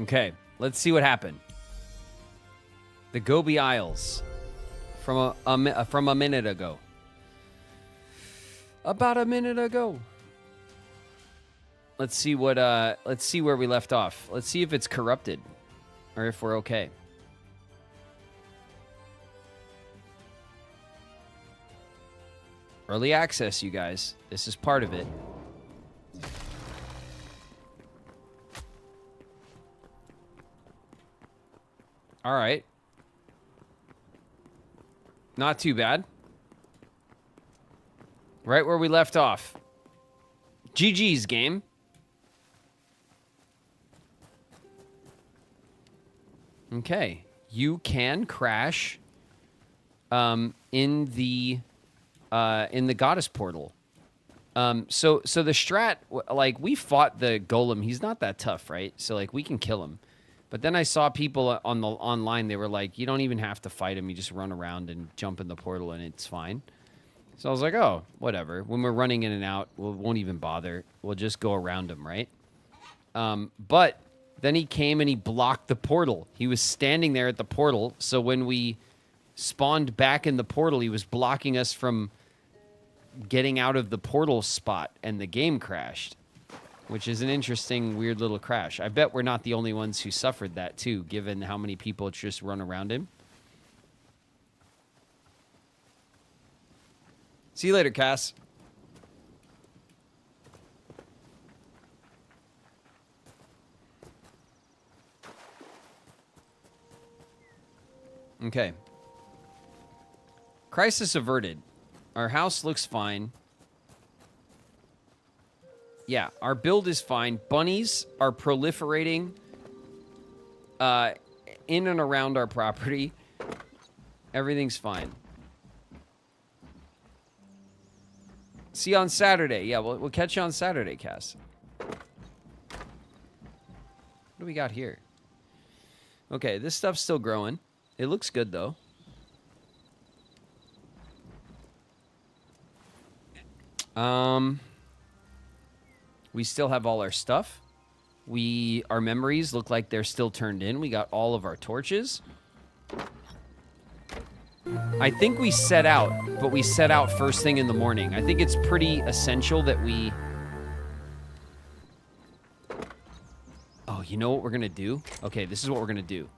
Okay, let's see what happened. The Gobi Isles from a minute ago. About a minute ago. Let's see where we left off. Let's see if it's corrupted or if we're okay. Early access, you guys. This is part of it. All right. Not too bad. Right where we left off. GG's game. Okay. You can crash in the goddess portal. So the strat, like, we fought the golem. He's not that tough, right? So, like, we can kill him. But then I saw people on the online, they were like, you don't even have to fight him. You just run around and jump in the portal and it's fine. So I was like, oh, whatever. When we're running in and out, we won't even bother. We'll just go around him, right? But then he came and he blocked the portal. He was standing there at the portal. So when we spawned back in the portal, he was blocking us from getting out of the portal spot, and the game crashed, which is an interesting, weird little crash. I bet we're not the only ones who suffered that too, given how many people just run around him. See you later, Cass. Okay. Crisis averted. Our house looks fine. Yeah, our build is fine. Bunnies are proliferating in and around our property. Everything's fine. See you on Saturday. Yeah, we'll catch you on Saturday, Cass. What do we got here? Okay, this stuff's still growing. It looks good, though. We still have all our stuff. Our memories look like they're still turned in. We got all of our torches. I think we set out, but we set out first thing in the morning. I think it's pretty essential that we... Oh, you know what we're going to do? Okay, this is what we're going to do.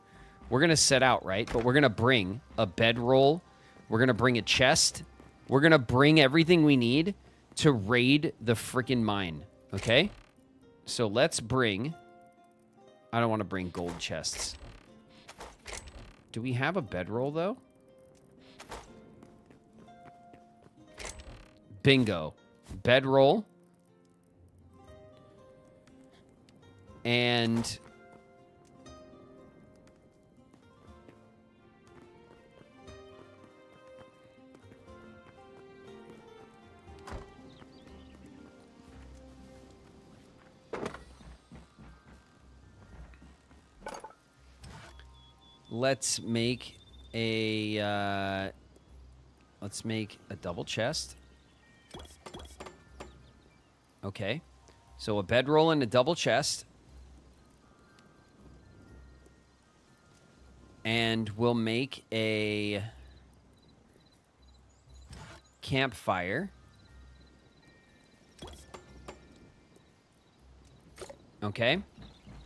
We're going to set out, right? But we're going to bring a bedroll. We're going to bring a chest. We're going to bring everything we need to raid the freaking mine, okay? So let's bring... I don't want to bring gold chests. Do we have a bedroll, though? Bingo. Bedroll. And... let's make a double chest. Okay. So a bedroll and a double chest. And we'll make a campfire. Okay.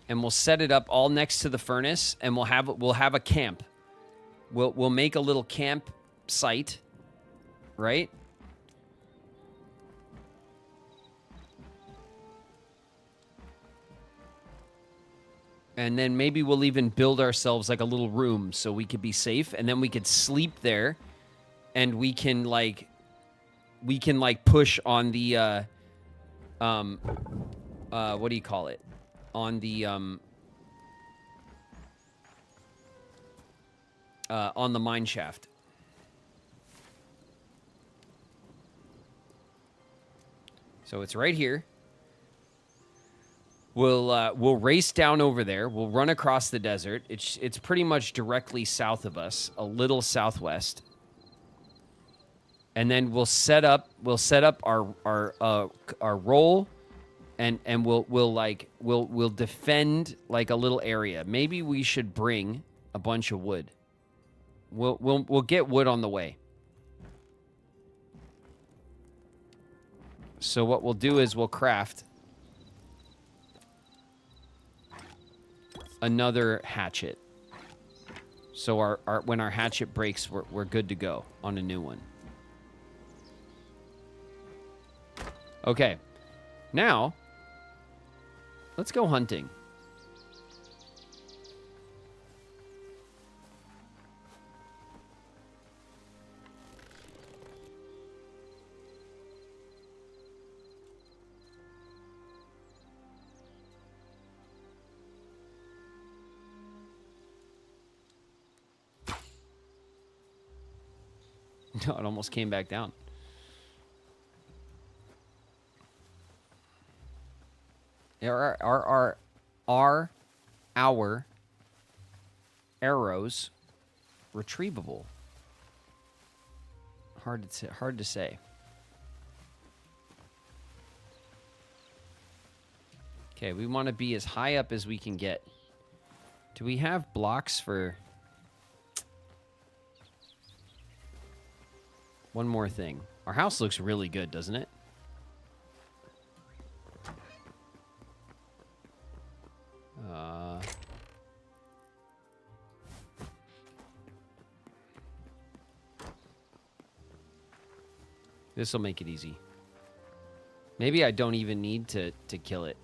And we'll set it up all next to the furnace, and we'll have a camp. We'll make a little camp site, right? And then maybe we'll even build ourselves like a little room so we could be safe, and then we could sleep there, and we can like push on the what do you call it? On the mine shaft. So it's right here. We'll race down over there. We'll run across the desert. It's pretty much directly south of us, a little southwest. And then we'll set up our roll, and we'll defend like a little area. Maybe we should bring a bunch of wood. We'll get wood on the way. So what we'll do is we'll craft another hatchet. So our when our hatchet breaks, we're good to go on a new one. Okay. Now, let's go hunting. No, it almost came back down. Are our arrows retrievable? Hard to say. Okay, we want to be as high up as we can get. Do we have blocks for... One more thing. Our house looks really good, doesn't it? This will make it easy. Maybe I don't even need to kill it.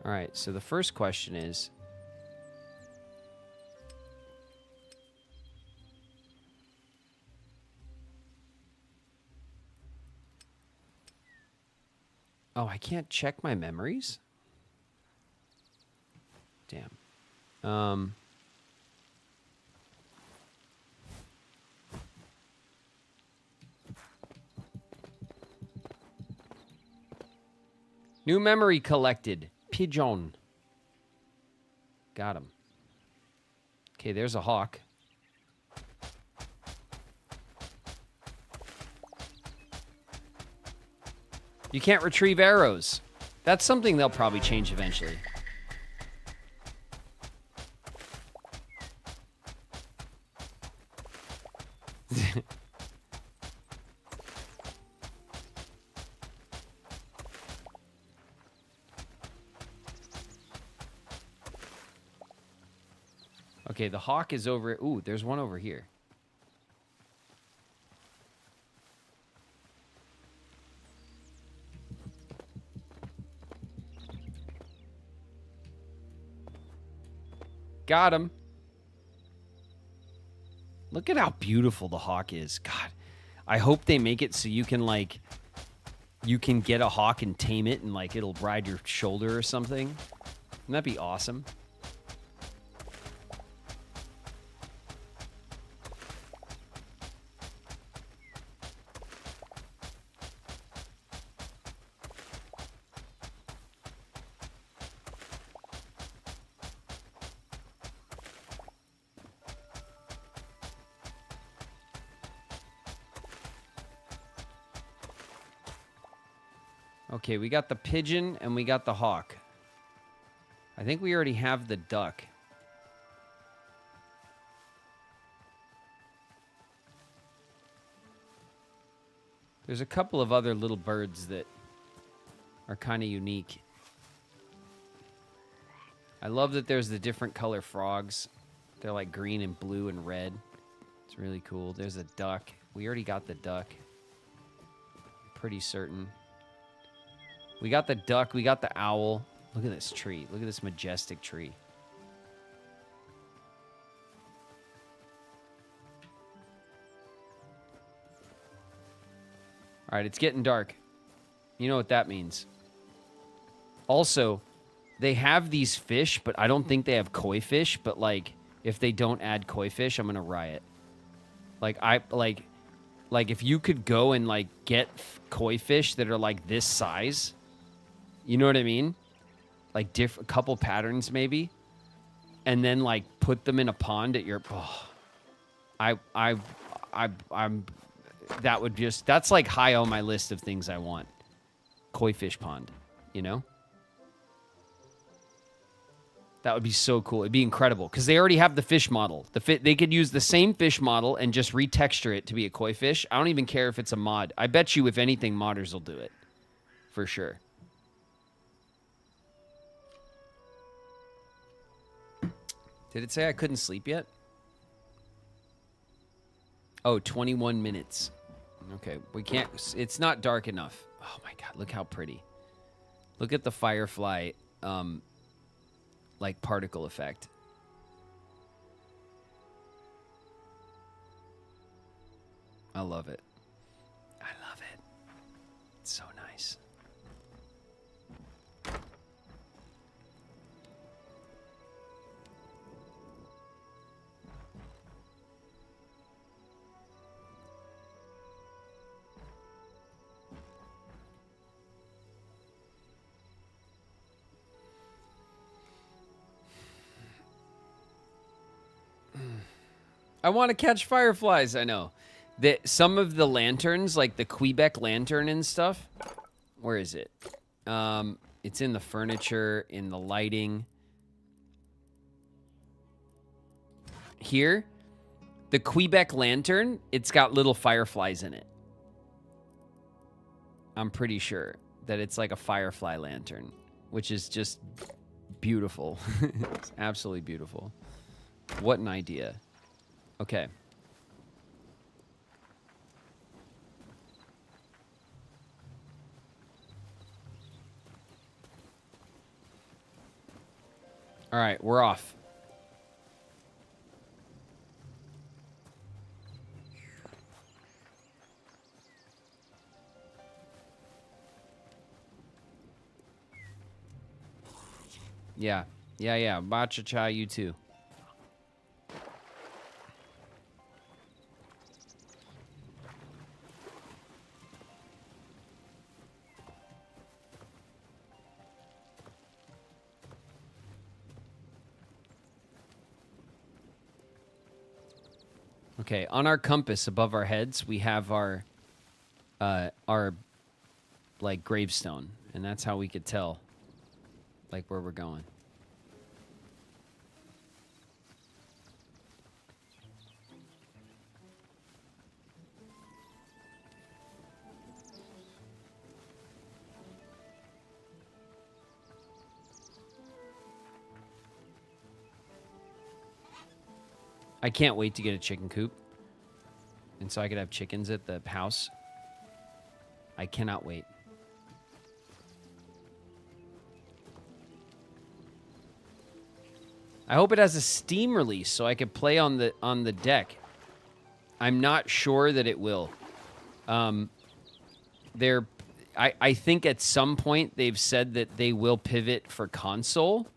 All right, so the first question is... Oh, I can't check my memories? Damn. New memory collected. Pigeon. Got him. Okay, there's a hawk. You can't retrieve arrows. That's something they'll probably change eventually. Okay, the hawk is over... Ooh, there's one over here. Got him. Look at how beautiful the hawk is. God, I hope they make it so you can, like... You can get a hawk and tame it and, like, it'll ride your shoulder or something. Wouldn't that be awesome? Okay, we got the pigeon and we got the hawk. I think we already have the duck. There's a couple of other little birds that are kind of unique. I love that there's the different color frogs. They're like green and blue and red. It's really cool. There's a duck. We already got the duck. Pretty certain. We got the duck. We got the owl. Look at this tree. Look at this majestic tree. All right, it's getting dark. You know what that means. Also, they have these fish, but I don't think they have koi fish. But, like, if they don't add koi fish, I'm going to riot. Like, if you could go and, like, get koi fish that are, like, this size, you know what I mean? Like, a couple patterns, maybe. And then, like, put them in a pond at your... Oh, I'm... That would just... That's, like, high on my list of things I want. Koi fish pond, you know? That would be so cool. It'd be incredible. Because they already have the fish model. They could use the same fish model and just retexture it to be a koi fish. I don't even care if it's a mod. I bet you, if anything, modders will do it. For sure. Did it say I couldn't sleep yet? Oh, 21 minutes. Okay, we can't... It's not dark enough. Oh my god, look how pretty. Look at the firefly, like, particle effect. I love it. I love it. It's so nice. I want to catch fireflies, I know. Some of the lanterns, like the Quebec lantern and stuff. Where is it? It's in the furniture, in the lighting. Here, the Quebec lantern, it's got little fireflies in it. I'm pretty sure that it's like a firefly lantern, which is just beautiful. It's absolutely beautiful. What an idea. Okay. All right, we're off. Yeah. Bacha cha, you too. Okay, on our compass above our heads, we have our like gravestone, and that's how we could tell like where we're going. I can't wait to get a chicken coop. And so I could have chickens at the house. I cannot wait. I hope it has a Steam release so I could play on the deck. I'm not sure that it will. I think at some point they've said that they will pivot for console.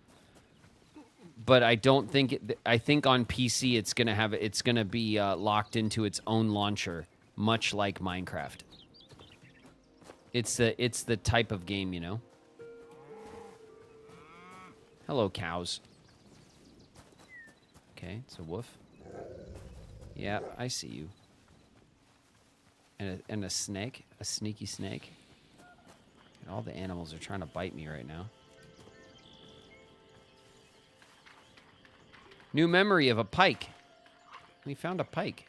But I don't think I think on PC it's gonna be locked into its own launcher, much like Minecraft. It's the type of game, you know. Hello, cows. Okay, it's a wolf. Yeah, I see you. And a snake, a sneaky snake. All the animals are trying to bite me right now. New memory of a pike. We found a pike.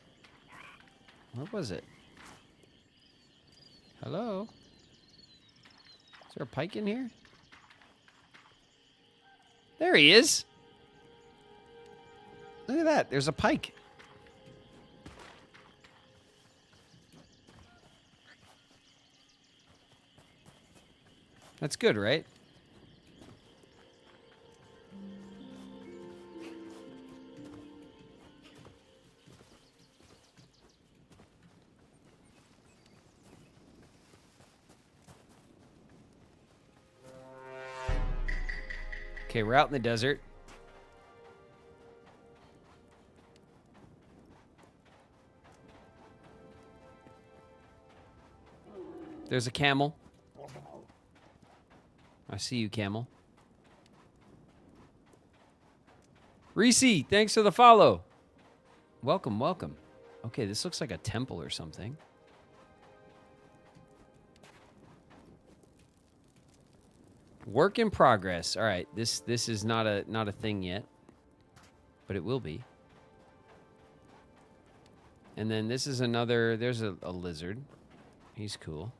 Where was it? Hello? Is there a pike in here? There he is. Look at that. There's a pike. That's good, right? Okay, we're out in the desert. There's a camel. I see you, camel. Reese, thanks for the follow. Welcome, welcome. Okay, this looks like a temple or something. Work in progress. All right, this is not a thing yet, but it will be. And then this is another. There's a lizard. He's cool.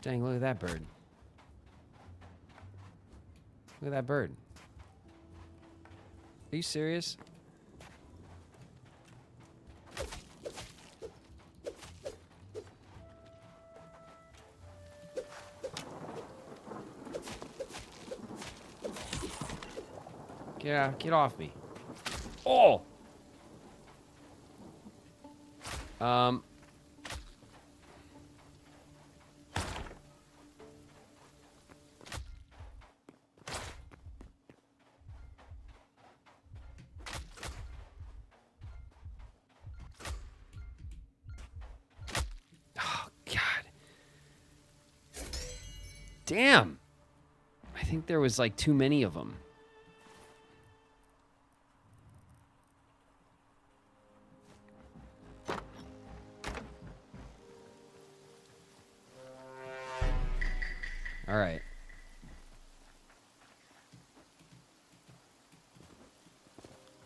Dang, look at that bird. Look at that bird. Are you serious? Get off me. Oh! Damn. I think there was like too many of them. All right.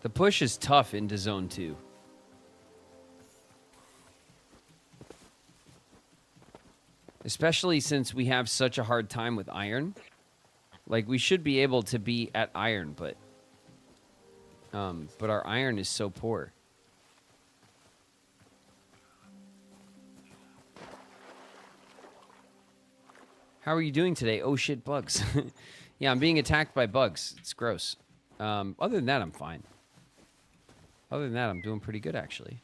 The push is tough into Zone 2. Especially since we have such a hard time with iron. Like, we should be able to be at iron, but our iron is so poor. How are you doing today? Oh shit, bugs. Yeah, I'm being attacked by bugs. It's gross. Other than that, I'm fine. Other than that, I'm doing pretty good, actually.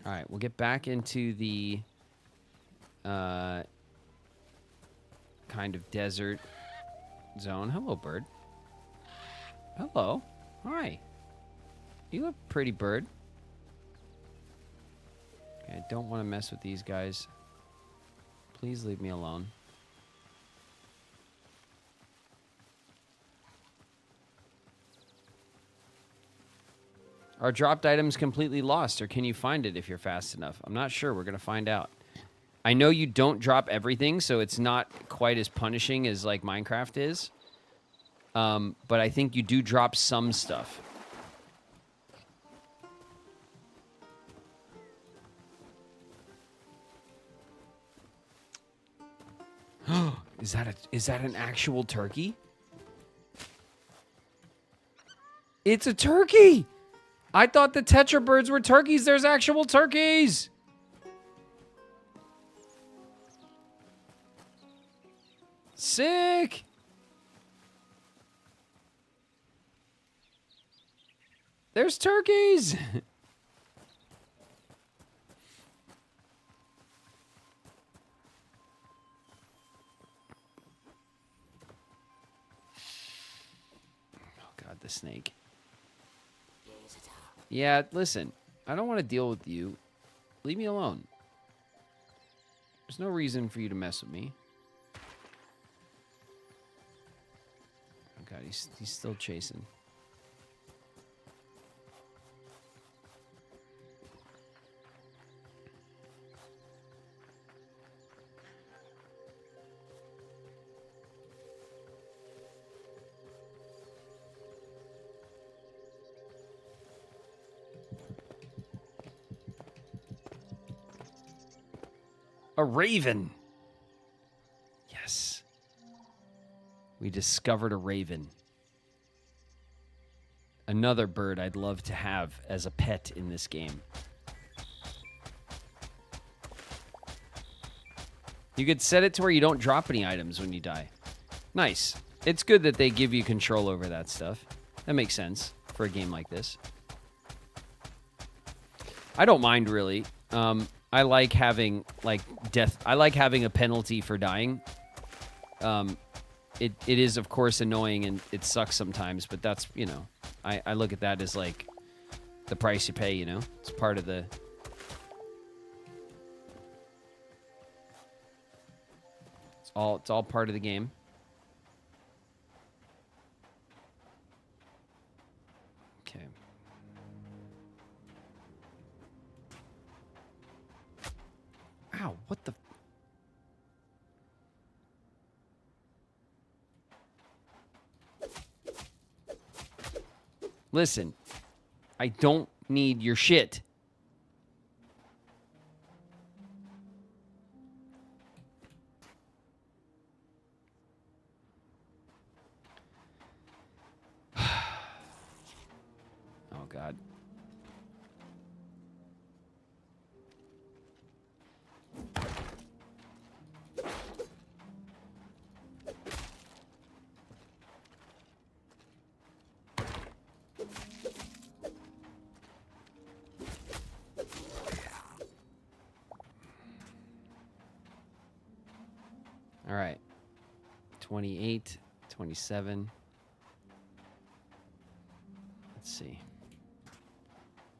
All right, we'll get back into the kind of desert zone. Hello, bird. Hello. Hi. You look pretty, bird. Okay, I don't want to mess with these guys. Please leave me alone. Are dropped items completely lost, or can you find it if you're fast enough? I'm not sure. We're going to find out. I know you don't drop everything, so it's not quite as punishing as, like, Minecraft is. But I think you do drop some stuff. Is that an actual turkey? It's a turkey! I thought the Tetra birds were turkeys. There's actual turkeys! Sick! There's turkeys! Oh god, the snake. Yeah, listen, I don't want to deal with you. Leave me alone. There's no reason for you to mess with me. God, he's still chasing. A raven. Yes. We discovered a raven. Another bird I'd love to have as a pet in this game. You could set it to where you don't drop any items when you die. Nice. It's good that they give you control over that stuff. That makes sense for a game like this. I don't mind, really. I like having, like, death. I like having a penalty for dying. It is, of course, annoying and it sucks sometimes, but that's, you know, I look at that as, like, the price you pay, you know? It's part of the... It's all part of the game. Okay. Ow, what the... Listen, I don't need your shit. Oh, God. All right. 28, 27. Let's see.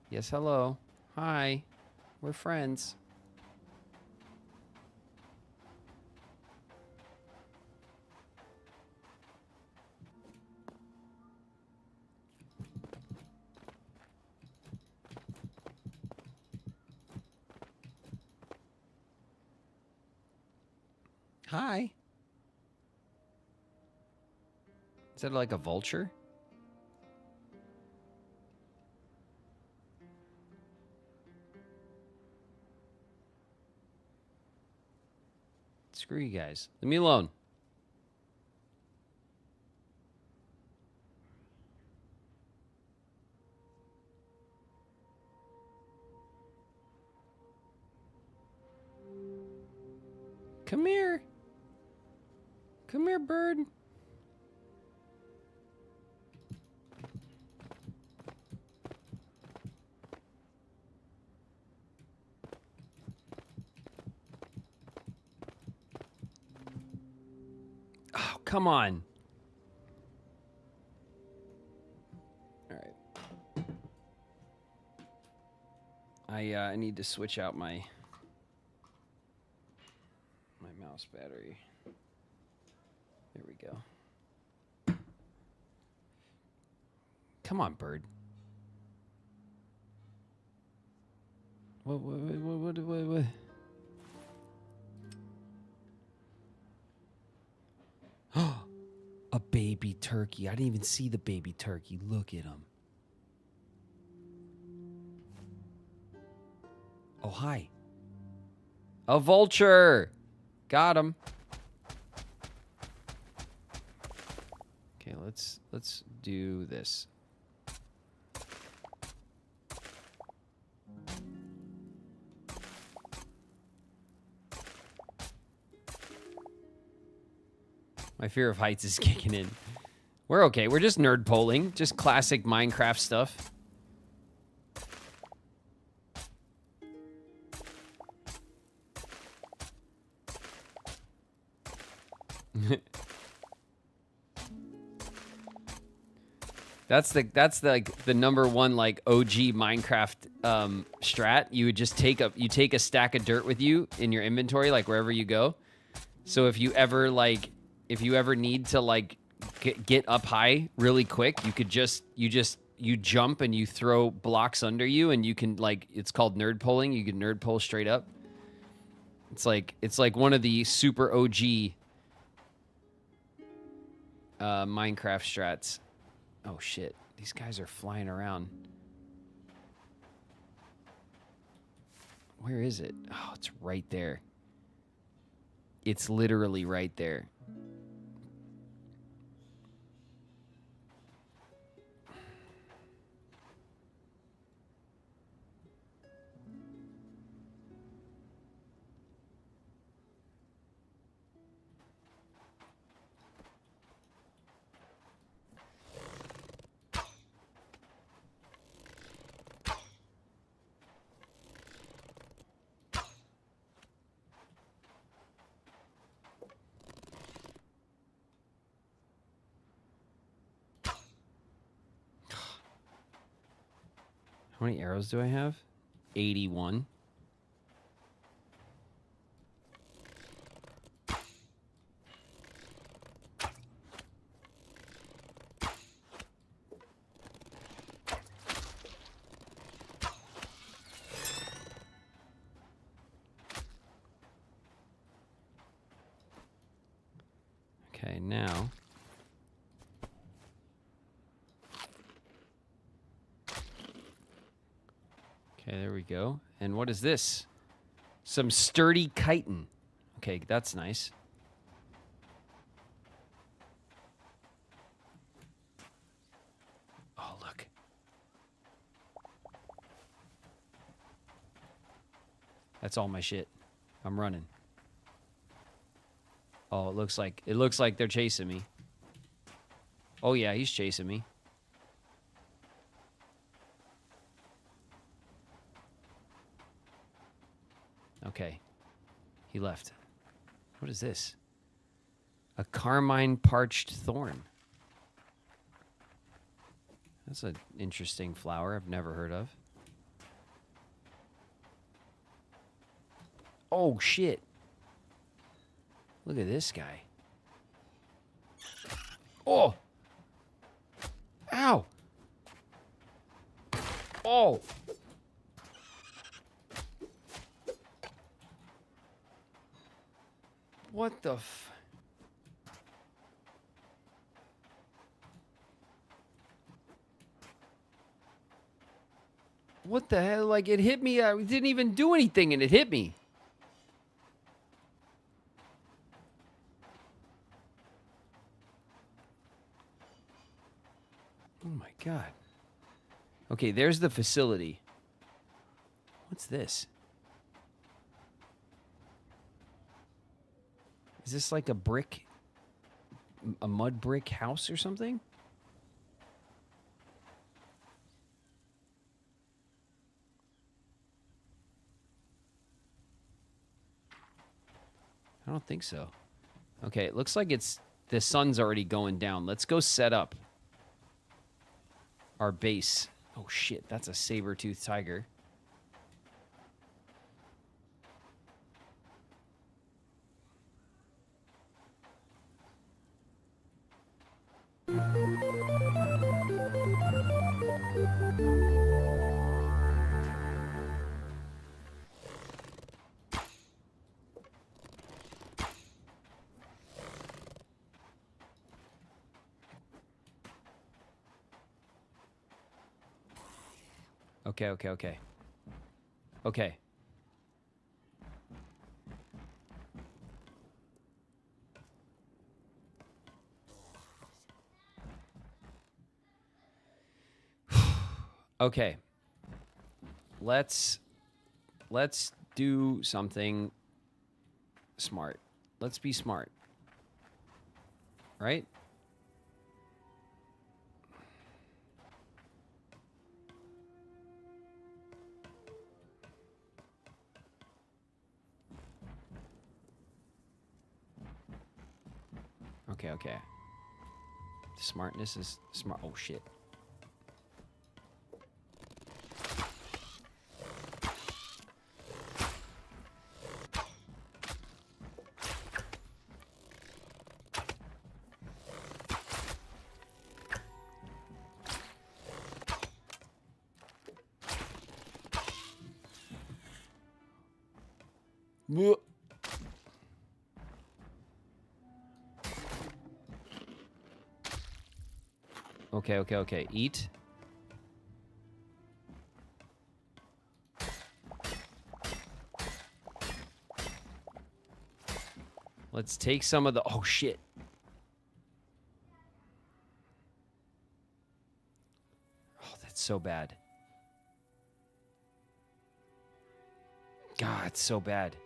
Yes, hello. Hi. We're friends. Hi. Is that like a vulture? Screw you guys. Leave me alone. Come here. Come here, bird. Oh, come on. All right. I need to switch out my mouse battery. There we go. Come on, bird. What? A baby turkey. I didn't even see the baby turkey. Look at him. Oh, hi. A vulture. Got him. Okay, let's do this. My fear of heights is kicking in. We're okay. We're just nerd polling. Just classic Minecraft stuff. That's like the number one like OG Minecraft strat. You would just take a stack of dirt with you in your inventory, like wherever you go. So if you ever need to like get up high really quick, you could you jump and you throw blocks under you, and you can, like, it's called nerd pulling. You can nerd pull straight up. It's like one of the super OG Minecraft strats. Oh shit, these guys are flying around. Where is it? Oh, it's right there. It's literally right there. How many arrows do I have? 81. Okay, now... Okay, there we go. And what is this? Some sturdy chitin. Okay, that's nice. Oh, look. That's all my shit. I'm running. Oh, it looks like they're chasing me. Oh yeah, he's chasing me. Okay. He left. What is this? A carmine parched thorn. That's an interesting flower I've never heard of. Oh, shit. Look at this guy. Oh! Ow! Oh! What the f... What the hell? Like, it hit me. I didn't even do anything and it hit me. Oh my God. Okay, there's the facility. What's this? Is this like a brick, a mud brick house or something? I don't think so. Okay, it looks like the sun's already going down. Let's go set up our base. Oh shit, that's a saber-toothed tiger. Okay. Okay. Okay. Let's do something smart. Let's be smart. Right? Okay. Smartness is smart. Oh, shit. Okay, okay, okay. Eat. Let's take some of the... Oh, shit. Oh, that's so bad. God, it's so bad.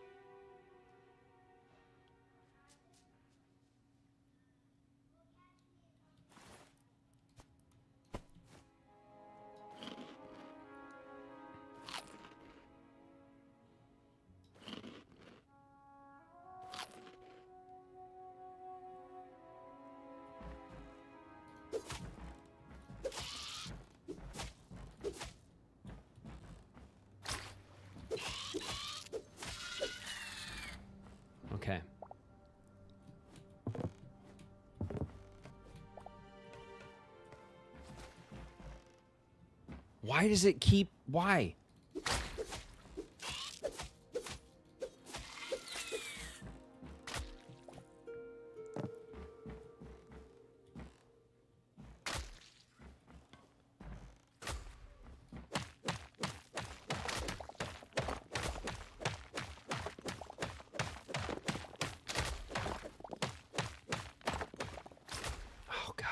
Okay. Why does it keep... Why? Oh, God.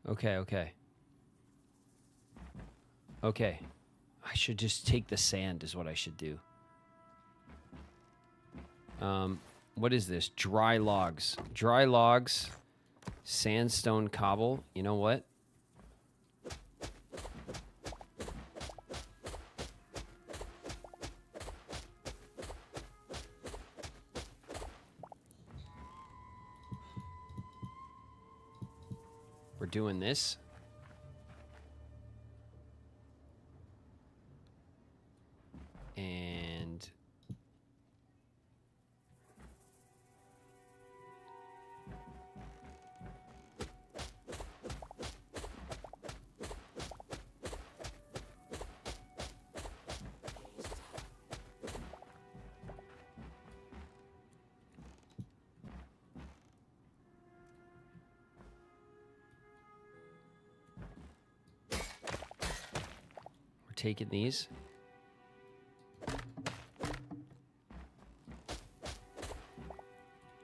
Okay, okay. Okay. I should just take the sand is what I should do. What is this? Dry logs. Dry logs. Sandstone cobble. You know what? We're doing this. And we're taking these.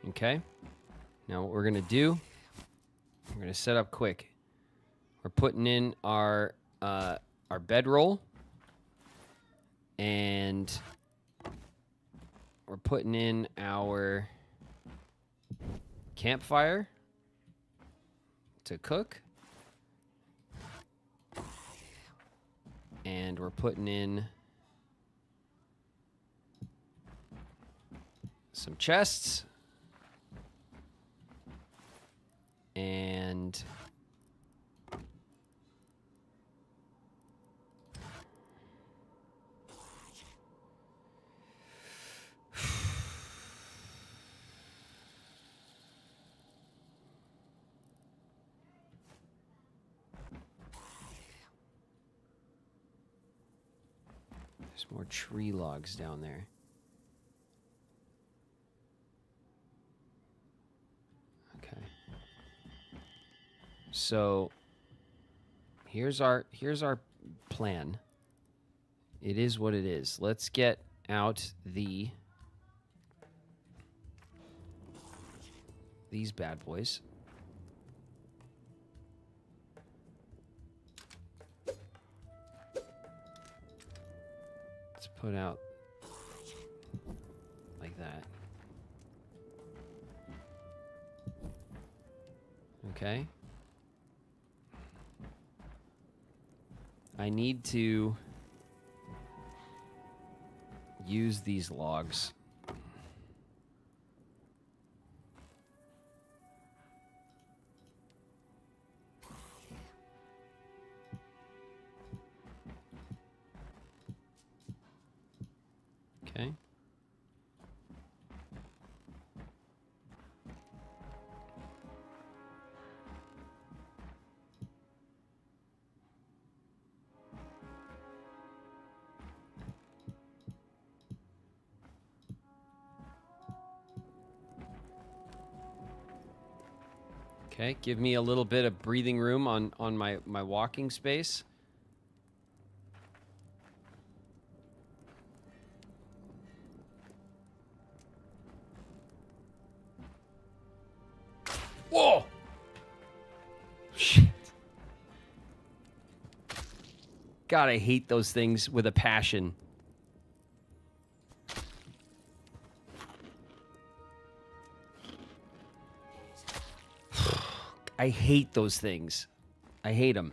Okay. Now what we're going to do, we're going to set up quick. We're putting in our bedroll, and we're putting in our campfire to cook. And we're putting in some chests. And there's more tree logs down there. Okay. So here's our plan. It is what it is. Let's get out these bad boys. Let's put out like that. Okay. I need to use these logs. Okay, give me a little bit of breathing room on my walking space. Whoa! Shit. God, I hate those things with a passion. I hate those things. I hate them.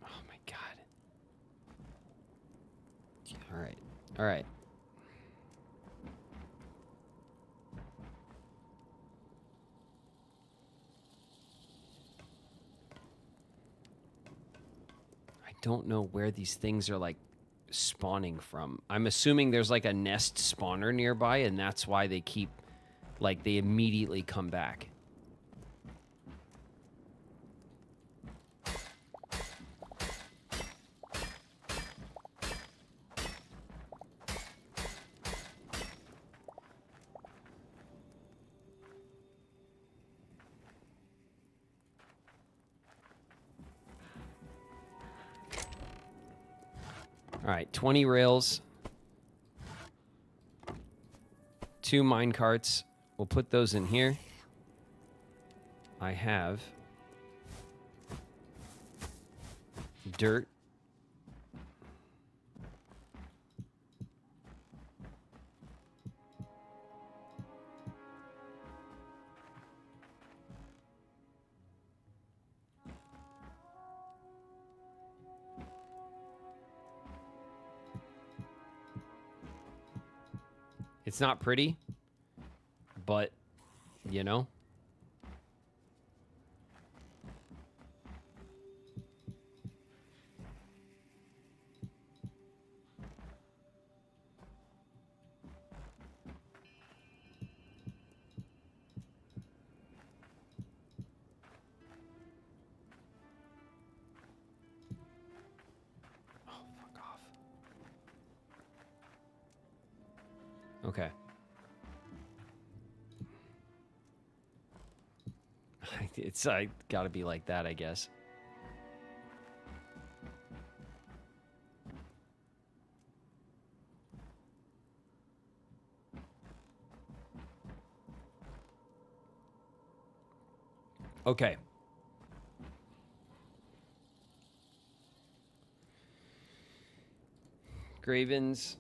Oh my God. All right. All right. I don't know where these things are like spawning from. I'm assuming there's like a nest spawner nearby, and that's why they keep, like, they immediately come back. All right, 20 rails, 2 mine carts. We'll put those in here. I have dirt. It's not pretty, but, you know. Oh, fuck off. Okay. It's gotta be like that, I guess. Okay. Graven's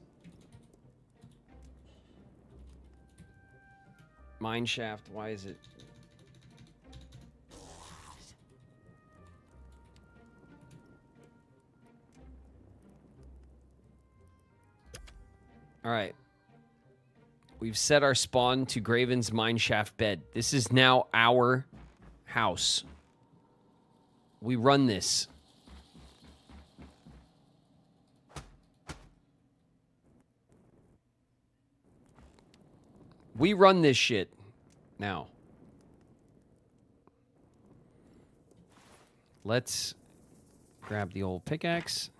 mine shaft. Why is it? All right. We've set our spawn to Graven's mineshaft bed. This is now our house. We run this. We run this shit now. Let's grab the old pickaxe.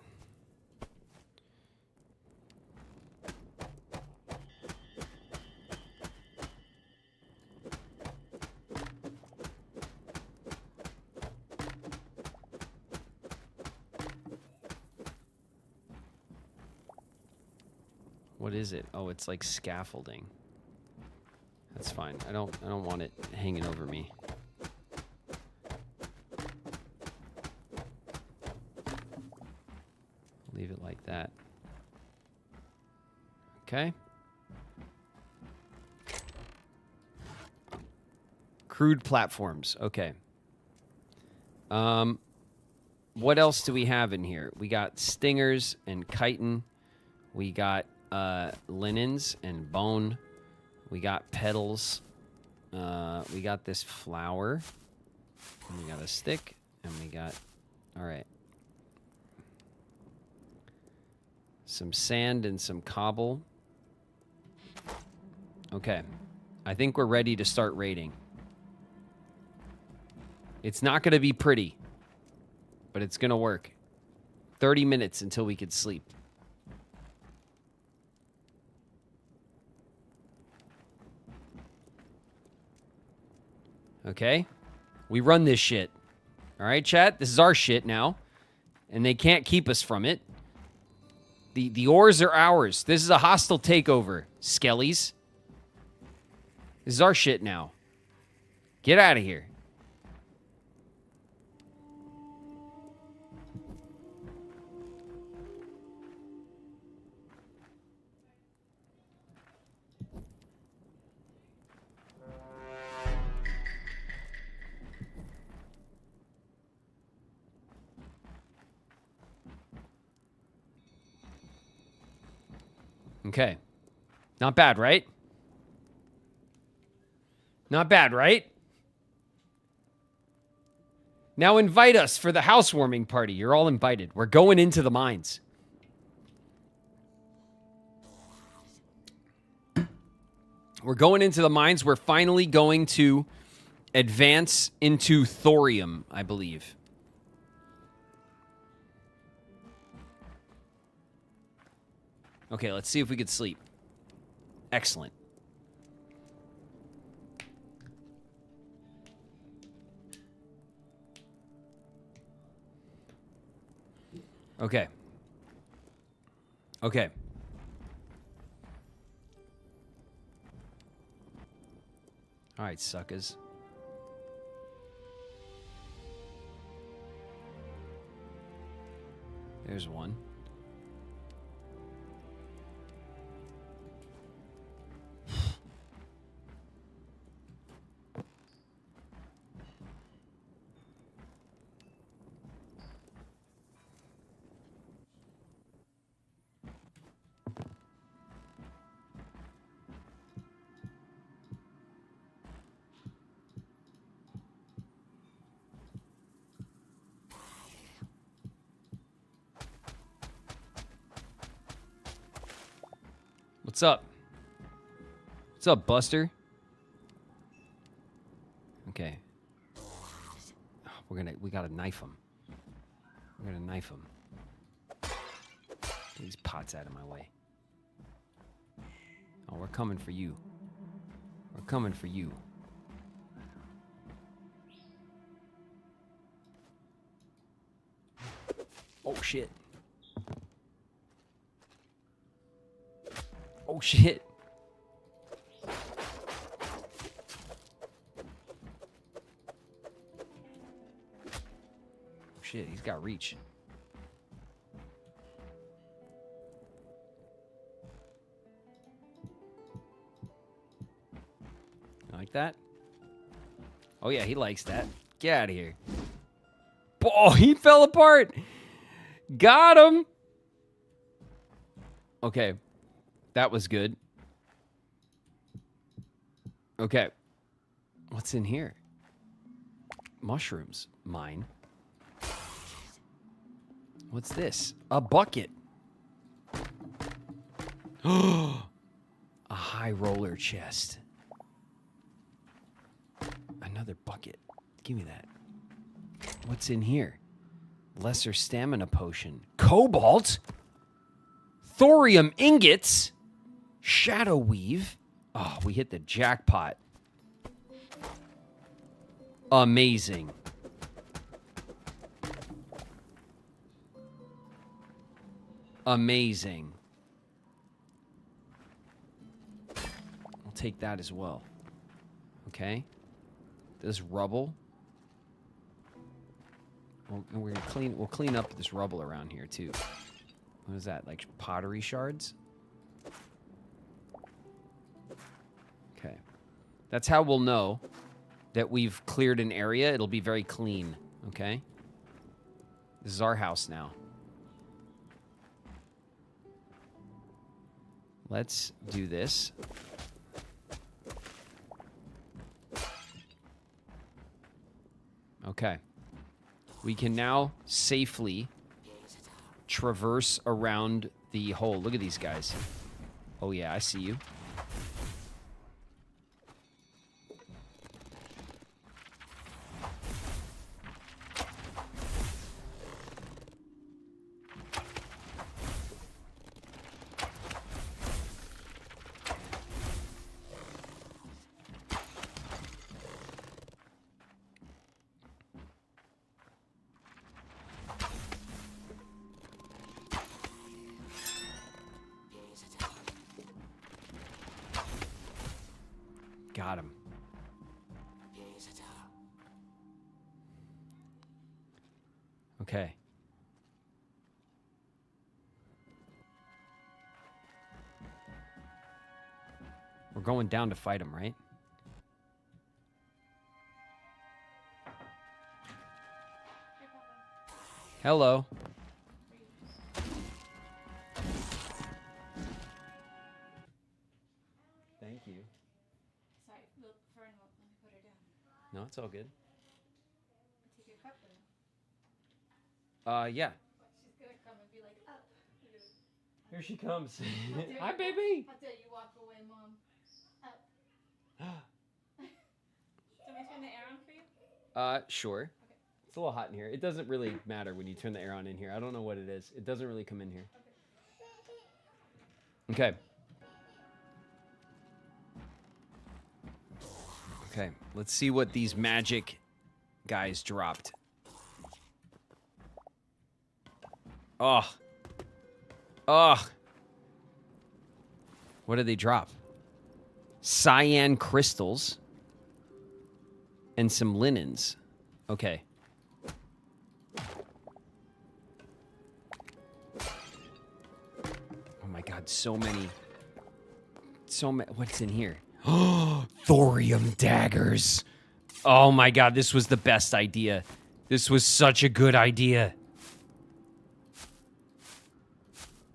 What is it? Oh, it's like scaffolding. That's fine. I don't want it hanging over me. Leave it like that. Okay. Crude platforms. Okay. What else do we have in here? We got stingers and chitin. We got linens and bone. We got petals. We got this flower. And we got a stick. And we got... All right. Some sand and some cobble. Okay. I think we're ready to start raiding. It's not going to be pretty, but it's going to work. 30 minutes until we could sleep. Okay? We run this shit. All right, chat? This is our shit now. And they can't keep us from it. The ores are ours. This is a hostile takeover, skellies. This is our shit now. Get out of here. Okay. Not bad, right? Not bad, right? Now invite us for the housewarming party. You're all invited. We're going into the mines. We're going into the mines. We're finally going to advance into thorium, I believe. Okay, let's see if we could sleep. Excellent. Okay. Okay. All right, suckers. There's one. What's up? What's up, Buster? Okay. We gotta knife him. We're gonna knife him. Get these pots out of my way. Oh, we're coming for you. We're coming for you. Oh, shit. Oh, shit. Oh, shit, he's got reach. You like that? Oh, yeah, he likes that. Get out of here. Oh, he fell apart. Got him. Okay. That was good. Okay. What's in here? Mushrooms. Mine. What's this? A bucket. A high roller chest. Another bucket. Give me that. What's in here? Lesser stamina potion. Cobalt? Thorium ingots? Shadow weave? Oh, we hit the jackpot. Amazing. Amazing. I'll take that as well. Okay. This rubble. We'll clean up this rubble around here too. What is that? Like pottery shards? Okay. That's how we'll know that we've cleared an area. It'll be very clean. Okay. This is our house now. Let's do this. Okay. We can now safely traverse around the hole. Look at these guys. Oh, yeah, I see you. got him. Okay. We're going down to fight him, right? Hello. Thank you. Sorry, look, Fern won't let me put her down. No, it's all good. Take your cup then. Yeah. She's gonna come and be like, up. Here she comes. Hi, baby. How dare you walk away, Mom? Up. Do you want me to turn the air on for you? Sure. Okay. It's a little hot in here. It doesn't really matter when you turn the air on in here. I don't know what it is. It doesn't really come in here. Okay. Okay, let's see what these magic guys dropped. Oh. Oh. What did they drop? Cyan crystals and some linens. Okay. Oh my God, so many. What's in here? Thorium daggers. Oh my God, this was the best idea. This was such a good idea.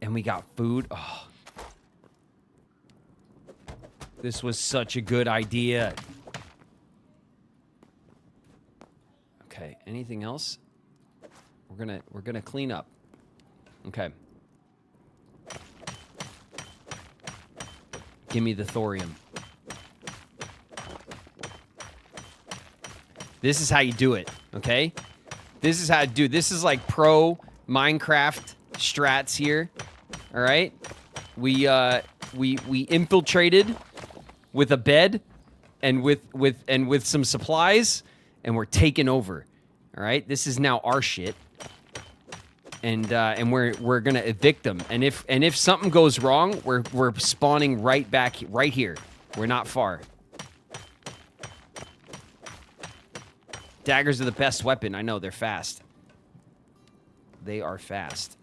And we got food. Oh. This was such a good idea. Okay, anything else? We're gonna clean up. Okay. Give me the thorium. This is how you do it, okay? This is how to do it. This is like pro Minecraft strats here. All right? We infiltrated with a bed and with some supplies, and we're taking over. All right? This is now our shit. And we're gonna evict them. And if something goes wrong, we're spawning right back right here. We're not far. Daggers are the best weapon. I know, they're fast. They are fast.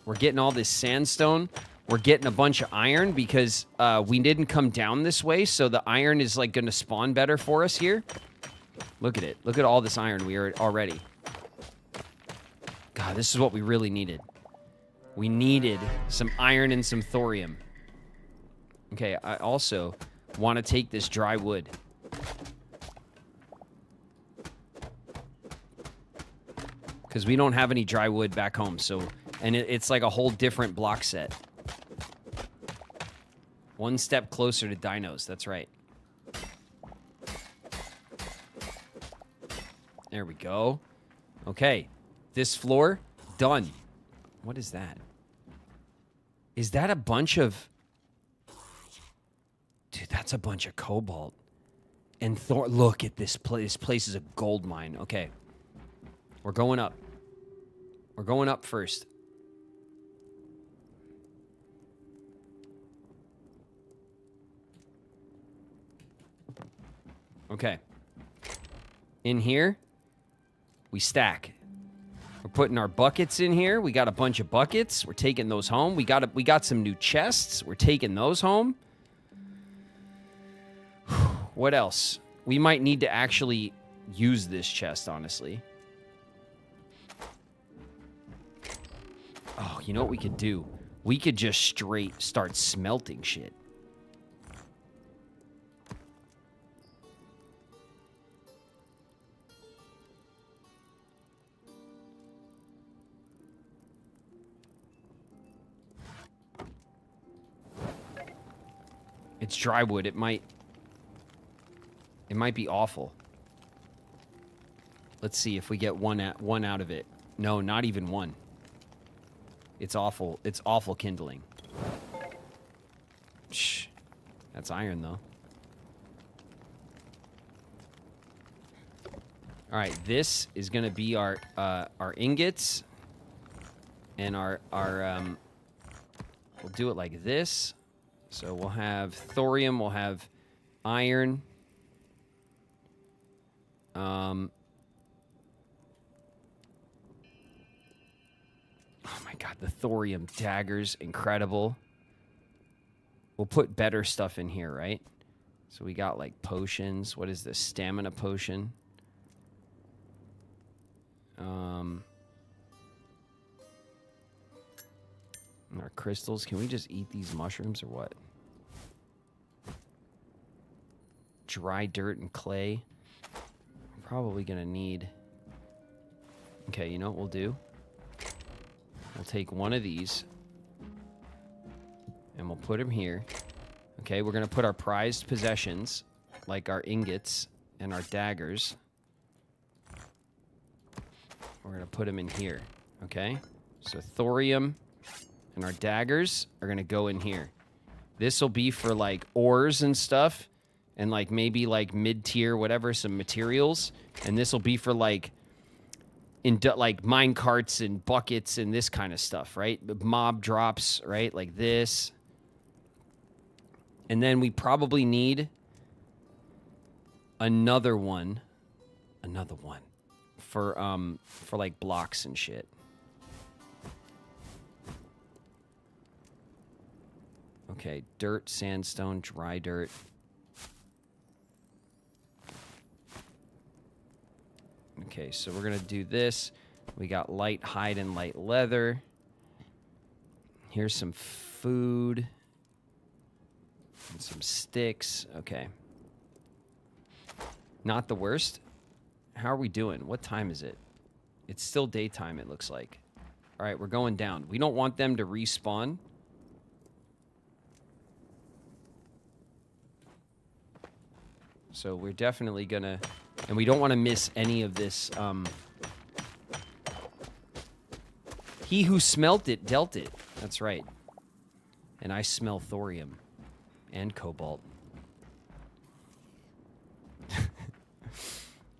We're getting all this sandstone. We're getting a bunch of iron because we didn't come down this way, so the iron is like gonna spawn better for us here. Look at it. Look at all this iron we are already. God, this is what we really needed. We needed some iron and some thorium. Okay, I also want to take this dry wood. Because we don't have any dry wood back home, so... And it's like a whole different block set. One step closer to dinos, that's right. There we go. Okay. This floor, done. What is that? Is that a bunch of... Dude, that's a bunch of cobalt. And look at this place. This place is a gold mine. Okay. We're going up. We're going up first. Okay. In here, we stack. We're putting our buckets in here. We got a bunch of buckets. We're taking those home. We got some new chests. We're taking those home. What else? We might need to actually use this chest, honestly. Oh, you know what we could do? We could just straight start smelting shit. It's dry wood. It might be awful. Let's see if we get one out of it. No, not even one. It's awful. It's awful kindling. Shh. That's iron, though. All right, this is gonna be our ingots, and our we'll do it like this. So we'll have thorium, we'll have iron. Oh my god, the thorium daggers, incredible. We'll put better stuff in here, right? So we got like potions. What is this? Stamina potion. Our crystals. Can we just eat these mushrooms or what? Dry dirt and clay. I'm probably gonna need... Okay, you know what we'll do? We'll take one of these and we'll put them here. Okay, we're gonna put our prized possessions, like our ingots and our daggers. We're gonna put them in here, okay? So thorium and our daggers are gonna go in here. This will be for like ores and stuff, and like maybe like mid-tier, whatever, some materials. And this will be for like like mine carts and buckets and this kind of stuff, right? Mob drops, right? Like this. And then we probably need another one for like blocks and shit. Okay, dirt, sandstone, dry dirt. Okay, so we're gonna do this. We got light hide and light leather. Here's some food. And some sticks. Okay. Not the worst. How are we doing? What time is it? It's still daytime, it looks like. All right, we're going down. We don't want them to respawn. So we're definitely gonna... And we don't want to miss any of this. He who smelt it, dealt it. That's right. And I smell thorium. And cobalt.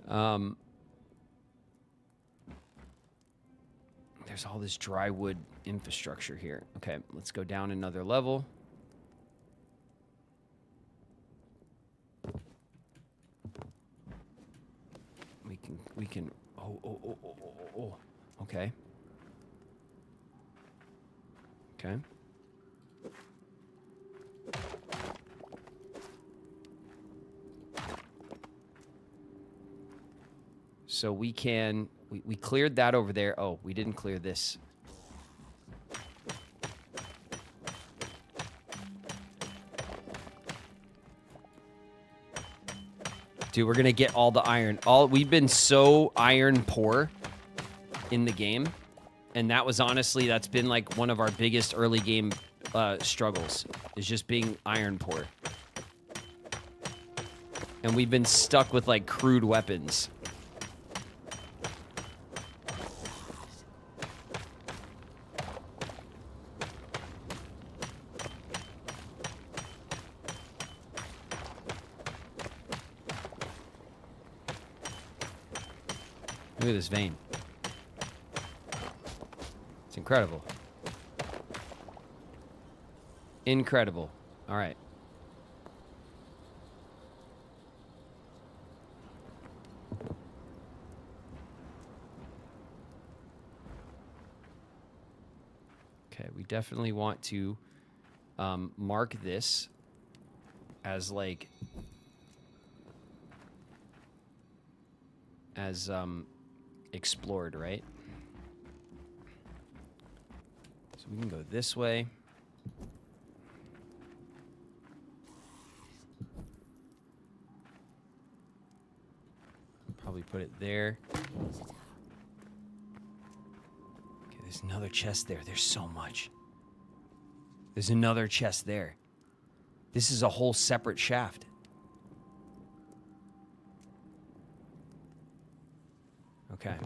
There's all this dry wood infrastructure here. Okay, let's go down another level. We can, oh. Okay. Okay. So we can, we cleared that over there. Oh, we didn't clear this. Dude, we're gonna get all the iron. We've been so iron poor in the game. And that was honestly, that's been like one of our biggest early game struggles, is just being iron poor. And we've been stuck with like crude weapons. Look at this vein. It's incredible. Incredible. All right. Okay, we definitely want to mark this as like explored, right? So we can go this way. Probably put it there. Okay, there's another chest there. There's so much. There's another chest there. This is a whole separate shaft. Okay.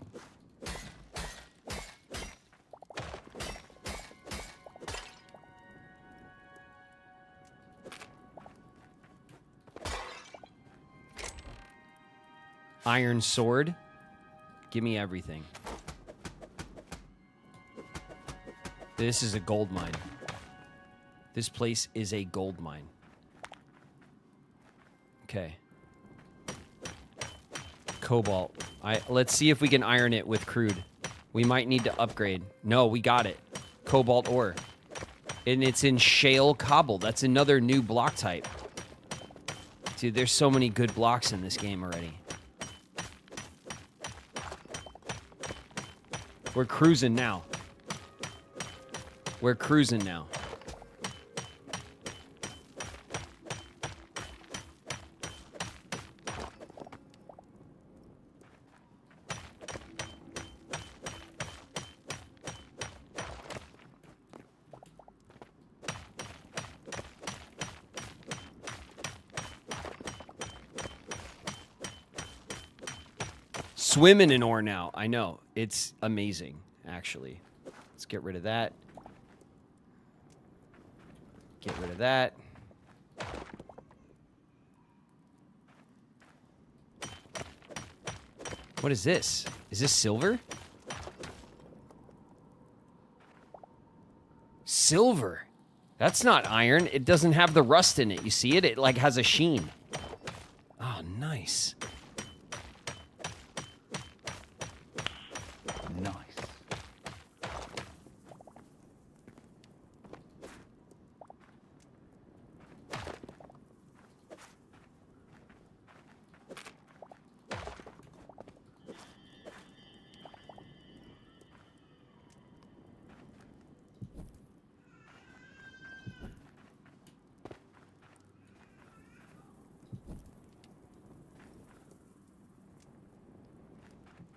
Iron sword. Give me everything. This is a gold mine. This place is a gold mine. Okay. Cobalt. Let's see if we can iron it with crude. We might need to upgrade. No, we got it. Cobalt ore. And it's in shale cobble. That's another new block type. Dude, there's so many good blocks in this game already. We're cruising now. We're cruising now. Swimming in ore now. I know. It's amazing, actually. Let's get rid of that. Get rid of that. What is this? Is this silver? Silver. That's not iron. It doesn't have the rust in it. You see it? It like has a sheen. Oh, nice. Nice.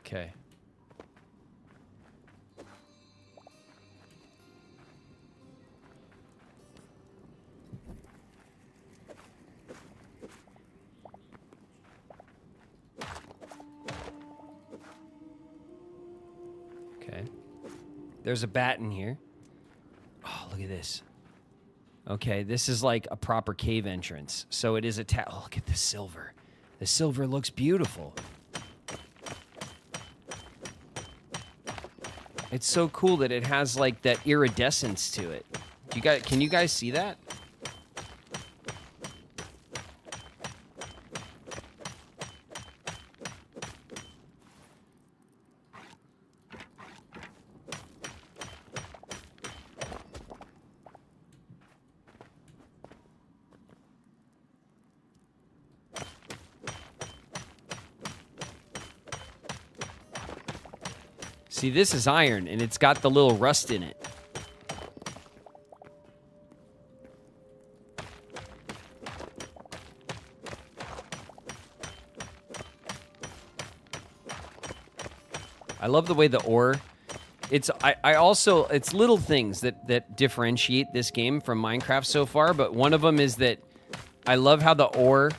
Okay. Okay. There's a bat in here. Oh, look at this. Okay, this is like a proper cave entrance. So it is a oh, look at the silver. The silver looks beautiful. It's so cool that it has like that iridescence to it. Can you guys see that? See, this is iron, and it's got the little rust in it. I love the way the ore... It's little things that differentiate this game from Minecraft so far, but one of them is that I love how the ore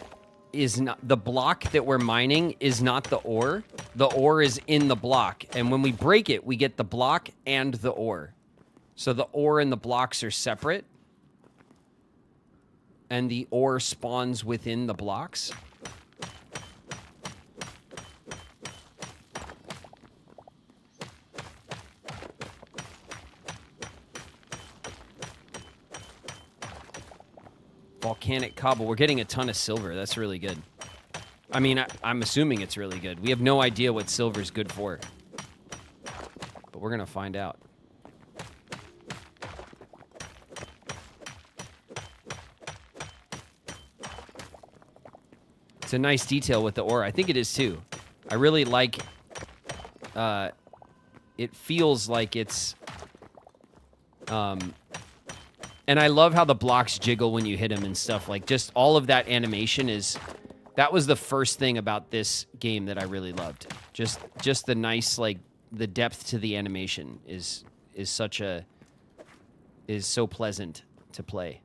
is not... The block that we're mining is not the ore. The ore is in the block, and when we break it, we get the block and the ore. So the ore and the blocks are separate, and the ore spawns within the blocks. Volcanic cobble. We're getting a ton of silver. That's really good. I mean, I'm assuming it's really good. We have no idea what silver's good for. But we're going to find out. It's a nice detail with the ore. I think it is too. I really like... it feels like it's... and I love how the blocks jiggle when you hit them and stuff. Like, just all of that animation is... That was the first thing about this game that I really loved. Just the nice, like, the depth to the animation is so pleasant to play.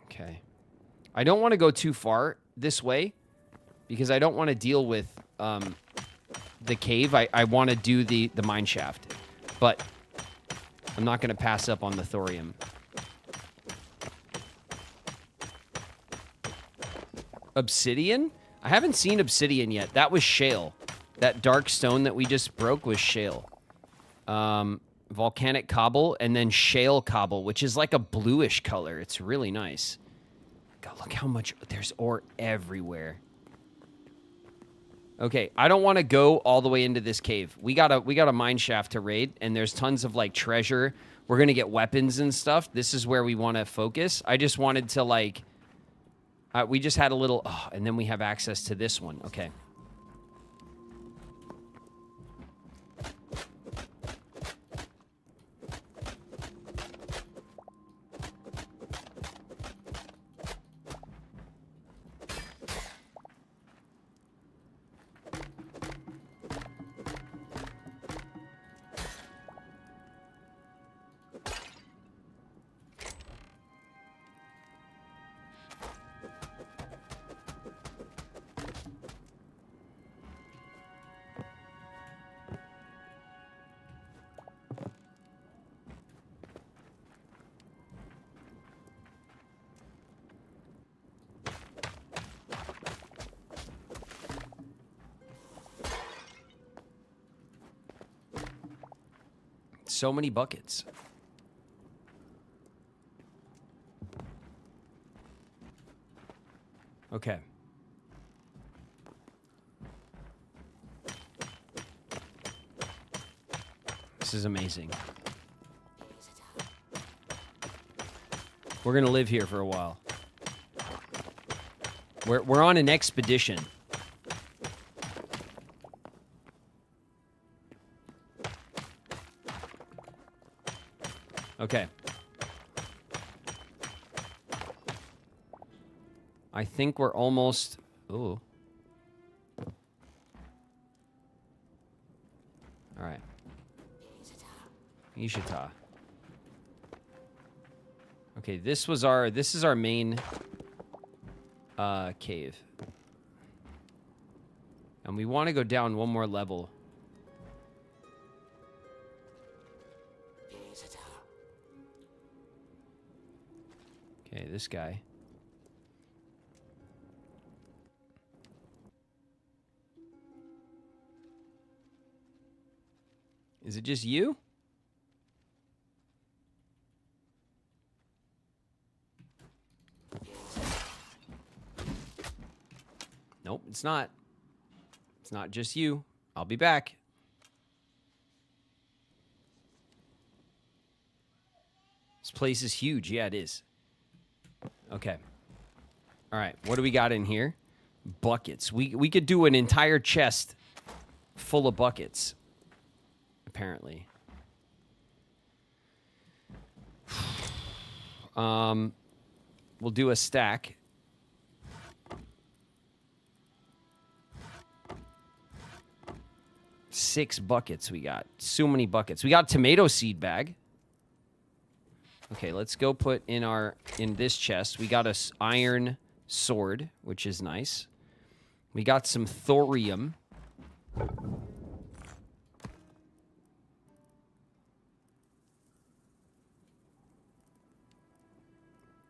Okay. I don't want to go too far this way because I don't want to deal with the cave. I want to do the mine shaft. But I'm not going to pass up on the thorium. Obsidian? I haven't seen obsidian yet. That was shale. That dark stone that we just broke was shale. Volcanic cobble and then shale cobble, which is like a bluish color. It's really nice. God, look how much there's ore everywhere. Okay, I don't want to go all the way into this cave. We got a mine shaft to raid, and there's tons of like treasure. We're gonna get weapons and stuff. This is where we want to focus. I just wanted to like, we just had a little, and then we have access to this one. Okay. So many buckets. Okay. This is amazing. We're gonna live here for a while. We're on an expedition. Okay. I think we're almost... Ooh. All right. Ishita. Okay, this is our main cave. And we want to go down one more level. Okay, this guy. Is it just you? Nope, it's not. It's not just you. I'll be back. This place is huge. Yeah, it is. Okay. All right. What do we got in here? Buckets. We could do an entire chest full of buckets. Apparently. We'll do a stack. Six buckets we got. So many buckets. We got a tomato seed bag. Okay, let's go put in this chest. We got a iron sword, which is nice. We got some thorium.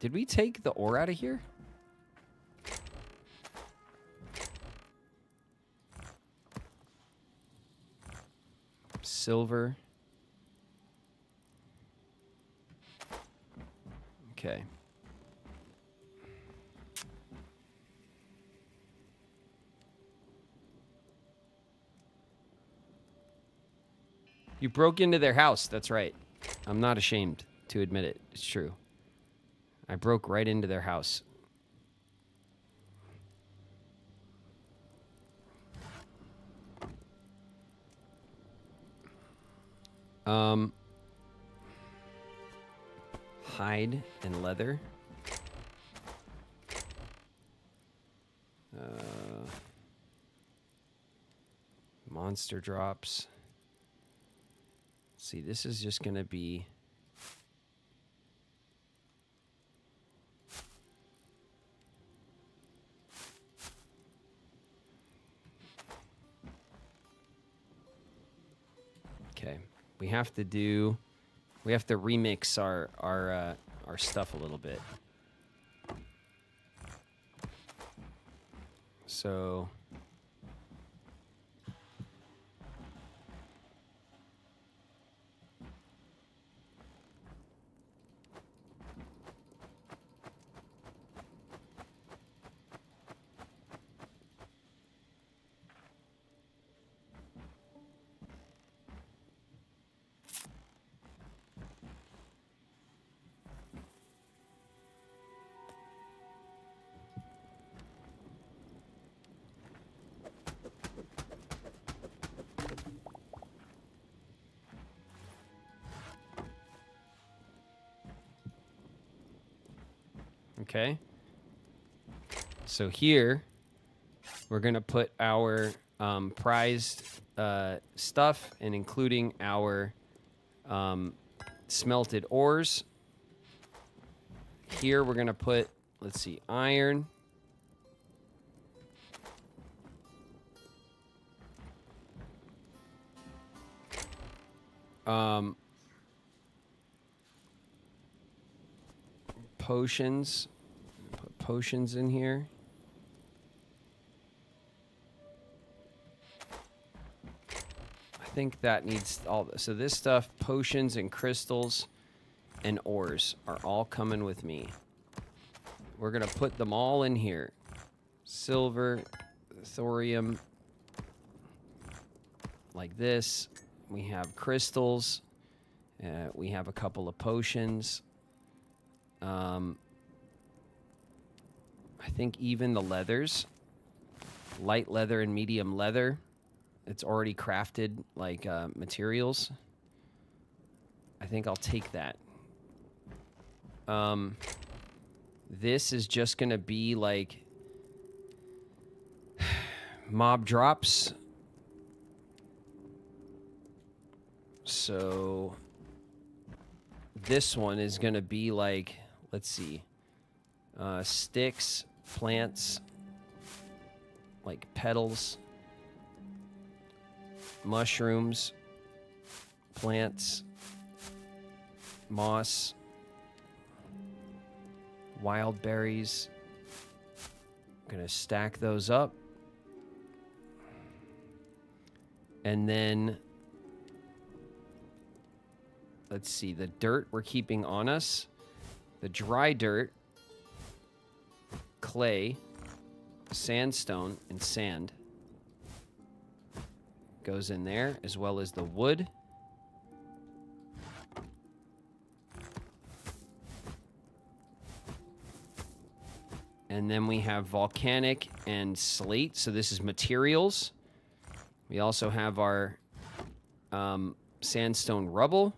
Did we take the ore out of here? Silver. Okay. You broke into their house. That's right. I'm not ashamed to admit it. It's true. I broke right into their house. Hide and leather. Monster drops. Let's see, this is just gonna be... Okay, we have to remix our stuff a little bit. So Okay. So here, we're going to put our prized stuff, and including our smelted ores. Here, we're going to put, let's see, iron. Potions. Put potions in here. I think that needs all this. So this stuff, potions and crystals and ores are all coming with me. We're going to put them all in here. Silver, thorium, like this. We have crystals. We have a couple of potions. I think even the leathers, light leather and medium leather, it's already crafted like materials. I think I'll take that. This is just gonna be like mob drops. So this one is gonna be like, let's see, sticks, plants, like petals, mushrooms, plants, moss, wild berries. I'm gonna stack those up. And then, let's see, the dirt we're keeping on us. The dry dirt, clay, sandstone, and sand goes in there, as well as the wood. And then we have volcanic and slate, so this is materials. We also have our sandstone rubble.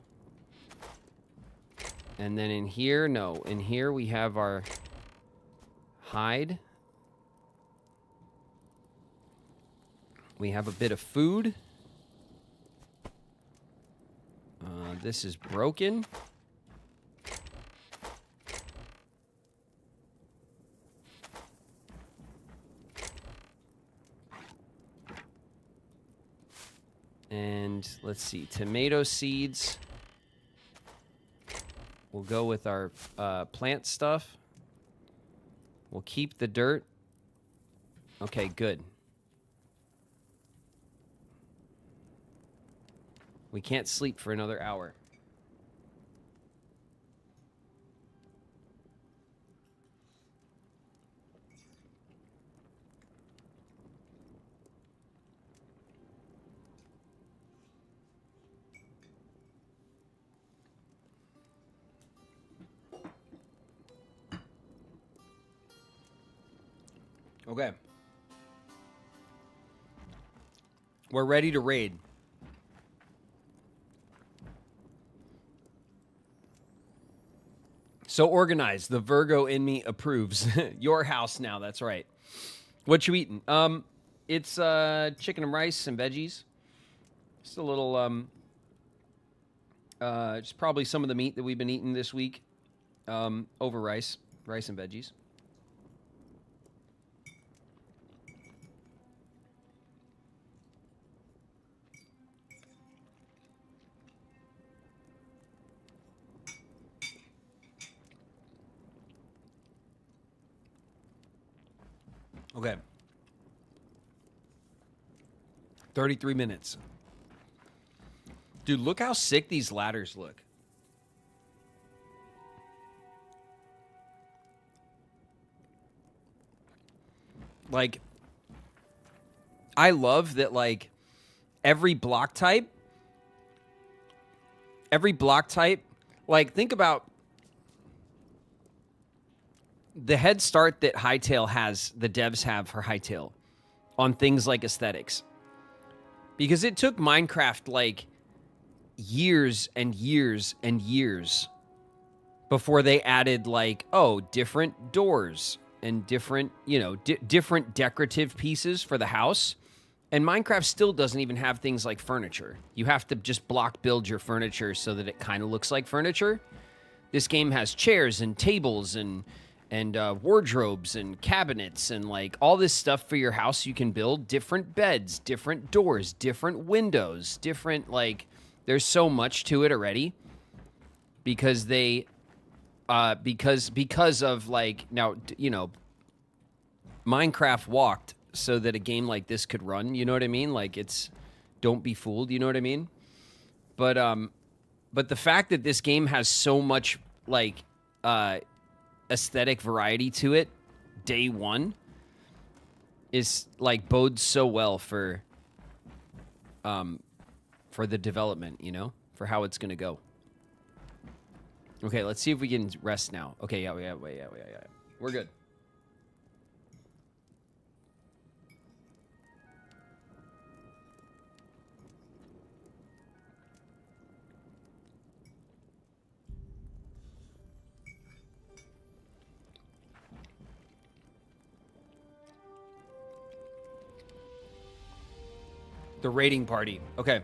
And then in here, in here we have our hide. We have a bit of food. This is broken. And let's see, tomato seeds. We'll go with our plant stuff. We'll keep the dirt. Okay, good. We can't sleep for another hour. Okay. We're ready to raid. So organized. The Virgo in me approves. Your house now, that's right. What you eating? It's chicken and rice and veggies. Just a little just probably some of the meat that we've been eating this week. Over rice and veggies. Okay. 33 minutes. Dude, look how sick these ladders look. Like, I love that, like, every block type, like, think about the head start that Hytale has, the devs have for Hytale on things like aesthetics. Because it took Minecraft, like, years and years and years before they added like, oh, different doors and different, you know, different decorative pieces for the house. And Minecraft still doesn't even have things like furniture. You have to just block build your furniture so that it kind of looks like furniture. This game has chairs and tables and wardrobes and cabinets and like all this stuff for your house you can build. Different beds, different doors, different windows, different like, there's so much to it already because they, because of like, now, you know, Minecraft walked so that a game like this could run, you know what I mean? Like it's, don't be fooled, you know what I mean? But the fact that this game has so much like aesthetic variety to it day one is like bodes so well for the development, you know, for how it's gonna go. Okay, let's see if we can rest now. Okay, yeah. We're good. The raiding party. Okay.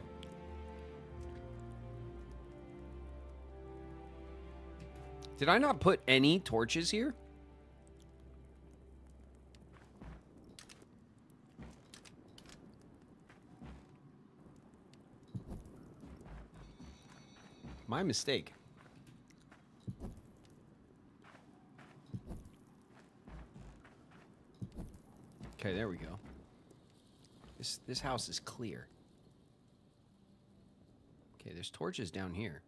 Did I not put any torches here? My mistake. Okay, there we go. This house is clear. Okay, there's torches down here.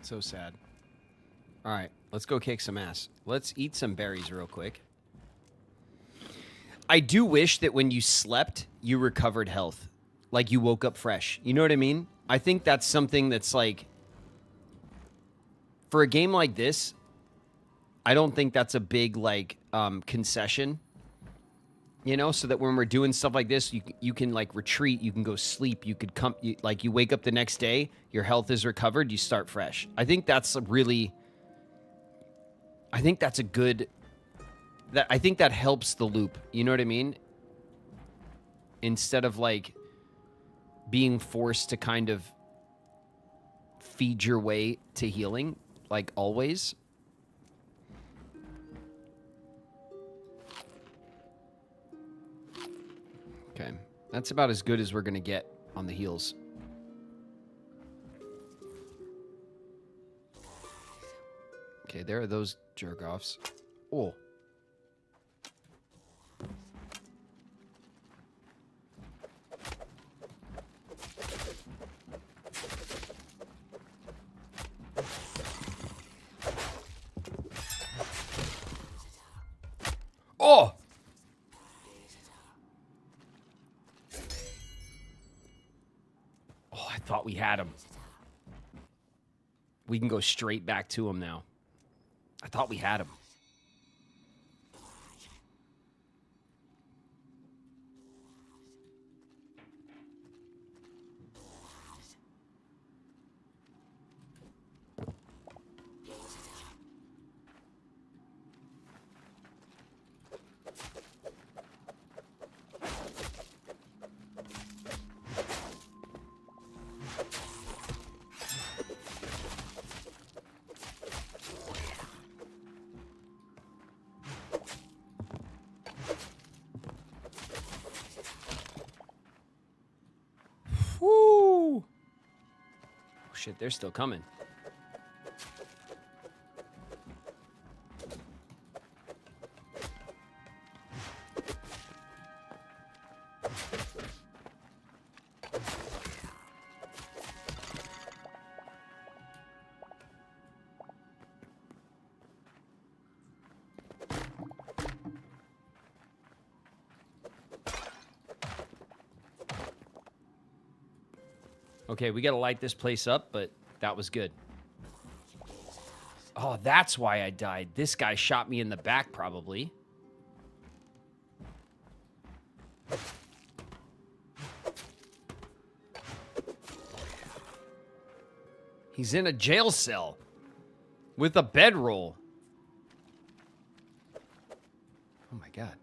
So sad. All right, let's go kick some ass. Let's eat some berries real quick. I do wish that when you slept, you recovered health. Like you woke up fresh. You know what I mean? I think that's something that's like, for a game like this, I don't think that's a big like concession. You know, so that when we're doing stuff like this, you can like retreat, you can go sleep, you could come, like you wake up the next day, your health is recovered, you start fresh. I think that's a really, I think that's a good, I think that helps the loop. You know what I mean? Instead of like being forced to kind of feed your way to healing, like always. Okay, that's about as good as we're gonna get on the heals. Okay, there are those jerk-offs. Oh. Oh! Oh, I thought we had him. We can go straight back to him now. I thought we had him. Woo! Oh, shit, they're still coming. Okay, we gotta light this place up, but that was good. Oh, that's why I died. This guy shot me in the back, probably. He's in a jail cell with a bedroll. Oh my god.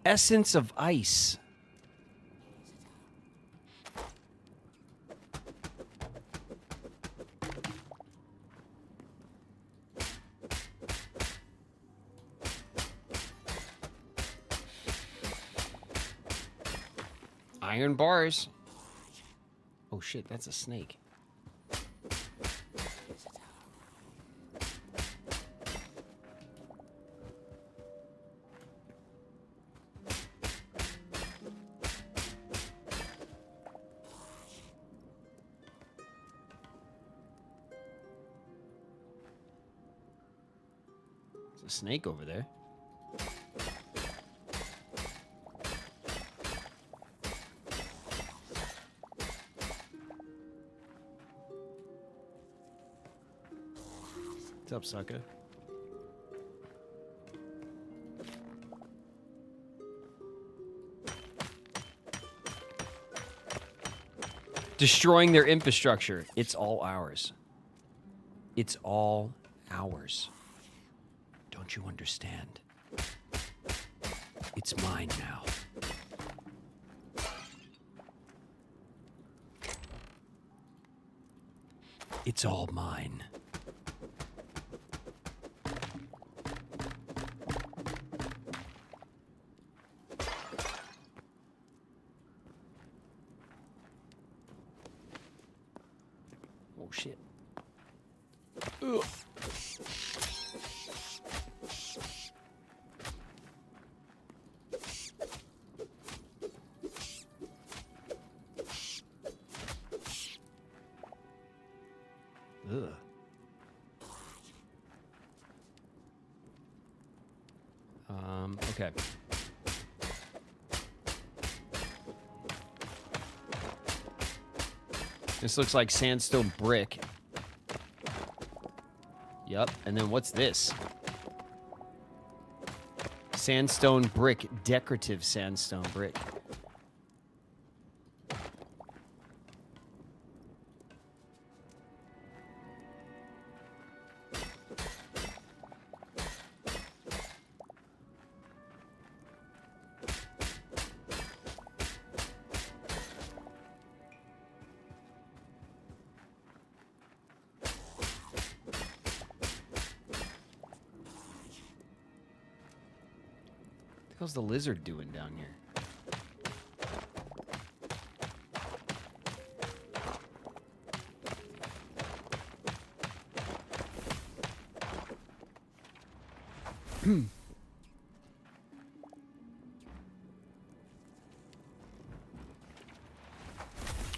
Essence of ice. Iron bars. Oh shit, that's a snake. There's a snake over there. What's up, sucker? Destroying their infrastructure. It's all ours. It's all ours. Don't you understand? It's mine now. It's all mine. Oh shit. Ugh. Ugh. Okay. This looks like sandstone brick. Yup. And then what's this? Sandstone brick. Decorative sandstone brick. How's the lizard doing down here?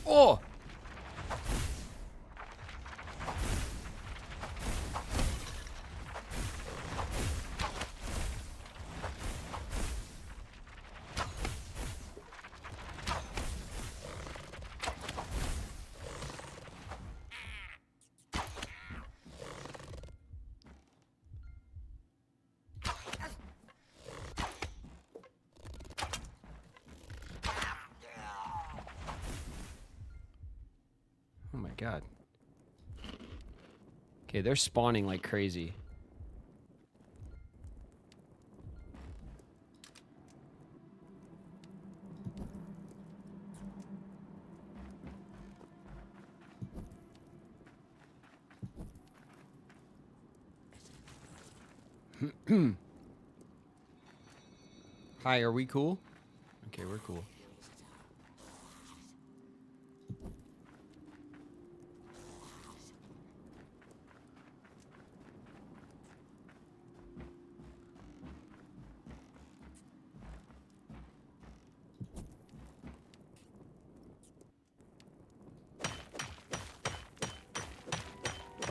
Oh! Oh my god. Okay, they're spawning like crazy. Hi, are we cool? Okay, we're cool.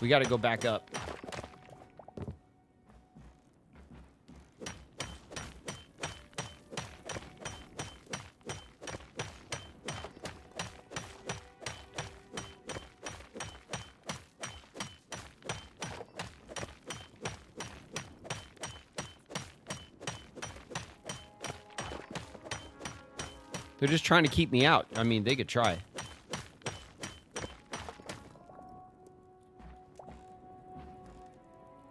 We got to go back up. They're just trying to keep me out. I mean, they could try.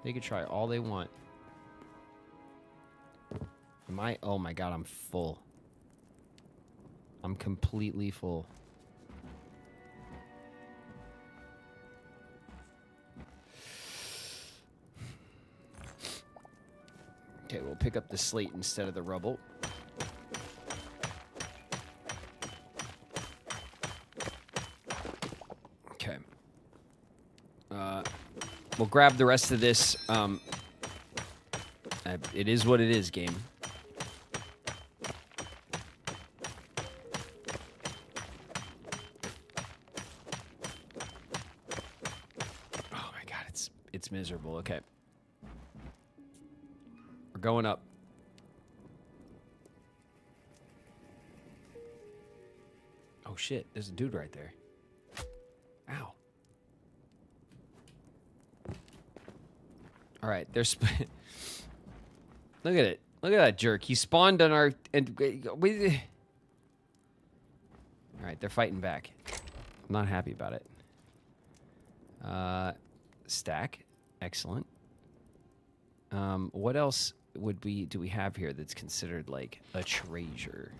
They could try all they want. Am I? Oh my god, I'm full. I'm completely full. Okay, we'll pick up the slate instead of the rubble. Okay. We'll grab the rest of this. It is what it is, game. Oh my god, it's miserable. Okay. We're going up. Oh shit, there's a dude right there. Ow. All right, there's. Look at it. Look at that jerk. He spawned on our. All right, they're fighting back. I'm not happy about it. Stack, excellent. What else do we have here that's considered like a treasure?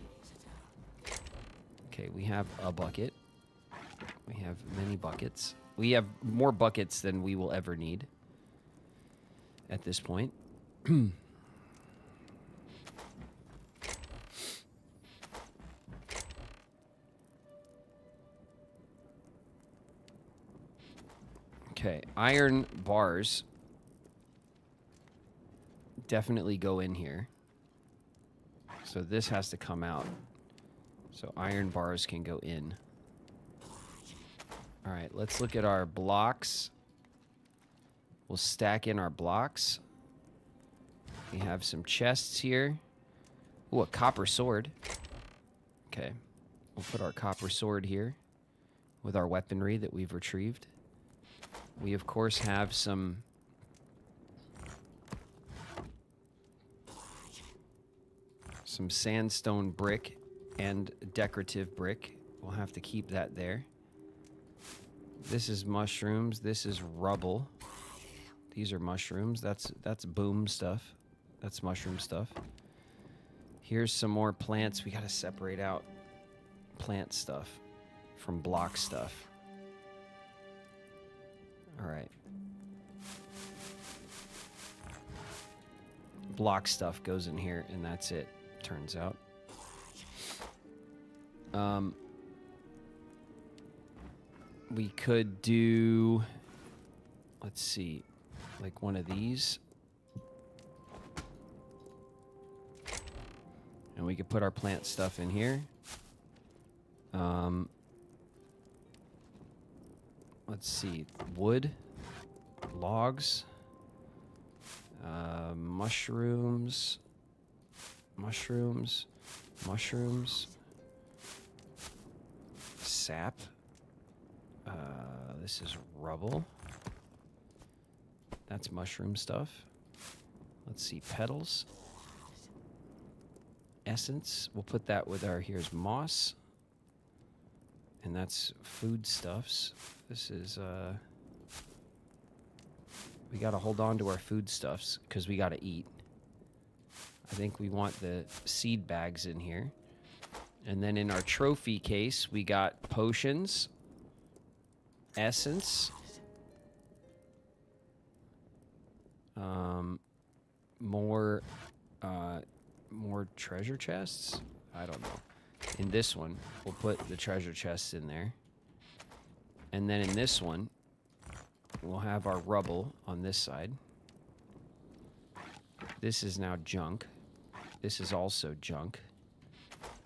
Okay, we have a bucket. We have many buckets. We have more buckets than we will ever need at this point. Okay, iron bars definitely go in here. So this has to come out. So iron bars can go in. All right, let's look at our blocks. We'll stack in our blocks. We have some chests here. Ooh, a copper sword. Okay, we'll put our copper sword here with our weaponry that we've retrieved. We, of course, have some sandstone brick and decorative brick. We'll have to keep that there. This is mushrooms. This is rubble. These are mushrooms. That's boom stuff. That's mushroom stuff. Here's some more plants. We got to separate out plant stuff from block stuff. All right. Block stuff goes in here, and that's it, turns out. We could do, let's see, like one of these. And we could put our plant stuff in here. Let's see, wood, logs, mushrooms, sap. This is rubble. That's mushroom stuff. Let's see, petals. Essence. We'll put that with our, here's moss. And that's foodstuffs. This is, we gotta hold on to our foodstuffs because we gotta eat. I think we want the seed bags in here. And then in our trophy case, we got potions, essence, more treasure chests? I don't know. In this one, we'll put the treasure chests in there. And then in this one, we'll have our rubble on this side. This is now junk. This is also junk.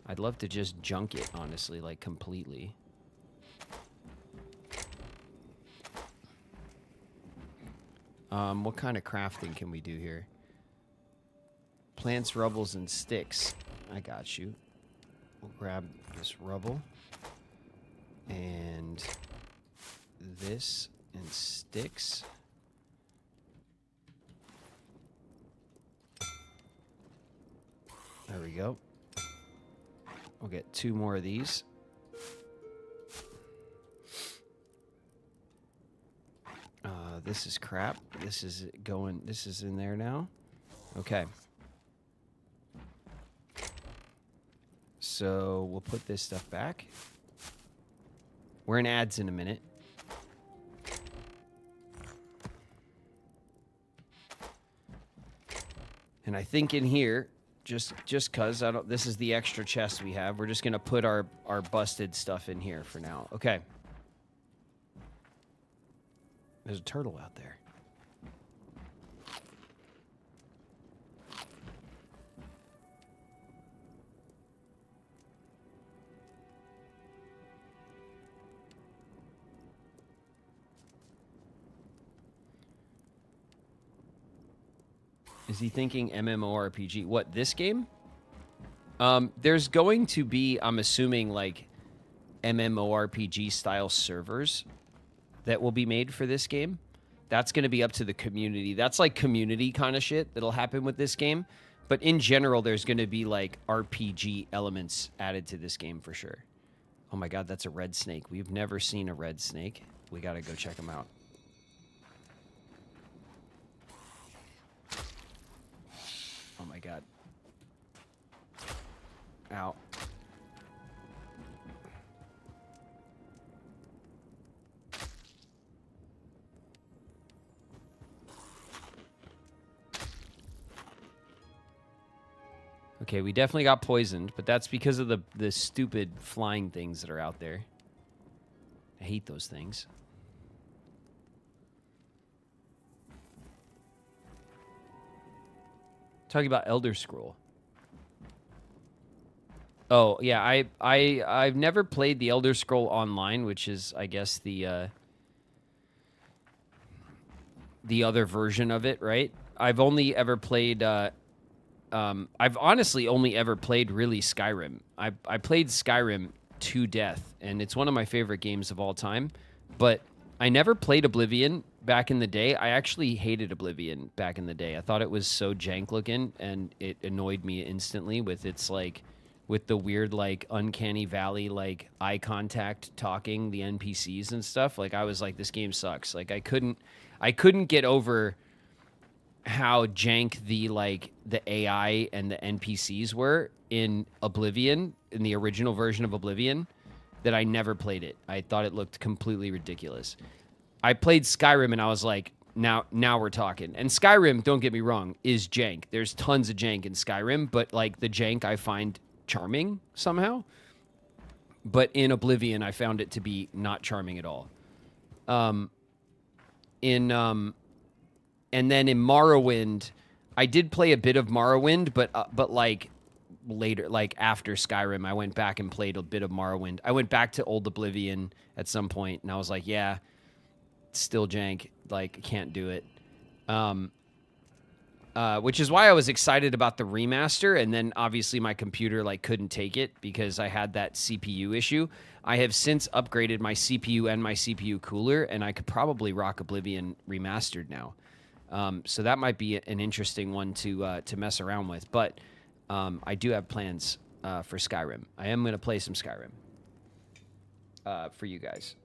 I'd love to just junk it, honestly, like completely. What kind of crafting can we do here? Plants, rubbles, and sticks. I got you. We'll grab this rubble. And this and sticks. There we go. We'll get 2 more of these. This is crap. This is going. This is in there now. Okay. So we'll put this stuff back. We're in ads in a minute. And I think in here, just cause I don't. This is the extra chest we have. We're just gonna put our busted stuff in here for now. Okay. There's a turtle out there. Is he thinking MMORPG? What, this game? There's going to be, I'm assuming, like, MMORPG style servers that will be made for this game. That's going to be up to the community. That's like community kind of shit that'll happen with this game. But in general, there's going to be like RPG elements added to this game for sure. Oh my god, that's a red snake. We've never seen a red snake. We got to go check them out. Oh my god. Ow. Okay, we definitely got poisoned, but that's because of the stupid flying things that are out there. I hate those things. Talking about Elder Scroll. Oh, yeah, I've never played the Elder Scroll Online, which is, I guess, the other version of it, right? I've only ever played... I've honestly only ever played really Skyrim. I played Skyrim to death, and it's one of my favorite games of all time. But I never played Oblivion back in the day. I actually hated Oblivion back in the day. I thought it was so jank looking, and it annoyed me instantly with its like, with the weird like uncanny valley like eye contact talking the NPCs and stuff. Like I was like, this game sucks. Like I couldn't get over how jank the AI and the NPCs were in Oblivion, in the original version of Oblivion, that I never played it. I thought it looked completely ridiculous. I played Skyrim and I was like, now we're talking. And Skyrim, don't get me wrong, is jank. There's tons of jank in Skyrim, but like the jank I find charming somehow. But in Oblivion, I found it to be not charming at all. And then in Morrowind, I did play a bit of Morrowind, but like later, like after Skyrim, I went back and played a bit of Morrowind. I went back to Old Oblivion at some point, and I was like, yeah, still jank. Like, can't do it. Which is why I was excited about the remaster, and then obviously my computer like couldn't take it because I had that CPU issue. I have since upgraded my CPU and my CPU cooler, and I could probably rock Oblivion remastered now. So that might be an interesting one to mess around with. But I do have plans for Skyrim. I am going to play some Skyrim for you guys.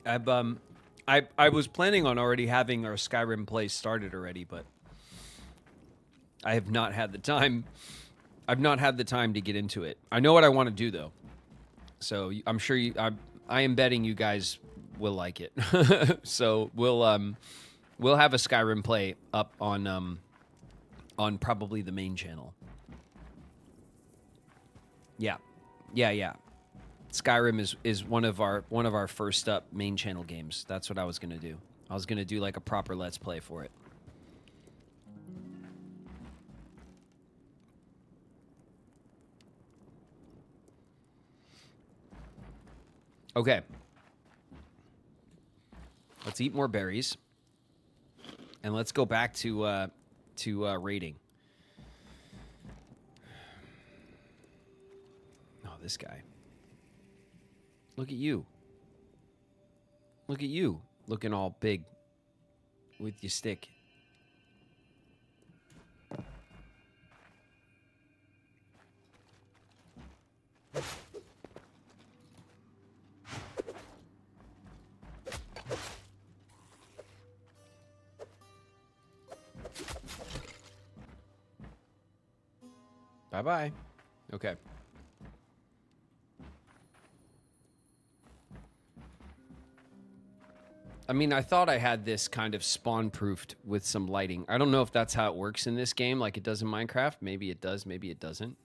I was planning on already having our Skyrim play started already, but I have not had the time. I've not had the time to get into it. I know what I want to do though, so I'm sure I am betting you guys will like it. So we'll have a Skyrim play up on probably the main channel. Yeah. Skyrim is one of our first up main channel games. That's what I was gonna do. I was gonna do like a proper Let's Play for it. Okay. Let's eat more berries. And let's go back to raiding. Oh, this guy. Look at you. Look at you. Looking all big with your stick. Bye-bye. Okay. I mean, I thought I had this kind of spawn-proofed with some lighting. I don't know if that's how it works in this game like it does in Minecraft. Maybe it does, maybe it doesn't.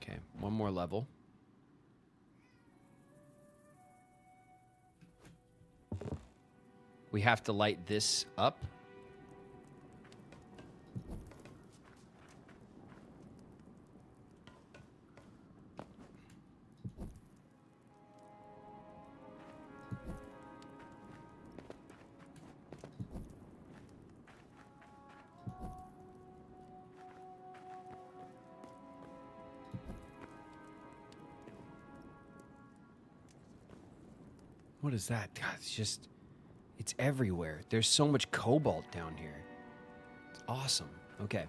Okay, one more level. We have to light this up. What is that? God, it's everywhere. There's so much cobalt down here. It's awesome. Okay.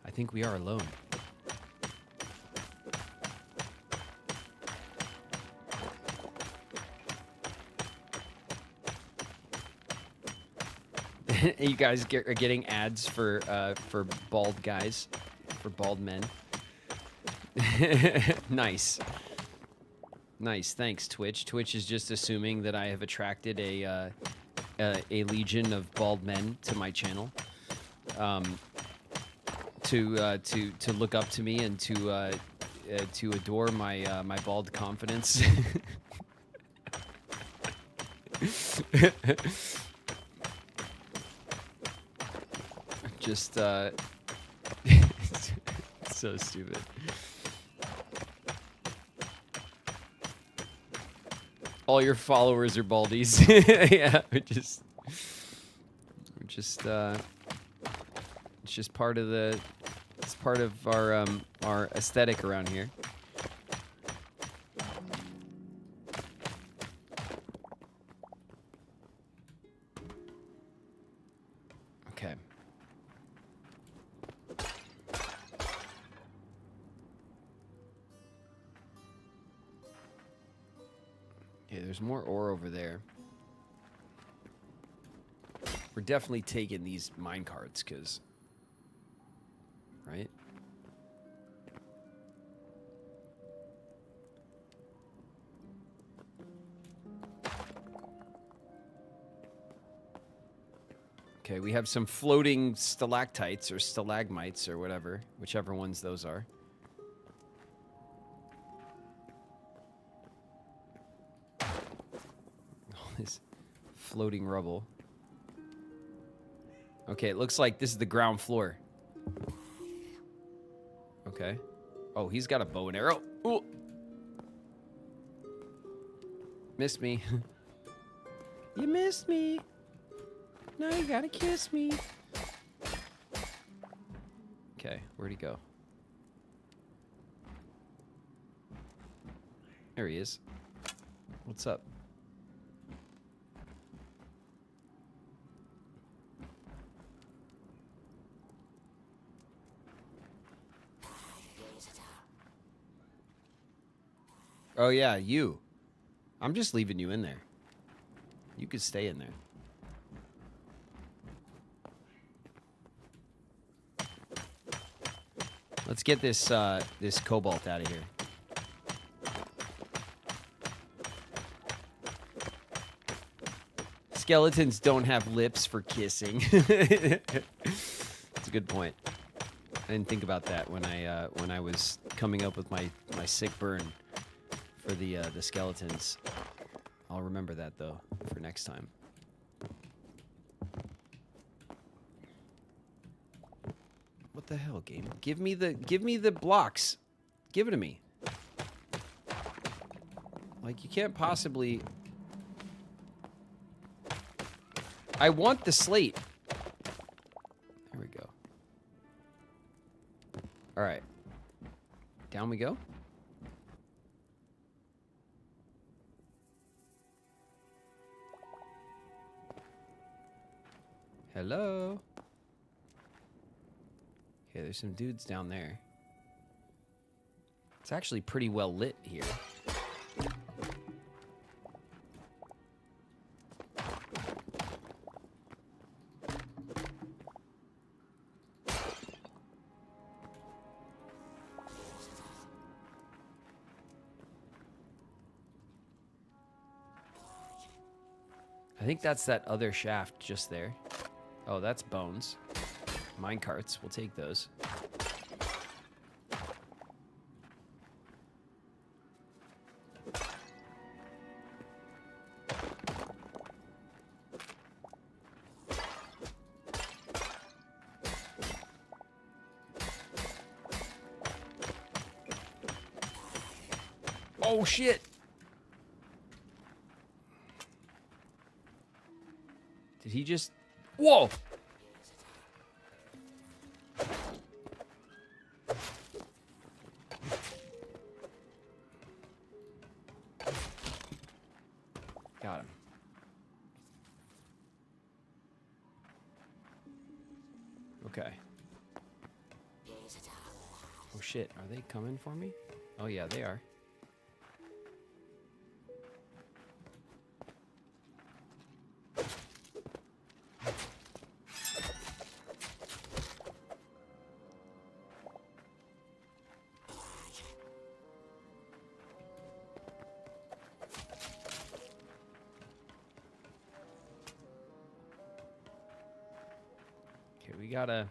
I think we are alone. You guys are getting ads for bald guys, for bald men. Nice. Nice, thanks, Twitch. Twitch is just assuming that I have attracted a legion of bald men to my channel, to look up to me and to adore my my bald confidence. Just so stupid. All your followers are baldies. Yeah, it's just part of our aesthetic around here. Okay. Yeah, there's more ore over there. We're definitely taking these mine carts, because... Right? Okay, we have some floating stalactites or stalagmites or whatever, whichever ones those are. This floating rubble. Okay, it looks like this is the ground floor. Okay. Oh, he's got a bow and arrow. Ooh. Missed me. You missed me. Now you gotta kiss me. Okay, where'd he go? There he is. What's up? Oh, yeah, you. I'm just leaving you in there. You could stay in there. Let's get this this cobalt out of here. Skeletons don't have lips for kissing. That's a good point. I didn't think about that when I was coming up with my sick burn for the skeletons. I'll remember that though for next time. What the hell, game? Give me the blocks. Give it to me. Like, you can't possibly... I want the slate. There we go. All right. Down we go. Hello. Okay, there's some dudes down there. It's actually pretty well lit here. I think that's that other shaft just there. Oh, that's bones. Mine carts, we'll take those. Oh shit! Did he just... Whoa! Got him. Okay. Oh shit, are they coming for me? Oh yeah, they are. We gotta...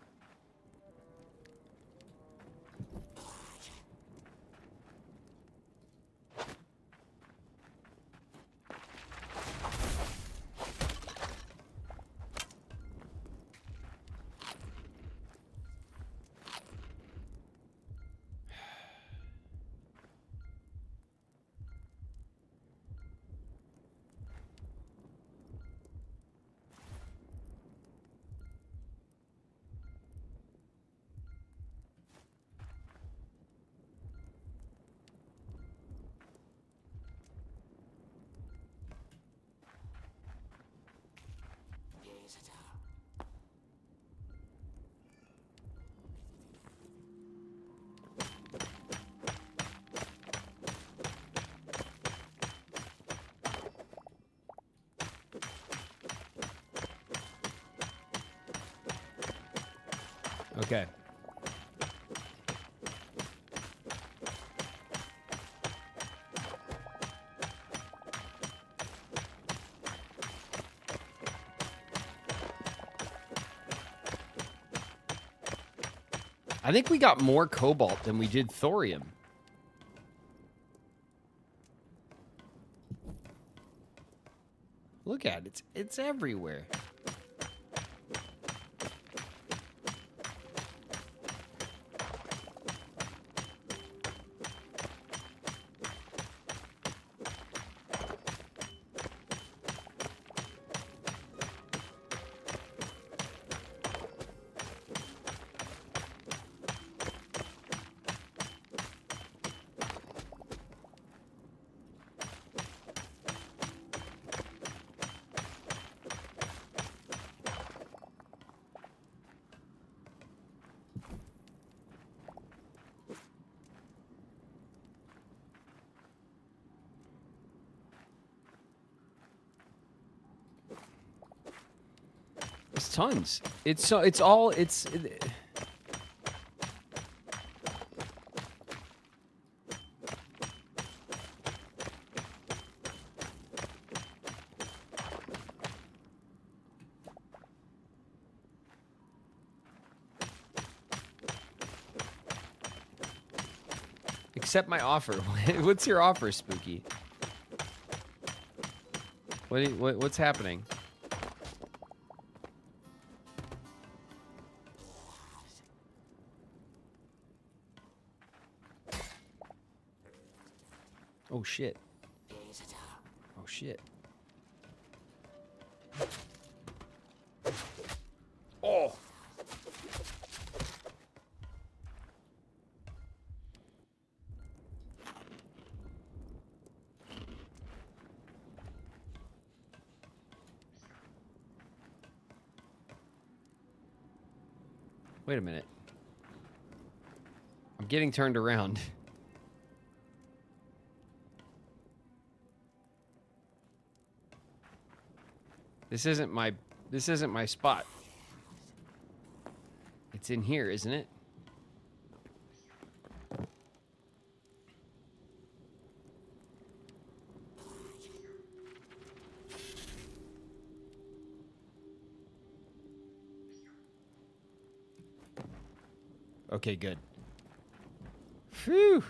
Okay. I think we got more cobalt than we did thorium. Look at it. It's everywhere. It's tons. It's all. Accept my offer. What's your offer, Spooky? What's happening? Oh shit. Oh shit. Oh. Wait a minute. I'm getting turned around. This isn't my spot. It's in here, isn't it? Okay, good. Phew.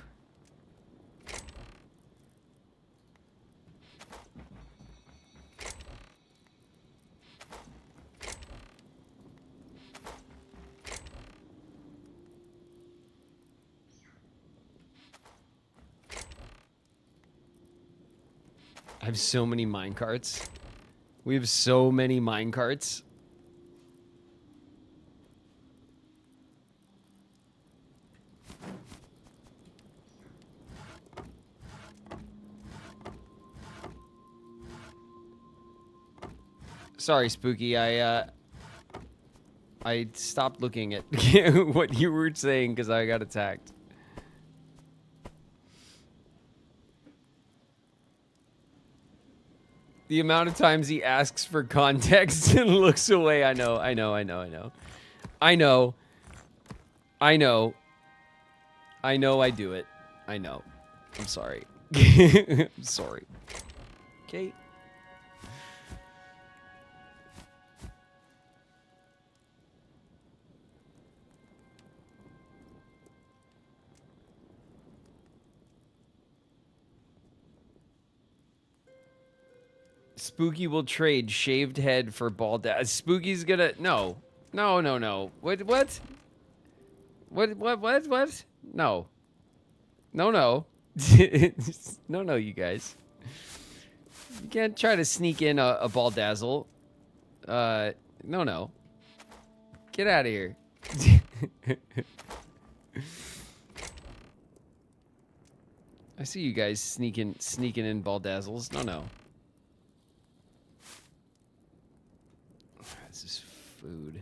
I have so many minecarts. We have so many minecarts. Sorry, Spooky. I stopped looking at what you were saying because I got attacked. The amount of times he asks for context and looks away. I know. I do it. I know. I'm sorry. I'm sorry. Okay. Spooky will trade shaved head for bald ass. Spooky's gonna no. What? No. No, you guys. You can't try to sneak in a baldazzle. No. Get out of here. I see you guys sneaking in baldazzles. No. This is food.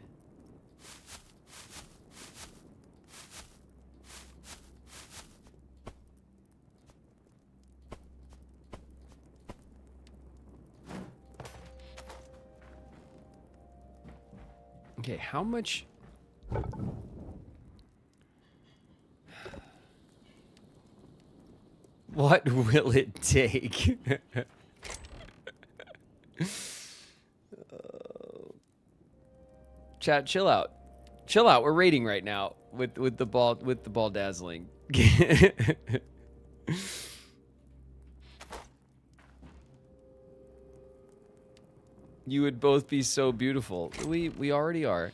Okay, how much? What will it take? Chat, chill out. Chill out. We're raiding right now with the ball dazzling. You would both be so beautiful. We already are.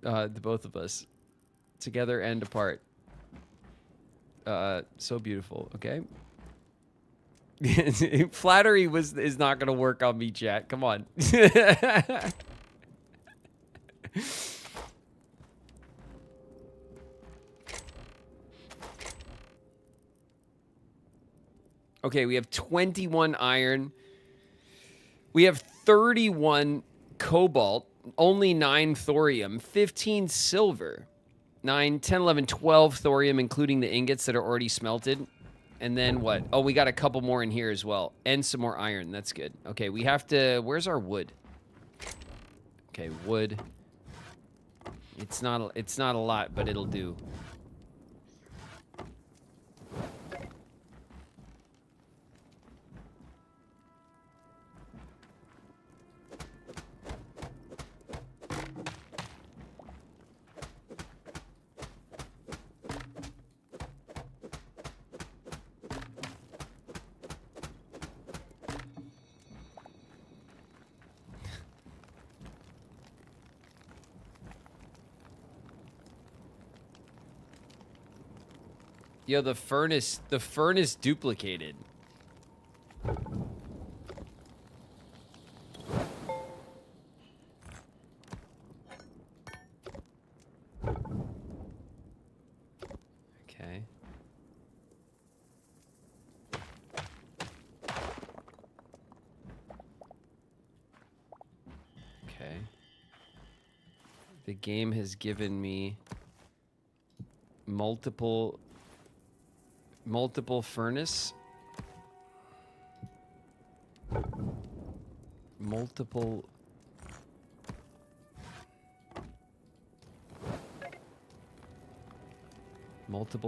The both of us, together and apart. So beautiful. Okay. Flattery is not gonna work on me, chat. Come on. Okay, we have 21 iron. We have 31 cobalt, only 9 thorium, 15 silver, 9, 10, 11, 12 thorium, including the ingots that are already smelted. And then what? Oh, we got a couple more in here as well. And some more iron. That's good. Okay, we have to... Where's our wood? Okay, wood. It's not a lot, but it'll do. Yo, the furnace duplicated. Okay. Okay. The game has given me multiple furnace, multiple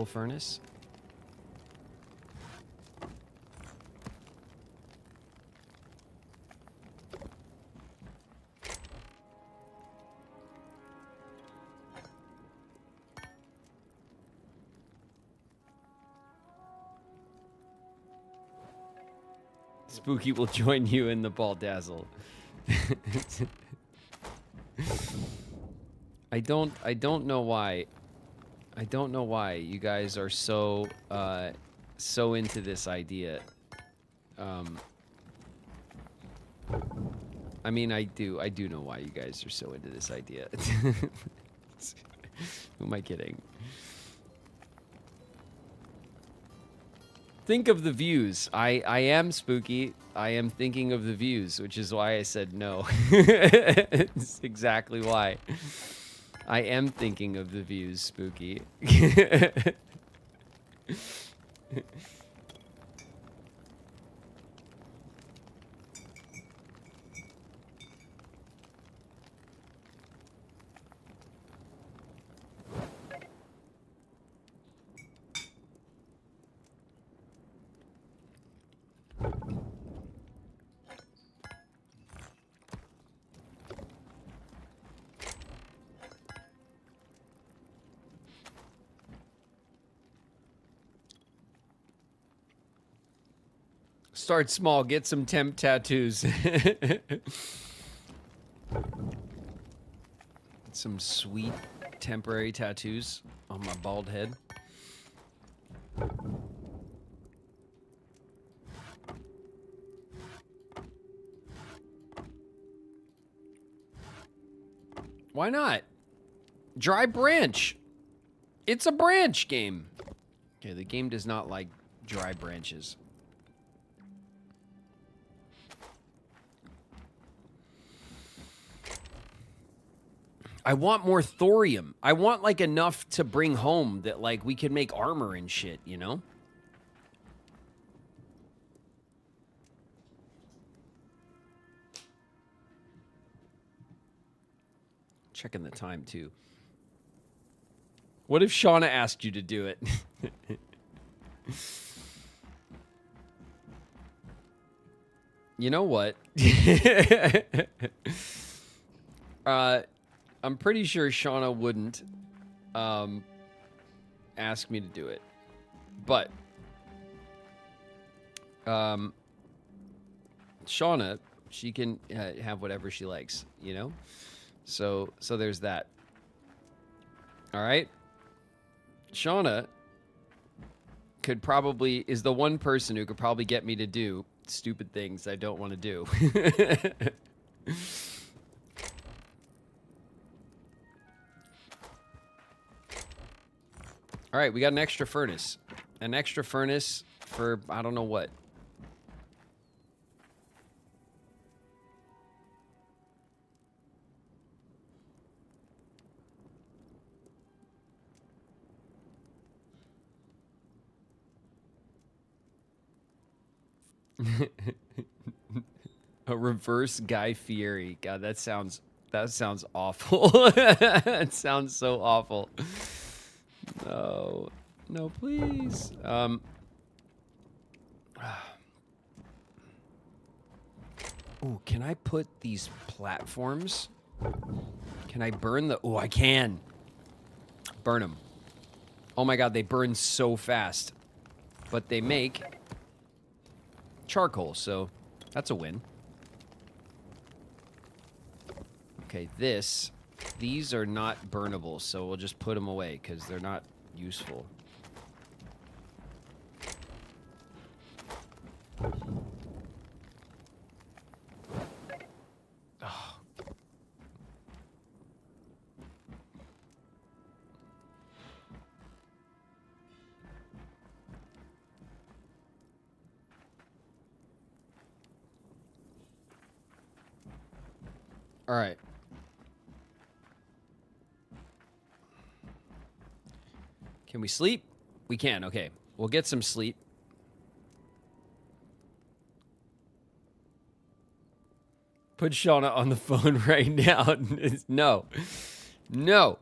furnace. Spooky will join you in the ball dazzle. I don't know why. I don't know why you guys are so so into this idea. I mean, I do know why you guys are so into this idea. Who am I kidding? Think of the views. I am spooky. I am thinking of the views, which is why I said no. It's exactly why. I am thinking of the views, spooky. Start small, get some temp tattoos. Some sweet temporary tattoos on my bald head. Why not? Dry branch. It's a branch game. Okay, the game does not like dry branches. I want more thorium. I want like enough to bring home that like we can make armor and shit, you know? Checking the time too. What if Shauna asked you to do it? You know what? I'm pretty sure Shauna wouldn't ask me to do it. But Shauna, she can have whatever she likes, you know? So there's that. All right? Shauna is the one person who could probably get me to do stupid things I don't want to do. All right, we got an extra furnace. An extra furnace for I don't know what. A reverse Guy Fieri. God, that sounds That sounds awful. It sounds so awful. No. No, please. Ooh, can I put these platforms? Can I burn the... Oh, I can. Burn them. Oh my god, they burn so fast. But they make charcoal, so that's a win. Okay, these are not burnable, so we'll just put them away because they're not useful. Oh. All right. Can we sleep? We can, okay. We'll get some sleep. Put Shauna on the phone right now. No. No.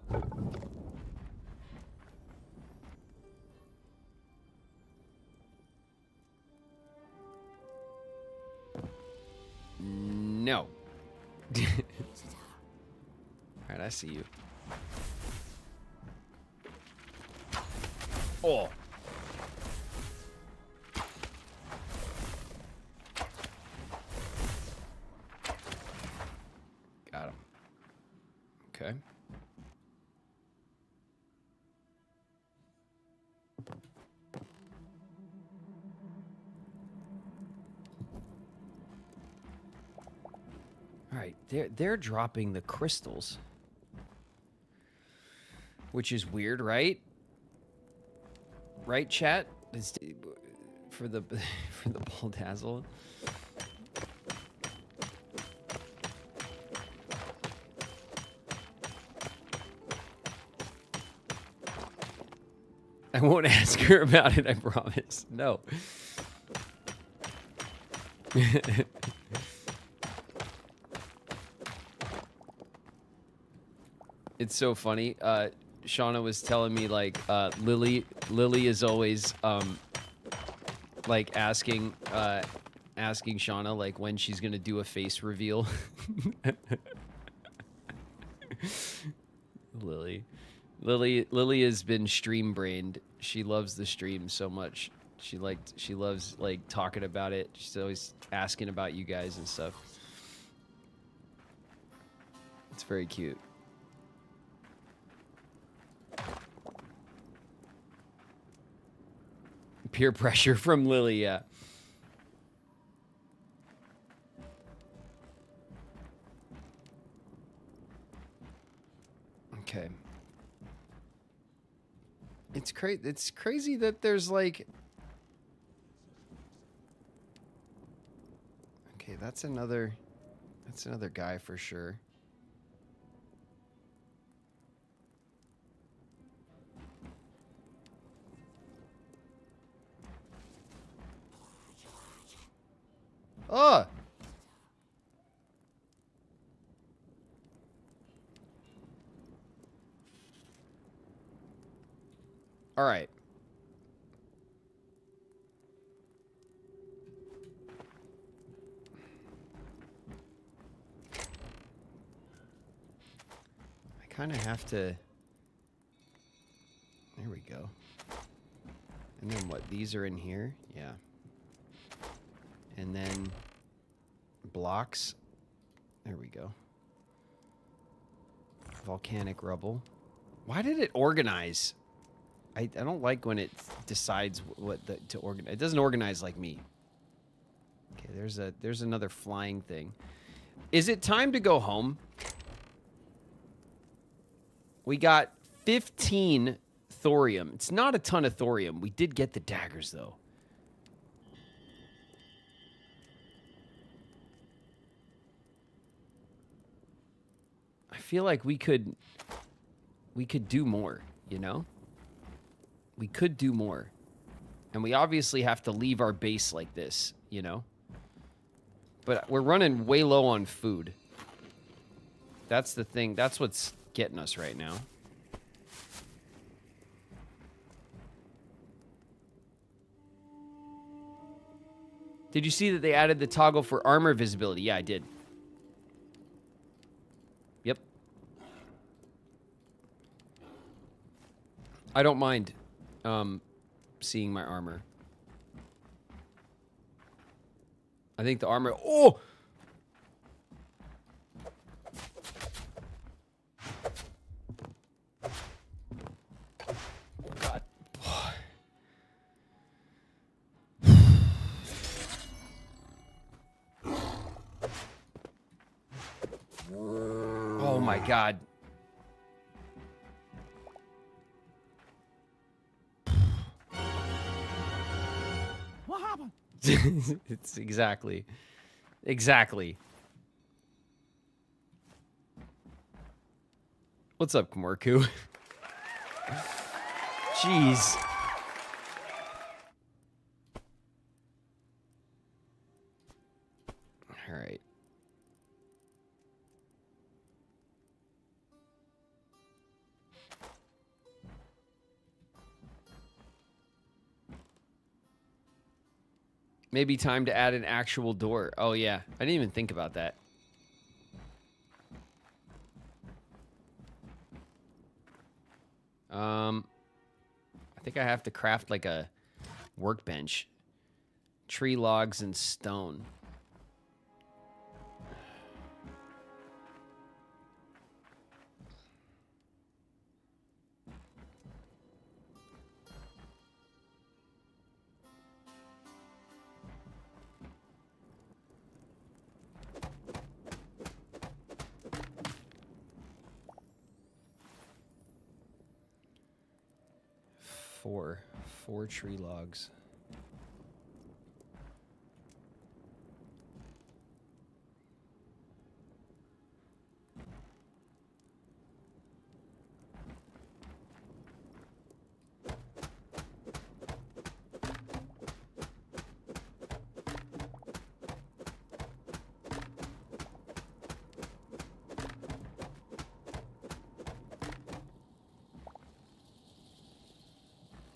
No. Alright, I see you. Oh. Got him. Okay. All right, they're dropping the crystals, which is weird, right? Right, chat? It's for the ball dazzle. I won't ask her about it, I promise. No. It's so funny. Shauna was telling me like Lily is always like asking Shauna like when she's gonna do a face reveal. Lily has been stream brained. She loves the stream so much. She loves like talking about it. She's always asking about you guys and stuff. It's very cute. Peer pressure from Lily, yeah. Okay. It's crazy that there's like... Okay, that's another guy for sure. Oh! All right. I kind of have to... There we go. And then what? These are in here? Yeah. And then blocks. There we go. Volcanic rubble. Why did it organize? I don't like when it decides what to organize. It doesn't organize like me. Okay, there's another flying thing. Is it time to go home? We got 15 thorium. It's not a ton of thorium. We did get the daggers though. I feel like we could do more, you know? We could do more. And we obviously have to leave our base like this, you know? But we're running way low on food. That's the thing. That's what's getting us right now. Did you see that they added the toggle for armor visibility? Yeah, I did. Yep. I don't mind seeing my armor. I think the armor... Oh! God. Oh my God. What happened? It's exactly. What's up, Kamorku? Jeez. All right. Maybe time to add an actual door. Oh, yeah. I didn't even think about that. I think I have to craft like a workbench. Tree logs and stone. Four tree logs.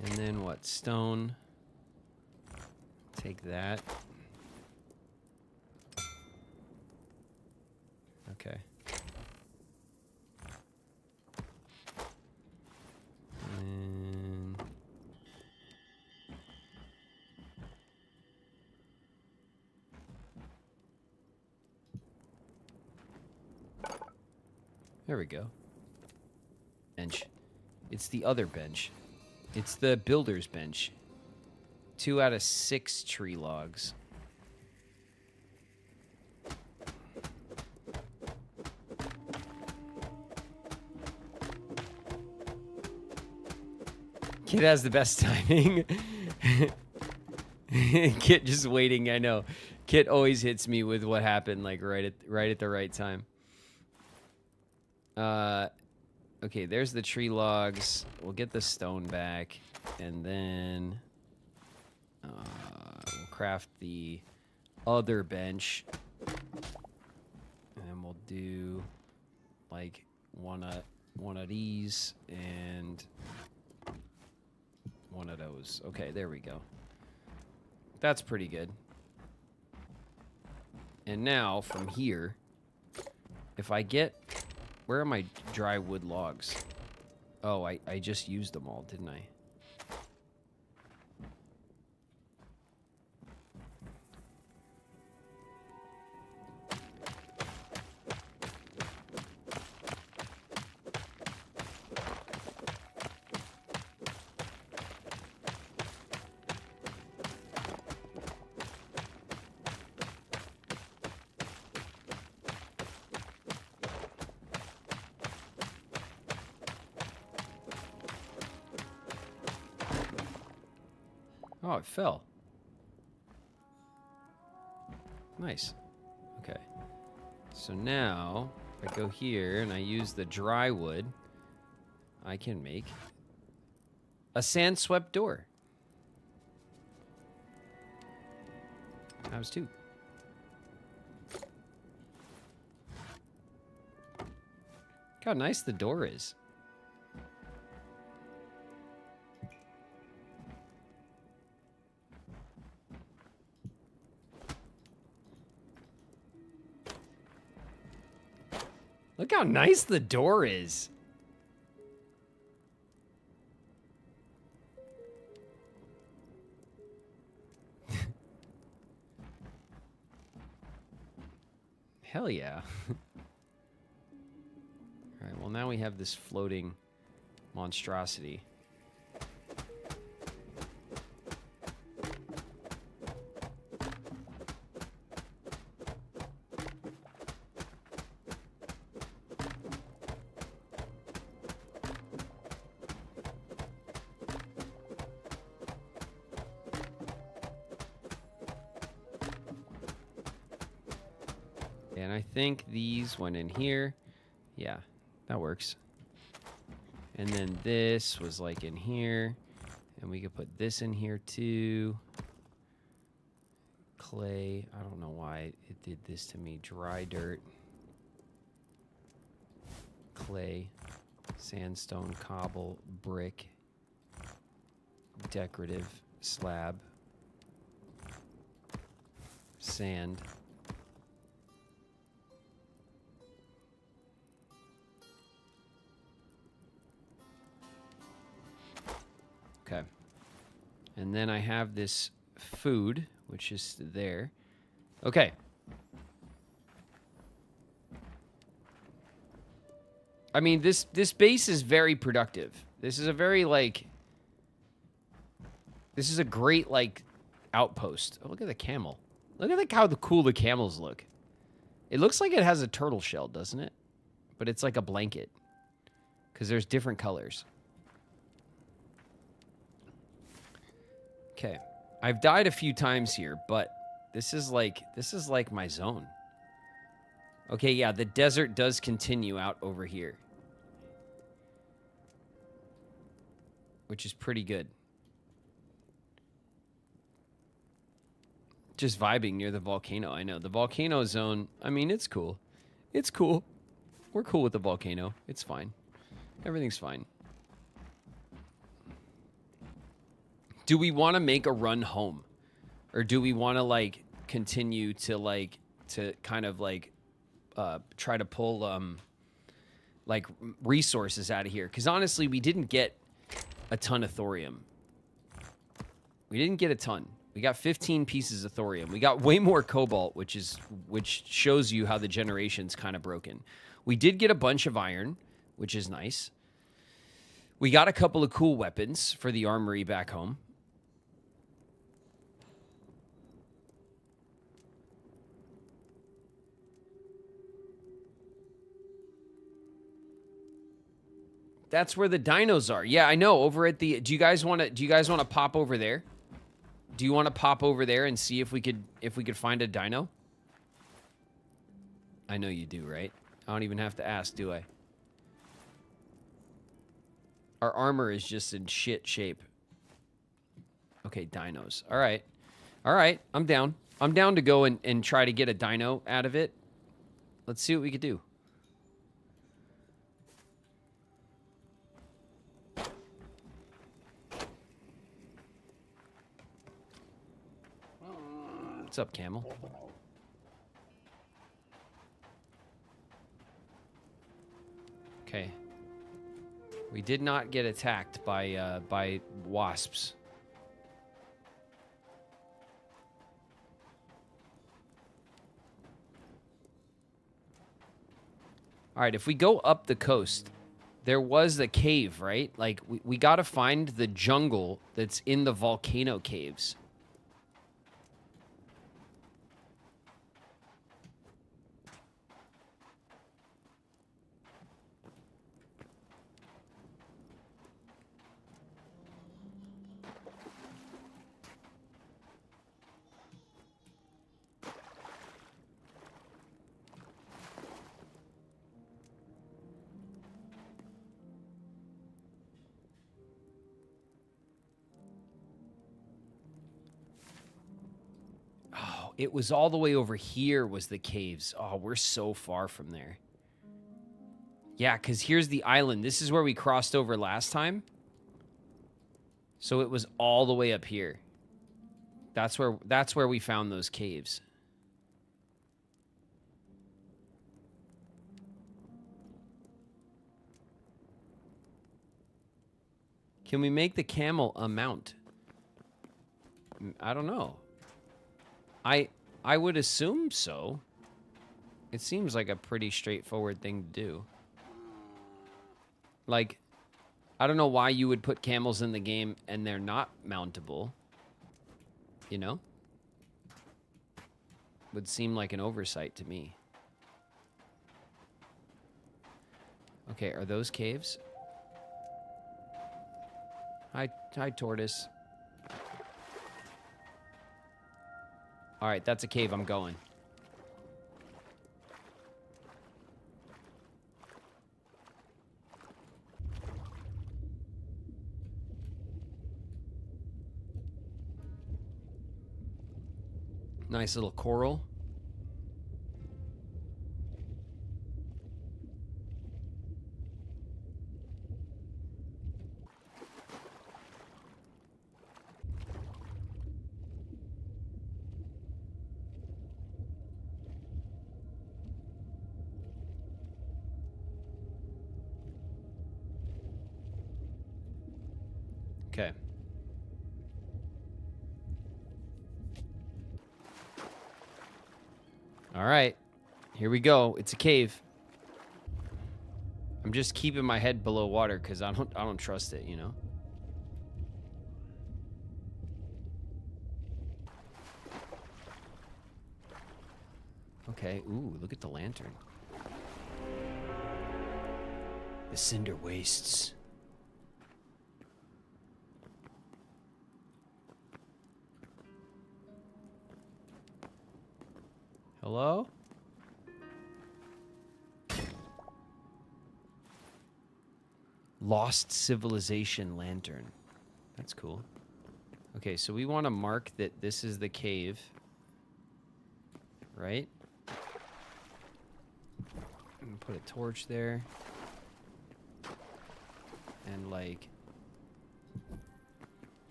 And then what? Stone. Take that. Okay. And there we go. Bench. It's the other bench. It's the builder's bench. 2 out of 6 tree logs. Kit has the best timing. Kit just waiting, I know. Kit always hits me with what happened, like right at the right time. Okay, there's the tree logs. We'll get the stone back, and then we'll craft the other bench, and then we'll do like one of these and one of those. Okay, there we go. That's pretty good. And now from here, if I get... Where are my dry wood logs? Oh, I just used them all, didn't I? Oh, it fell. Nice. Okay. So now, if I go here and I use the dry wood, I can make a sand-swept door. That was 2. Look how nice the door is. Look how nice the door is. Hell yeah. Alright, well now we have this floating monstrosity. And I think these went in here. Yeah, that works. And then this was like in here. And we could put this in here too. Clay. I don't know why it did this to me. Dry dirt. Clay. Sandstone, cobble, brick. Decorative slab. Sand. Okay. And then I have this food, which is there. Okay. I mean, this base is very productive. This is a very, like... This is a great, like, outpost. Oh, look at the camel. Look at how cool the camels look. It looks like it has a turtle shell, doesn't it? But it's like a blanket. Because there's different colors. Okay, I've died a few times here, but this is like my zone. Okay, yeah, the desert does continue out over here, which is pretty good. Just vibing near the volcano. I know the volcano zone. I mean, it's cool. It's cool. We're cool with the volcano. It's fine. Everything's fine. Do we want to make a run home? Or do we want to, like, continue to, to kind of, like, try to pull, like, resources out of here? Because, honestly, we didn't get a ton of thorium. We didn't get a ton. We got 15 pieces of thorium. We got way more cobalt, which shows you how the generation's kind of broken. We did get a bunch of iron, which is nice. We got a couple of cool weapons for the armory back home. That's where the dinos are. Yeah, I know. Over at the... Do you guys want to pop over there? Do you want to pop over there and see if we could find a dino? I know you do, right? I don't even have to ask, do I? Our armor is just in shit shape. Okay, dinos. All right. All right, I'm down. I'm down to go and try to get a dino out of it. Let's see what we could do. What's up, camel? Okay. We did not get attacked by wasps. All right, if we go up the coast, there was a cave, right? Like, we got to find the jungle that's in the volcano caves. It was all the way over here was the caves. Oh, we're so far from there. Yeah, because here's the island. This is where we crossed over last time. So it was all the way up here. That's where we found those caves. Can we make the camel a mount? I don't know. I would assume so. It seems like a pretty straightforward thing to do. Like, I don't know why you would put camels in the game and they're not mountable. You know? Would seem like an oversight to me. Okay, are those caves? Hi, tortoise. All right, that's a cave. I'm going. Nice little coral. Okay. All right. Here we go. It's a cave. I'm just keeping my head below water because I don't trust it, you know? Okay. Ooh, look at the lantern. The cinder wastes. Hello? Lost Civilization Lantern. That's cool. Okay, so we want to mark that this is the cave. Right? And put a torch there. And like...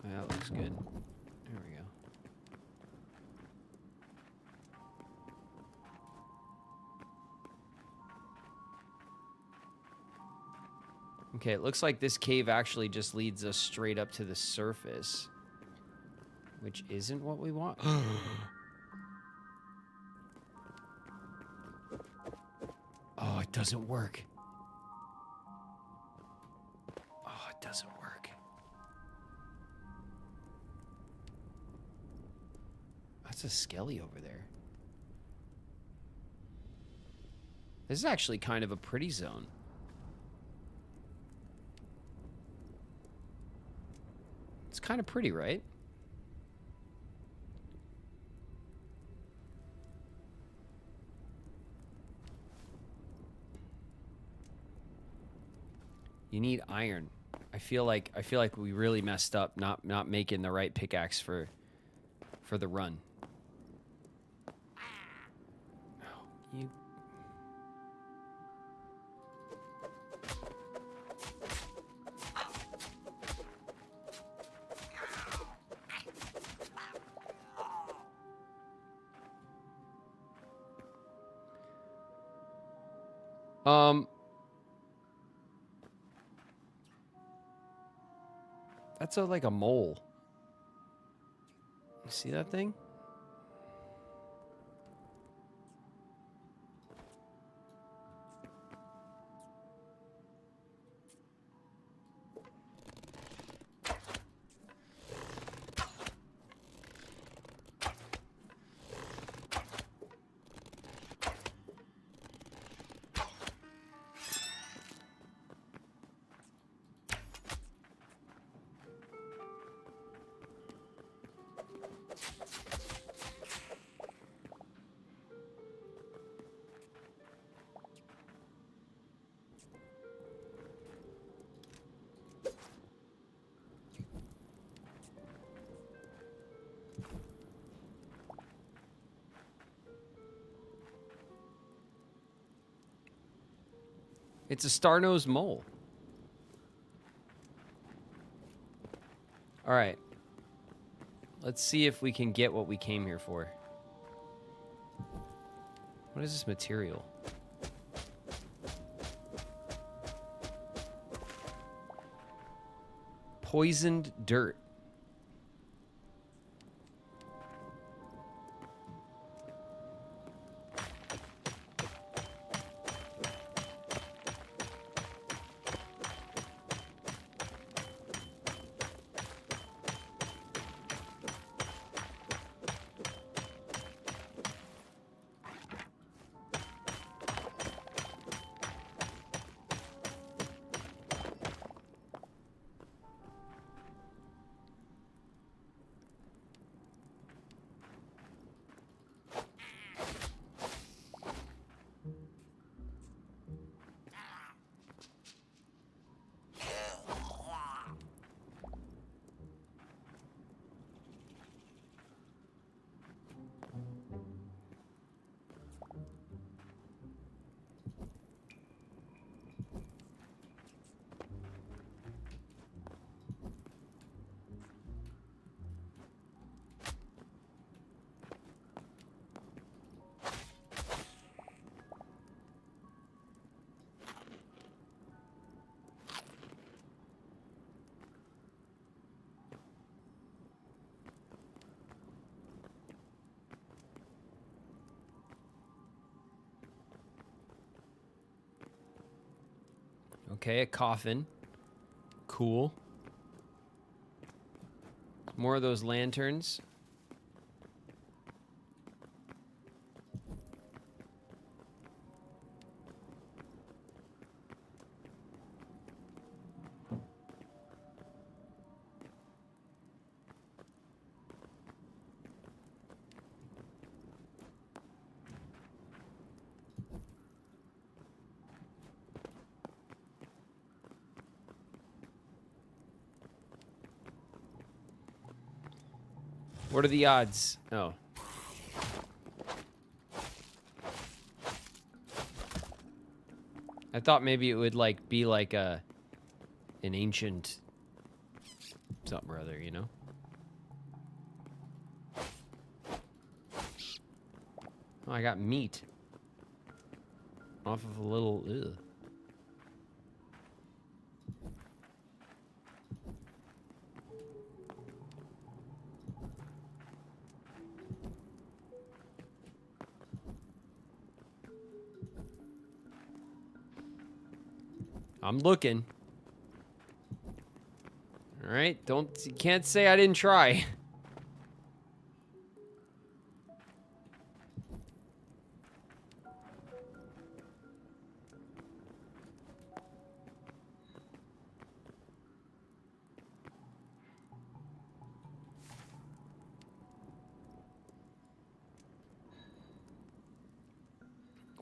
That looks good. There we go. Okay, it looks like this cave actually just leads us straight up to the surface. Which isn't what we want. Oh, it doesn't work. Oh, it doesn't work. That's a skelly over there. This is actually kind of a pretty zone. It's kind of pretty, right? You need iron. I feel like we really messed up not making the right pickaxe for the run. Oh, you. That's like a mole. You see that thing? It's a star-nosed mole. All right. Let's see if we can get what we came here for. What is this material? Poisoned dirt. Okay, a coffin. Cool. More of those lanterns. What are the odds? Oh. I thought maybe it would like be like an ancient something or other, you know? Oh, I got meat. Off of a little ugh. I'm looking. All right, you can't say I didn't try.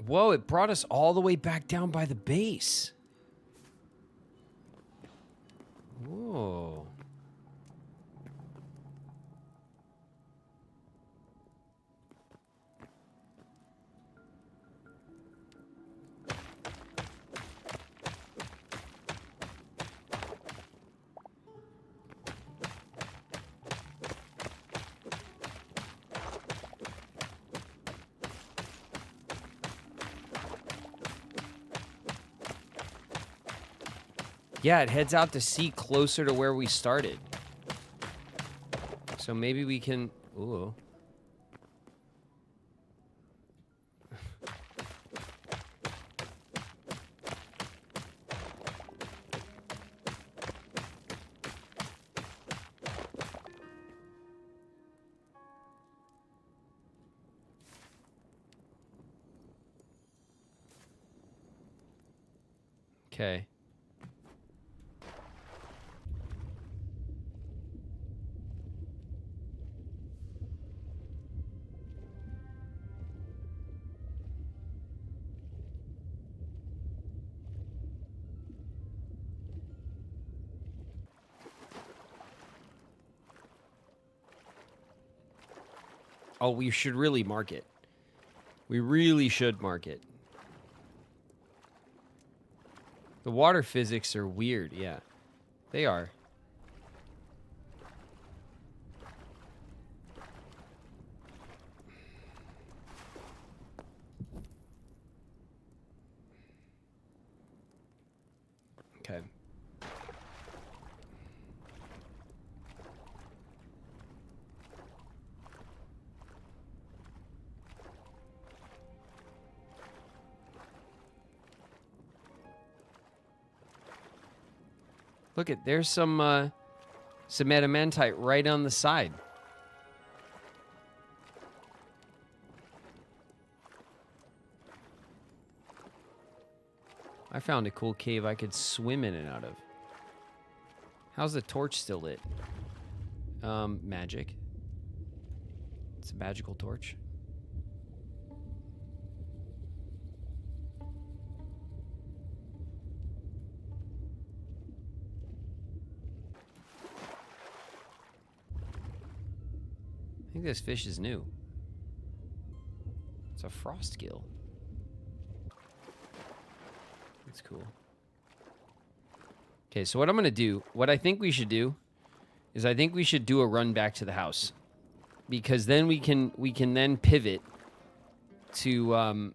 Whoa, it brought us all the way back down by the base. Whoa. Yeah, it heads out to sea closer to where we started. So maybe we can... Ooh. Okay. Oh, we should really mark it. We really should mark it. The water physics are weird, yeah. They are. Okay. Look at, there's some adamantite right on the side. I found a cool cave I could swim in and out of. How's the torch still lit? Magic. It's a magical torch. I think this fish is new. It's a frost gill. That's cool. Okay, so what I'm gonna do, what I think we should do, is I think we should do a run back to the house, because then we can then pivot to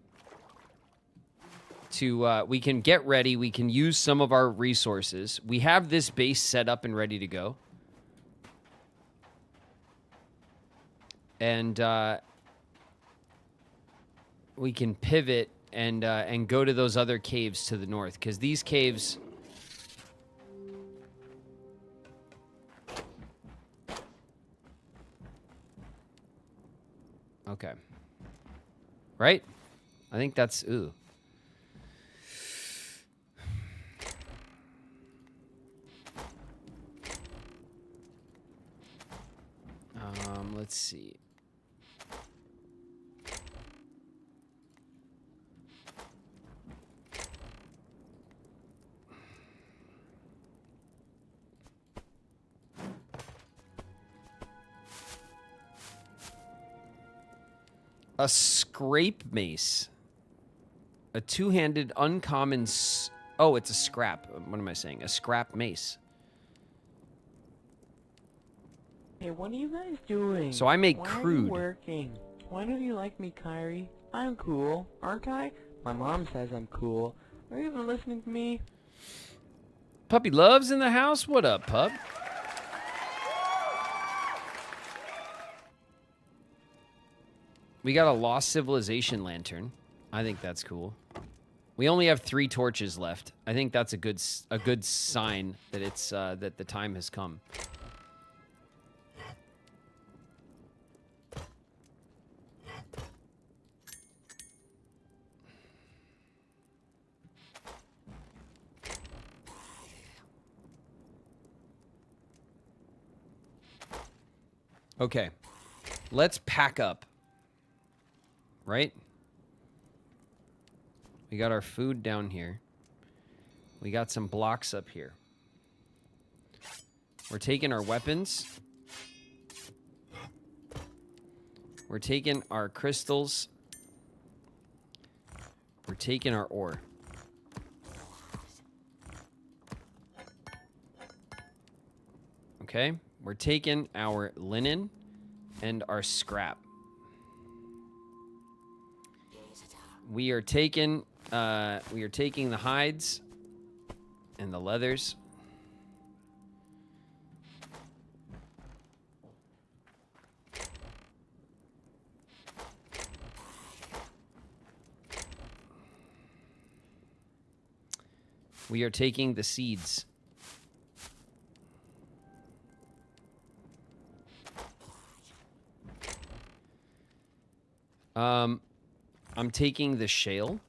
we can get ready. We can use some of our resources. We have this base set up and ready to go. And we can pivot and go to those other caves to the north, because these caves... Okay. Right? I think that's... Ooh. Let's see. A scrape mace. A two-handed uncommon... Oh, it's a scrap. What am I saying? A scrap mace. Hey, what are you guys doing? So I make Why crude. Are you working? Why don't you like me, Kyrie? I'm cool, aren't I? My mom says I'm cool. Are you even listening to me? Puppy Love's in the house? What up, pup? We got a Lost Civilization lantern. I think that's cool. We only have 3 torches left. I think that's a good sign that it's that the time has come. Okay, let's pack up. Right? We got our food down here. We got some blocks up here. We're taking our weapons. We're taking our crystals. We're taking our ore. Okay? We're taking our linen and our scrap. We are taking the hides and the leathers. We are taking the seeds. I'm taking the shale.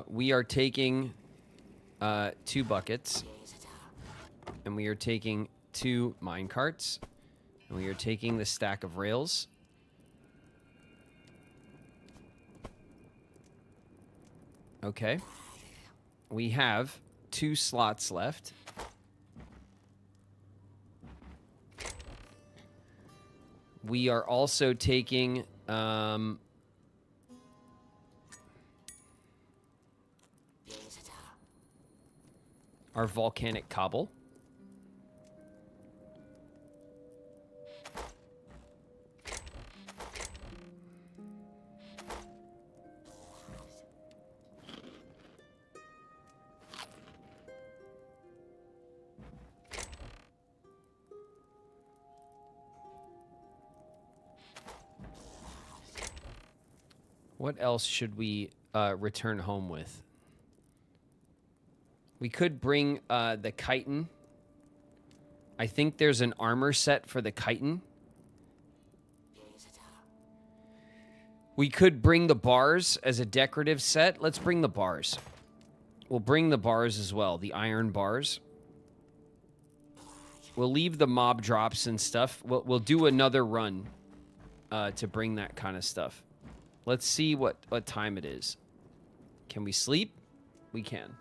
We are taking 2 buckets. And we are taking 2 mine carts. And we are taking the stack of rails. Okay. We have 2 slots left. We are also taking our volcanic cobble. What else should we return home with? We could bring the chitin. I think there's an armor set for the chitin. We could bring the bars as a decorative set. Let's bring the bars. We'll bring the bars as well, the iron bars. We'll leave the mob drops and stuff. We'll do another run to bring that kind of stuff. Let's see what time it is. Can we sleep? We can.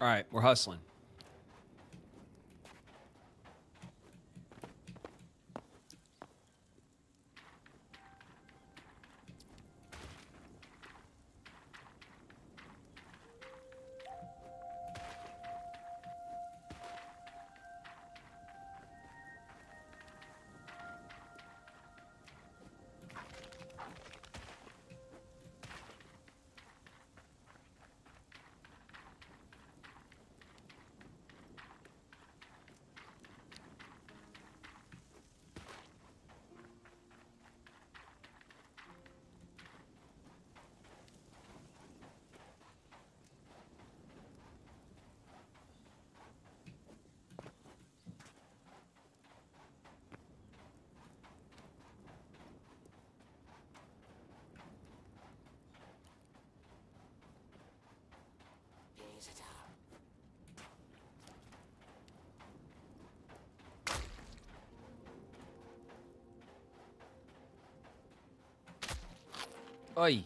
All right, we're hustling. Oi.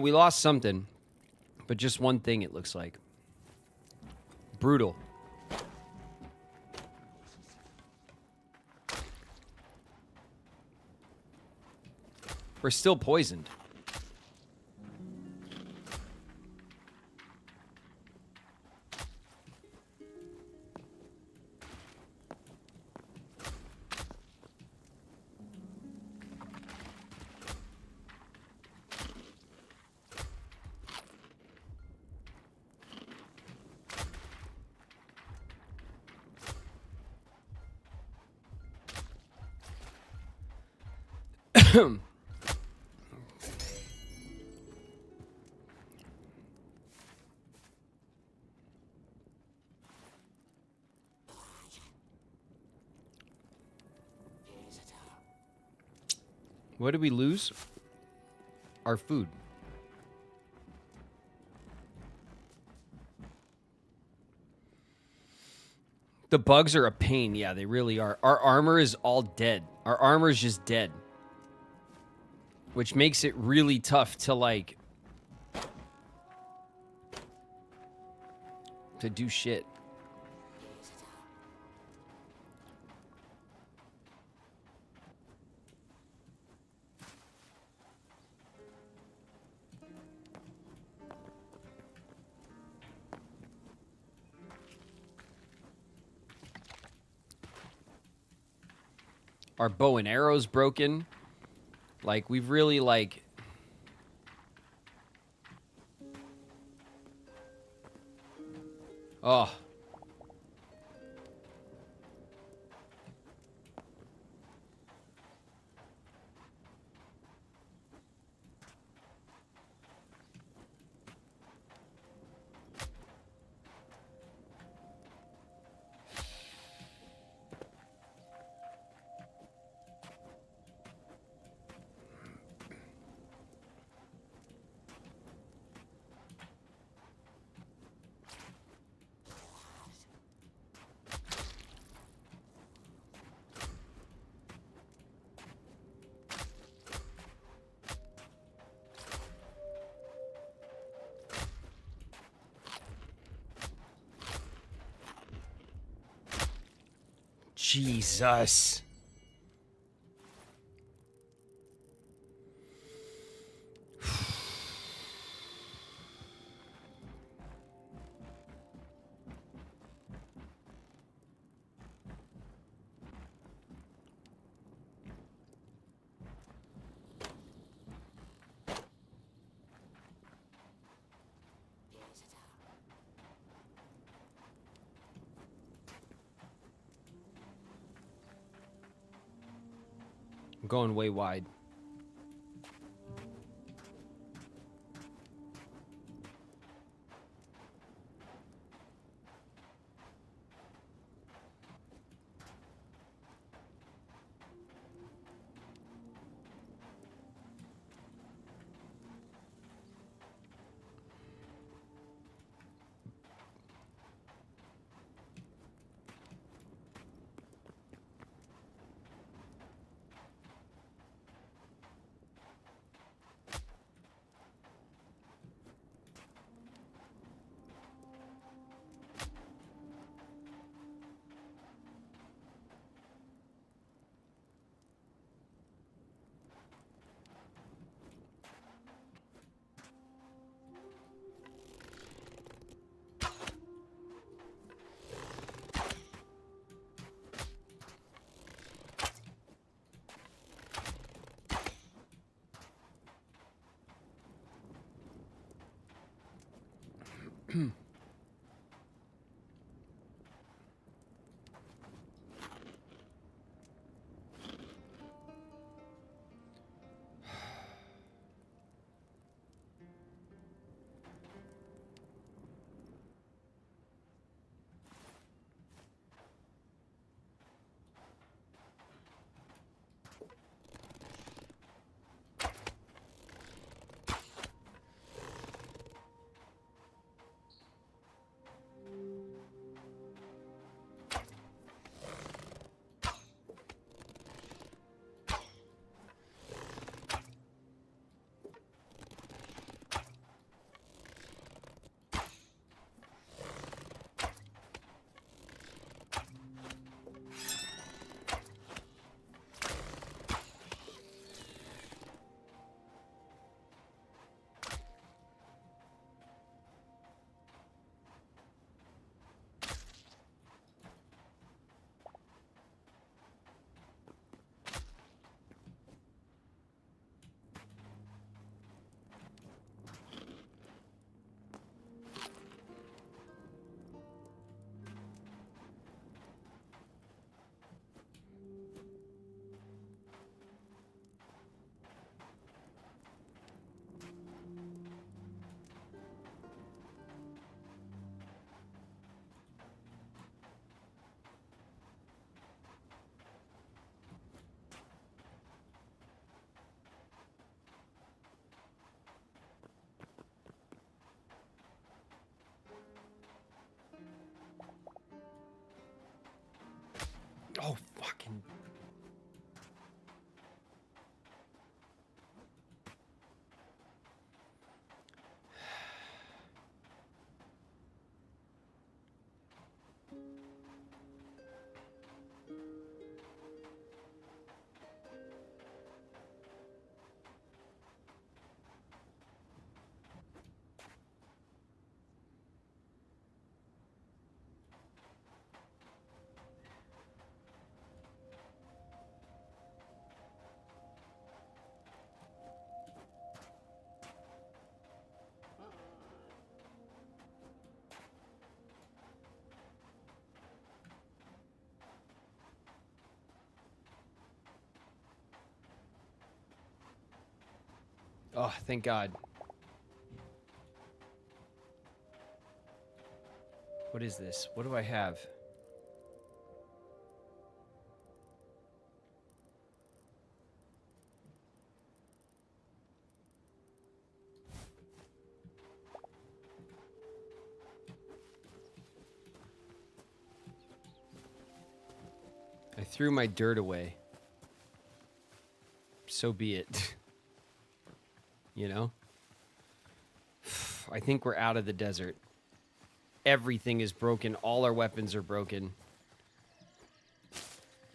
We lost something, but just one thing it looks like. Brutal. We're still poisoned. What did we lose? Our food. The bugs are a pain. Yeah, they really are. Our armor is all dead. Our armor is just dead. Which makes it really tough to, like... to do shit. Our bow and arrow's broken. Like, we've really, like... Oh. Jesus. I'm going way wide. Oh, fucking... Oh, thank God. What is this? What do I have? I threw my dirt away. So be it. You know? I think we're out of the desert. Everything is broken. All our weapons are broken.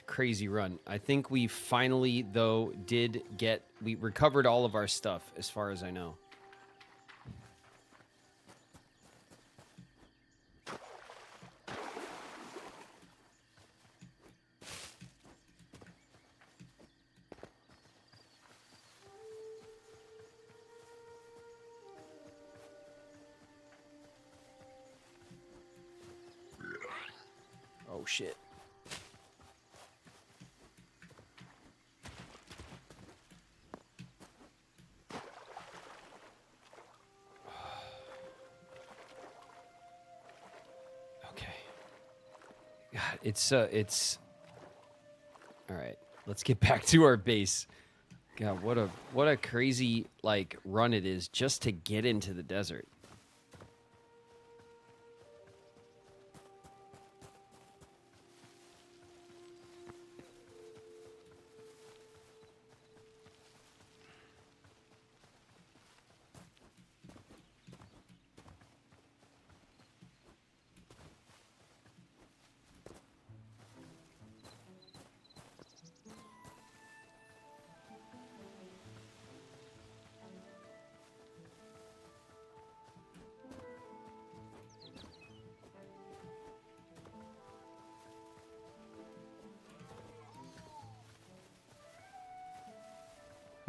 Crazy run. I think we finally, though, we recovered all of our stuff, as far as I know. Oh, shit. Okay. God, it's all right. Let's get back to our base. God, what a crazy like run it is just to get into the desert.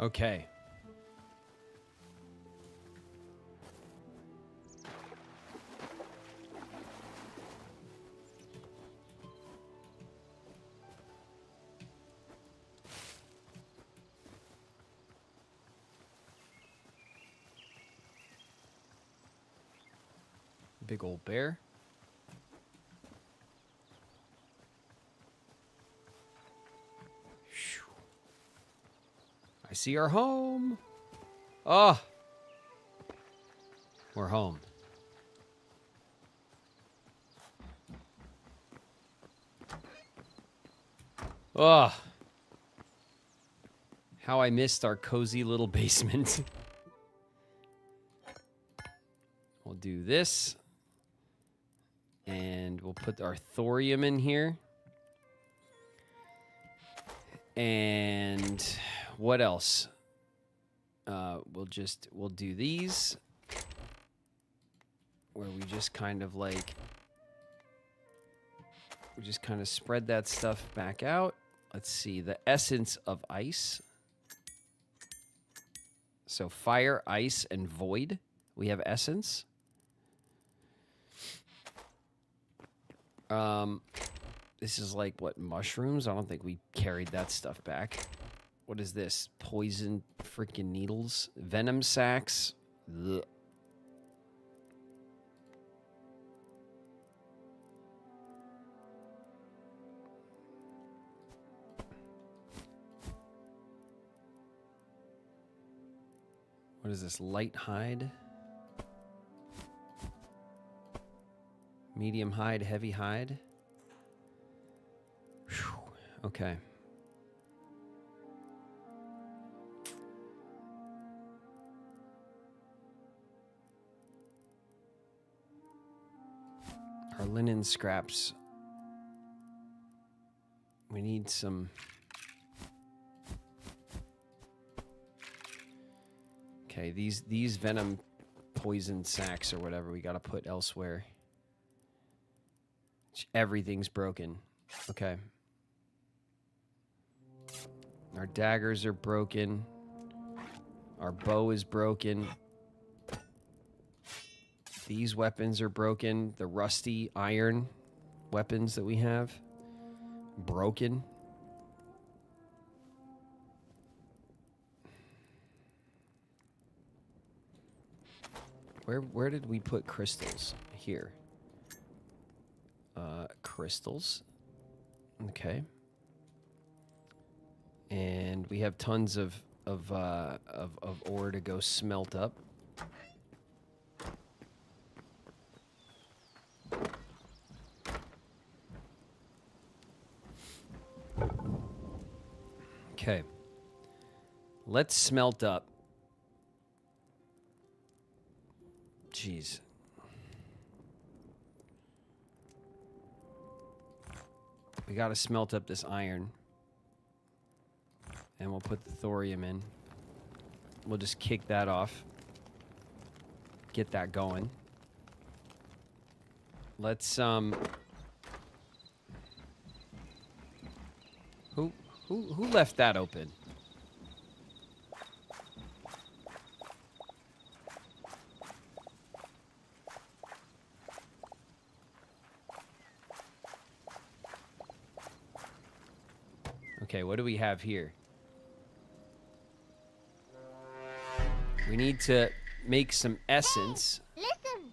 Okay. Big old bear. I see our home. Oh, we're home. Oh, how I missed our cozy little basement. We'll do this. And we'll put our thorium in here. And what else? We'll do these. Where we just kind of like... We just kind of spread that stuff back out. Let's see. The essence of ice. So fire, ice, and void. We have essence. This is like, what, mushrooms? I don't think we carried that stuff back. What is this? Poison freaking needles? Venom sacs? Ugh. What is this? Light hide? Medium hide, heavy hide? Whew. Okay. Our linen scraps. We need some... Okay, these venom poison sacks or whatever we gotta put elsewhere. Everything's broken. Okay. Our daggers are broken. Our bow is broken. These weapons are broken. The rusty iron weapons that we have, broken. Where did we put crystals? Here. Crystals. Okay. And we have tons of ore to go smelt up. Okay. Let's smelt up. Jeez. We gotta smelt up this iron. And we'll put the thorium in. We'll just kick that off. Get that going. Let's, Who left that open? Okay, what do we have here? We need to make some essence. Hey, listen.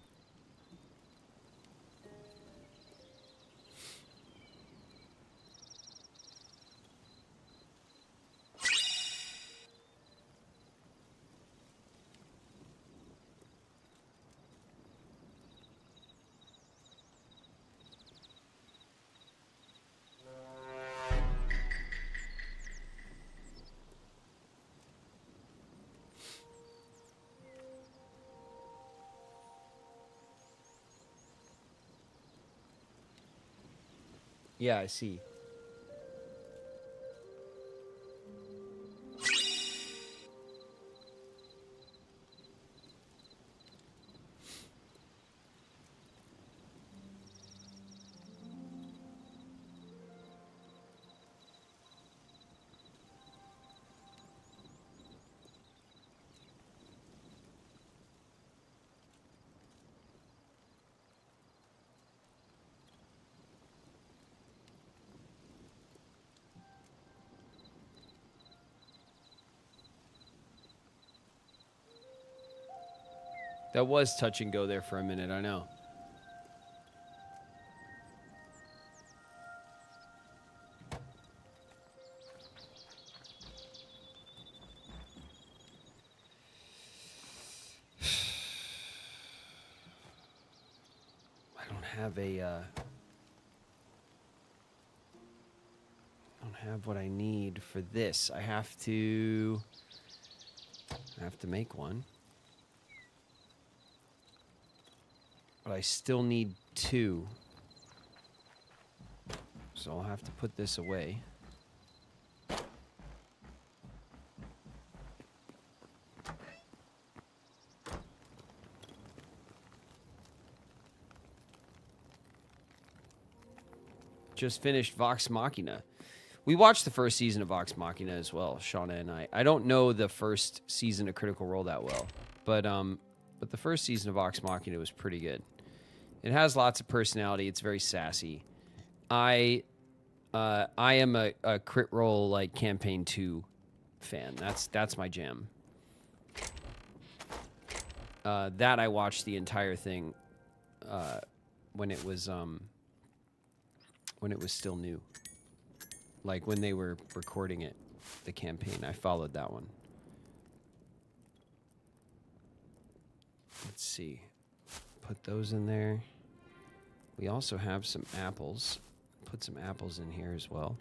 Yeah, I see. That was touch and go there for a minute, I know. I don't have a, I don't have what I need for this. I have to make one. But I still need 2. So I'll have to put this away. Just finished Vox Machina. We watched the first season of Vox Machina as well, Shauna and I. I don't know the first season of Critical Role that well, but the first season of Vox Machina was pretty good. It has lots of personality. It's very sassy. I am a Crit Role like Campaign 2 fan. That's my jam. That I watched the entire thing when it was still new. Like when they were recording it, the campaign. I followed that one. Let's see. Put those in there. We also have some apples. put some apples in here as well.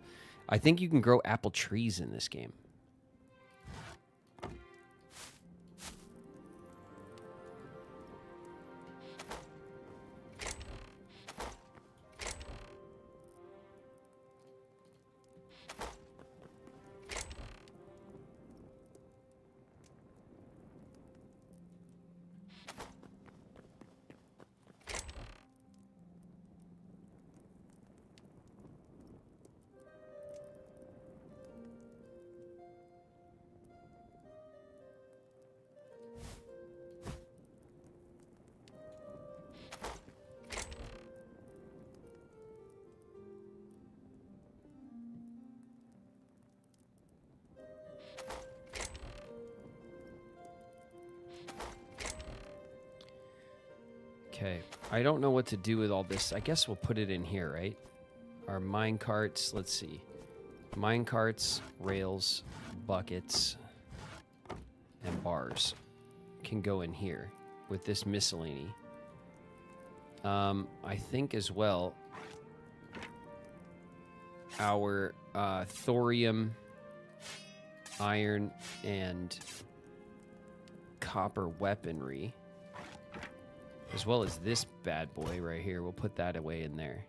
I think you can grow apple trees in this game. Okay, I don't know what to do with all this. I guess we'll put it in here, right? Our mine carts, let's see. Mine carts, rails, buckets, and bars can go in here with this miscellany. I think as well, our thorium, iron, and copper weaponry, as well as this bad boy right here. We'll put that away in there.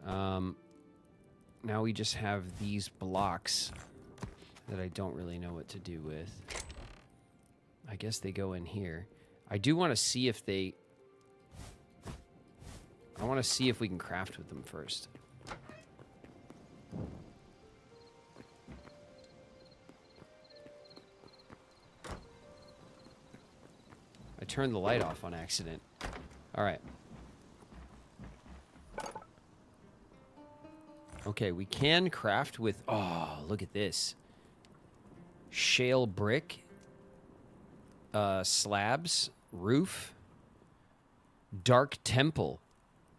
Now we just have these blocks that I don't really know what to do with. I guess they go in here. I do want to see if they... I want to see if we can craft with them first. I turned the light off on accident. All right. Okay, we can craft with... Oh, look at this. Shale brick. Slabs. Roof. Dark temple.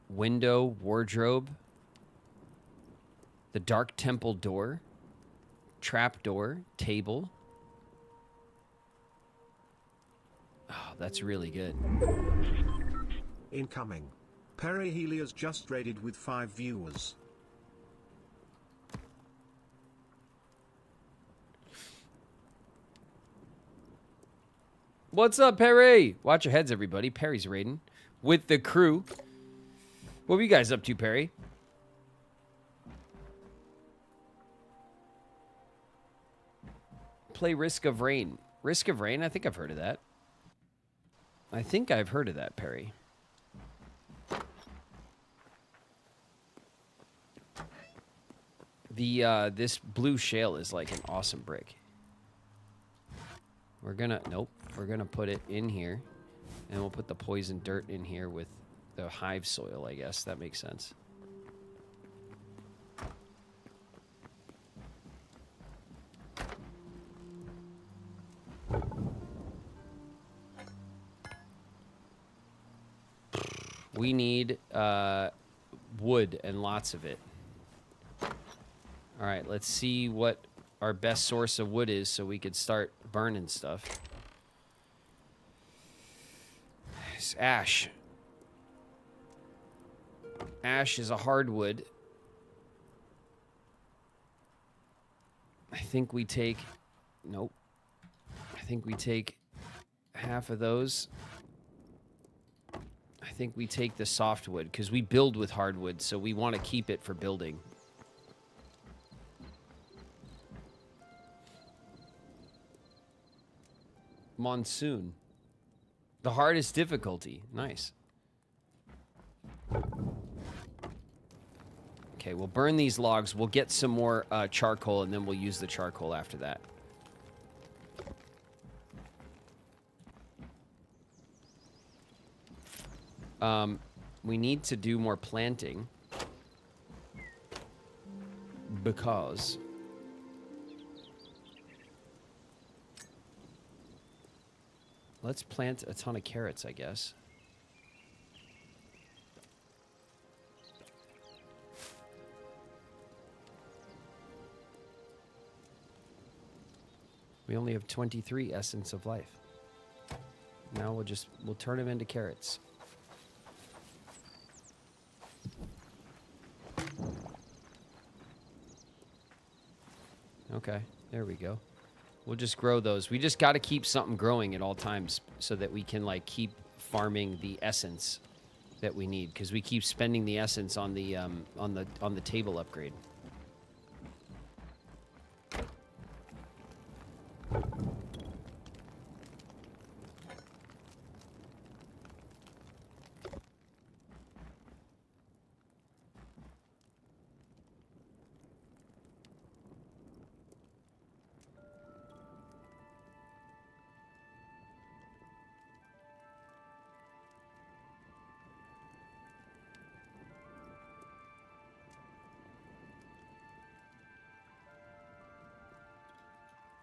Window. Wardrobe. The dark temple door. Trap door. Table. Oh, that's really good. Incoming. Perry Helia's just raided with 5 viewers. What's up, Perry? Watch your heads, everybody. Perry's raiding with the crew. What were you guys up to, Perry? Play Risk of Rain. Risk of Rain? I think I've heard of that. I think I've heard of that, Perry. The this blue shale is like an awesome brick. We're gonna we're gonna put it in here, and we'll put the poison dirt in here with the hive soil. I guess that makes sense. We need wood and lots of it. All right, let's see what our best source of wood is so we could start burning stuff. It's ash. Ash is a hardwood. I think we take... Nope. I think we take half of those. I think we take the softwood because we build with hardwood, so we want to keep it for building. Monsoon. The hardest difficulty. Nice. Okay, we'll burn these logs. We'll get some more charcoal, and then we'll use the charcoal after that. We need to do more planting because let's plant a ton of carrots, I guess. We only have 23 essence of life. Now we'll turn them into carrots. Okay, there we go. We'll just grow those. We just got to keep something growing at all times so that we can like keep farming the essence that we need, because we keep spending the essence on the table upgrade.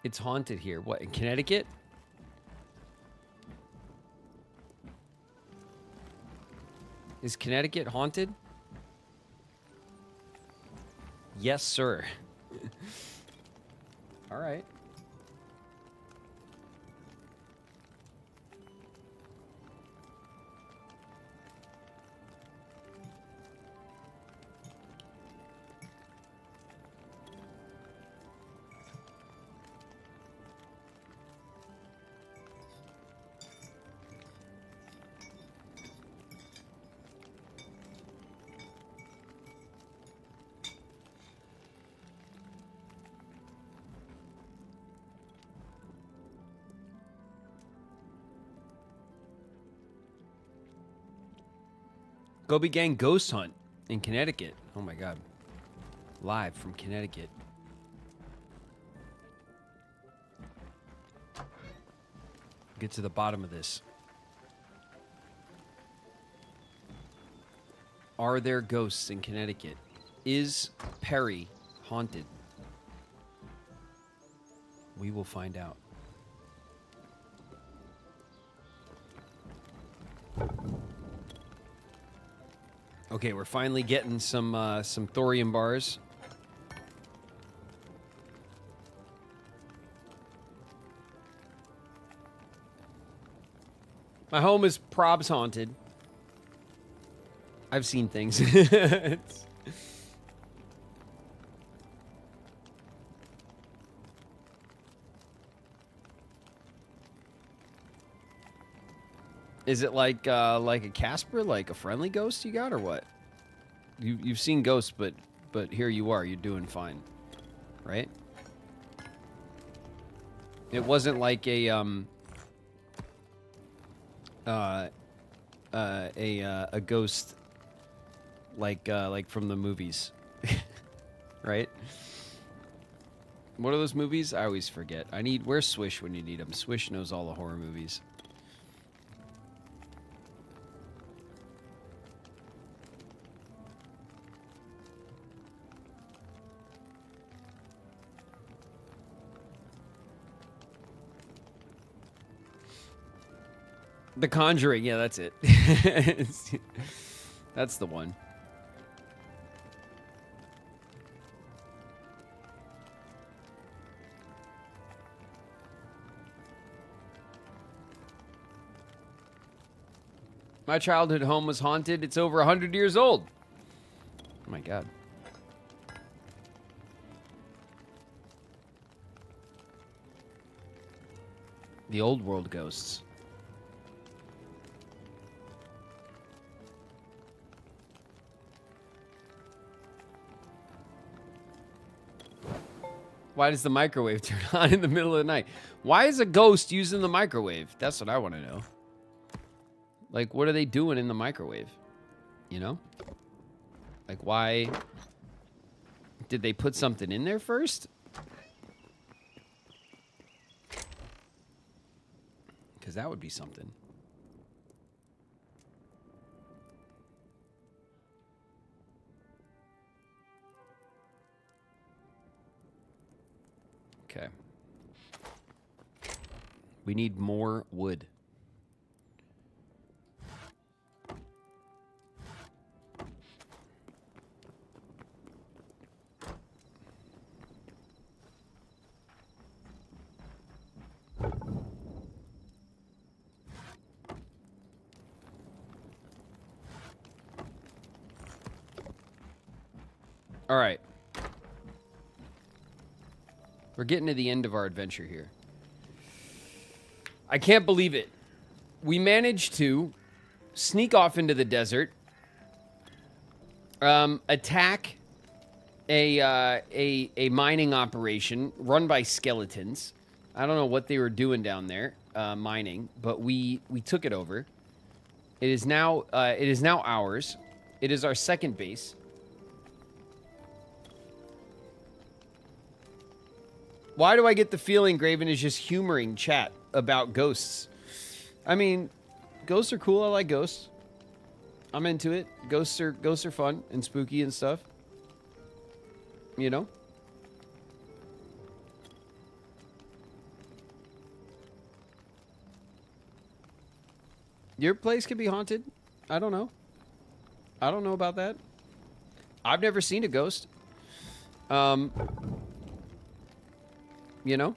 It's haunted here. What, in Connecticut? Is Connecticut haunted? Yes, sir. All right. Gobi Gang Ghost Hunt in Connecticut. Oh my god. Live from Connecticut. Get to the bottom of this. Are there ghosts in Connecticut? Is Perry haunted? We will find out. Okay, we're finally getting some thorium bars. My home is probs haunted. I've seen things. Is it like a Casper, like a friendly ghost you got, or what? You've seen ghosts, but here you are, you're doing fine, right? It wasn't like a ghost like from the movies, right? What are those movies? I always forget. Where's Swish when you need him? Swish knows all the horror movies. The Conjuring, yeah, that's it. That's the one. My childhood home was haunted. It's over 100 years old. Oh my god. The old world ghosts. Why does the microwave turn on in the middle of the night? Why is a ghost using the microwave? That's what I want to know. Like, what are they doing in the microwave? You know? Like, why? Did they put something in there first? Because that would be something. Okay. We need more wood. All right. We're getting to the end of our adventure here. I can't believe it. We managed to sneak off into the desert, attack a mining operation run by skeletons. I don't know what they were doing down there, mining, but we took it over. It is now ours. It is our second base. Why do I get the feeling Graven is just humoring chat about ghosts? I mean, ghosts are cool. I like ghosts. I'm into it. Ghosts are fun and spooky and stuff. You know? Your place could be haunted. I don't know. I don't know about that. I've never seen a ghost. You know?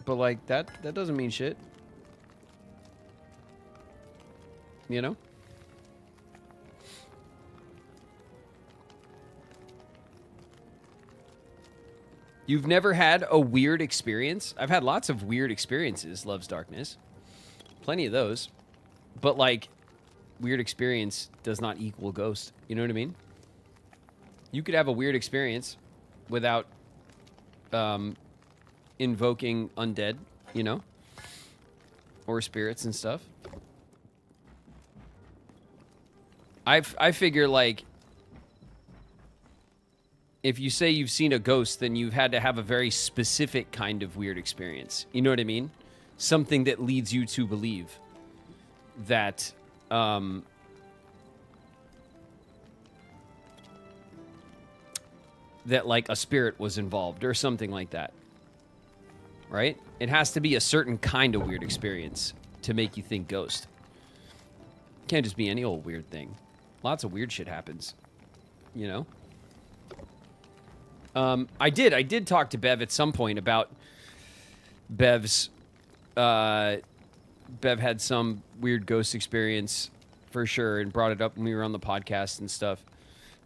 But like that doesn't mean shit. You know? You've never had a weird experience? I've had lots of weird experiences, Loves Darkness. Plenty of those. But like, weird experience does not equal ghost. You know what I mean? You could have a weird experience without invoking undead, you know? Or spirits and stuff. I figure, like, if you say you've seen a ghost, then you've had to have a very specific kind of weird experience. You know what I mean? Something that leads you to believe that, that, like, a spirit was involved or something like that. Right? It has to be a certain kind of weird experience to make you think ghost. Can't just be any old weird thing. Lots of weird shit happens. You know? I did talk to Bev at some point about Bev's, Bev had some weird ghost experience for sure and brought it up when we were on the podcast and stuff.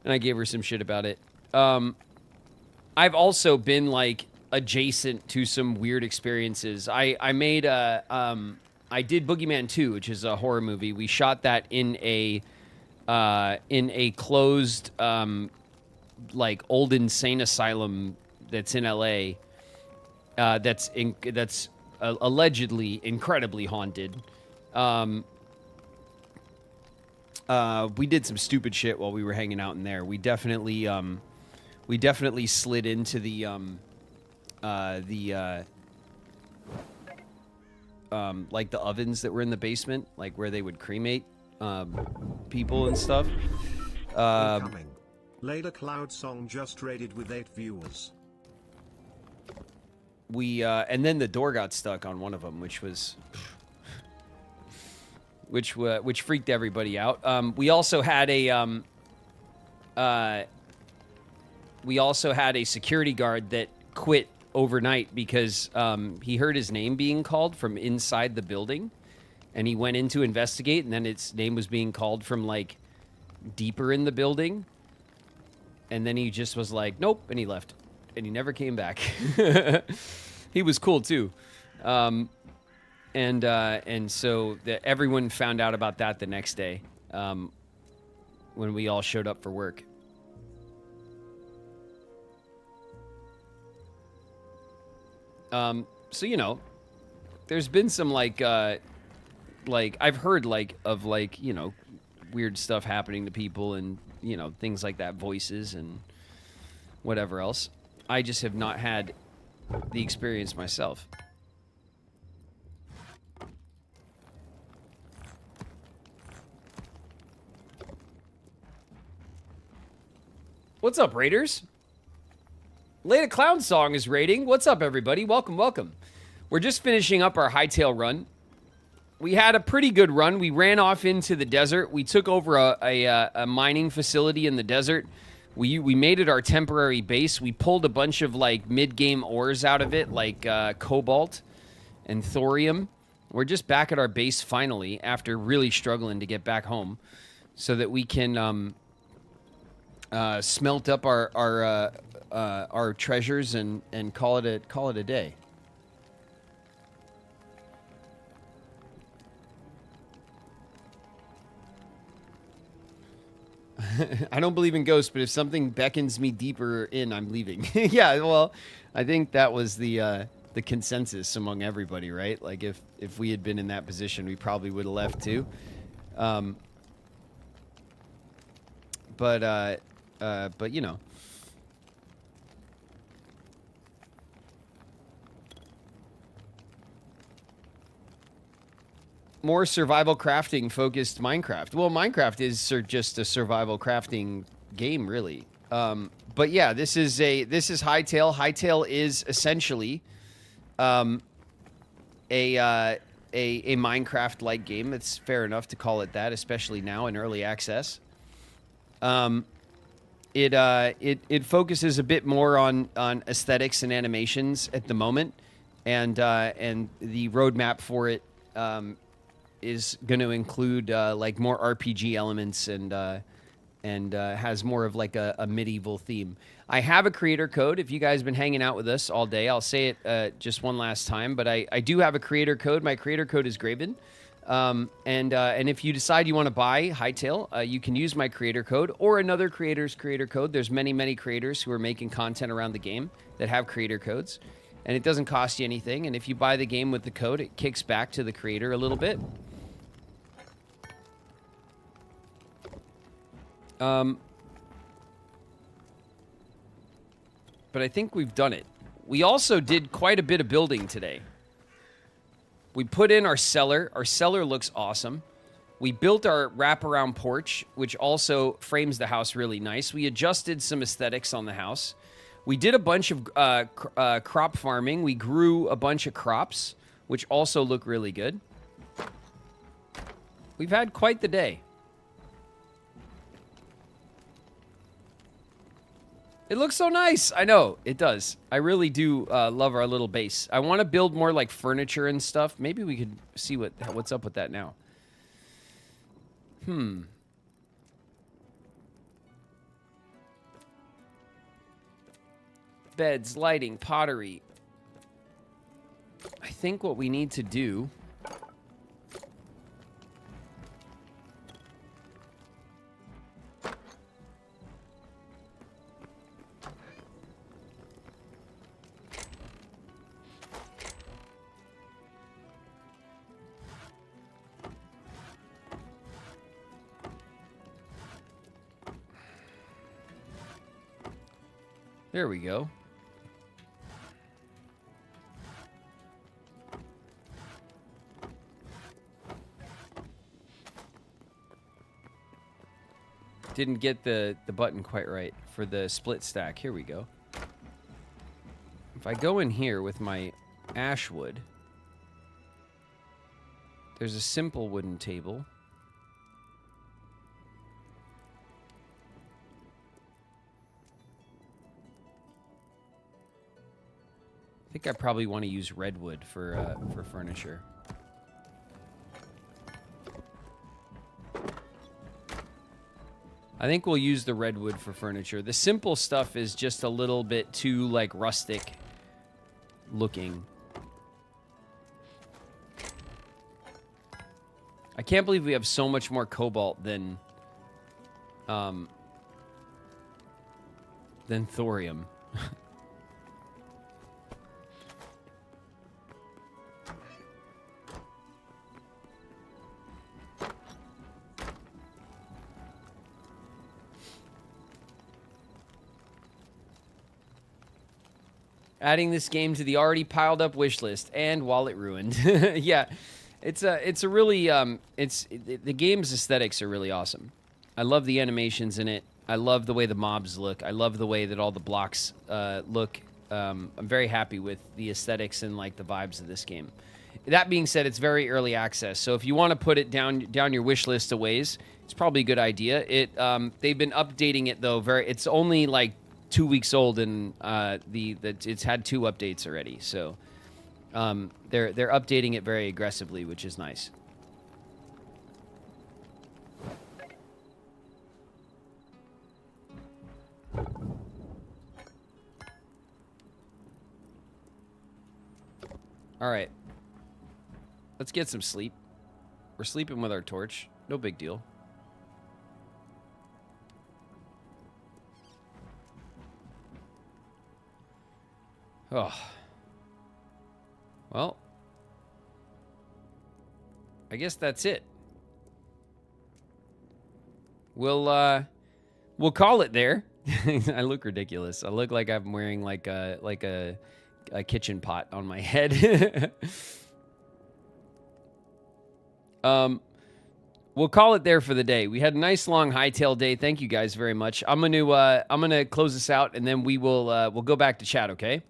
And I gave her some shit about it. I've also been like adjacent to some weird experiences. I did Boogeyman 2, which is a horror movie. We shot that in a closed, like old insane asylum that's in LA. That's allegedly incredibly haunted. We did some stupid shit while we were hanging out in there. We definitely slid into the like the ovens that were in the basement, like where they would cremate people and stuff. Incoming. Layla Cloud song just raided with 8 viewers. We and then the door got stuck on one of them, which was which freaked everybody out. We also had a security guard that quit overnight because he heard his name being called from inside the building, and he went in to investigate, and then its name was being called from like deeper in the building, and then he just was like, nope, and he left, and he never came back. He was cool too. And so everyone found out about that the next day when we all showed up for work. So, you know, there's been some like I've heard like of like, you know, weird stuff happening to people and, you know, things like that, voices and whatever else. I just have not had the experience myself. What's up, Raiders? Late a Clown Song is raiding. What's up, everybody? Welcome, welcome. We're just finishing up our Hytale run. We had a pretty good run. We ran off into the desert. We took over a mining facility in the desert. We made it our temporary base. We pulled a bunch of like mid-game ores out of it, like cobalt and thorium. We're just back at our base finally after really struggling to get back home so that we can smelt up our our treasures and call it a day. I don't believe in ghosts, but if something beckons me deeper in, I'm leaving. Yeah, well, I think that was the consensus among everybody, right? Like if we had been in that position, we probably would have left too. But you know. More survival crafting focused Minecraft. Well, Minecraft is just a survival crafting game, really. But yeah, this is Hytale. Hytale is essentially a Minecraft-like game. It's fair enough to call it that, especially now in early access. It focuses a bit more on aesthetics and animations at the moment, and the roadmap for it is going to include like more RPG elements and has more of like a medieval theme. I have a creator code. If you guys have been hanging out with us all day, I'll say it just one last time, but I do have a creator code. My creator code is Graven. And if you decide you want to buy Hytale, you can use my creator code or another creator's creator code. There's many creators who are making content around the game that have creator codes, and it doesn't cost you anything. And if you buy the game with the code, it kicks back to the creator a little bit. But I think we've done it. We also did quite a bit of building today. We put in our cellar. Our cellar looks awesome. We built our wraparound porch, which also frames the house really nice. We adjusted some aesthetics on the house. We did a bunch of crop farming. We grew a bunch of crops, which also look really good. We've had quite the day. It looks so nice. I know, it does. I really do love our little base. I want to build more like furniture and stuff. Maybe we could see what's up with that now. Beds, lighting, pottery. I think what we need to do... There we go. Didn't get the button quite right for the split stack. Here we go. If I go in here with my ash wood, there's a simple wooden table. I think I probably want to use redwood for furniture. I think we'll use the redwood for furniture. The simple stuff is just a little bit too, like, rustic looking. I can't believe we have so much more cobalt than thorium. Adding this game to the already piled up wish list and wallet ruined. Yeah, it's a really the game's aesthetics are really awesome. I love the animations in it. I love the way the mobs look. I love the way that all the blocks look. I'm very happy with the aesthetics and like the vibes of this game. That being said, it's very early access, so if you want to put it down your wish list a ways, it's probably a good idea. They've been updating it though. It's only like 2 weeks old, and it's had 2 updates already. So they're updating it very aggressively, which is nice. All right. Let's get some sleep. We're sleeping with our torch. No big deal. Oh. Well. I guess that's it. We'll call it there. I look ridiculous. I look like I'm wearing like a kitchen pot on my head. We'll call it there for the day. We had a nice long Hytale day. Thank you guys very much. I'm gonna close this out, and then we'll go back to chat. Okay.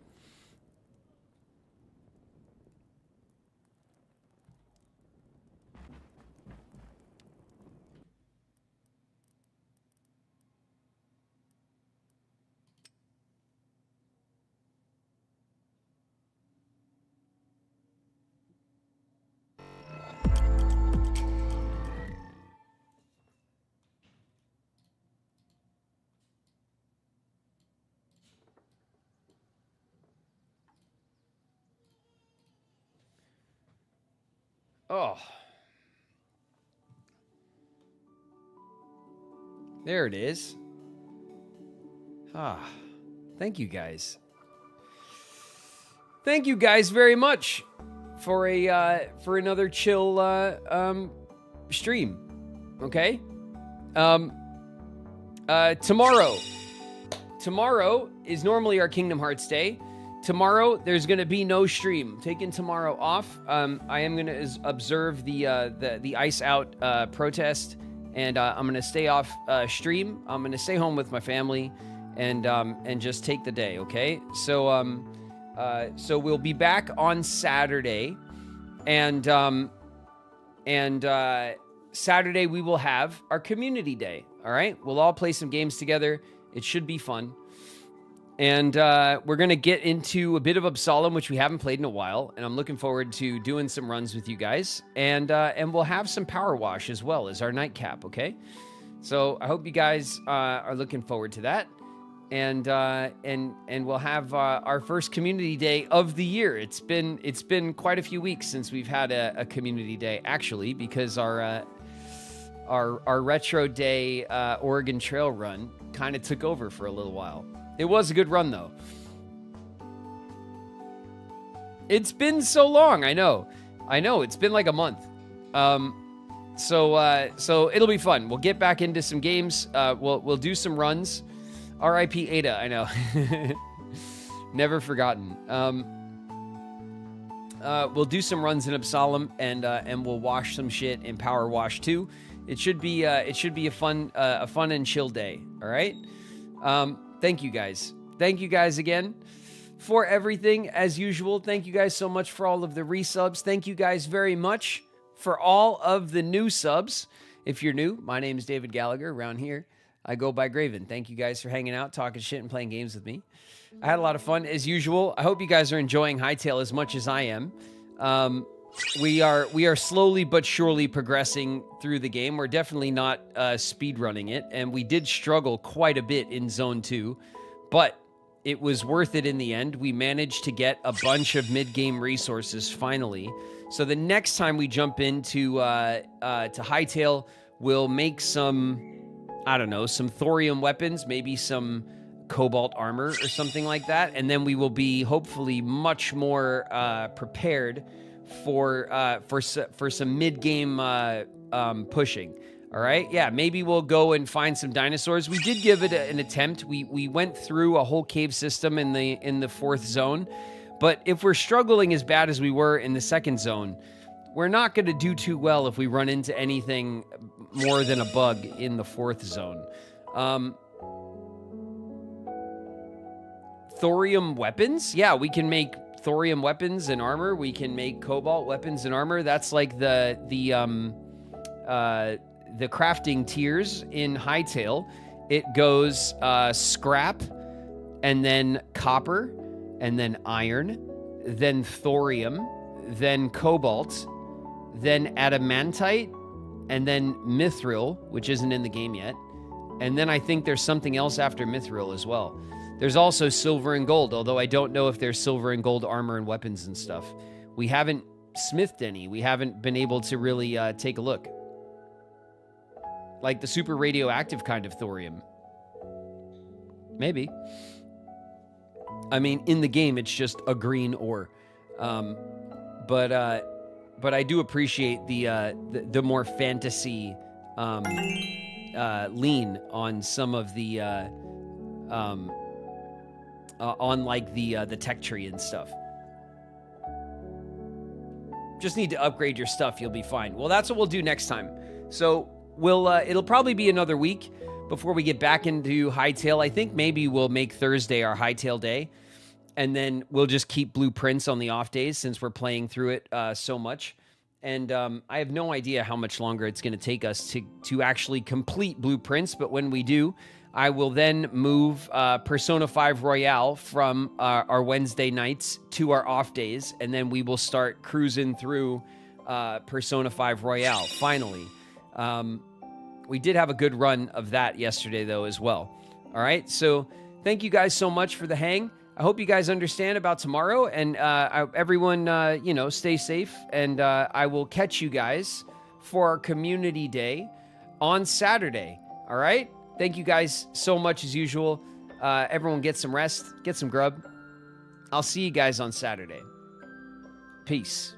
Oh. There it is. Ah. Thank you guys. Thank you guys very much for another chill stream. Okay? Tomorrow is normally our Kingdom Hearts day. Tomorrow, there's going to be no stream. Taking tomorrow off. I am going to observe the Ice Out protest, and I'm going to stay off stream. I'm going to stay home with my family, and just take the day. Okay, so we'll be back on Saturday, and Saturday we will have our community day. All right, we'll all play some games together. It should be fun. And we're going to get into a bit of Absalom, which we haven't played in a while. And I'm looking forward to doing some runs with you guys. And we'll have some Power Wash as well as our nightcap, okay? So I hope you guys are looking forward to that. And we'll have our first community day of the year. It's been quite a few weeks since we've had a community day, actually, because our Retro Day Oregon Trail run kind of took over for a little while. It was a good run, though. It's been so long. I know. It's been like a month. So it'll be fun. We'll get back into some games. We'll do some runs. R.I.P. Ada. I know. Never forgotten. We'll do some runs in Absalom, and we'll wash some shit in Power Wash 2. It should be a fun and chill day. All right. Thank you guys. Thank you guys again for everything as usual. Thank you guys so much for all of the resubs. Thank you guys very much for all of the new subs. If you're new, my name is David Gallagher. Around here, I go by Graven. Thank you guys for hanging out, talking shit, and playing games with me. I had a lot of fun as usual. I hope you guys are enjoying Hytale as much as I am. We are slowly but surely progressing through the game. We're definitely not speed running it, and we did struggle quite a bit in Zone 2, but it was worth it in the end. We managed to get a bunch of mid-game resources finally. So the next time we jump into to Hytale, we'll make some, I don't know, some thorium weapons, maybe some cobalt armor or something like that, and then we will be hopefully much more prepared for some mid-game pushing. All right, yeah, maybe we'll go and find some dinosaurs. We did give it an attempt. We went through a whole cave system in the fourth zone, but if we're struggling as bad as we were in the second zone, we're not going to do too well if we run into anything more than a bug in the fourth zone. Thorium weapons? Yeah, we can make thorium weapons and armor. We can make cobalt weapons and armor. That's like the crafting tiers in Hytale. It goes scrap, and then copper, and then iron, then thorium, then cobalt, then adamantite, and then mithril, which isn't in the game yet. And then I think there's something else after mithril as well. There's also silver and gold, although I don't know if there's silver and gold armor and weapons and stuff. We haven't smithed any. We haven't been able to really take a look. Like the super radioactive kind of thorium. Maybe. I mean, in the game, it's just a green ore. But I do appreciate the more fantasy lean on some of the on like the tech tree and stuff. Just need to upgrade your stuff, you'll be fine. Well, that's what we'll do next time. So we'll it'll probably be another week before we get back into Hytale. I think maybe we'll make Thursday our Hytale day, and then we'll just keep blueprints on the off days since we're playing through it so much. And I have no idea how much longer it's going to take us to actually complete blueprints, but when we do, I will then move Persona 5 Royale from our Wednesday nights to our off days, and then we will start cruising through Persona 5 Royale, finally. We did have a good run of that yesterday, though, as well. All right, so thank you guys so much for the hang. I hope you guys understand about tomorrow, and everyone, stay safe, and I will catch you guys for our community day on Saturday. All right? Thank you guys so much as usual. Everyone get some rest, get some grub. I'll see you guys on Saturday. Peace.